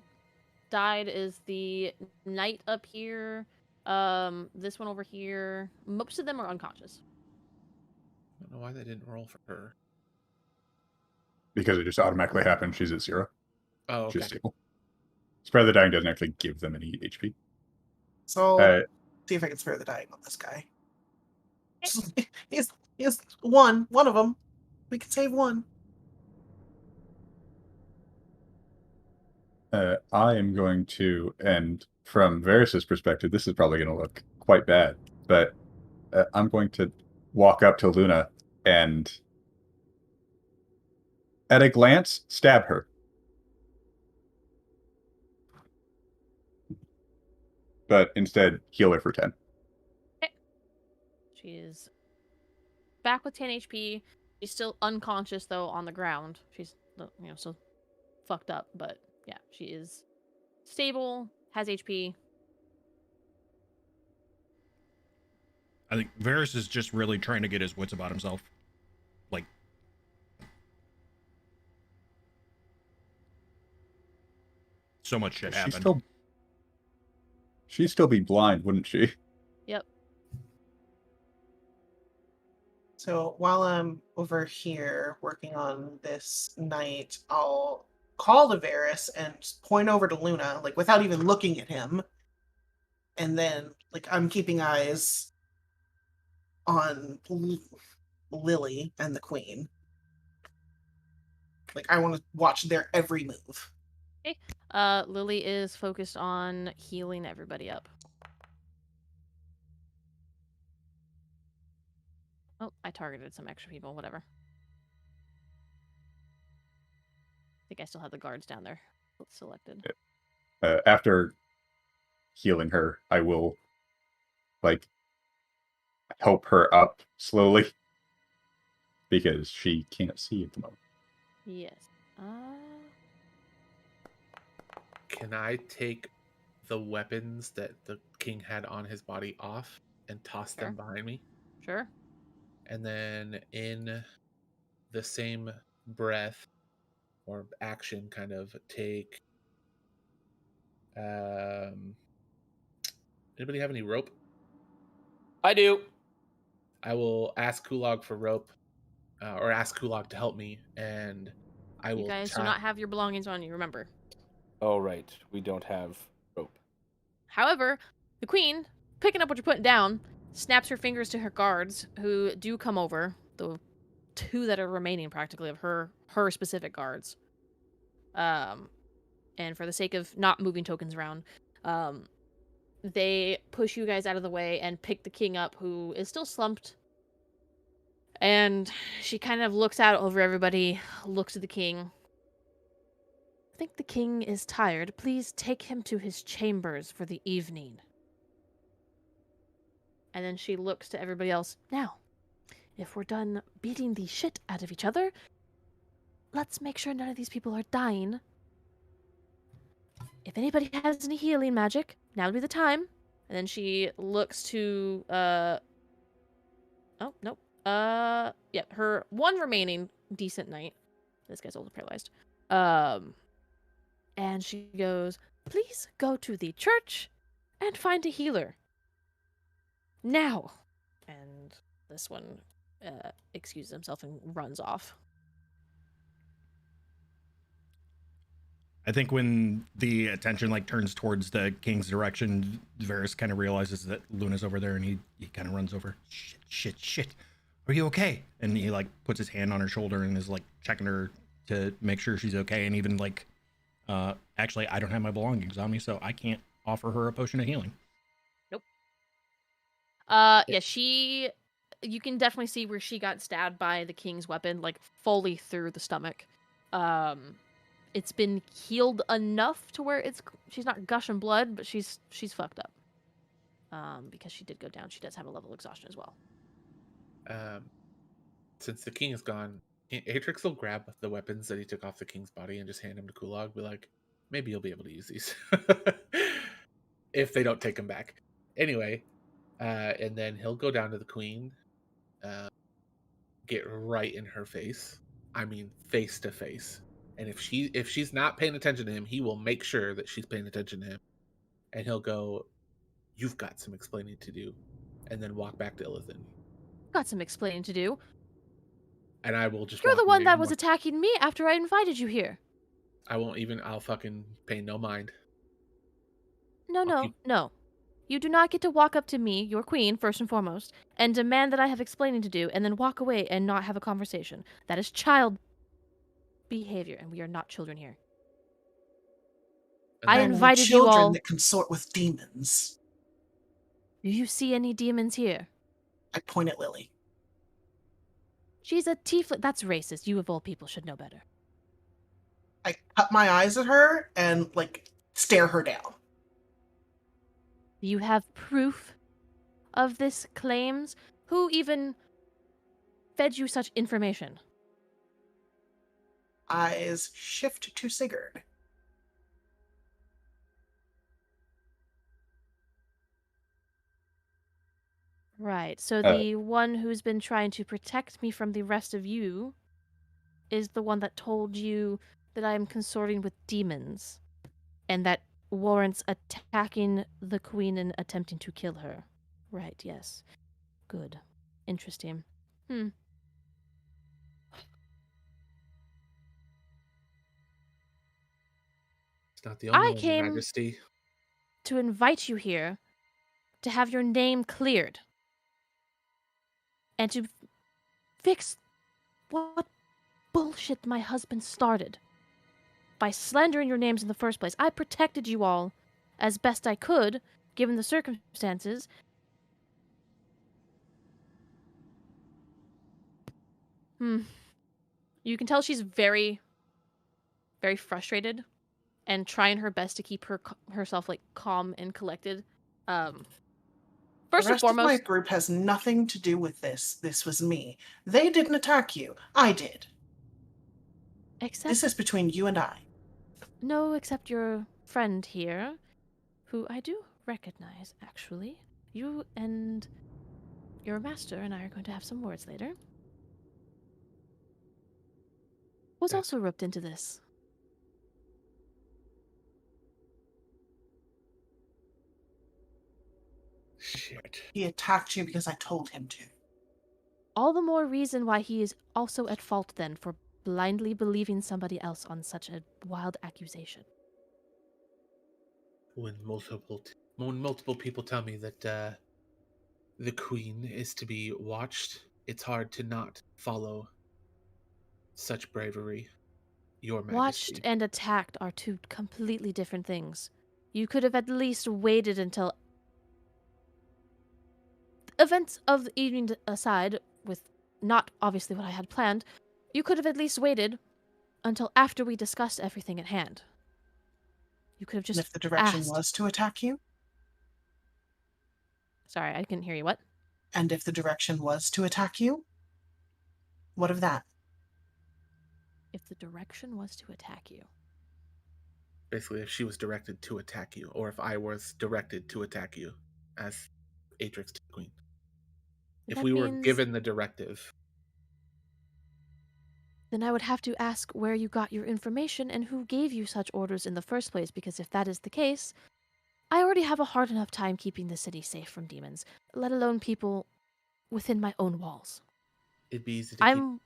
died is the knight up here. This one over here. Most of them are unconscious. I don't know why they didn't roll for her. Because it just automatically happened. She's at 0. Oh, okay. She's stable. Spare the Dying doesn't actually give them any HP. So see if I can spare the dying on this guy. He's one of them. We can save one. I am going to, and from Varys's perspective, this is probably going to look quite bad, but I'm going to walk up to Luna and, at a glance, stab her. But instead, heal her for 10. Okay. She is back with 10 HP. She's still unconscious, though, on the ground. She's, still fucked up, but yeah, she is stable, has HP. I think Varys is just really trying to get his wits about himself. Like, so much shit happened. She'd still be blind, wouldn't she? Yep. So while I'm over here working on this knight, I'll call to Varys and point over to Luna, like without even looking at him. And then, like, I'm keeping eyes on Lily and the Queen. Like, I want to watch their every move. Okay. Lily is focused on healing everybody up. Oh, I targeted some extra people, whatever. I think I still have the guards down there selected. After healing her, I will, like, help her up slowly. Because she can't see at the moment. Yes. Can I take the weapons that the king had on his body off and toss them behind me? Sure. And then in the same breath or action, kind of take. Anybody have any rope? I do. I will ask Kulog for rope, or ask Kulog to help me, and I will. You guys do not have your belongings on you, remember. Oh, right. We don't have rope. However, the queen, picking up what you're putting down, snaps her fingers to her guards, who do come over, the 2 that are remaining practically of her specific guards. And for the sake of not moving tokens around, they push you guys out of the way and pick the king up, who is still slumped. And she kind of looks out over everybody, looks at the king. I think the king is tired. Please take him to his chambers for the evening. And then she looks to everybody else. Now, if we're done beating the shit out of each other, let's make sure none of these people are dying. If anybody has any healing magic, now would be the time. And then she looks to oh, nope. Yeah, her one remaining decent knight. This guy's also paralyzed. And she goes, "Please go to the church and find a healer. Now." And this one excuses himself and runs off. I think when the attention like turns towards the king's direction, Varys kind of realizes that Luna's over there, and he kind of runs over. Shit. Are you okay? And he like puts his hand on her shoulder and is like checking her to make sure she's okay. And even like, actually, I don't have my belongings on me, so I can't offer her a potion of healing. Nope. Yeah, you can definitely see where she got stabbed by the king's weapon, like fully through the stomach. It's been healed enough to where she's not gushing blood, but she's fucked up. Because she did go down. She does have a level of exhaustion as well. Since the king is gone, Atrix will grab the weapons that he took off the king's body and just hand them to Kulog. Be like, maybe you'll be able to use these if they don't take him back. Anyway, and then he'll go down to the queen, get right in her face. I mean, face to face. And if she's not paying attention to him, he will make sure that she's paying attention to him. And he'll go, "You've got some explaining to do," and then walk back to Illithin. Got some explaining to do. And I will just. You're the one that was more. attacking me after I invited you here. I'll fucking pay no mind. No. You do not get to walk up to me, your queen, first and foremost, and demand that I have explaining to do, and then walk away and not have a conversation. That is child behavior, and we are not children here. And I then- invited you children all. that consort with demons. Do you see any demons here? I point at Lily. She's a tiefling. That's racist. You of all people should know better. I cut my eyes at her and like stare her down. Do you have proof of this claims? Who even fed you such information? Eyes shift to Sigurd. Right, so the one who's been trying to protect me from the rest of you is the one that told you that I am consorting with demons, and that warrants attacking the queen and attempting to kill her. Right, yes. Good. Interesting. It's not the only I one, came- Your Majesty. To invite you here to have your name cleared and to fix what bullshit my husband started by slandering your names in the first place. I protected you all as best I could, given the circumstances. You can tell she's very, very frustrated and trying her best to keep herself like calm and collected. First The and rest of my foremost, group has nothing to do with this. This was me. They didn't attack you. I did. except This is between you and I. no, except your friend here, who I do recognize, actually. You and your master and I are going to have some words later. Was Yeah. also roped into this. Shit. He attacked you because I told him to. All the more reason why he is also at fault then for blindly believing somebody else on such a wild accusation. When multiple people tell me that the queen is to be watched, it's hard to not follow such bravery, Your Majesty. Watched and attacked are two completely different things. You could have at least waited until events of the evening aside, with not obviously what I had planned, you could have at least waited until after we discussed everything at hand. You could have just And if the direction asked. was to attack you, Sorry, I couldn't hear you. What? and if the direction was to attack you, what of that? If the direction was to attack you. Basically, if she was directed to attack you, or if I was directed to attack you as Atrix Queen. If That we were means given the directive. then I would have to ask where you got your information and who gave you such orders in the first place, because if that is the case, I already have a hard enough time keeping the city safe from demons, let alone people within my own walls. It'd be easy to keep. Go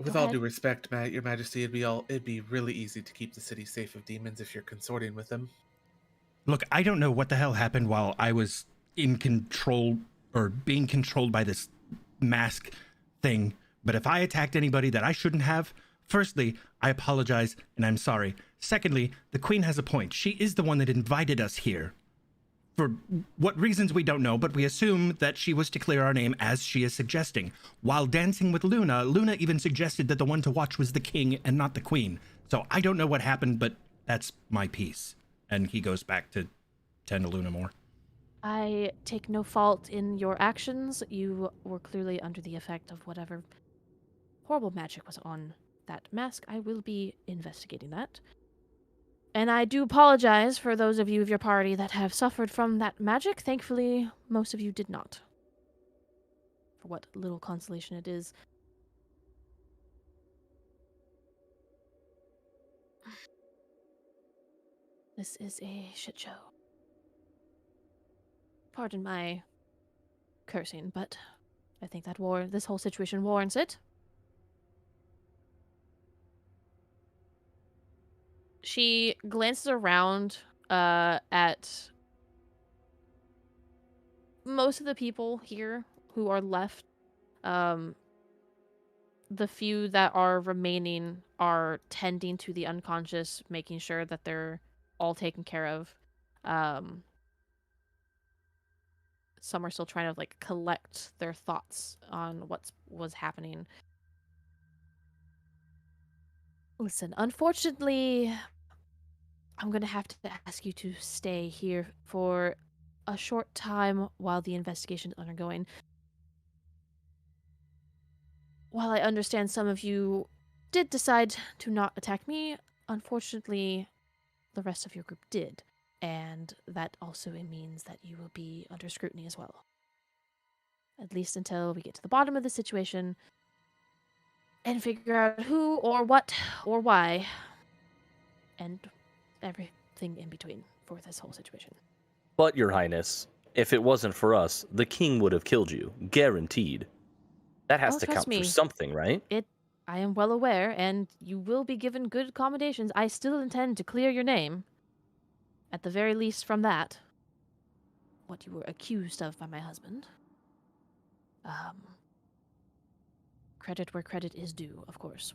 With all ahead. due respect, Your Majesty, it'd be really easy to keep the city safe of demons if you're consorting with them. Look, I don't know what the hell happened while I was in control or being controlled by this mask thing, but if I attacked anybody that I shouldn't have, firstly, I apologize and I'm sorry. Secondly, the queen has a point. She is the one that invited us here. For what reasons we don't know, but we assume that she was to clear our name as she is suggesting. While dancing with Luna, Luna even suggested that the one to watch was the king and not the queen. So I don't know what happened, but that's my piece. And he goes back to tend to Luna more. I take no fault in your actions. You were clearly under the effect of whatever horrible magic was on that mask. I will be investigating that. And I do apologize for those of you of your party that have suffered from that magic. Thankfully, most of you did not. For what little consolation it is. This is a shit show. Pardon my cursing, but I think that this whole situation warrants it. She glances around at most of the people here who are left. The few that are remaining are tending to the unconscious, making sure that they're all taken care of. Some are still trying to collect their thoughts on what was happening. Listen, unfortunately, I'm going to have to ask you to stay here for a short time while the investigation is undergoing. While I understand some of you did decide to not attack me, unfortunately, the rest of your group did. And that also means that you will be under scrutiny as well. At least until we get to the bottom of the situation and figure out who or what or why and everything in between for this whole situation. But, Your Highness, if it wasn't for us, the king would have killed you. Guaranteed. That has Well, to trust count for me, something, right? I am well aware, and you will be given good accommodations. I still intend to clear your name. At the very least from that. What you were accused of by my husband. Credit where credit is due, of course.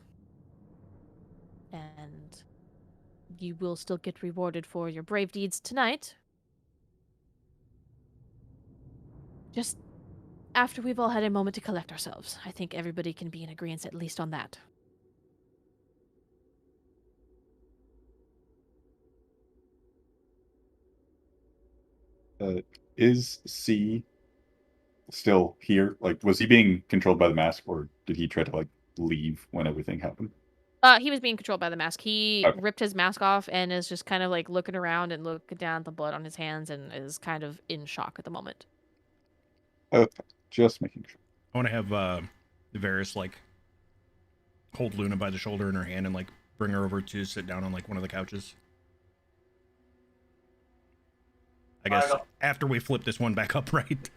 And you will still get rewarded for your brave deeds tonight. Just after we've all had a moment to collect ourselves. I think everybody can be in agreement at least on that. Is C still here? Like, was he being controlled by the mask, or did he try to leave when everything happened? He was being controlled by the mask. He Okay. ripped his mask off and is just kind of looking around and looking down at the blood on his hands and is kind of in shock at the moment. Okay, just making sure. I want to have Varys hold Luna by the shoulder in her hand and bring her over to sit down on one of the couches. I guess after we flip this one back up, right?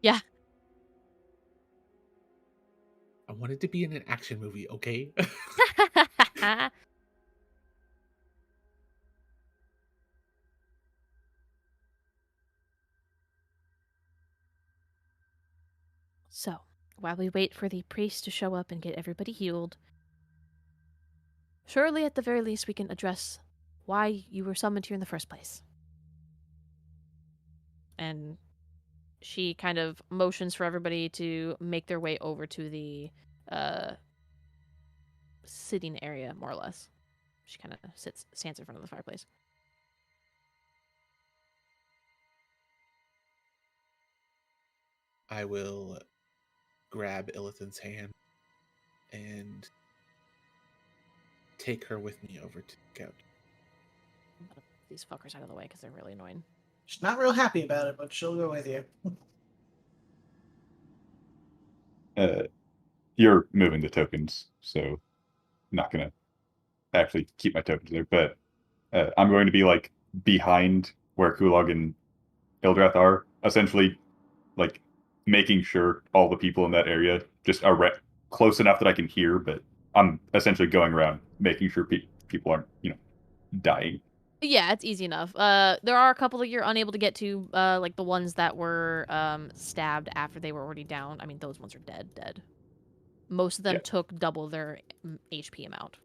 Yeah. I want it to be in an action movie, okay? So, while we wait for the priest to show up and get everybody healed, surely at the very least we can address why you were summoned here in the first place. And she kind of motions for everybody to make their way over to the sitting area, more or less. She kind of stands in front of the fireplace. I will grab Illithan's hand and take her with me over to the couch. I'm gonna put these fuckers out of the way because they're really annoying. She's not real happy about it, but she'll go with you. You're moving the tokens, so I'm not gonna actually keep my tokens there. But I'm going to be like behind where Kulog and Ildrath are, essentially, like making sure all the people in that area just are close enough that I can hear. But I'm essentially going around making sure people aren't, dying. Yeah, it's easy enough. There are a couple that you're unable to get to, like the ones that were stabbed after they were already down. I mean, those ones are dead. Most of them Yeah. took double their HP amount.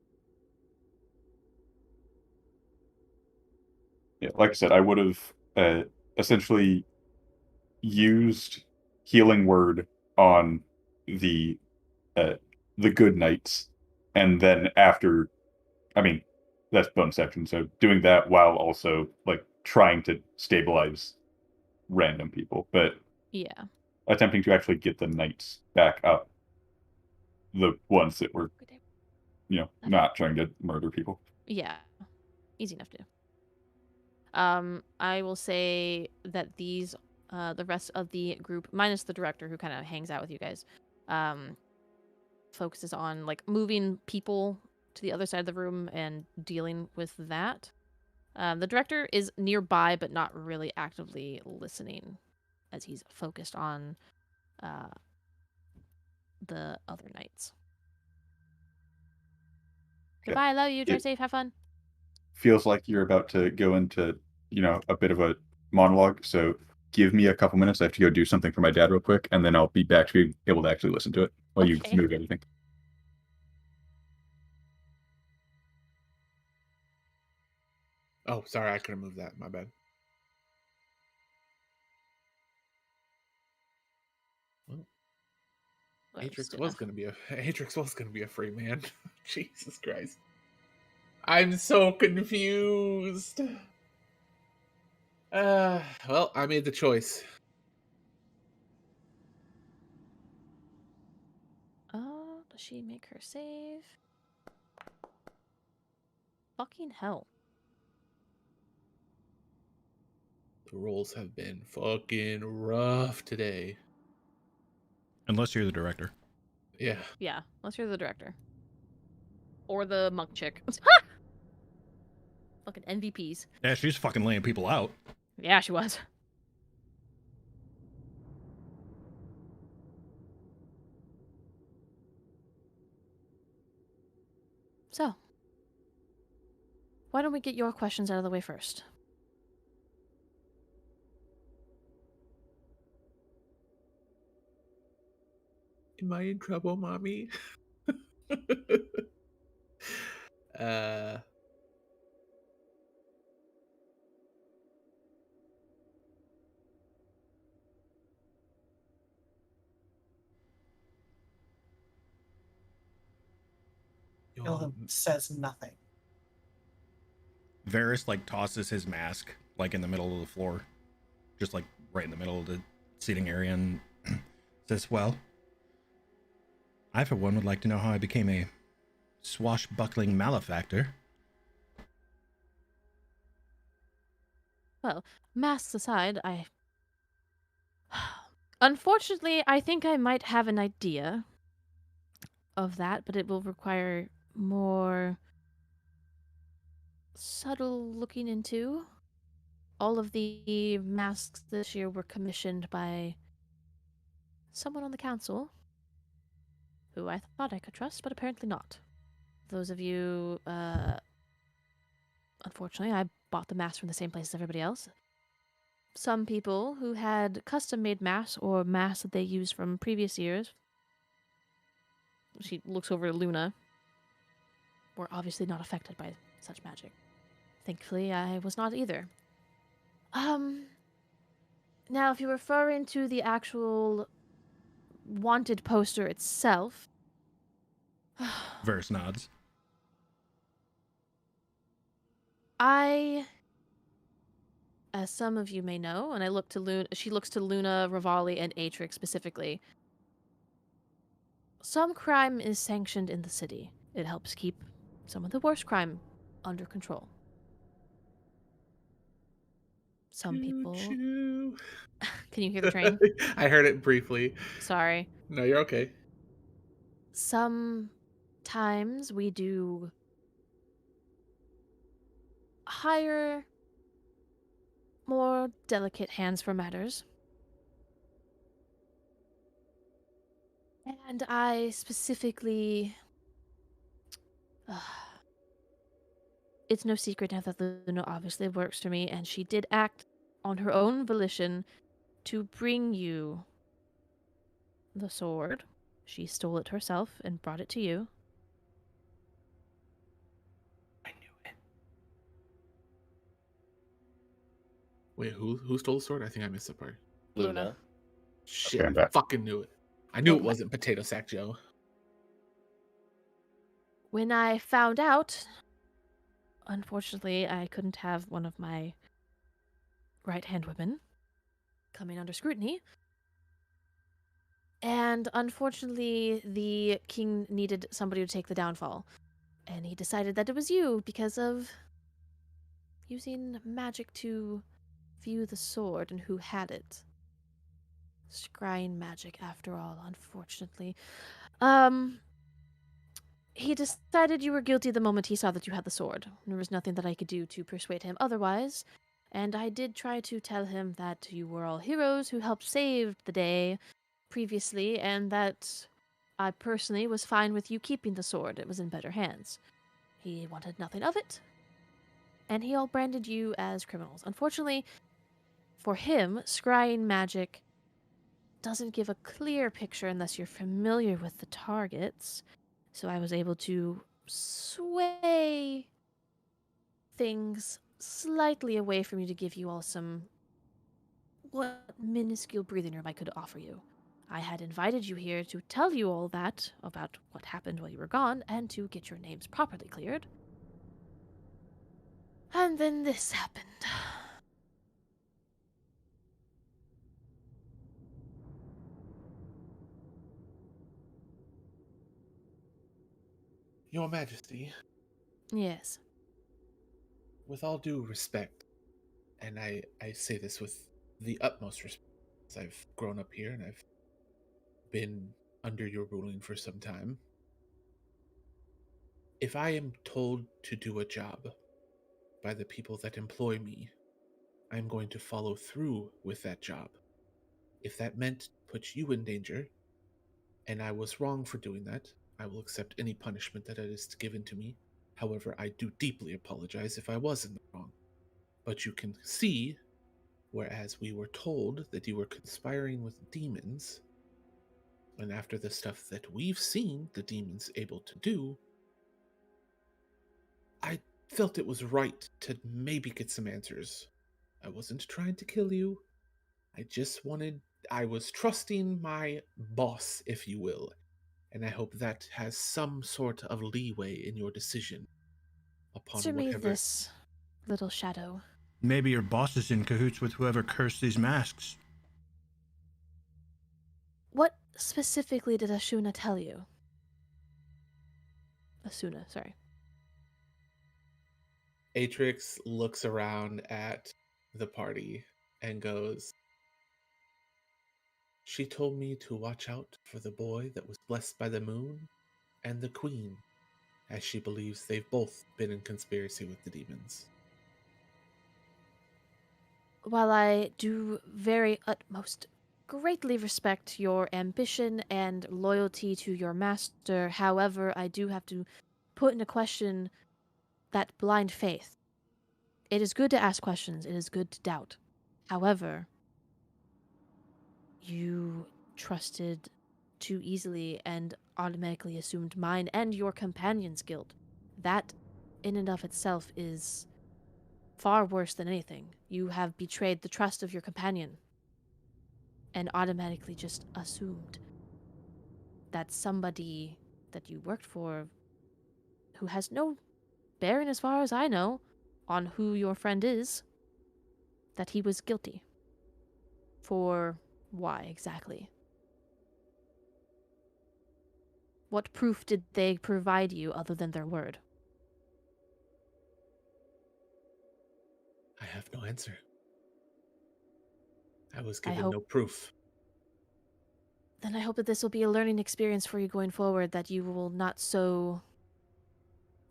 Yeah, like I said, I would have essentially used healing word on the uh, the good knights, and then after, I mean, that's bonus action. So doing that while also like trying to stabilize random people, but Yeah. attempting to actually get the knights back up, the ones that were, not trying to murder people. Yeah. Easy enough to do. I will say that these, the rest of the group, minus the director who kind of hangs out with you guys, focuses on like moving people to the other side of the room and dealing with that. The director is nearby, but not really actively listening, as he's focused on the other knights. Okay. Goodbye, I love you. Drive It safe, have fun. feels like you're about to go into, a bit of a monologue. So give me a couple minutes. I have to go do something for my dad real quick, and then I'll be back to be able to actually listen to it while you Okay. move everything. Oh, sorry, I couldn't move that. My bad. Well, Atrix was gonna be a free man. Jesus Christ. I'm so confused. Well, I made the choice. Oh, does she make her save? Fucking hell. The rolls have been fucking rough today. Unless you're the director. Yeah. Yeah, unless you're the director. Or the monk chick. Fucking MVPs. Yeah, she's fucking laying people out. Yeah, she was. So, why don't we get your questions out of the way first? Am I in trouble, mommy? uh Ilham says nothing. Varys like tosses his mask like in the middle of the floor, just like right in the middle of the seating area, and says, "Well, I for one would like to know how I became a swashbuckling malefactor." Well, masks aside, Unfortunately, I think I might have an idea of that, but it will require more subtle looking into. All of the masks this year were commissioned by someone on the council who I thought I could trust, but apparently not. Those of you, unfortunately, I bought the masks from the same place as everybody else. Some people who had custom-made masks or masks that they used from previous years, she looks over to Luna, were obviously not affected by such magic. Thankfully, I was not either. Now, if you're referring to the actual wanted poster itself, Varys nods. I, as some of you may know, and I look to Luna, she looks to Luna, Rivali, and Atrix specifically. Some crime is sanctioned in the city. It helps keep some of the worst crime under control. Some people. Choo-choo. Can you hear the train? I heard it briefly. Sorry. No, you're okay. Sometimes we do hire more delicate hands for matters. And I specifically. It's no secret now that Luna obviously works for me, and she did act on her own volition to bring you the sword. She stole it herself and brought it to you. I knew it. Wait, who stole the sword? I think I missed the part. Luna. Shit, Okay, I'm I back. fucking knew it. I knew it Well, wasn't Potato Sack Joe. when I found out, unfortunately, I couldn't have one of my right-hand women coming under scrutiny. And unfortunately, the king needed somebody to take the downfall. And he decided that it was you because of using magic to view the sword and who had it. Scrying magic, after all, unfortunately. He decided you were guilty the moment he saw that you had the sword. There was nothing that I could do to persuade him otherwise, and I did try to tell him that you were all heroes who helped save the day previously, and that I personally was fine with you keeping the sword. It was in better hands. He wanted nothing of it, and he all branded you as criminals. Unfortunately, for him, scrying magic doesn't give a clear picture unless you're familiar with the targets. So I was able to sway things slightly away from you to give you all some what minuscule breathing room I could offer you. I had invited you here to tell you all that about what happened while you were gone and to get your names properly cleared. And then this happened. Your Majesty, Yes. with all due respect, and I say this with the utmost respect, as I've grown up here and I've been under your ruling for some time. If I am told to do a job by the people that employ me, I'm going to follow through with that job. If that meant put you in danger, and I was wrong for doing that, I will accept any punishment that is given to me. However, I do deeply apologize if I was in the wrong. But you can see, whereas we were told that you were conspiring with demons, and after the stuff that we've seen the demons able to do, I felt it was right to maybe get some answers. I wasn't trying to kill you. I was trusting my boss, if you will, and I hope that has some sort of leeway in your decision upon Answer me whatever. this, little shadow. Maybe your boss is in cahoots with whoever cursed these masks. What specifically did Ashuna tell you? Asuna, sorry. Atrix looks around at the party and goes, "She told me to watch out for the boy that was blessed by the moon and the queen, as she believes they've both been in conspiracy with the demons." While I do very utmost greatly respect your ambition and loyalty to your master, however, I do have to put into question that blind faith. It is good to ask questions, it is good to doubt. However, you trusted too easily and automatically assumed mine and your companion's guilt. That, in and of itself, is far worse than anything. You have betrayed the trust of your companion and automatically just assumed that somebody that you worked for, who has no bearing, as far as I know, on who your friend is, that he was guilty. For why exactly? What proof did they provide you other than their word? I have no answer. I was I given hope no proof. Then I hope that this will be a learning experience for you going forward, that you will not so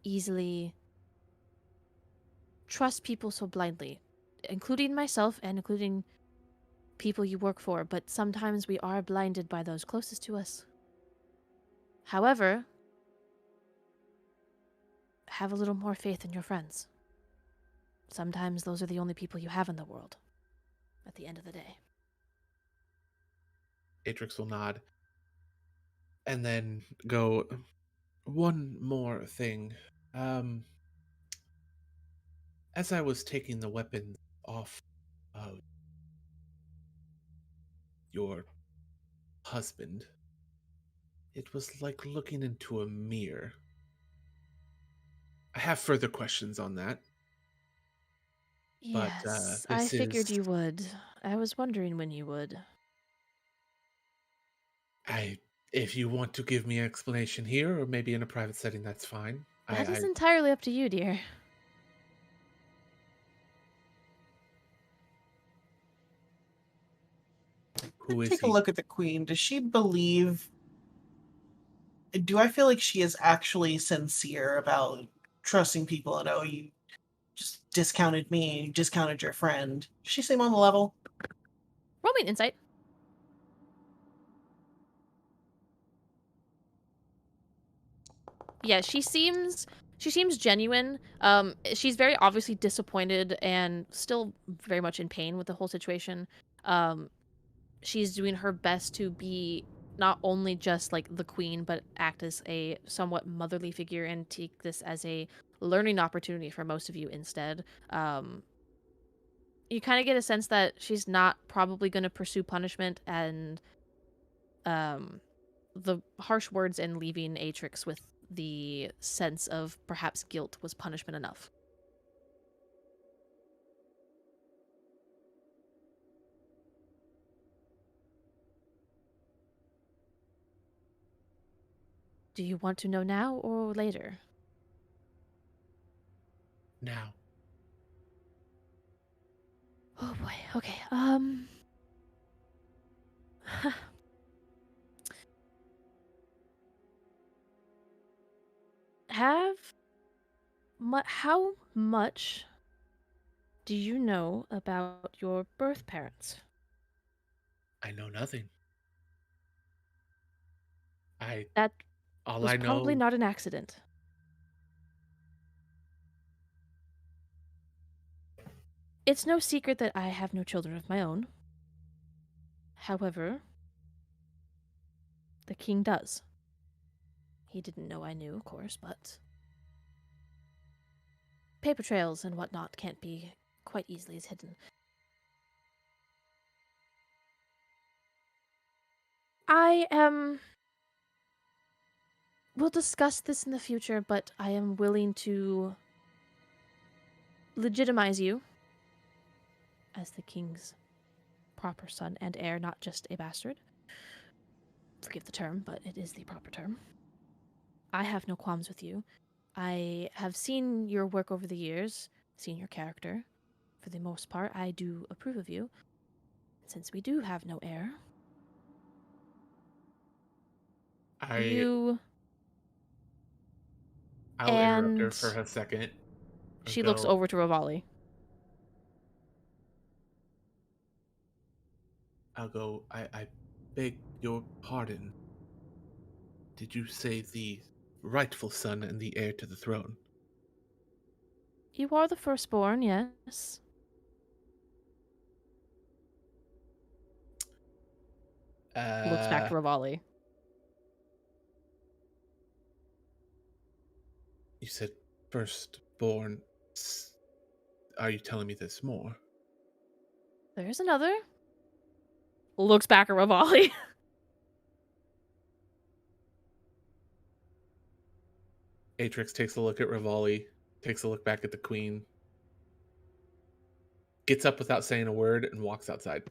easily trust people so blindly, including myself and including people you work for, but sometimes we are blinded by those closest to us. However, have a little more faith in your friends. Sometimes those are the only people you have in the world at the end of the day. Atrix will nod and then go, one more thing. As I was taking the weapon off of your husband, it was like looking into a mirror. I have further questions on that, but Yes, I this figured is... you would. I was wondering when you would. If you want to give me an explanation here, or maybe in a private setting, that's fine. That is entirely up to you, dear. Who is Take a he? look at the queen. Does she believe? Do I feel like she is actually sincere about trusting people? And oh, you just discounted me, you discounted your friend. Does she seem on the level? Roll me an insight. Yeah, she seems genuine. She's very obviously disappointed and still very much in pain with the whole situation. She's doing her best to be not only just like the queen, but act as a somewhat motherly figure and take this as a learning opportunity for most of you instead. You kind of get a sense that she's not probably going to pursue punishment, and the harsh words and leaving Atrix with the sense of perhaps guilt was punishment enough. Do you want to know now or later? Now. Oh boy. Okay. How much do you know about your birth parents? I know nothing. That All was I probably know... not an accident. It's no secret that I have no children of my own. However, the king does. He didn't know I knew, of course, but paper trails and whatnot can't be quite easily as hidden. I am... We'll discuss this in the future, but I am willing to legitimize you as the king's proper son and heir, not just a bastard. Forgive the term, but it is the proper term. I have no qualms with you. I have seen your work over the years, seen your character. For the most part, I do approve of you. Since we do have no heir, you I'll interrupt her and for a second. And she looks go, over to Rivali. I beg your pardon. Did you say the rightful son and the heir to the throne? You are the firstborn, yes. Looks back to Rivali. You said firstborn. Are you telling me there's more? There's another. Looks back at Rivali. Atrix takes a look at Rivali, takes a look back at the queen, gets up without saying a word, and walks outside.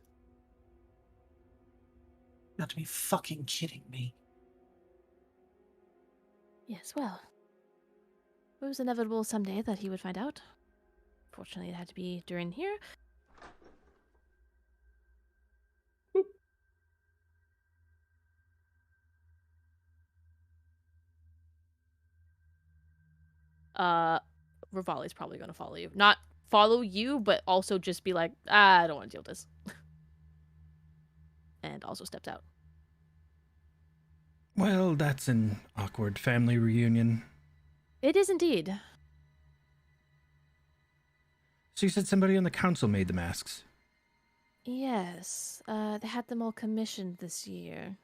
Not to be fucking kidding me. Yes, well, it was inevitable someday that he would find out. Fortunately, it had to be during here. Rivali's probably going to follow you. Not follow you, but also just be like, I don't want to deal with this. And also steps out. Well, that's an awkward family reunion. It is indeed. So you said somebody on the council made the masks? Yes, they had them all commissioned this year.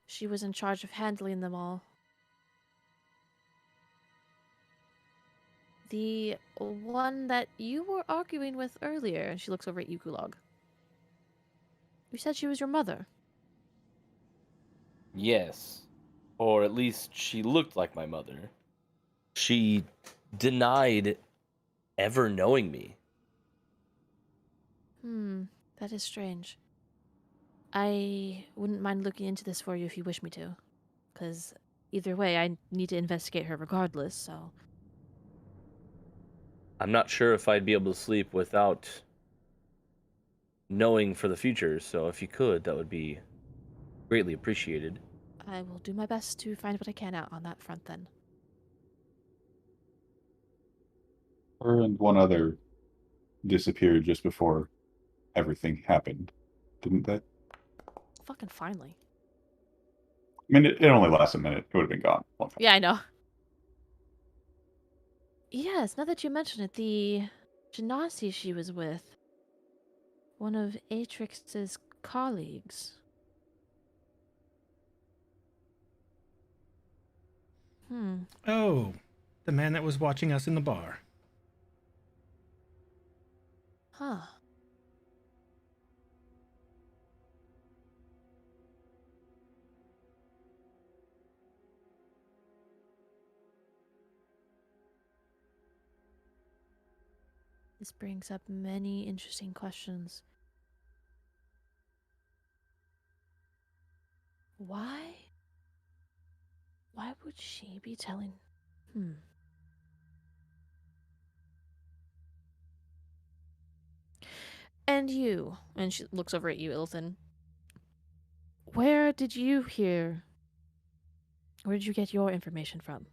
She was in charge of handling them all. The one that you were arguing with earlier, and she looks over at Yukulog. You said she was your mother. Yes. Or at least she looked like my mother. She denied ever knowing me. That is strange. I wouldn't mind looking into this for you if you wish me to. Because either way, I need to investigate her regardless, so... I'm not sure if I'd be able to sleep without knowing for the future, so if you could, that would be greatly appreciated. I will do my best to find what I can out on that front then. Her and one other disappeared just before everything happened, didn't they? Fucking finally. I mean, it only lasts a minute. It would have been gone. a long time. Yeah, I know. Yes, now that you mention it, the Genasi she was with, one of Atrix's colleagues. Oh, the man that was watching us in the bar. Huh. This brings up many interesting questions. Why? Why would she be telling? And you, and she looks over at you, Ilthin. Where did you hear? Where did you get your information from?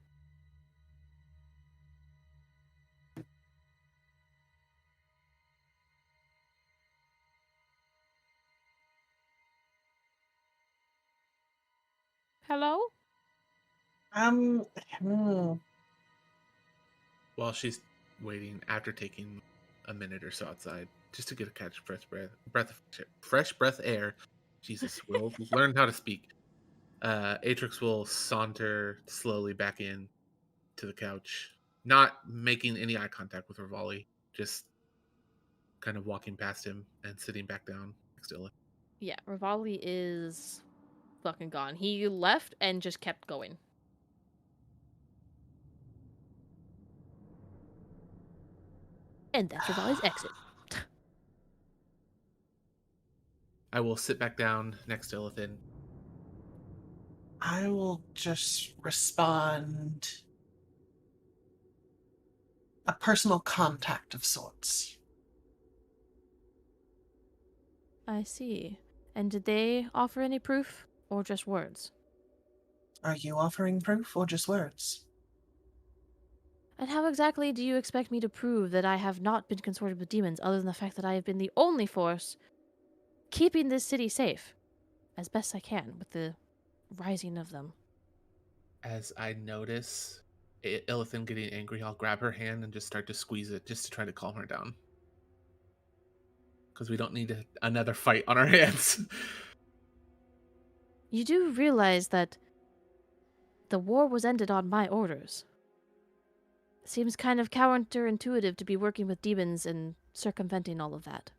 Hello? Hmm. While she's waiting, after taking a minute or so outside, just to get a catch of fresh breath air. Jesus, will learn how to speak. Atrix will saunter slowly back in to the couch, not making any eye contact with Rivali, just kind of walking past him and sitting back down next to Ilith. Yeah, Rivali is fucking gone. He left and just kept going. And that's Rivali's exit. I will sit back down next to Illithin. I will just respond. A personal contact of sorts. I see. And did they offer any proof, or just words? Are you offering proof or just words? And how exactly do you expect me to prove that I have not been consorted with demons, other than the fact that I have been the only force keeping this city safe, as best I can, with the rising of them? As I notice Illithin getting angry, I'll grab her hand and just start to squeeze it, just to try to calm her down. Because we don't need another fight on our hands. You do realize that the war was ended on my orders. Seems kind of counterintuitive to be working with demons and circumventing all of that.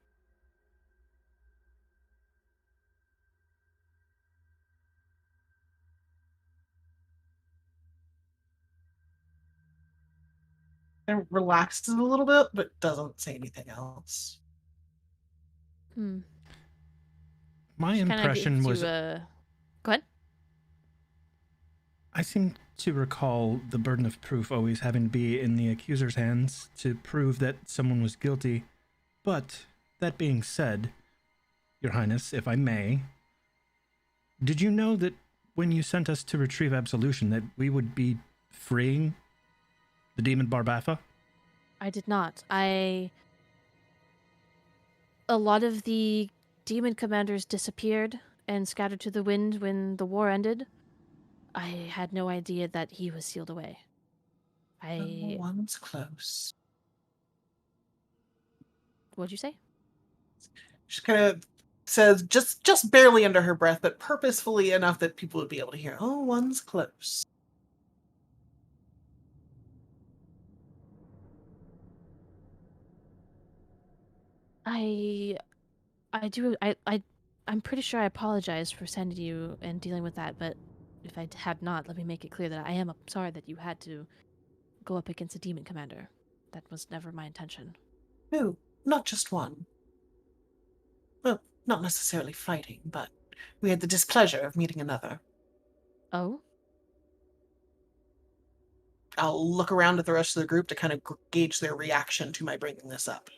It relaxes a little bit, but doesn't say anything else. My impression was Go ahead. I seem to recall the burden of proof always having to be in the accuser's hands to prove that someone was guilty. But, that being said, Your Highness, if I may, did you know that when you sent us to retrieve absolution that we would be freeing the demon Barbatha? I did not. A lot of the demon commanders disappeared and scattered to the wind when the war ended. I had no idea that he was sealed away. One's close. What'd you say? She kind of says just barely under her breath, but purposefully enough that people would be able to hear. Oh, one's close. I'm pretty sure I apologized for sending you and dealing with that, but if I had not, let me make it clear that I am sorry that you had to go up against a demon commander. That was never my intention. No, not just one. Well, not necessarily fighting, but we had the displeasure of meeting another. Oh? I'll look around at the rest of the group to kind of gauge their reaction to my bringing this up.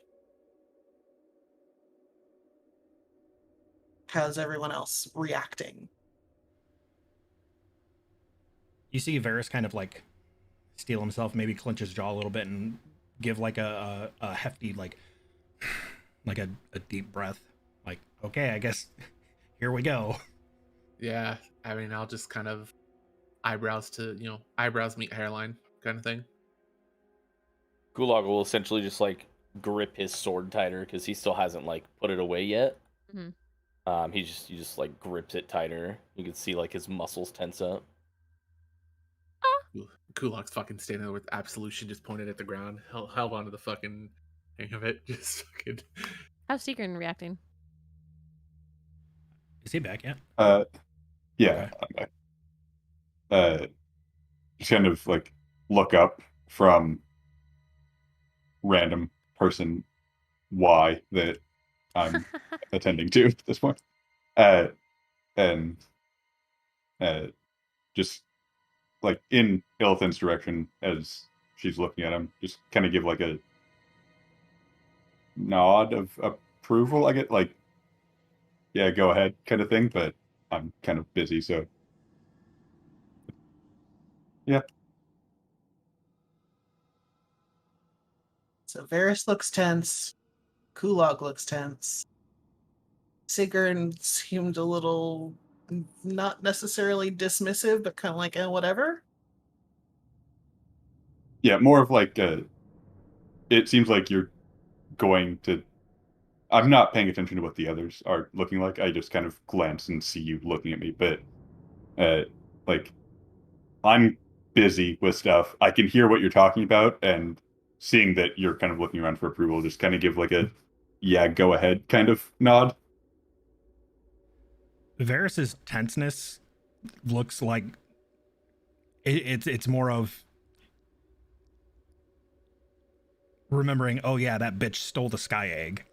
How's everyone else reacting? You see Varys kind of like steel himself, maybe clench his jaw a little bit and give like a hefty, like a deep breath. Like, okay, I guess here we go. Yeah, I mean, I'll just kind of eyebrows meet hairline kind of thing. Gulag will essentially just like grip his sword tighter because he still hasn't like put it away yet. Mm-hmm. He just like grips it tighter. You can see like his muscles tense up. Kulak's fucking standing there with absolution just pointed at the ground, held onto the fucking hang of it, just fucking. How's Seekern reacting? Is he back yet? Yeah. Okay. Just kind of like look up from random person Y that I'm attending to at this point. And just like in Illithin's direction as she's looking at him, just kind of give like a nod of approval. I get like, yeah, go ahead kind of thing, but I'm kind of busy, so yeah. So Varys looks tense. Kulog looks tense. Sigrun seemed a little not necessarily dismissive, but kind of like, whatever. Yeah, more of like it seems like you're going to. I'm not paying attention to what the others are looking like. I just kind of glance and see you looking at me, but like I'm busy with stuff. I can hear what you're talking about, and seeing that you're kind of looking around for approval, just kind of give like a yeah, go ahead kind of nod. Varys's tenseness looks like it's more of remembering, oh yeah, that bitch stole the sky egg.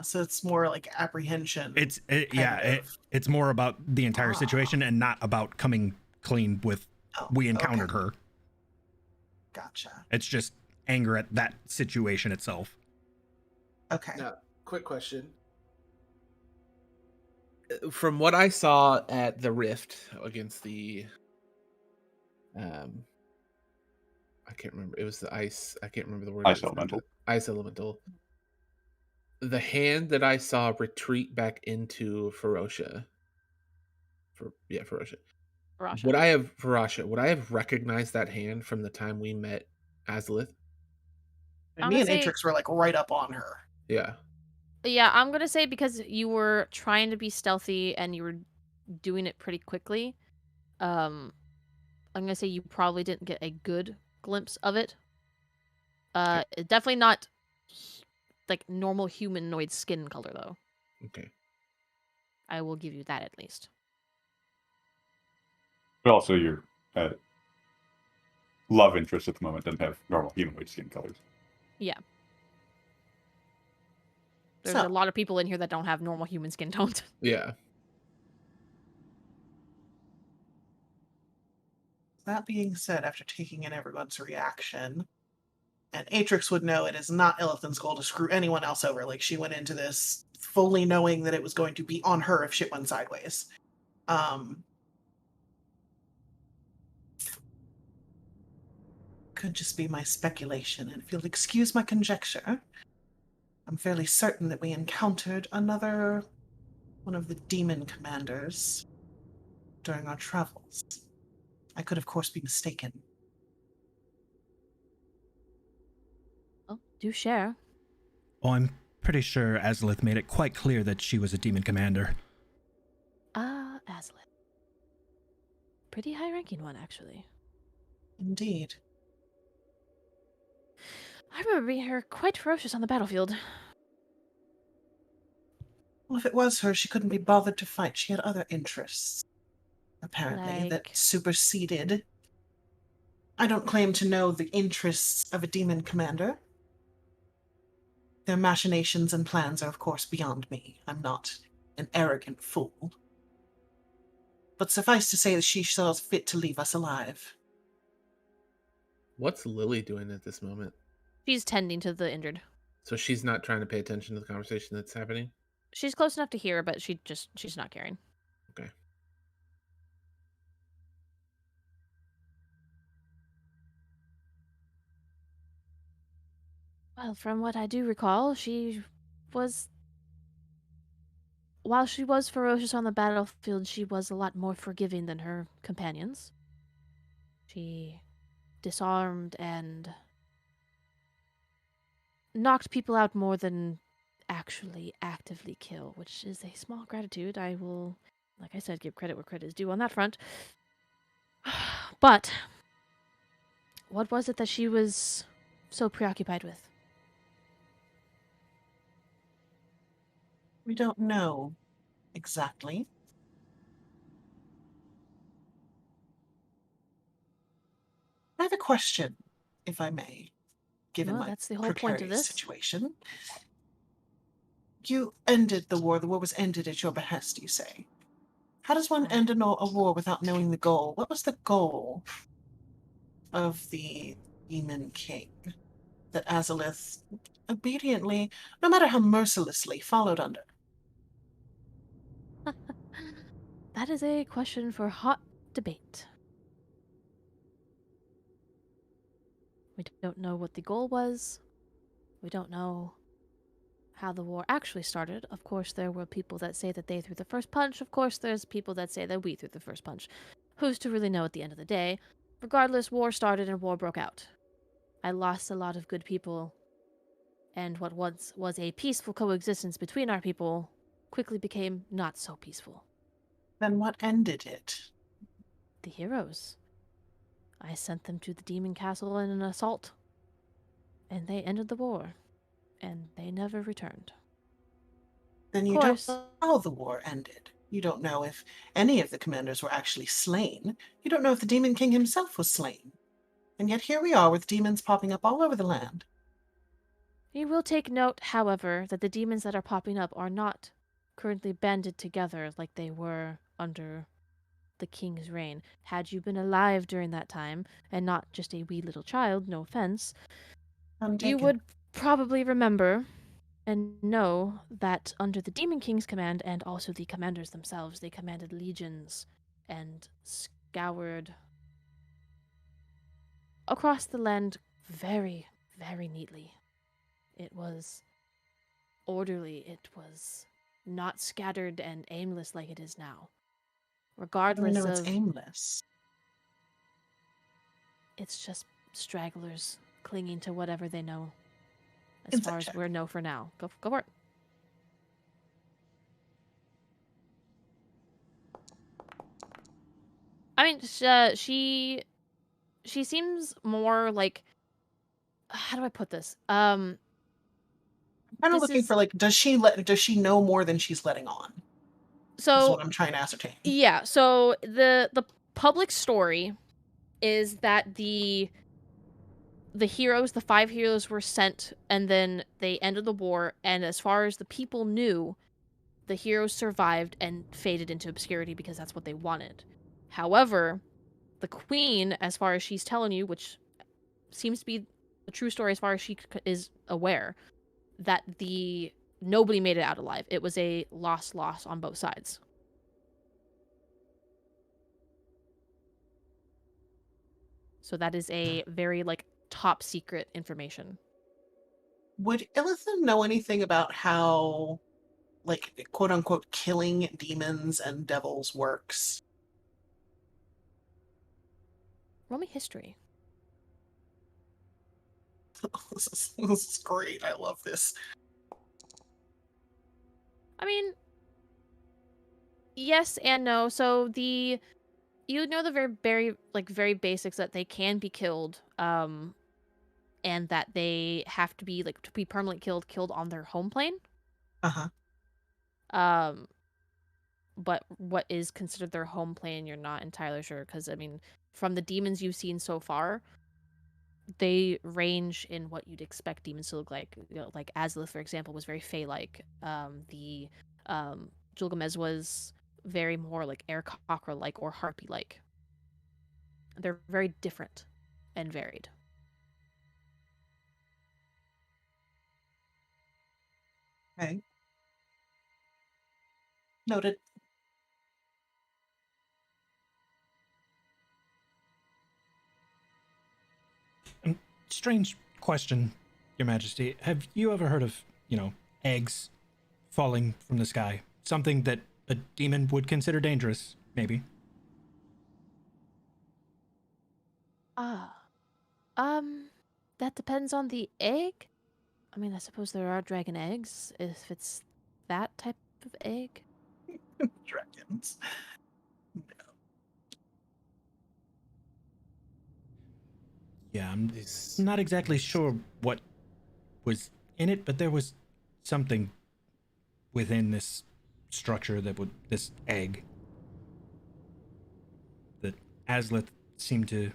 So it's more like apprehension. It's more about the entire situation and not about coming clean with we encountered her. Gotcha. It's just anger at that situation itself. Okay. Now, quick question. From what I saw at the Rift against the I can't remember. It was the ice. I can't remember the word. Ice elemental. Ice elemental. The hand that I saw retreat back into Ferocia. Ferocia. Would I have recognized that hand from the time we met Azalith? And me and Atrix were like right up on her. Yeah. Yeah, I'm gonna say because you were trying to be stealthy and you were doing it pretty quickly. I'm gonna say you probably didn't get a good glimpse of it. Definitely not like normal humanoid skin color though. Okay. I will give you that at least. But also your love interest at the moment doesn't have normal humanoid skin colors. Yeah. There's a lot of people in here that don't have normal human skin tones. Yeah. that being said, after taking in everyone's reaction, and Atrix would know it is not Illithan's goal to screw anyone else over. Like, she went into this fully knowing that it was going to be on her if shit went sideways. Could just be my speculation, and if you'll excuse my conjecture, I'm fairly certain that we encountered another one of the demon commanders during our travels. I could, of course, be mistaken. Well, do share. Oh, I'm pretty sure Azalith made it quite clear that she was a demon commander. Ah, Azalith. Pretty high-ranking one, actually. Indeed. I remember being her quite ferocious on the battlefield. Well, if it was her, she couldn't be bothered to fight. She had other interests, apparently, that Like? superseded. I don't claim to know the interests of a demon commander. Their machinations and plans are, of course, beyond me. I'm not an arrogant fool. But suffice to say that she saw fit to leave us alive. What's Lily doing at this moment? She's tending to the injured. So she's not trying to pay attention to the conversation that's happening? She's close enough to hear, but she's not caring. Okay. Well, from what I do recall, while she was ferocious on the battlefield, she was a lot more forgiving than her companions. She disarmed and knocked people out more than actually actively kill, which is a small gratitude. I will, like I said, give credit where credit is due on that front. But what was it that she was so preoccupied with? We don't know exactly. I have a question, if I may, given Well, my that's the whole point of precarious this. situation. You ended the war. The war was ended at your behest, you say. How does one end a war without knowing the goal? What was the goal of the Demon King that Azalith obediently, no matter how mercilessly, followed under? That is a question for hot debate. We don't know what the goal was. We don't know how the war actually started. Of course, there were people that say that they threw the first punch. Of course, there's people that say that we threw the first punch. Who's to really know at the end of the day? Regardless, war started and war broke out. I lost a lot of good people, and what once was a peaceful coexistence between our people quickly became not so peaceful. Then what ended it? The heroes. I sent them to the demon castle in an assault, and they ended the war, and they never returned. Then Of you don't course. know how the war ended. You don't know if any of the commanders were actually slain. You don't know if the Demon King himself was slain. And yet here we are with demons popping up all over the land. You will take note, however, that the demons that are popping up are not currently banded together like they were under the king's reign. Had you been alive during that time, and not just a wee little child, no offense, I'm you taken. would probably remember and know that under the Demon King's command, and also the commanders themselves, they commanded legions and scoured across the land very, very neatly. It was orderly. It was not scattered and aimless like it is now. I Regardless know it's of, aimless. it's just stragglers clinging to whatever they know. As Insight far as check. we know for now. Go for it. I mean, she seems more like, how do I put this? I'm kind of This looking is- for, like, does she know more than she's letting on? Is So what I'm trying to ascertain. yeah, so the public story is that the heroes, the 5 heroes, were sent, and then they ended the war, and as far as the people knew, the heroes survived and faded into obscurity because that's what they wanted. However, the queen, as far as she's telling you, which seems to be the true story as far as she is aware, that nobody made it out alive. It was a loss on both sides. So that is a very top secret information. Would Illithim know anything about how, quote unquote, killing demons and devils works? Roll me history. This is great. I love this. I mean, yes and no. So the very basics that they can be killed, and that they have to be permanently killed on their home plane. Uh-huh. But what is considered their home plane, you're not entirely sure, because I mean, from the demons you've seen so far, they range in what you'd expect demons to look like. Like Azlith, for example, was very Fey-like. The Gilgamesh was very more like Aarakocra-like or Harpy-like. They're very different and varied. Okay. Noted. Strange question, Your Majesty. Have you ever heard of, eggs falling from the sky? Something that a demon would consider dangerous, maybe. That depends on the egg. I mean, I suppose there are dragon eggs, if it's that type of egg. Dragons. Yeah, I'm not exactly sure what was in it, but there was something within this structure this egg, that Azlith seemed to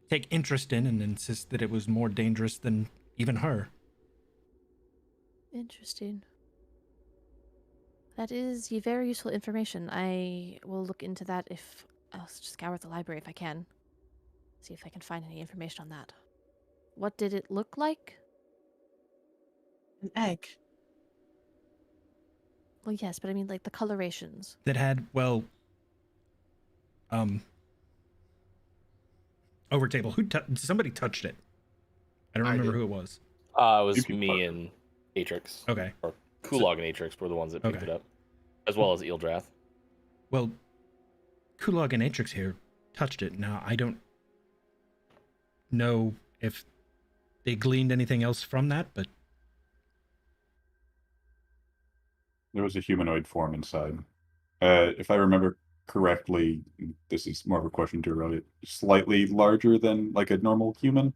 take interest in and insist that it was more dangerous than even her. Interesting. That is very useful information. I will look into that I'll just scour the library if I can. See if I can find any information on that. What did it look like? An egg. Well, yes, but I mean, the colorations. That had, over table. Somebody touched it. I don't remember who it was. It was You can me park. and Atrix. Okay. Or Kulog and Atrix were the ones that picked Okay. it up, as well as Eeldrath. Well, Kulog and Atrix here touched it. Now, I don't know if they gleaned anything else from that, but There was a humanoid form inside. If I remember correctly, this is more of a question to Aurelia, slightly larger than like a normal human.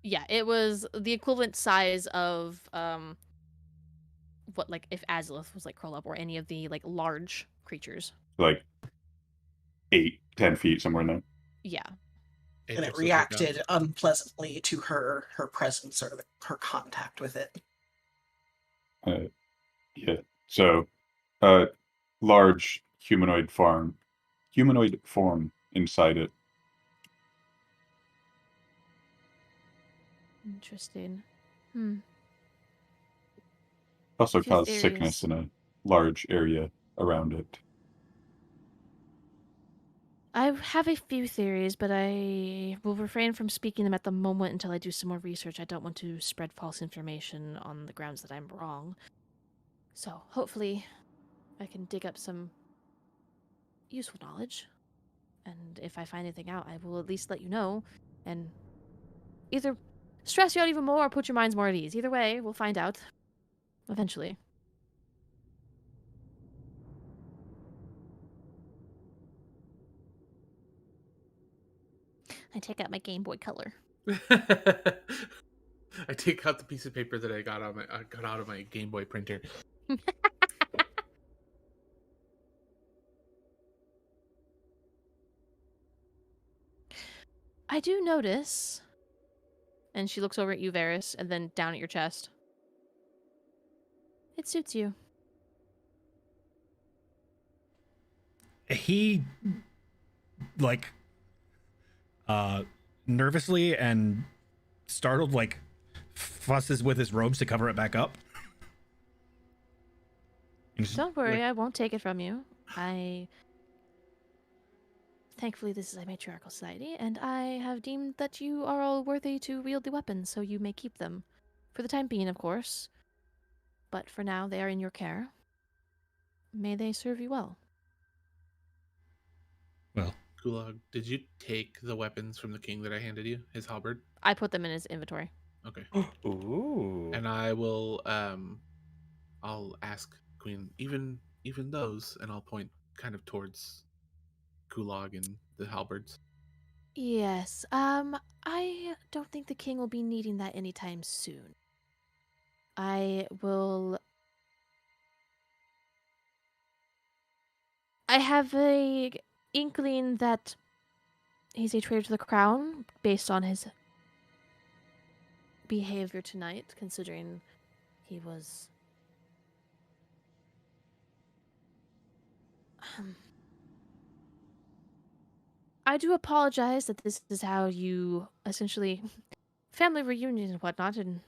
Yeah, it was the equivalent size of what if Azalith was Krollup or any of the large creatures. Like 8-10 feet, somewhere in there. Yeah. And it reacted unpleasantly to her presence or her contact with it. Yeah. So, large humanoid form inside it. Interesting. Also Few caused sickness theories. in a large area around it. I have a few theories, but I will refrain from speaking them at the moment until I do some more research. I don't want to spread false information on the grounds that I'm wrong. So, hopefully, I can dig up some useful knowledge. And if I find anything out, I will at least let you know. And either stress you out even more or put your minds more at ease. Either way, we'll find out. Eventually. I take out my Game Boy Color. I take out the piece of paper that I got out of my Game Boy printer. I do notice, and she looks over at you, Varys, and then down at your chest. It suits you. he like nervously and startled, like fusses with his robes to cover it back up. Don't worry, I won't take it from you. Thankfully, this is a matriarchal society, and I have deemed that you are all worthy to wield the weapons, so you may keep them. For the time being, of course. But for now, they are in your care. May they serve you well. Well, Gulag, did you take the weapons from the king that I handed you? His halberd? I put them in his inventory. Okay. Ooh. And I will I'll ask Queen even those, and I'll point kind of towards Gulag and the halberds. Yes, I don't think the king will be needing that anytime soon. I have a inkling that he's a traitor to the crown based on his behavior tonight, considering he was I do apologize that this is how you essentially family reunion and whatnot, and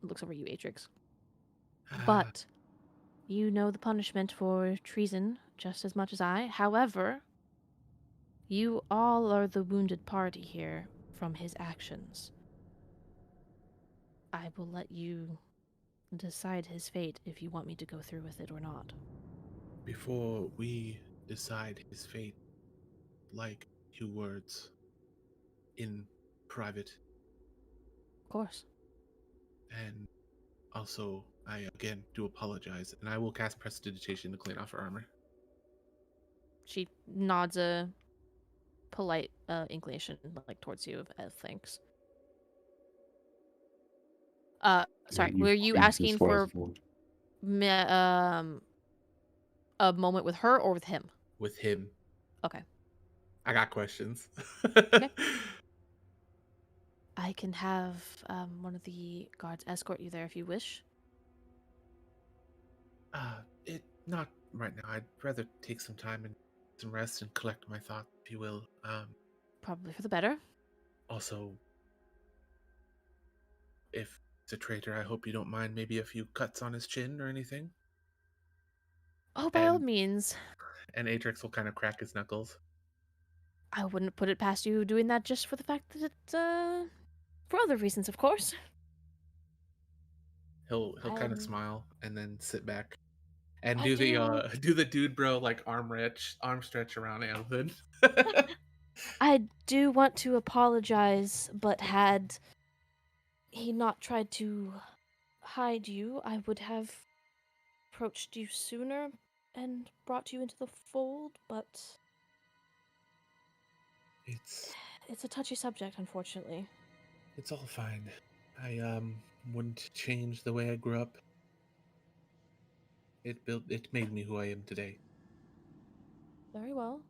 looks over you, Atrix. But you know the punishment for treason just as much as I. However, you all are the wounded party here from his actions. I will let you decide his fate if you want me to go through with it or not. Before we decide his fate, like 2 words in private, Of course. and also I again do apologize, and I will cast Prestidigitation to clean off her armor. She nods a polite inclination, like towards you of thanks. Sorry, were you asking for a moment with her or with him? With him. Okay. I got questions. Okay. I can have one of the guards escort you there if you wish. It not right now. I'd rather take some time and some rest and collect my thoughts, if you will. Probably for the better. Also, if it's a traitor, I hope you don't mind maybe a few cuts on his chin or anything. Oh, by all means. And Atrix will kind of crack his knuckles. I wouldn't put it past you doing that just for the fact that it's, for other reasons, of course. He'll kind of smile and then sit back and I do do- the dude bro like arm stretch around Anothin. I do want to apologize, but had he not tried to hide you, I would have approached you sooner and brought you into the fold, but it's a touchy subject, unfortunately. It's all fine. I wouldn't change the way I grew up. It made me who I am today. Very well.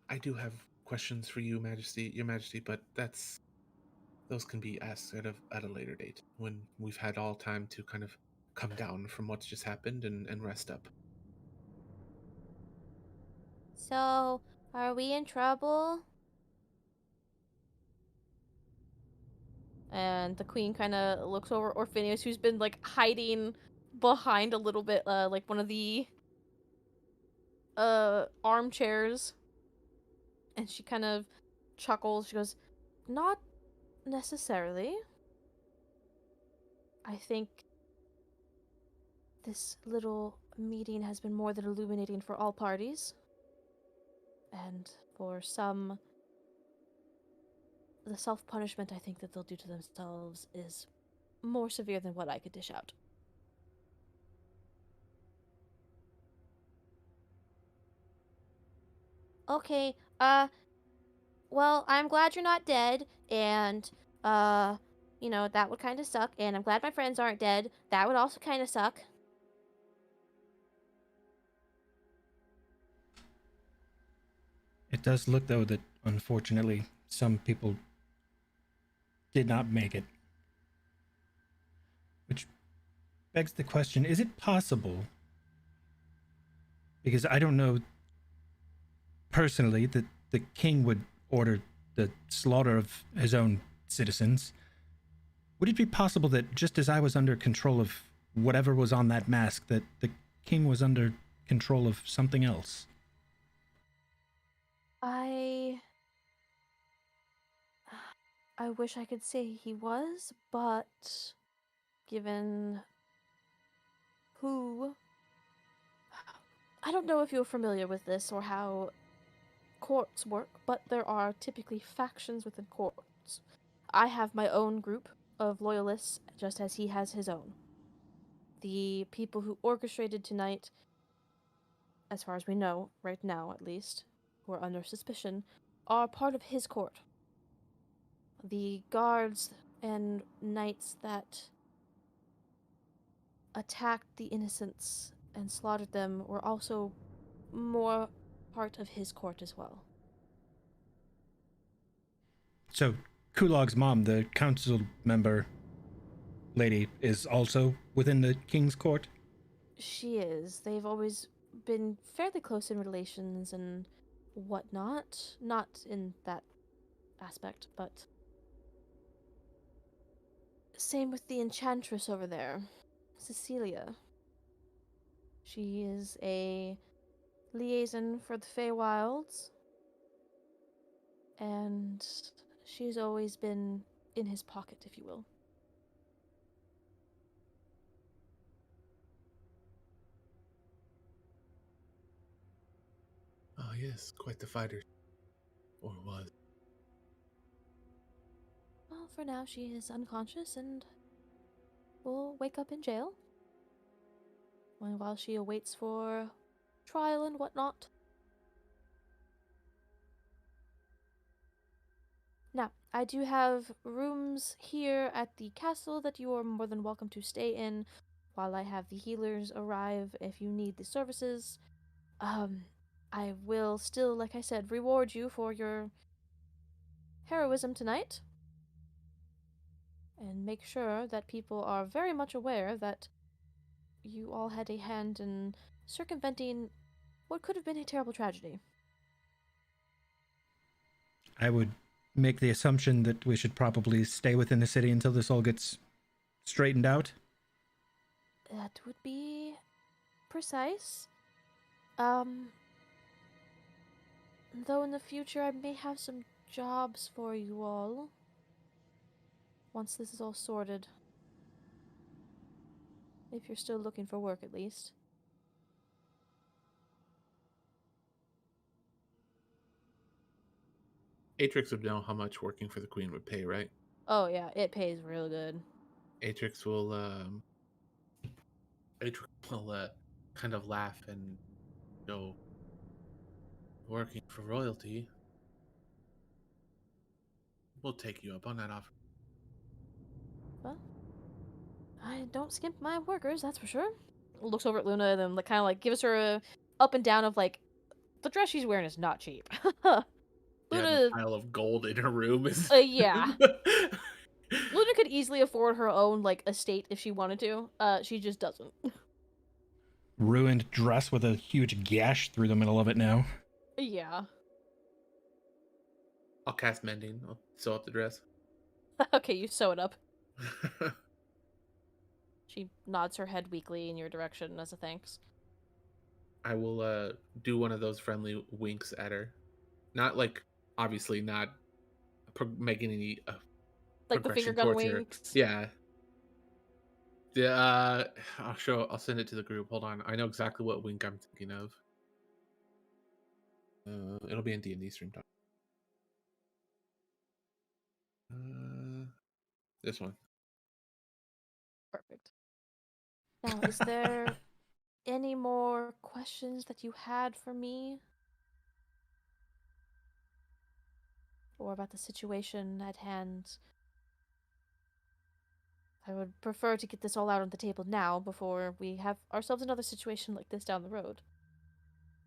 I do have questions for you, Your Majesty, but those can be asked at a later date when we've had all time to kind of come down from what's just happened and rest up. So, are we in trouble? And the queen kind of looks over Orphinius, who's been like hiding behind a little bit, like one of the armchairs, and she kind of chuckles. She goes, "Not necessarily. I think this little meeting has been more than illuminating for all parties, and for some, the self-punishment I think that they'll do to themselves is more severe than what I could dish out." Okay, well, I'm glad you're not dead, and, you know, that would kind of suck, and I'm glad my friends aren't dead. That would also kind of suck. it does look, though, that unfortunately some people did not make it. Which begs the question, is it possible, because I don't know personally, that the king would order the slaughter of his own citizens? Would it be possible that just as I was under control of whatever was on that mask, that the king was under control of something else? I I wish I could say he was, but given who I don't know if you're familiar with this or how courts work, but there are typically factions within courts. I have my own group of loyalists, just as he has his own. The people who orchestrated tonight, as far as we know, right now at least, who are under suspicion, are part of his court. The guards and knights that attacked the innocents and slaughtered them were also more part of his court as well. So Kulog's mom, the council member lady, is also within the king's court? She is. They've always been fairly close in relations and whatnot. Not in that aspect, but. Same with the enchantress over there, Cecilia. She is a liaison for the Feywilds, and she's always been in his pocket, if you will. Oh yes, quite the fighter. Or was. Well, for now she is unconscious and will wake up in jail while she awaits for trial and whatnot. Now, I do have rooms here at the castle that you are more than welcome to stay in while I have the healers arrive if you need the services. I will still, like I said, reward you for your heroism tonight. And make sure that people are very much aware that you all had a hand in circumventing what could have been a terrible tragedy. I would make the assumption that we should probably stay within the city until this all gets straightened out. That would be precise. Though in the future I may have some jobs for you all. Once this is all sorted. If you're still looking for work, at least. Atrix would know how much working for the Queen would pay, right? Oh yeah, it pays real good. Atrix will kind of laugh and go, working for royalty. We'll take you up on that offer. Well, I don't skimp my workers, that's for sure. Looks over at Luna and then kind of like gives her a up and down of like, the dress she's wearing is not cheap. Yeah, Luna, the pile of gold in her room is. Yeah. Luna could easily afford her own like estate if she wanted to. She just doesn't. Ruined dress with a huge gash through the middle of it now. Yeah. I'll cast mending. I'll sew up the dress. Okay, you sew it up. She nods her head weakly in your direction as a thanks. I will do one of those friendly winks at her. Not like, obviously not making any Like the finger progression gun towards her. winks. Yeah. I'll send it to the group. Hold on. I know exactly what wink I'm thinking of. It'll be in D&D stream talk. This one. Perfect. Now, is there any more questions that you had for me? Or about the situation at hand? I would prefer to get this all out on the table now before we have ourselves another situation like this down the road.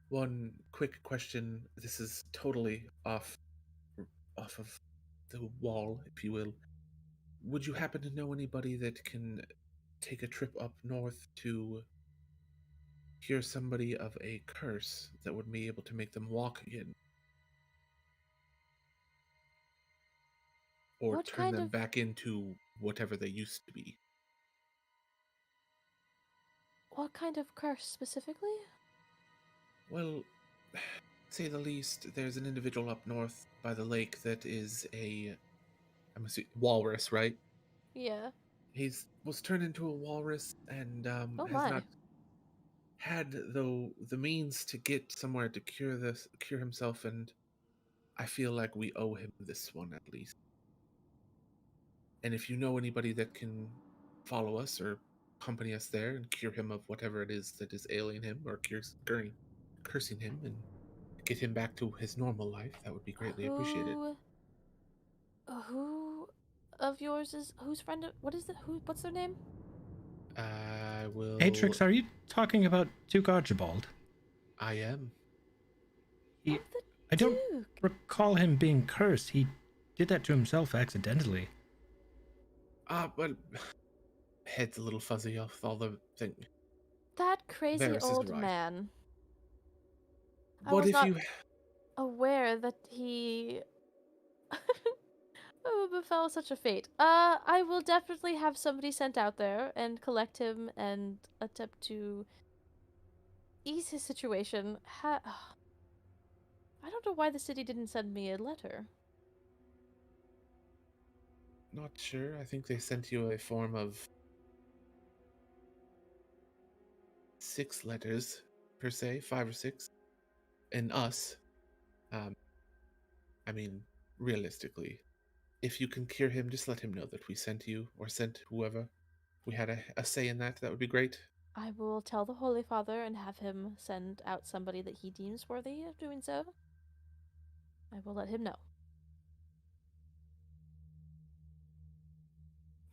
One quick question. This is totally off of the wall, if you will. Would you happen to know anybody that can take a trip up north to cure somebody of a curse that would be able to make them walk again. Or What turn kind them of back into whatever they used to be. curse specifically? Well, say the least, there's an individual up north by the lake that is I'm assuming, walrus, right? Yeah. Was turned into a walrus and Oh has not my. had the means to get somewhere to cure himself, and I feel like we owe him this one at least. And if you know anybody that can follow us or accompany us there and cure him of whatever it is that is ailing him or cursing him and get him back to his normal life, that would be greatly appreciated. Who of yours is whose friend? What is it? What's their name? I will. Atrix, are you talking about Duke Archibald? I am. He, Oh, the I don't Duke. recall him being cursed. He did that to himself accidentally. But head's a little fuzzy off all the thing. That crazy Varys is old right. man. I What was if not you? aware that he befell such a fate. I will definitely have somebody sent out there and collect him and attempt to ease his situation. I don't know why the city didn't send me a letter. Not sure. I think they sent you a form of 6 letters per se, 5 or 6, and us. Um, I mean, realistically, if you can cure him, just let him know that we sent you or sent whoever. We had a say in that. That would be great. I will tell the Holy Father and have him send out somebody that he deems worthy of doing so. I will let him know.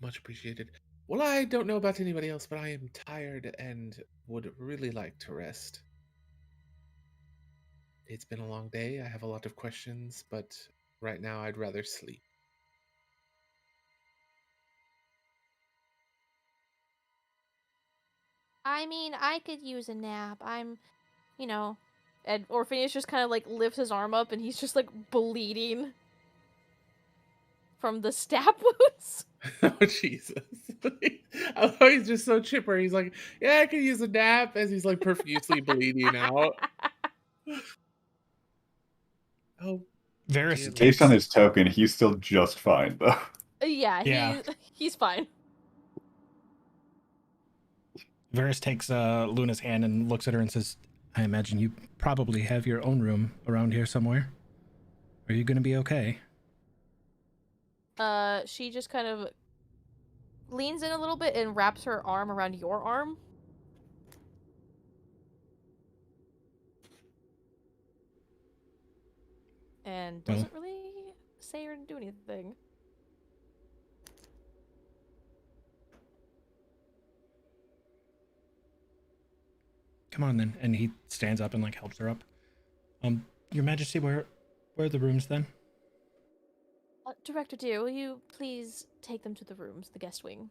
Much appreciated. Well, I don't know about anybody else, but I am tired and would really like to rest. It's been a long day. I have a lot of questions, but right now I'd rather sleep. I mean, I could use a nap. And Orpheus just kind of like lifts his arm up and he's just like bleeding from the stab wounds. Oh, Jesus. I thought he's just so chipper. He's like, yeah, I could use a nap as he's like profusely bleeding out. Oh, Varys dear Based takes. on his token, he's still just fine, though. Yeah, he's fine. Varys takes Luna's hand and looks at her and says, I imagine you probably have your own room around here somewhere. Are you going to be okay? She just kind of leans in a little bit and wraps her arm around your arm. And doesn't really say or do anything. Come on then. And he stands up and like helps her up. Your Majesty, where are the rooms then? Director dear, will you please take them to the rooms, the guest wing?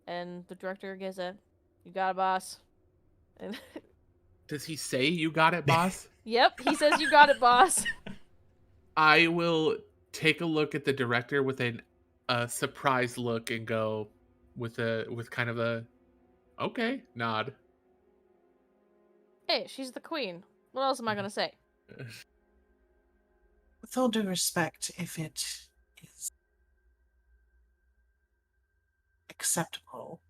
And the director gives you got it, boss. And Does he say you got it, boss? yep, he says you got it, boss. I will take a look at the director with a surprised look and go with kind of a okay nod. Hey, she's the queen. What else am I gonna say? With all due respect, if it is acceptable,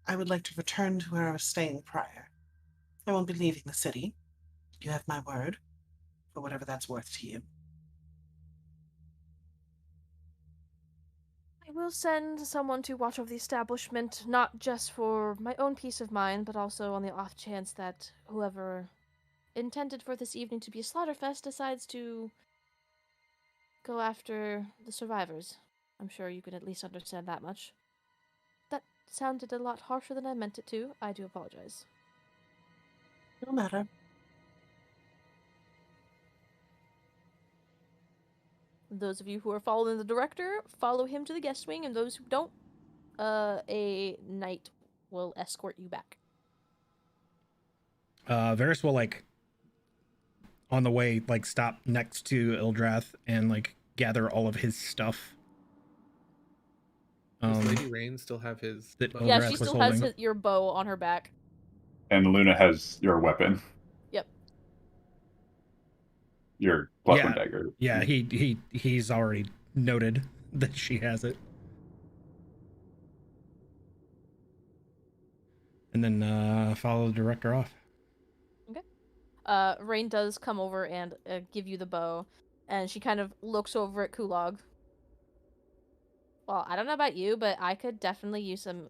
I would like to return to where I was staying prior. I won't be leaving the city. You have my word, for whatever that's worth to you. I will send someone to watch over the establishment, not just for my own peace of mind, but also on the off chance that whoever intended for this evening to be a slaughterfest decides to go after the survivors. I'm sure you can at least understand that much. That sounded a lot harsher than I meant it to. I do apologize. No matter. those of you who are following the director, follow him to the guest wing, and those who don't, a knight will escort you back. Varys will like on the way like stop next to Ildrath and like gather all of his stuff. Does Lady Rain still have his that bow? Yeah, Eldrath she was still holding. has your bow on her back. And Luna has your weapon, Yep. your plus Yeah. one dagger. Yeah, he's already noted that she has it. And then follow the director off. Rain does come over and give you the bow, and she kind of looks over at Kulog. Well, I don't know about you, but I could definitely use some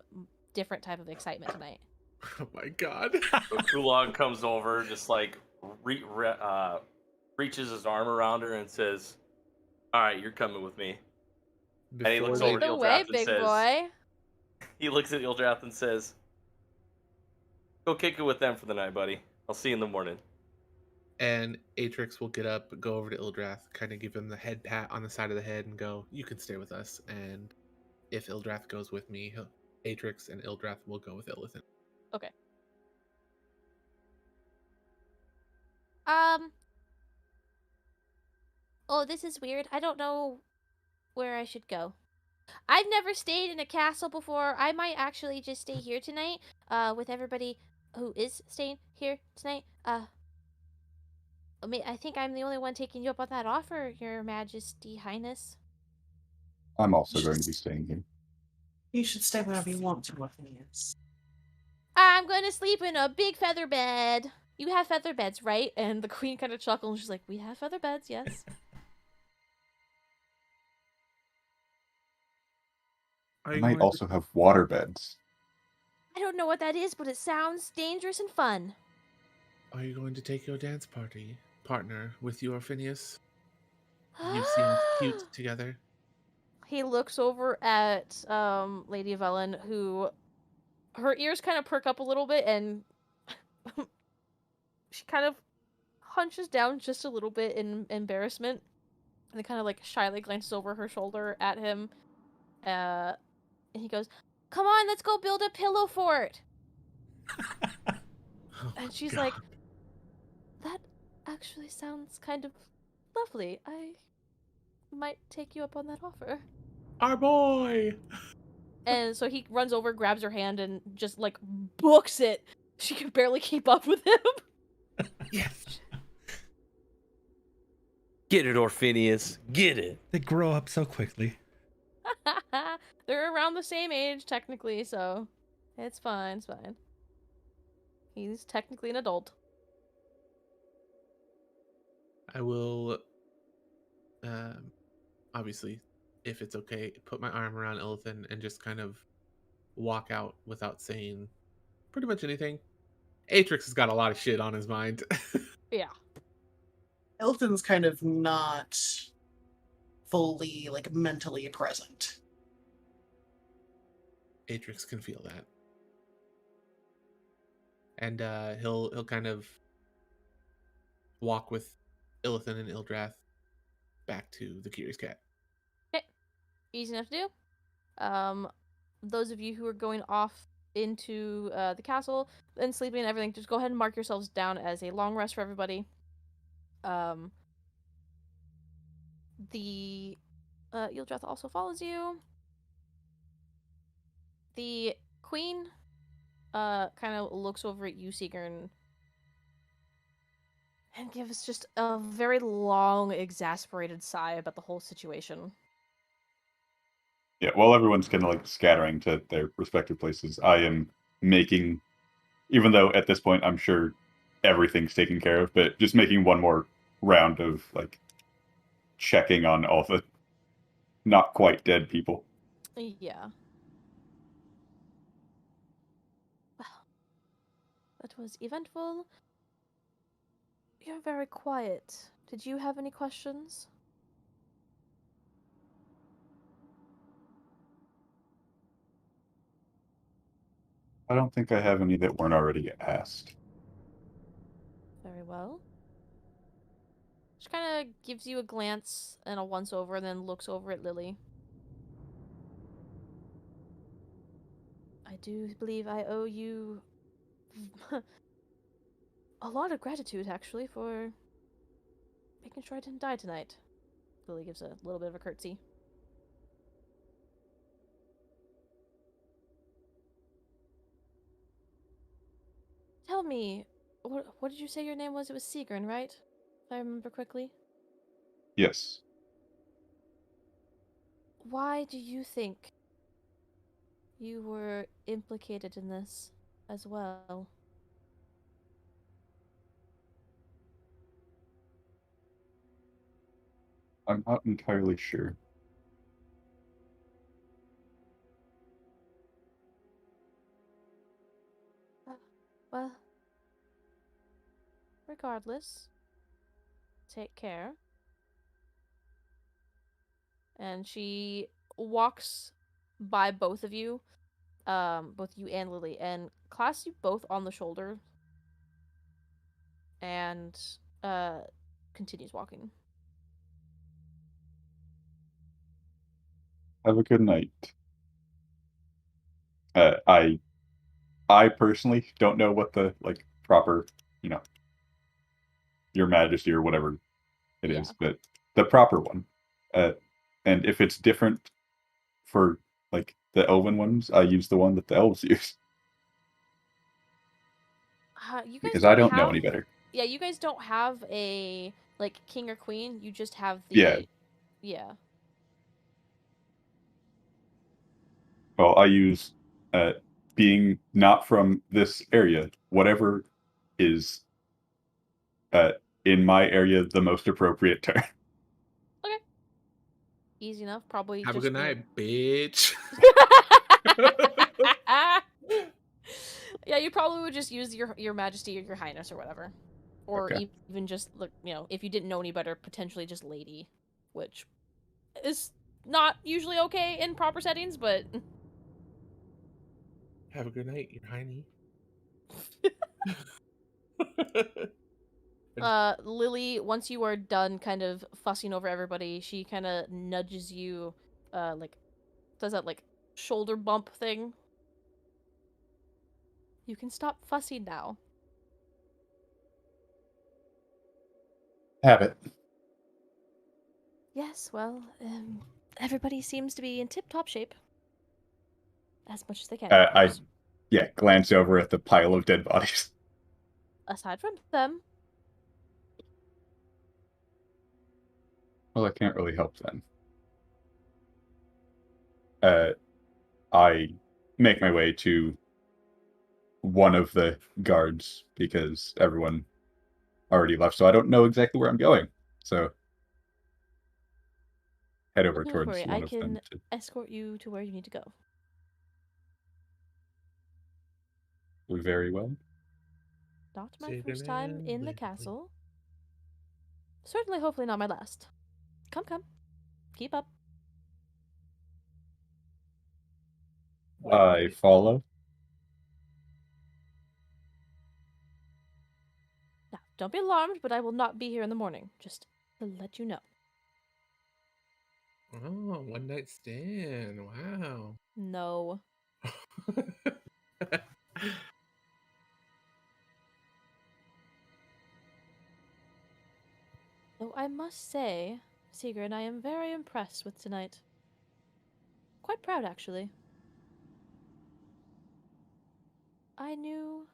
different type of excitement tonight. Oh my god. So Kulog comes over, just like reaches his arm around her and says, "All right, you're coming with me." And he looks over Lead at the way, Ildrath and big says, boy. he looks at Ildrath and says, "Go kick it with them for the night, buddy. I'll see you in the morning." And Atrix will get up, go over to Ildrath, kind of give him the head pat on the side of the head, and go, "You can stay with us." And if Ildrath goes with me, Atrix and Ildrath will go with Illithin. Okay. Oh, this is weird. I don't know where I should go. I've never stayed in a castle before. I might actually just stay here tonight, with everybody who is staying here tonight. I think I'm the only one taking you up on that offer, Your Majesty, Highness. I'm also going to be staying here. You should stay whenever you want to, Phineas. I'm going to sleep in a big feather bed. You have feather beds, right? And the queen kind of chuckles and she's like, "We have feather beds, yes." Are I you might going also have water beds. I don't know what that is, but it sounds dangerous and fun. Are you going to take your dance party partner with you, Phineas? You seem cute together. He looks over at Lady Velen, who her ears kind of perk up a little bit, and she kind of hunches down just a little bit in embarrassment, and then kind of like shyly glances over her shoulder at him. And he goes, "Come on, let's go build a pillow fort." Oh, And she's God. like, "That actually sounds kind of lovely. I might take you up on that offer." Our boy! And so he runs over, grabs her hand, and just like books it. She can barely keep up with him. Yes! Get it, Orphinius. Get it. They grow up so quickly. They're around the same age, technically, so it's fine, it's fine. He's technically an adult. I will, obviously, if it's okay, put my arm around Illithin and just kind of walk out without saying pretty much anything. Atrix has got a lot of shit on his mind. Yeah. Elton's kind of not fully, like, mentally present. Atrix can feel that. And he'll kind of walk with Illithin and Ildrath back to the Curious Cat. Okay. Easy enough to do. Those of you who are going off into the castle and sleeping and everything, just go ahead and mark yourselves down as a long rest for everybody. The Yildreth also follows you. The queen kind of looks over at you, Sigurd, and gives just a very long, exasperated sigh about the whole situation. Yeah, while everyone's kind of like scattering to their respective places, I am making, even though at this point I'm sure everything's taken care of, but just making one more round of like checking on all the not quite dead people. Yeah. Well, that was eventful. You're very quiet. Did you have any questions? I don't think I have any that weren't already asked. Very well. She kind of gives you a glance and a once over, and then looks over at Lily. I do believe I owe you a lot of gratitude, actually, for making sure I didn't die tonight. Lily gives a little bit of a curtsy. Tell me, what did you say your name was? It was Sigrun, right? If I remember correctly. Yes. Why do you think you were implicated in this as well? I'm not entirely sure. Well, regardless, take care. And she walks by both of you, both you and Lily, and clasps you both on the shoulder and continues walking. Have a good night. Uh, I I personally don't know what the like proper, you know, Your Majesty or whatever it Yeah. is, but the proper one. Uh, and if it's different for like the elven ones, I use the one that the elves use You guys because I don't don't know have. any better. Yeah, you guys don't have a like king or queen. You just have Yeah. the. Yeah. Well, I use being not from this area, whatever is uh in my area the most appropriate term. Okay. Easy enough. Probably Have a just good night, bitch. Yeah, you probably would just use your Majesty or your Highness or whatever, or Okay. even just look. If you didn't know any better, potentially just Lady, which is not usually okay in proper settings, but Have a good night, your hiney. Lily, once you are done kind of fussing over everybody, she kind of nudges you, like, does that, like, shoulder bump thing. You can stop fussing now. Have it. Yes, well, everybody seems to be in tip-top shape. As much as they can, of I course. glance over at the pile of dead bodies. Aside from them, Well, I can't really help then. I make my way to one of the guards because everyone already left, so I don't know exactly where I'm going. So head over don't towards worry, one I of them. can escort you to where you need to go. Very well. Not my Chicken first time and in the Lily. castle. Certainly, hopefully not my last. Come, come. Keep up. I follow. Now, don't be alarmed, but I will not be here in the morning. Just to let you know. Oh, one night stand. Wow. No. Though I must say, Sigurd, I am very impressed with tonight. Quite proud, actually. I knew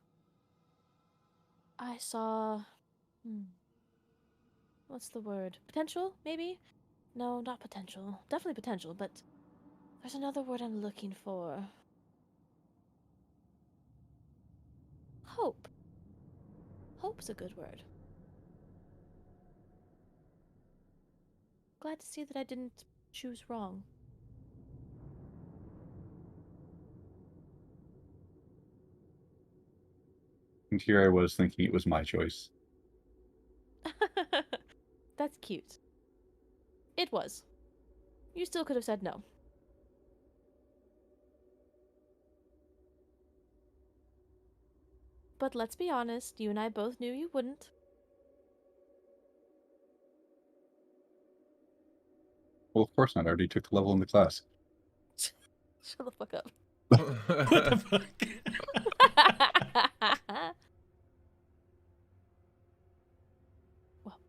I saw. What's the word? Potential, maybe? No, not potential. Definitely potential, but there's another word I'm looking for. Hope. Hope's a good word. Glad to see that I didn't choose wrong. And here I was thinking it was my choice. That's cute. It was. You still could have said no. But let's be honest, you and I both knew you wouldn't. Well, of course not. I already took the level in the class. Shut the fuck up. What the fuck? Well,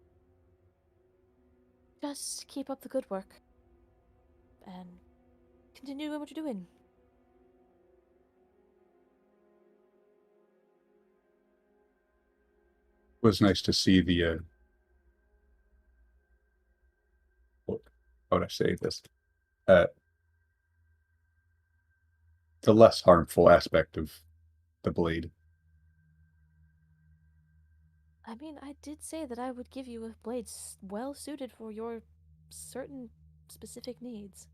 just keep up the good work. And continue doing what you're doing. It was nice to see the how would I say this? Uh, the less harmful aspect of the blade. I mean, I did say that I would give you a blade well suited for your certain specific needs.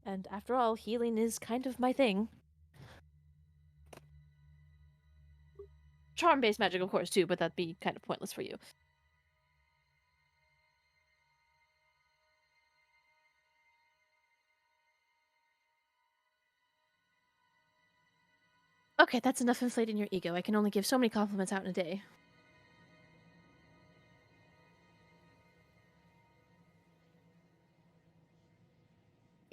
And after all, healing is kind of my thing. Charm-based magic, of course, too, but that'd be kind of pointless for you. Okay, that's enough inflating your ego. I can only give so many compliments out in a day.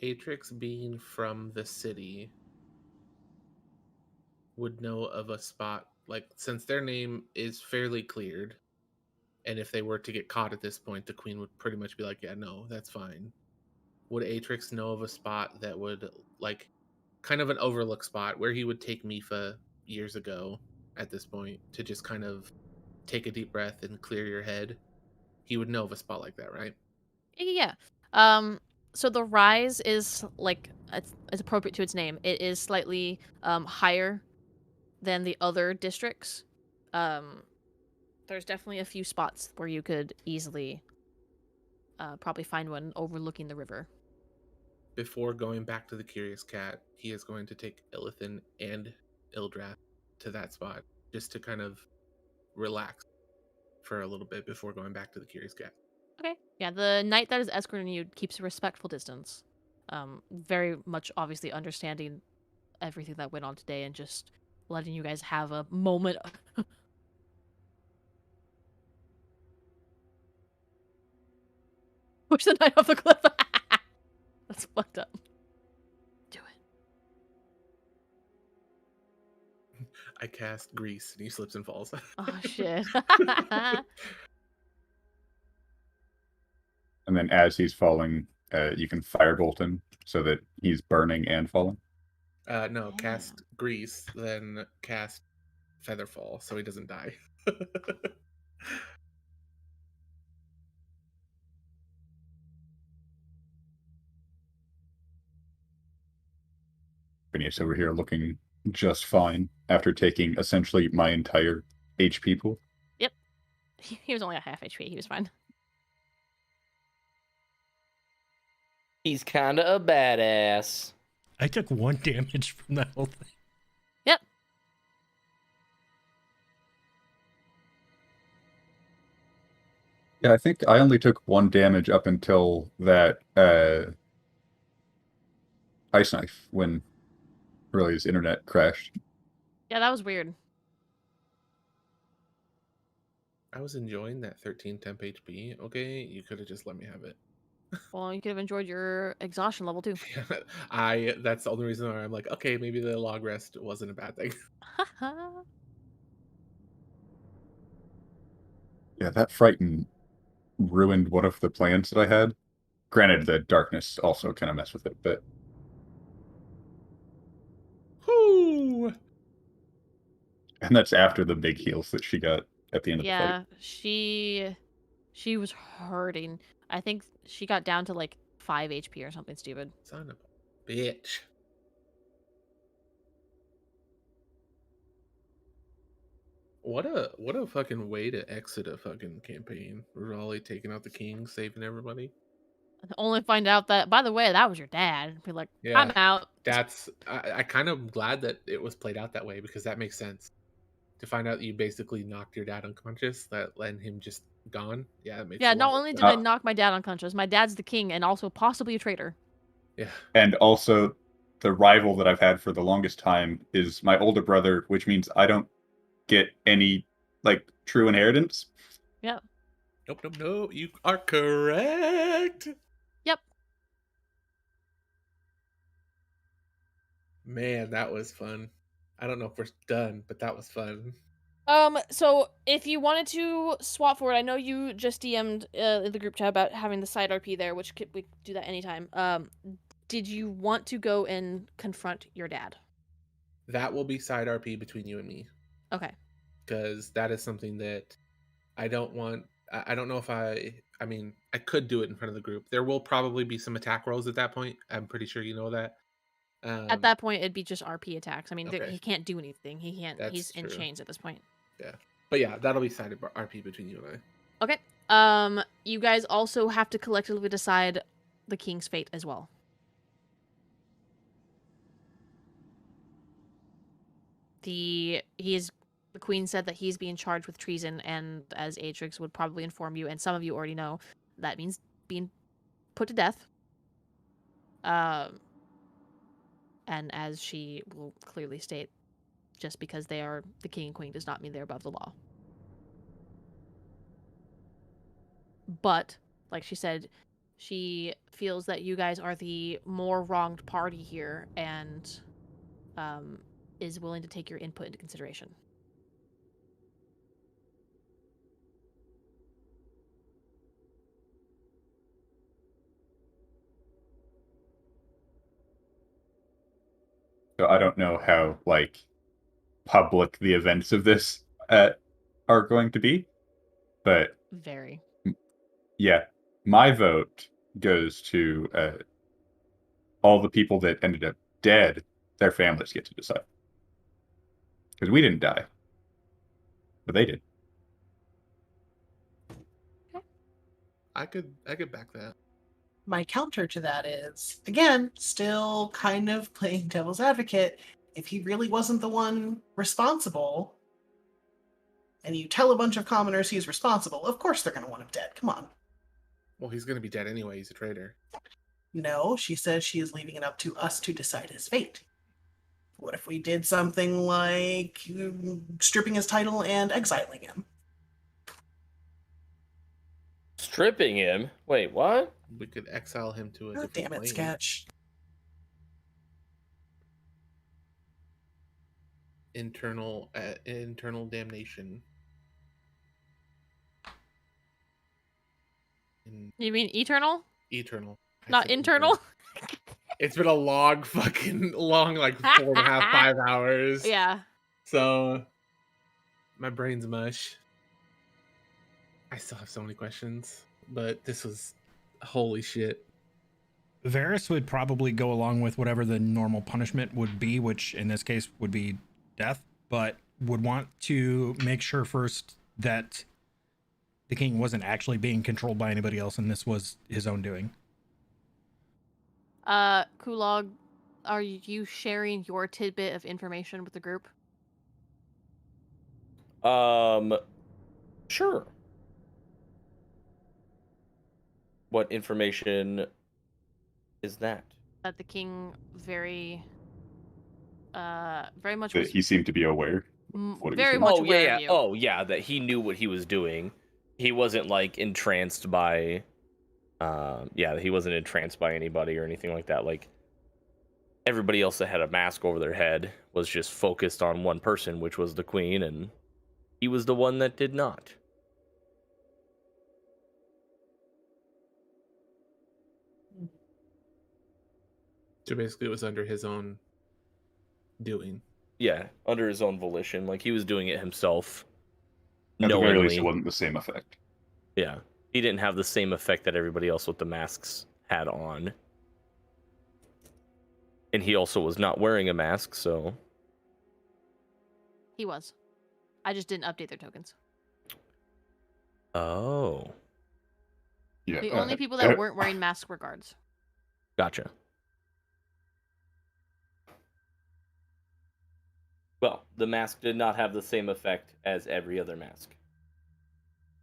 Atrix, being from the city, would know of a spot, like, since their name is fairly cleared, and if they were to get caught at this point, the queen would pretty much be like, yeah, no, that's fine. Would Atrix know of a spot that would, like, kind of an overlook spot where he would take Mifa years ago at this point to just kind of take a deep breath and clear your head? He would know of a spot like that, right? Yeah. So the rise is like it's appropriate to its name. It is slightly higher than the other districts. There's definitely a few spots where you could easily probably find one overlooking the river. Before going back to the Curious Cat, he is going to take Illithin and Ildrath to that spot just to kind of relax for a little bit before going back to the Curious Cat. Okay. Yeah, the knight that is escorting you keeps a respectful distance. Very much obviously understanding everything that went on today and just letting you guys have a moment. Push the knight off the cliff. That's fucked up. Do it. I cast Grease and he slips and falls. Oh shit. And then as he's falling, you can firebolt him so that he's burning and falling. No, cast Grease, then cast Featherfall so he doesn't die. Phineas over here looking just fine after taking essentially my entire HP pool. Yep. He was only a half HP. He was fine. He's kind of a badass. I took 1 damage from that whole thing. Yep. Yeah, I think I only took 1 damage up until that ice knife when really his internet crashed. Yeah, that was weird. I was enjoying that 13 temp HP. Okay, you could have just let me have it. Well, you could have enjoyed your exhaustion level too. That's the only reason why I'm like, okay, maybe the log rest wasn't a bad thing. Yeah, that frighten ruined one of the plans that I had. Granted, the darkness also kind of messed with it, but Whoo! and that's after the big heals that she got at the end of the fight. Yeah, she was hurting. I think she got down to like 5 HP or something stupid. Son of a bitch. What a fucking way to exit a fucking campaign. Raleigh taking out the king, saving everybody. Only find out that, by the way, that was your dad. Be like, Yeah. I'm out. I kind of glad that it was played out that way because that makes sense. To find out you basically knocked your dad unconscious, that let him just gone. Yeah, it makes Yeah, a not lot of only did sense. I knock my dad unconscious, my dad's the king and also possibly a traitor. Yeah. And also, the rival that I've had for the longest time is my older brother, which means I don't get any like true inheritance. Yeah. Nope. You are correct. Man, that was fun. I don't know if we're done, but that was fun. So if you wanted to swap forward, I know you just DM'd in the group chat about having the side RP there, which we could do that anytime. Did you want to go and confront your dad? That will be side RP between you and me, Okay. because that is something that I don't want. I don't know if I mean, I could do it in front of the group. There will probably be some attack rolls at that point. I'm pretty sure you know that. At that point, it'd be just RP attacks. I mean, Okay. he can't do anything. He can't. That's He's in true. chains at this point. Yeah, but yeah, that'll be side RP between you and I. Okay. You guys also have to collectively decide the king's fate as well. The queen said that he's being charged with treason, and as Atrix would probably inform you, and some of you already know, that means being put to death. And as she will clearly state, just because they are the king and queen does not mean they're above the law. But, like she said, she feels that you guys are the more wronged party here, and is willing to take your input into consideration. So I don't know how public the events of this are going to be, but Very. yeah, my vote goes to all the people that ended up dead. Their families get to decide, because we didn't die, but they did. I could back that. My counter to that is, again, still kind of playing devil's advocate. If he really wasn't the one responsible, and you tell a bunch of commoners he's responsible, of course they're going to want him dead. Come on. Well, he's gonna be dead anyway. He's a traitor. No, she says she is leaving it up to us to decide his fate. What if we did something like stripping his title and exiling him? Stripping him? Wait, what? We could exile him to a God different damn it, plane. Sketch. Internal damnation. You mean eternal? Eternal. I Not said internal? It's been a long, 4.5, 5 hours. Yeah. So my brain's mush. I still have so many questions, but this was holy shit. Varys would probably go along with whatever the normal punishment would be, which in this case would be death, but would want to make sure first that the king wasn't actually being controlled by anybody else and this was his own doing. Kulog, are you sharing your tidbit of information with the group? Sure. What information is that? That the king very much That was he seemed to be aware of what he was very doing. much Oh aware yeah, of you. oh yeah, that he knew what he was doing. He wasn't like entranced by he wasn't entranced by anybody or anything like that. Like everybody else that had a mask over their head was just focused on one person, which was the queen, and he was the one that did not. So basically, it was under his own doing. Yeah, under his own volition. Like he was doing it himself. At the very least, Knowingly. it wasn't the same effect. Yeah. He didn't have the same effect that everybody else with the masks had on. And he also was not wearing a mask, so... He was. I just didn't update their tokens. Oh. Yeah. The only people that weren't wearing masks were guards. Gotcha. Well, the mask did not have the same effect as every other mask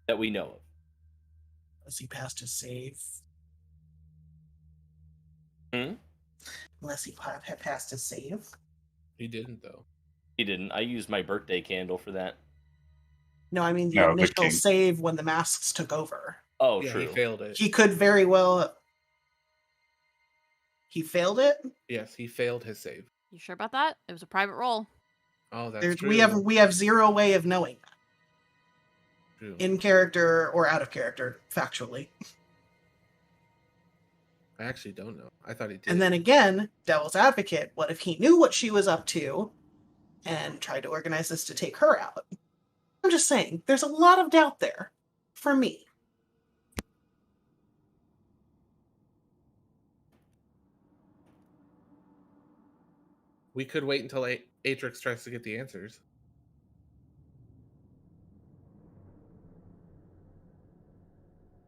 that we know of. Unless he passed his save. Unless he had passed his save. He didn't, though. He didn't. I used my birthday candle for that. No, I mean the No, the initial king. save when the masks took over. Oh, Yeah, true. he failed it. He could very well. He failed it? Yes, he failed his save. You sure about that? It was a private roll. Oh, that's There's, true. we have zero way of knowing that. True. In character or out of character, factually. I actually don't know. I thought he did. And then again, devil's advocate, what if he knew what she was up to and tried to organize this to take her out? I'm just saying, there's a lot of doubt there for me. We could wait until Atrix tries to get the answers.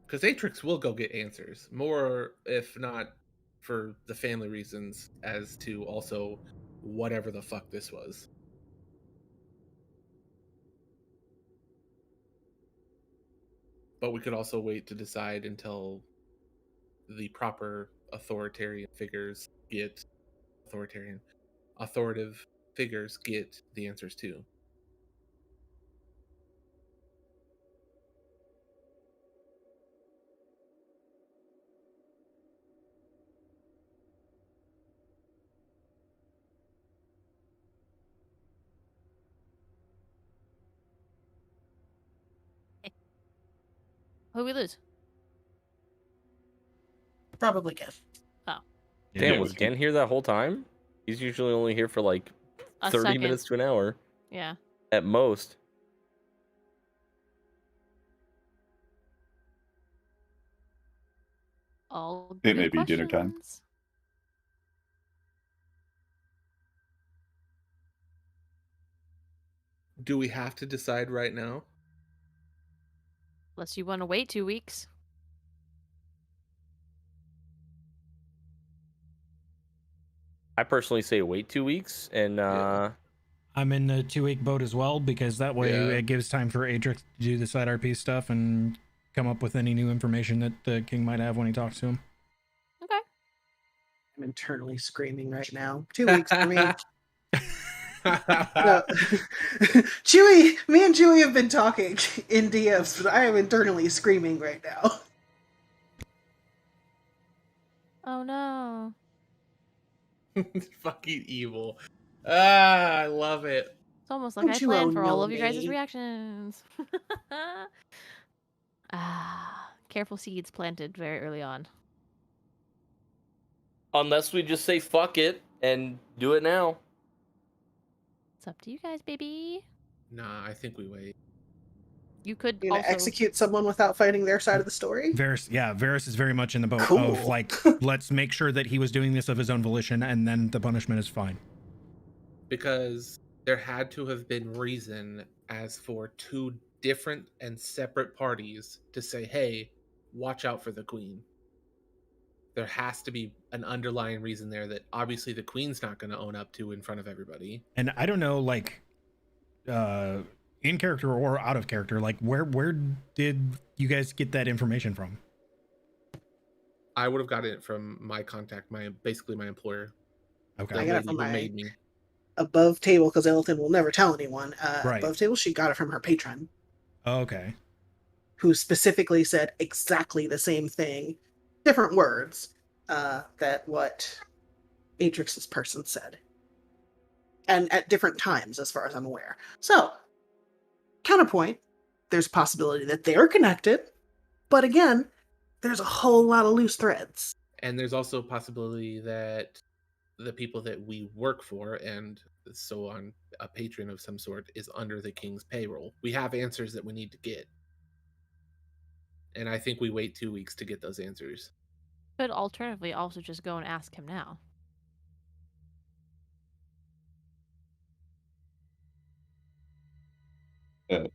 Because Atrix will go get answers. More, if not for the family reasons, as to also whatever the fuck this was. But we could also wait to decide until the proper authoritative figures get the answers too. Who we lose? Probably good. Oh, Damn, Yeah, was Gan here that whole time? He's usually only here for like a 30 second. minutes to an hour Yeah. at most. All It good may be dinner time. questions. Do we have to decide right now? Unless you want to wait 2 weeks. I personally say wait 2 weeks and Yeah. I'm in the 2-week boat as well, because that way Yeah. it gives time for Adrix to do the side RP stuff and come up with any new information that the king might have when he talks to him. Okay. I'm internally screaming right now. 2 weeks for me. No. Chewy, me and Chewy have been talking in DMs, but I am internally screaming right now. Oh no. Fucking evil. I love it. It's almost like Don't I you planned own for all no of you guys' me. reactions. Careful seeds planted very early on. unless we just say fuck it and do it now. It's up to you guys, baby. Nah, I think we wait. You could You're gonna also execute someone without fighting their side of the story? Varys is very much in the boat Cool. of like, let's make sure that he was doing this of his own volition, and then the punishment is fine. Because there had to have been reason as for two different and separate parties to say, hey, watch out for the queen. There has to be an underlying reason there that obviously the queen's not going to own up to in front of everybody. And I don't know, like, in character or out of character, like, where did you guys get that information from? I would have gotten it from my contact, basically my employer. Okay. The I got it lady from who my made me. above table, because Elton will never tell anyone. Right. Above table, she got it from her patron, Okay. who specifically said exactly the same thing, different words, that what Atrix's person said. And at different times, as far as I'm aware. So, counterpoint, there's a possibility that they're connected, but again, there's a whole lot of loose threads. And there's also a possibility that the people that we work for and so on, a patron of some sort, is under the king's payroll. We have answers that we need to get. And I think we wait 2 weeks to get those answers. could alternatively also just go and ask him now.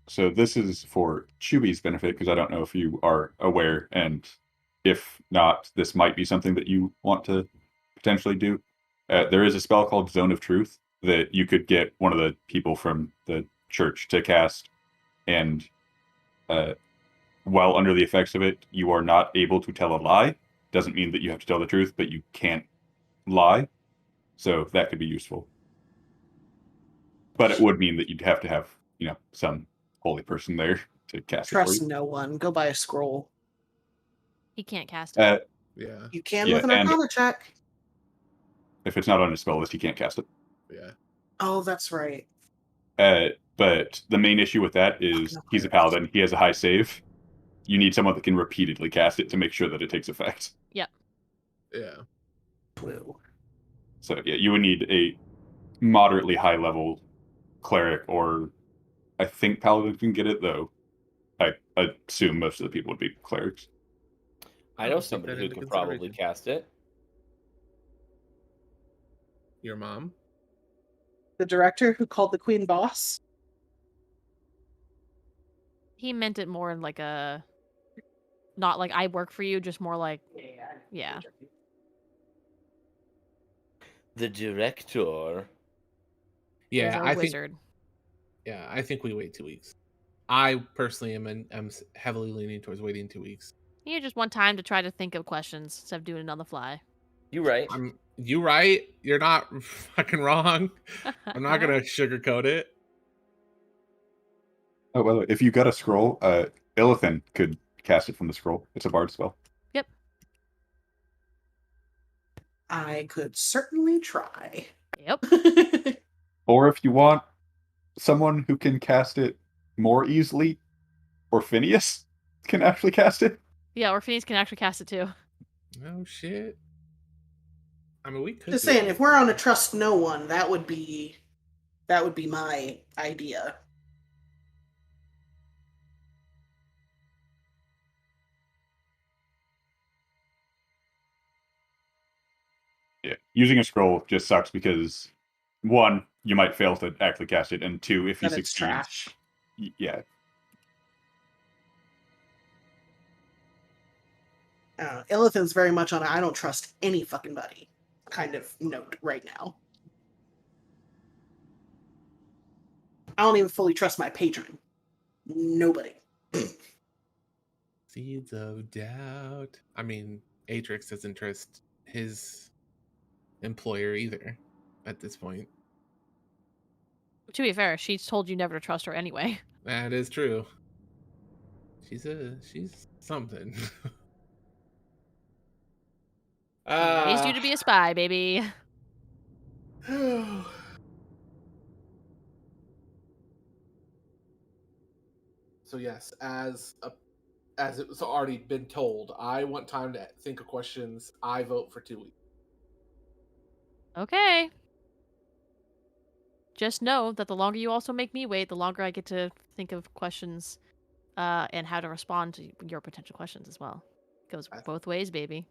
So this is for Chewy's benefit, because I don't know if you are aware, and if not, this might be something that you want to potentially do. There is a spell called Zone of Truth that you could get one of the people from the church to cast, and while under the effects of it, you are not able to tell a lie. Doesn't mean that you have to tell the truth, but you can't lie. So that could be useful. But it would mean that you'd have to have, some holy person there to cast it for Trust you. no one. Go buy a scroll. He can't cast it. Yeah. You can Yeah, with an and- Arcana check. If it's not on a spell list, you can't cast it. yeah. Oh, that's right. But the main issue with that is he's a paladin. He has a high save. You need someone that can repeatedly cast it to make sure that it takes effect. Yep. Yeah. Blue. So yeah, you would need a moderately high level cleric, or I think paladin can get it though. I assume most of the people would be clerics. I know Take somebody that who into could probably consideration. cast it. Your mom? The director who called the queen boss. He meant it more in like a, not like I work for you, just more like, yeah. The director. Yeah, is our I think. wizard. Yeah, I think we wait 2 weeks. I personally am heavily leaning towards waiting 2 weeks. You just want time to try to think of questions instead of doing it on the fly. You right. You right. You're not fucking wrong. I'm not gonna Alright. sugarcoat it. Oh, by the way, if you got a scroll, Illithin could cast it from the scroll. It's a bard spell. Yep. I could certainly try. Yep. Or if you want someone who can cast it more easily, or Phineas can actually cast it. Yeah, or Phineas can actually cast it too. Oh shit. I mean, we could. Just do saying, it. if we're on a trust no one, that would be my idea. Yeah, using a scroll just sucks because one, you might fail to actually cast it, and two, if you That it's succeed, trash. yeah, Illithin's very much on a I don't trust any fucking buddy kind of note right now. I don't even fully trust my patron. Nobody. Seeds of doubt. I mean, Atrix doesn't trust his employer either at this point. To be fair, she's told you never to trust her anyway. That is true. She's something. Raised you to be a spy, baby. So yes, as it was already been told, I want time to think of questions. I vote for 2 weeks. Okay. Just know that the longer you also make me wait, the longer I get to think of questions and how to respond to your potential questions as well. Goes both ways, baby.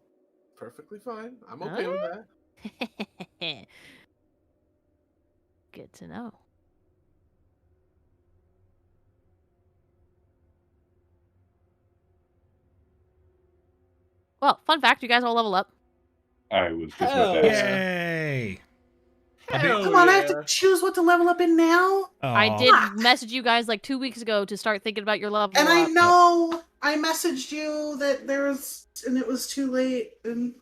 Perfectly fine. I'm okay with that. Good to know. Well, fun fact, you guys all level up. I was just about to ask. Yay! Come on, I have to choose what to level up in now? I did Fuck. message you guys like 2 weeks ago to start thinking about your level And up. I know I messaged you that there was, and it was too late, and